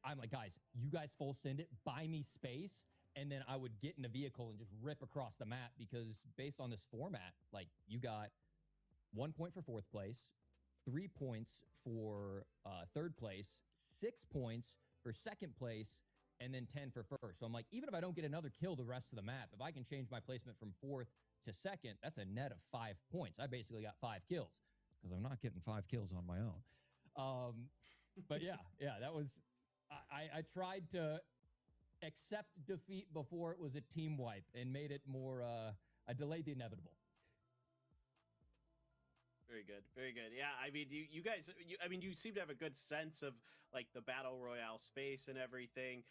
I'm like, guys, you guys full send it, buy me space. And then I would get in a vehicle and just rip across the map, because based on this format, like, you got 1 point for fourth place, 3 points for third place, 6 points for second place, and then 10 for first. So I'm like, even if I don't get another kill the rest of the map, if I can change my placement from fourth to second, that's a net of 5 points. I basically got 5 kills, because I'm not getting 5 kills on my own. But yeah, that was, I tried to accept defeat before it was a team wipe and made it more, I delayed the inevitable. Very good. Very good. Yeah, I mean, you guys, you seem to have a good sense of like the battle royale space and everything.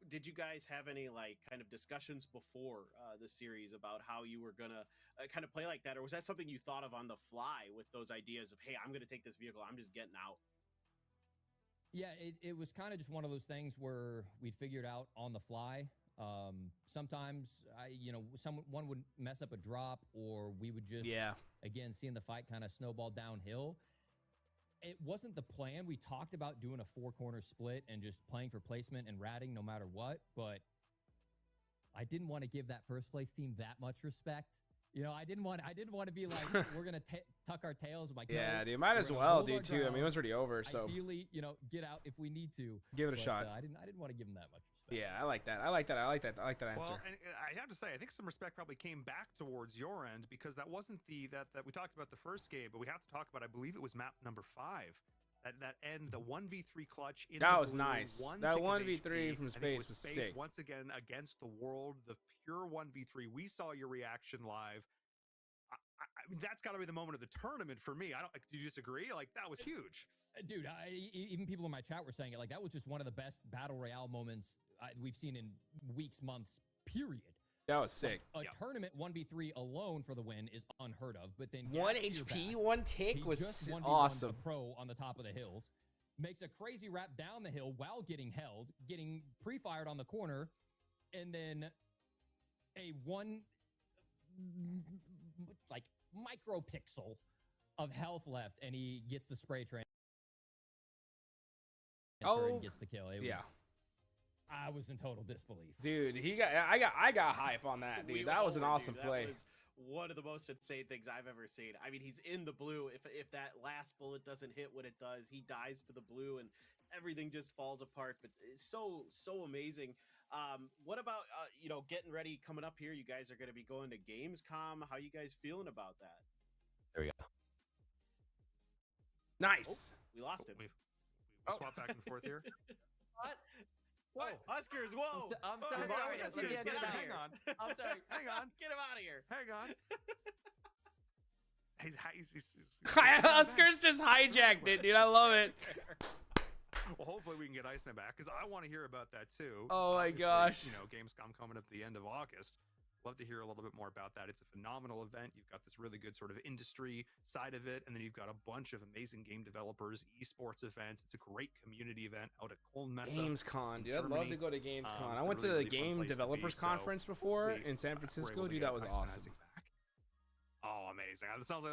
Did you guys have any like kind of discussions before the series about how you were gonna kind of play like that, or was that something you thought of on the fly with those ideas of, hey, I'm gonna take this vehicle, I'm just getting out? Yeah, it was kind of just one of those things where we'd figured out on the fly. Sometimes someone would mess up a drop, or we would just, again, seeing the fight kind of snowball downhill. It wasn't the plan. We talked about doing a 4-corner split and just playing for placement and ratting no matter what, but I didn't want to give that first place team that much respect. You know, I didn't want to be like, we're gonna tuck our tails. I'm like, yeah, no, dude, might as well, dude. Too. I mean, it was already over, so ideally, get out if we need to. Give it a shot. I didn't want to give them that much respect. Yeah, I like that. I like that answer. Well, and I have to say, I think some respect probably came back towards your end, because that wasn't that we talked about the first game, but we have to talk about, I believe it was map number 5. That end, the 1v3 clutch in that the was blue, nice. That 1v3 from space was sick. Once again against the world, the pure 1v3. We saw your reaction live. I mean, that's got to be the moment of the tournament for me. Do you disagree? Like, that was huge. Dude, even people in my chat were saying it. Like, that was just one of the best battle royale moments we've seen in weeks, months, period. That was sick. Like, a tournament 1v3 alone for the win is unheard of. But then 1 HP, 1 tick was just 1v1 awesome. A pro on the top of the hills, makes a crazy wrap down the hill while getting held, getting pre-fired on the corner, and then a like micropixel of health left, and he gets the spray transfer and gets the kill. I was in total disbelief, dude. I got hype on that, dude. That was an awesome play. That was one of the most insane things I've ever seen. I mean, he's in the blue. If that last bullet doesn't hit what it does, he dies to the blue, and everything just falls apart. But it's so amazing. What about getting ready coming up here? You guys are going to be going to Gamescom. How you guys feeling about that? There we go. Nice. Oh, we lost him. We swap back and forth here. What? Huskers, whoa! I'm sorry. Huskers, get out of here. Hang on. I'm sorry. Hang on. Get him out of here. Hang on. He's Huskers just hijacked it, dude. I love it. Well, hopefully we can get Iceman back, because I want to hear about that too. Oh my Obviously, gosh. Gamescom coming up at the end of August. Love to hear a little bit more about that. It's a phenomenal event. You've got this really good sort of industry side of it, and then you've got a bunch of amazing game developers, esports events. It's a great community event out at Kolmessa. Gamescom, dude. I'd love to go to Gamescom. I went to really the Game Developers Conference before in San Francisco. Dude, that was awesome. Oh, amazing. It sounds like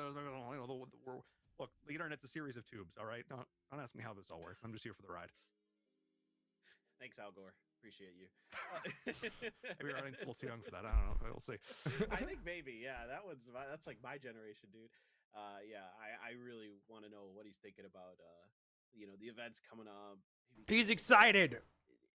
look, the internet's a series of tubes, all right? Don't ask me how this all works. I'm just here for the ride. Thanks, Al Gore. Appreciate you. Maybe Ryan's a little too young for that. I don't know. We'll see. I think maybe, yeah. That's like my generation, dude. Yeah, I really want to know what he's thinking about the events coming up. He's excited.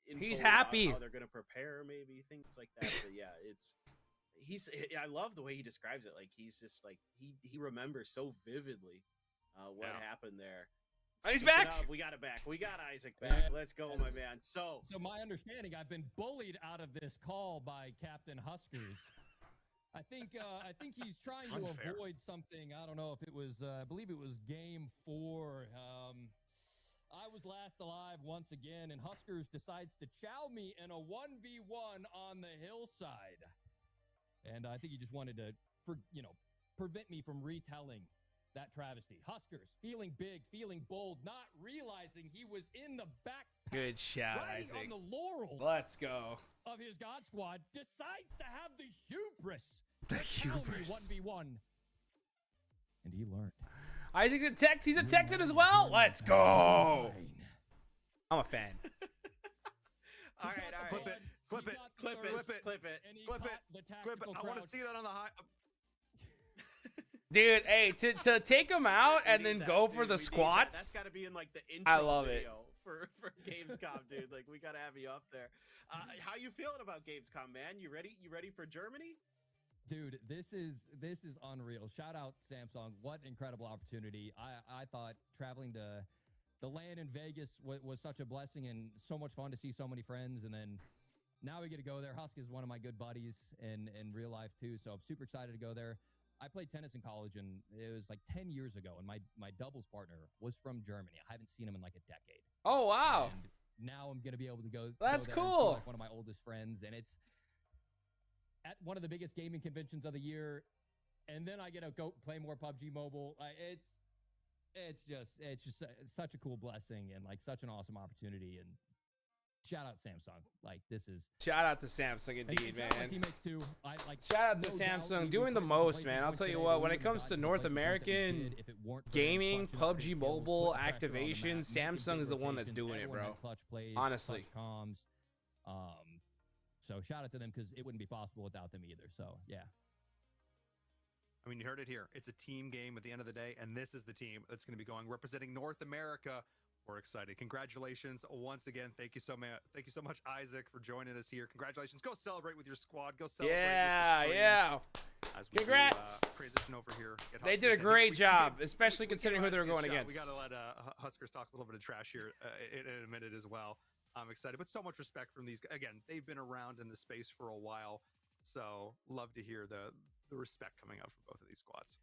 He's happy. How they're gonna prepare, maybe things like that. But yeah, I love the way he describes it. Like he's just like he remembers so vividly what happened there. And he's Speaking back. of, we got it back. We got Isaac back. Let's go, my man. So my understanding, I've been bullied out of this call by Captain Huskers. I think he's trying to avoid something. I don't know if it was. I believe it was Game 4. I was last alive once again, and Huskers decides to chow me in a 1v1 on the hillside. And I think he just wanted to, prevent me from retelling that travesty. Huskers, feeling big, feeling bold, not realizing he was in the back. Good shot, riding Isaac. on the laurels. Let's go. Of his God Squad, decides to have the hubris. The to chow me hubris. 1v1. And he learned. Isaac's a Tex. He's a Texan as well. Let's go. I'm a fan. all right. Clip it. Clip it. Clip it. Clip it. Clip it. And he Clip caught it. the Clip it. tactical I want to crouch. see that on the high. Dude, hey, to take him out and We then need go that, for dude. the We need that. squats. That's got to be in like the intro I love it. video for Gamescom, dude. Like we got to have you up there. How you feeling about Gamescom, man? You ready? You ready for Germany? Dude, this is unreal. Shout out Samsung. What incredible opportunity. I thought traveling to the land in Vegas was such a blessing and so much fun to see so many friends. And then now we get to go there. Husk is one of my good buddies in real life too. So I'm super excited to go there. I played tennis in college, and it was like 10 years ago, and my doubles partner was from Germany. I haven't seen him in like a decade. Oh, wow. And now I'm going to be able to go That's there and see, cool. like, one of my oldest friends, and it's at one of the biggest gaming conventions of the year, and then I get to go play more PUBG Mobile. It's just such a cool blessing and like such an awesome opportunity. And shout out Samsung. Like this is Shout out to Samsung indeed, and shout out my man. teammates too. Shout out to Samsung doing the most, man. I'll tell you what, when it comes to North American gaming, PUBG Mobile activation, Samsung is the one that's doing it, bro. Honestly. Comms. So shout out to them because it wouldn't be possible without them either. So yeah. I mean, you heard it here. It's a team game at the end of the day, and this is the team that's going to be going representing North America. We're excited. Congratulations once again. Thank you so much. Thank you so much, Isaac, for joining us here. Congratulations. Go celebrate with your squad. Go celebrate. Yeah. As we Congrats. Transition over here. They did a great job, especially considering who they're going against. We got to let Huskers talk a little bit of trash here in a minute as well. I'm excited, but so much respect from these. Again, they've been around in the space for a while, so love to hear the respect coming out from both of these squads.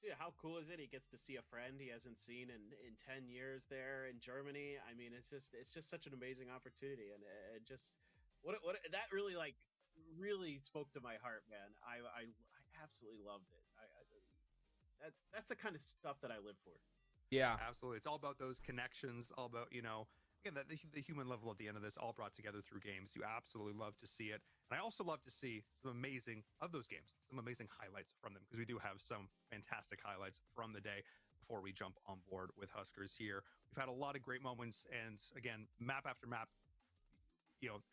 Dude, how cool is it? He gets to see a friend he hasn't seen in 10 years there in Germany. I mean, it's just such an amazing opportunity, and it just what that really spoke to my heart, man. I absolutely loved it. That's the kind of stuff that I live for. Yeah, absolutely. It's all about those connections, all about, again, the human level at the end of this, all brought together through games. You absolutely love to see it. And I also love to see some amazing highlights from them, because we do have some fantastic highlights from the day before we jump on board with Huskers here. We've had a lot of great moments, and again, map after map,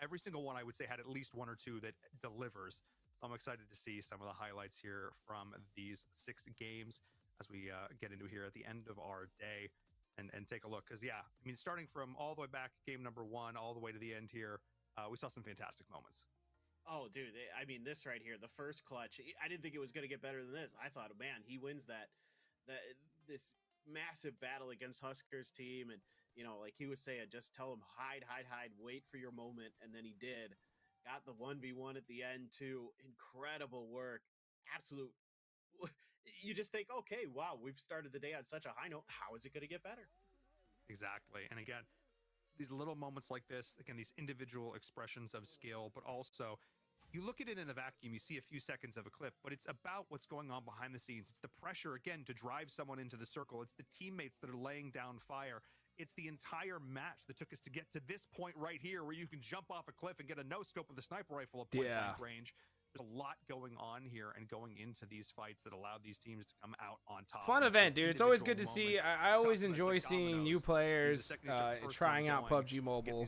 every single one I would say had at least one or two that delivers. So I'm excited to see some of the highlights here from these 6 games as we get into here at the end of our day. And take a look, because starting from all the way back game number 1 all the way to the end here, we saw some fantastic moments. Oh, dude, this right here, the first clutch, I didn't think it was going to get better than this. I thought, man, he wins this massive battle against Huskers team, and like he was saying, just tell him hide, wait for your moment, and then he did. Got the 1v1 at the end too. Incredible work, absolute. You just think, okay, wow, we've started the day on such a high note. How is it going to get better? Exactly. And again, these little moments like this, again, these individual expressions of skill, but also you look at it in a vacuum, you see a few seconds of a clip, but it's about what's going on behind the scenes. It's the pressure, again, to drive someone into the circle. It's the teammates that are laying down fire. It's the entire match that took us to get to this point right here, where you can jump off a cliff and get a no-scope with a sniper rifle at point-blank range. There's a lot going on here and going into these fights that allowed these teams to come out on top. Fun event, dude. It's always good to see. I always enjoy seeing new players trying out PUBG Mobile.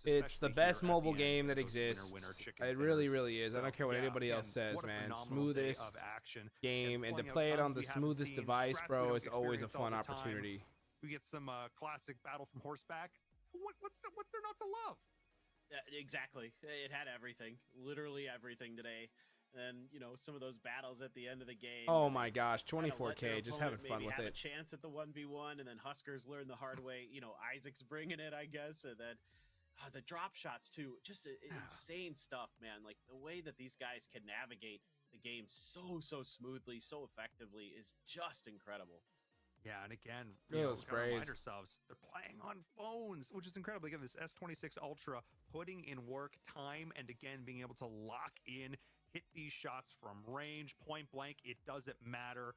It's the best mobile game that exists. It really, really is. I don't care what anybody else says, man. Smoothest game, and to play it on the smoothest device, bro, is always a fun opportunity. We get some classic battle from horseback. What's there not to love? Exactly. It had everything, literally everything today. And some of those battles at the end of the game. Oh my gosh, kinda let their 24K, just having opponent fun maybe with have it. a chance at the 1v1, and then Huskers learn the hard way. Isaac's bringing it, I guess, and then the drop shots too. Just insane stuff, man. Like the way that these guys can navigate the game so smoothly, so effectively is just incredible. Yeah, and again, sprays. Remind ourselves they're playing on phones, which is incredible. Again, this S26 Ultra putting in work, time, and again being able to lock in, hit these shots from range, point blank. It doesn't matter.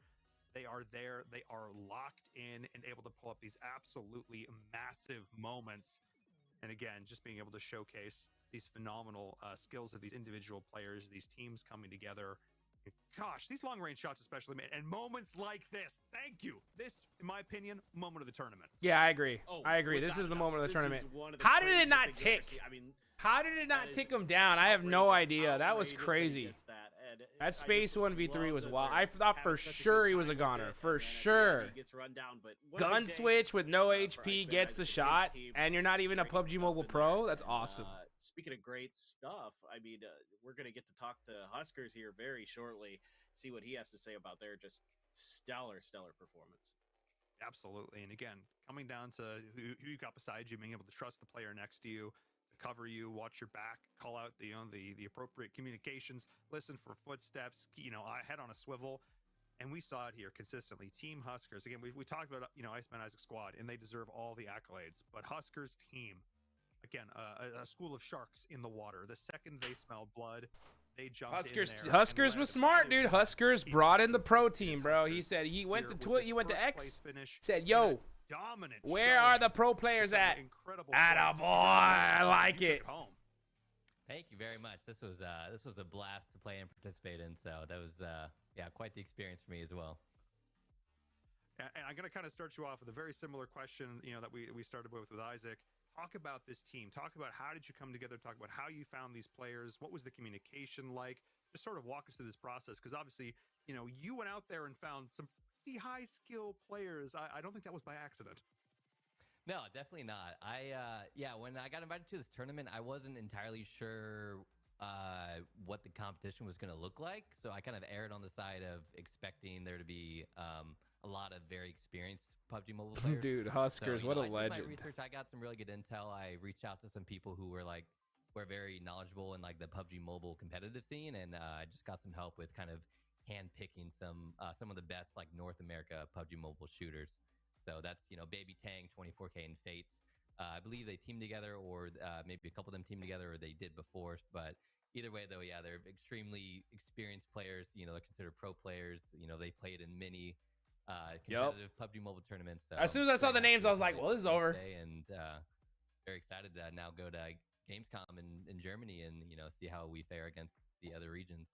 They are there. They are locked in and able to pull up these absolutely massive moments. And again, just being able to showcase these phenomenal skills of these individual players, these teams coming together. Gosh, these long-range shots especially, man, and moments like this. Thank you. This, in my opinion, moment of the tournament. Yeah, I agree. I agree. This is the moment of the tournament. How did it not tick? How did it not tick him down? I have no idea. That was crazy. That space 1v3 was wild. I thought for sure he was a goner. For sure. Gun switch with no HP gets the shot, and you're not even a PUBG Mobile Pro? That's awesome. Speaking of great stuff, I mean, we're going to get to talk to Huskers here very shortly, see what he has to say about their just stellar performance. Absolutely. And again, coming down to who you got beside you, being able to trust the player next to you, to cover you, watch your back, call out the appropriate communications, listen for footsteps, head on a swivel. And we saw it here consistently. Team Huskers, again, we talked about, Iceman Isaac squad, and they deserve all the accolades. But Huskers team, again, a school of sharks in the water. The second they smelled blood, they jumped in there. Huskers was smart, dude. Huskers brought in the pro team, bro. He said he went to X, said, yo, where are the pro players at? Attaboy, I like it. Thank you very much. This was a blast to play and participate in. So that was quite the experience for me as well. And I'm going to kind of start you off with a very similar question, that we started with Isaac. Talk about this team. Talk about how did you come together. Talk about how you found these players. What was the communication like? Just sort of walk us through this process, because obviously, you went out there and found some pretty high skill players. I don't think that was by accident. No, definitely not. When I got invited to this tournament, I wasn't entirely sure what the competition was going to look like. So I kind of erred on the side of expecting there to be a lot of very experienced PUBG Mobile players. Dude, Huskers, what a legend. In my research, I got some really good intel. I reached out to some people who were very knowledgeable in the PUBG Mobile competitive scene, and I just got some help with kind of hand-picking some of the best North America PUBG Mobile shooters. So that's Baby Tang, 24K, and Fates. I believe they teamed together, or maybe a couple of them teamed together, or they did before. But either way, though, yeah, they're extremely experienced players. They're considered pro players. They played in many competitive PUBG Mobile tournaments. So as soon as I saw the names, I was like, well, this is over. And very excited to now go to Gamescom in Germany and, see how we fare against the other regions.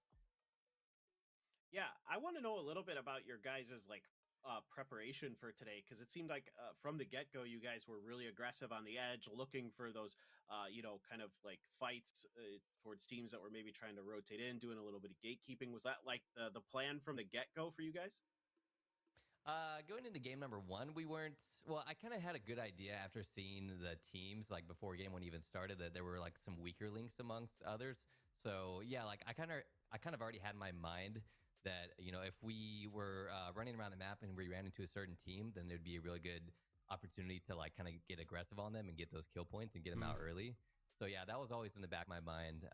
Yeah, I want to know a little bit about your guys' preparation for today, because it seemed like from the get-go you guys were really aggressive on the edge, looking for those kind of fights towards teams that were maybe trying to rotate in, doing a little bit of gatekeeping. Was that the plan from the get-go for you guys? Going into game number one, we weren't. Well, I kind of had a good idea after seeing the teams before game one even started that there were some weaker links amongst others. So yeah, I kind of already had in my mind that if we were running around the map and we ran into a certain team, then there'd be a really good opportunity to kind of get aggressive on them and get those kill points and get them out early. So yeah, that was always in the back of my mind.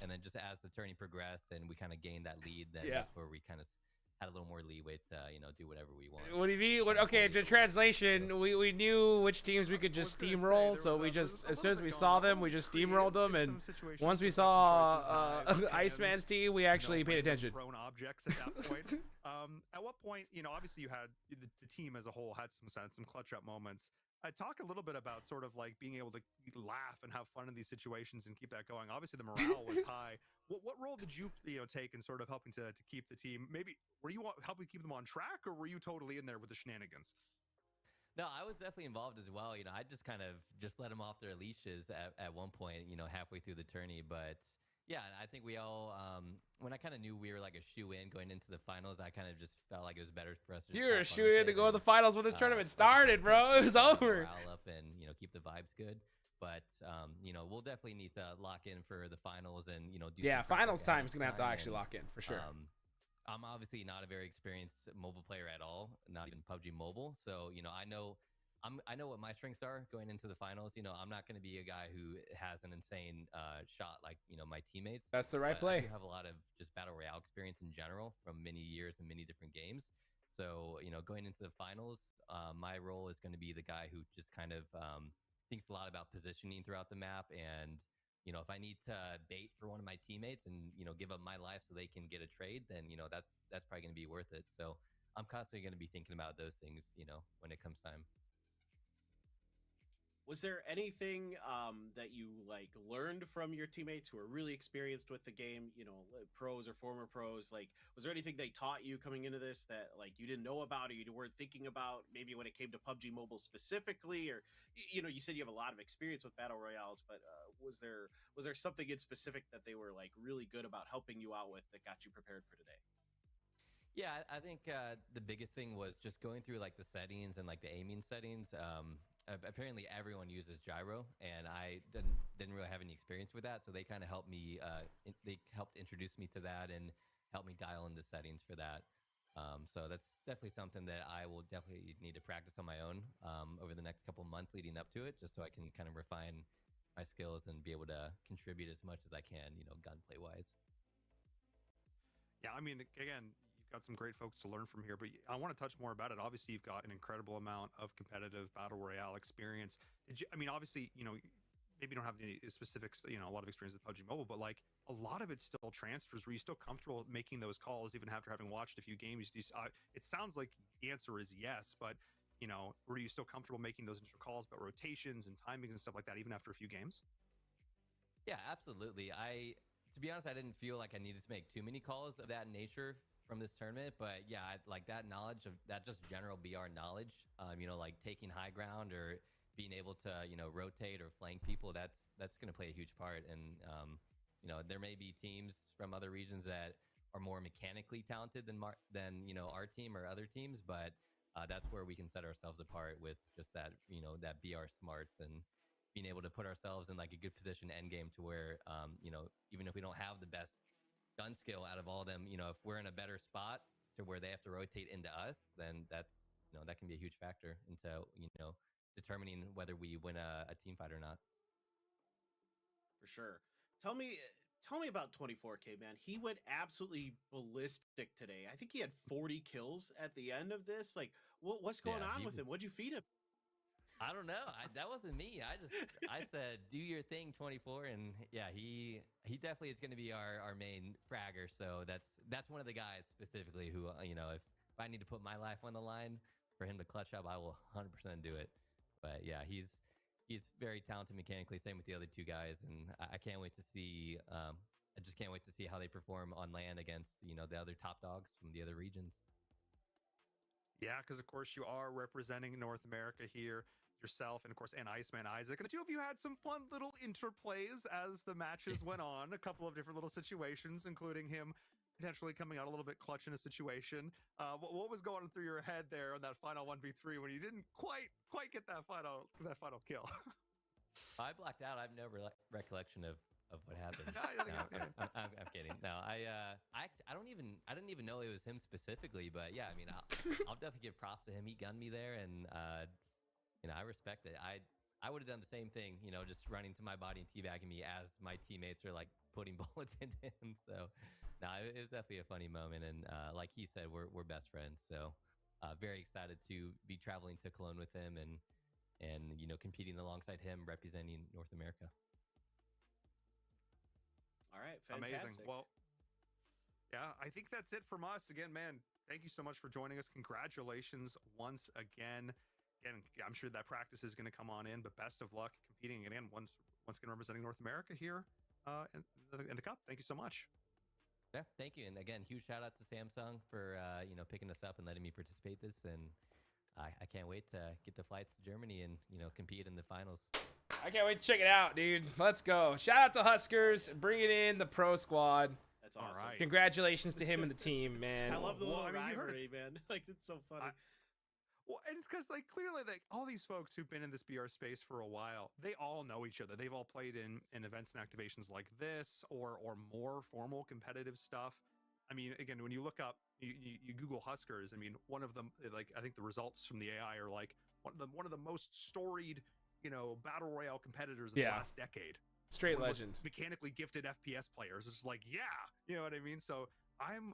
And then just as the tourney progressed and we kind of gained that lead, then that's where we kind of had a little more leeway to do whatever we want. What do you mean? Okay, the translation, we knew which teams we could just steamroll, so we just, as soon as we saw them, we just steamrolled them, and once we saw Iceman's team, we actually paid attention. Thrown objects at that point. At what point, obviously you had the team as a whole had some clutch up moments. Talk a little bit about sort of being able to laugh and have fun in these situations and keep that going. Obviously, the morale was high. What role did you take in sort of helping to keep the team? Maybe were you helping keep them on track, or were you totally in there with the shenanigans? No, I was definitely involved as well. I just kind of let them off their leashes at one point, halfway through the tourney. But yeah, I think we all, when I kind of knew we were like a shoe-in going into the finals. I kind of just felt like it was better for us to You're a just have fun with shoe-in to it go to the and, finals when this tournament started, just bro. It was keep the over. morale up and, you know, keep the vibes good. But, you know, we'll definitely need to lock in for the finals and, you know, do Yeah, some prep finals work time ahead is of going to have to time. actually And, lock in for sure. I'm obviously not a very experienced mobile player at all, not even PUBG Mobile. So, you know, I know what my strengths are going into the finals. You know, I'm not going to be a guy who has an insane shot like, you know, my teammates. That's the right But play. I do have a lot of just battle royale experience in general from many years and many different games. So, you know, going into the finals, my role is going to be the guy who just kind of thinks a lot about positioning throughout the map. And, you know, if I need to bait for one of my teammates and, you know, give up my life so they can get a trade, then, you know, that's probably going to be worth it. So I'm constantly going to be thinking about those things, you know, when it comes time. Was there anything that you like learned from your teammates who are really experienced with the game, you know, pros or former pros? Like, was there anything they taught you coming into this that like you didn't know about or you weren't thinking about maybe when it came to PUBG Mobile specifically? Or, you know, you said you have a lot of experience with battle royales, but was there something in specific that they were like really good about helping you out with that got you prepared for today? Yeah, I think the biggest thing was just going through like the settings and like the aiming settings. Apparently everyone uses gyro, and I didn't really have any experience with that, so they kind of helped me. They helped introduce me to that and helped me dial in the settings for that. So that's definitely something that I will definitely need to practice on my own over the next couple months leading up to it, just so I can kind of refine my skills and be able to contribute as much as I can, you know, gunplay wise. Yeah, I mean, again, you've got some great folks to learn from here, but I want to touch more about it. Obviously, you've got an incredible amount of competitive battle royale experience. I mean, obviously, you know, maybe you don't have the specifics, you know, a lot of experience with PUBG Mobile, but like a lot of it still transfers. Were you still comfortable making those calls even after having watched a few games? It sounds like the answer is yes, but you know, were you still comfortable making those initial calls about rotations and timings and stuff like that even after a few games? Yeah, absolutely. To be honest, I didn't feel like I needed to make too many calls of that nature from this tournament, but yeah, like that knowledge of that, just general BR knowledge, you know, like taking high ground or being able to, you know, rotate or flank people, that's going to play a huge part. And, you know, there may be teams from other regions that are more mechanically talented than, you know, our team or other teams, but that's where we can set ourselves apart with just that, you know, that BR smarts and being able to put ourselves in like a good position end game to where, you know, even if we don't have the best gun skill out of all of them, you know, if we're in a better spot to where they have to rotate into us, then that's, you know, that can be a huge factor into, you know, determining whether we win a team fight or not. For sure. Tell me about 24K, man. He went absolutely ballistic today. I think he had 40 kills at the end of this. Like, what's going on with him? What'd you feed him? I don't know. That wasn't me. I said, do your thing, 24. And yeah, he definitely is going to be our main fragger. So that's one of the guys specifically who, you know, if I need to put my life on the line for him to clutch up, I will 100% do it. But yeah, he's very talented mechanically. Same with the other two guys. And I can't wait to see, I just can't wait to see how they perform on land against, you know, the other top dogs from the other regions. Yeah, because of course you are representing North America here, yourself, and of course, and Iceman Isaac. And the two of you had some fun little interplays as the matches went on. A couple of different little situations, including him potentially coming out a little bit clutch in a situation. What was going through your head there on that final 1v3 when you didn't quite get that final kill? I blacked out. I have no recollection of what happened. No, I'm kidding. No, I didn't even know it was him specifically. But yeah, I mean, I'll definitely give props to him. He gunned me there, and you know, I respect it. I would have done the same thing. You know, just running to my body and teabagging me as my teammates are like putting bullets into him. So, no, it was definitely a funny moment. And like he said, we're best friends. So, very excited to be traveling to Cologne with him and you know, competing alongside him, representing North America. All right, fantastic. Amazing. Well, yeah, I think that's it from us. Again, man, thank you so much for joining us. Congratulations once again. Again, I'm sure that practice is going to come on in, but best of luck competing again once again representing North America here in the Cup. Thank you so much. Yeah, thank you. And again, huge shout out to Samsung for you know, picking us up and letting me participate this. And I can't wait to get the flight to Germany and, you know, compete in the finals. I can't wait to check it out, dude. Let's go. Shout out to Huskers bringing in the pro squad. That's awesome. All right. Congratulations to him and the team, man. I love the Well, little I mean, you heard rivalry, man. Like, it's so funny. Well, and it's because, like, clearly, like, all these folks who've been in this BR space for a while, they all know each other. They've all played in events and activations like this or more formal competitive stuff. I mean, again, when you look up, you Google Huskers. I mean, one of them, like, I think the results from the AI are like one of the most storied, battle royale competitors of the last decade. Straight One of the legend. most mechanically gifted FPS players. It's just like, yeah, you know what I mean. So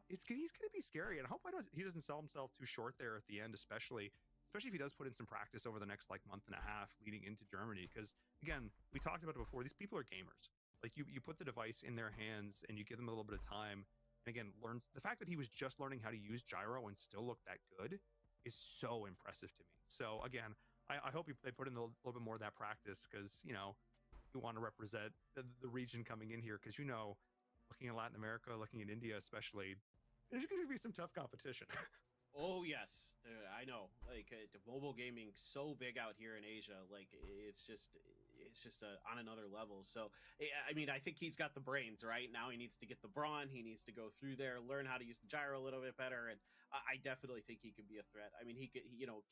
he's gonna be scary, and I hope he doesn't sell himself too short there at the end, especially if he does put in some practice over the next like month and a half leading into Germany. Because again, we talked about it before. These people are gamers. Like you put the device in their hands and you give them a little bit of time. And again, learns the fact that he was just learning how to use gyro and still look that good is so impressive to me. So again, I hope they put in a little bit more of that practice because we want to represent the region coming in here because looking at Latin America, looking at India especially, there's going to be some tough competition. Oh yes, I know. Like mobile gaming so big out here in Asia. Like it's just on another level. So I mean, I think he's got the brains right now. He needs to get the brawn. He needs to go through there, learn how to use the gyro a little bit better. And I definitely think he can be a threat. I mean,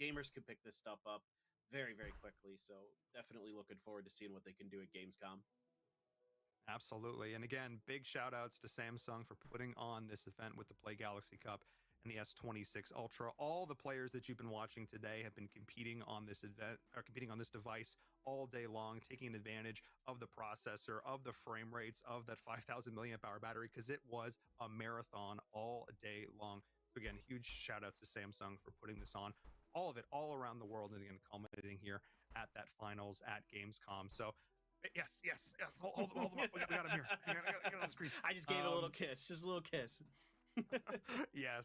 gamers can pick this stuff up very, very quickly. So definitely looking forward to seeing what they can do at Gamescom. Absolutely. And again, big shout outs to Samsung for putting on this event with the PlayGalaxy Cup and the S26 Ultra. All the players that you've been watching today have been competing on this event or competing on this device all day long, taking advantage of the processor, of the frame rates, of that 5,000 milliamp hour battery, because it was a marathon all day long. So again, huge shout outs to Samsung for putting this on. All of it, all around the world, and again, culminating here at that finals at Gamescom. So yes. Hold them up. We got him here. I got it on the screen. I just gave a little kiss, just a little kiss. Yes.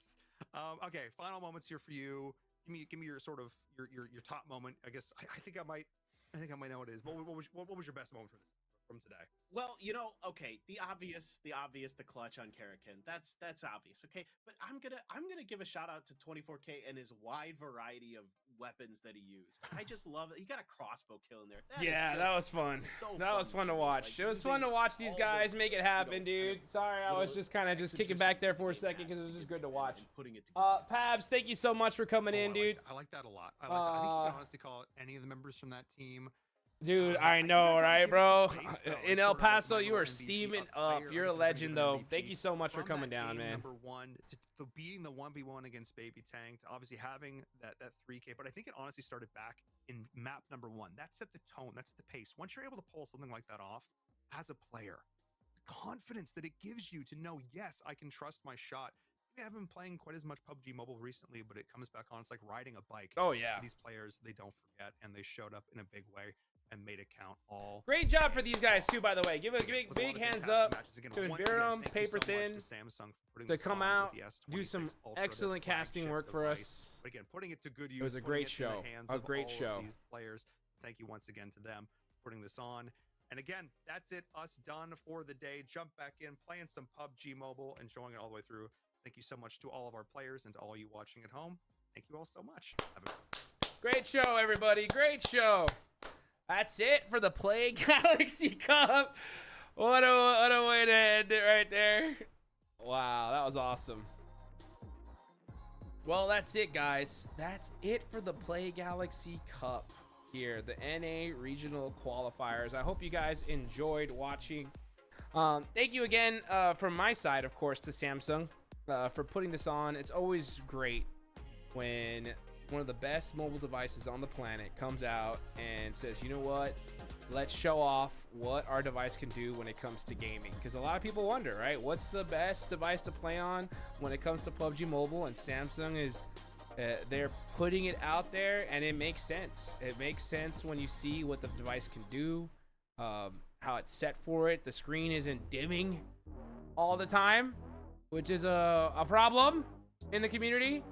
Okay. Final moments here for you. Give me your sort of your top moment. I guess I think I might know what it is. What was your best moment from today? Well, okay, the obvious, the clutch on Karakin. That's obvious, okay? But I'm gonna give a shout out to 24K and his wide variety of weapons that he used. I just love it. He got a crossbow kill in there. That was fun. That was fun to watch. Like, it was fun to watch these guys make it happen, dude. Sorry, I was just kind of kicking back there for a second because it was just good to watch. Pabs, thank you so much for coming in, dude. I like that a lot. I like that. I think you can honestly call it any of the members from that team. Dude, I know, right, bro? In El Paso, you are steaming up. You're a legend, though. Thank you so much for coming down, man. Number one, to beating the 1v1 against Baby Tank, to obviously having that 3K, but I think it honestly started back in map number 1. That set the tone. That's the pace. Once you're able to pull something like that off as a player, the confidence that it gives you to know, yes, I can trust my shot. I haven't been playing quite as much PUBG Mobile recently, but it comes back on. It's like riding a bike. Oh, yeah. These players, they don't forget, and they showed up in a big way and made it count all. Great job for these guys, too, by the way. Give a big hands up to Envirum, Paper Thin, to come out, do some excellent casting work for us. But again, putting it to good use. It was a great show. A great show. These players, thank you once again to them putting this on. And again, that's it. Us done for the day. Jump back in, playing some PUBG Mobile, and showing it all the way through. Thank you so much to all of our players and to all you watching at home. Thank you all so much. Have a great show, everybody. Great show. That's it for the PlayGalaxy Cup. What a way to end it right there. Wow, that was awesome. Well, that's it, guys. That's it for the PlayGalaxy Cup here, the NA Regional Qualifiers. I hope you guys enjoyed watching. Thank you again from my side, of course, to Samsung for putting this on. It's always great when one of the best mobile devices on the planet comes out and says, you know what, let's show off what our device can do when it comes to gaming. Because a lot of people wonder, right, what's the best device to play on when it comes to PUBG Mobile? And Samsung is they're putting it out there, and it makes sense. It makes sense when you see what the device can do, how it's set for it. The screen isn't dimming all the time, which is a problem in the community.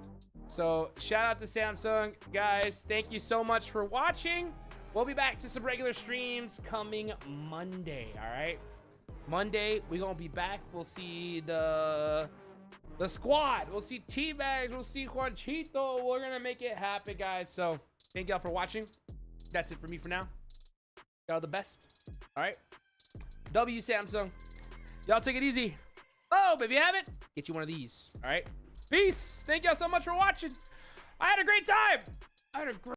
So shout out to Samsung, guys. Thank you so much for watching. We'll be back to some regular streams coming Monday. All right, Monday we're gonna be back. We'll see the squad. We'll see T-Bags. We'll see Juanchito. We're gonna make it happen, guys. So thank y'all for watching. That's it for me for now. Y'all the best. All right, W Samsung. Y'all take it easy. Oh, but if you haven't, get you one of these. All right. Peace. Thank y'all so much for watching. I had a great time. I had a great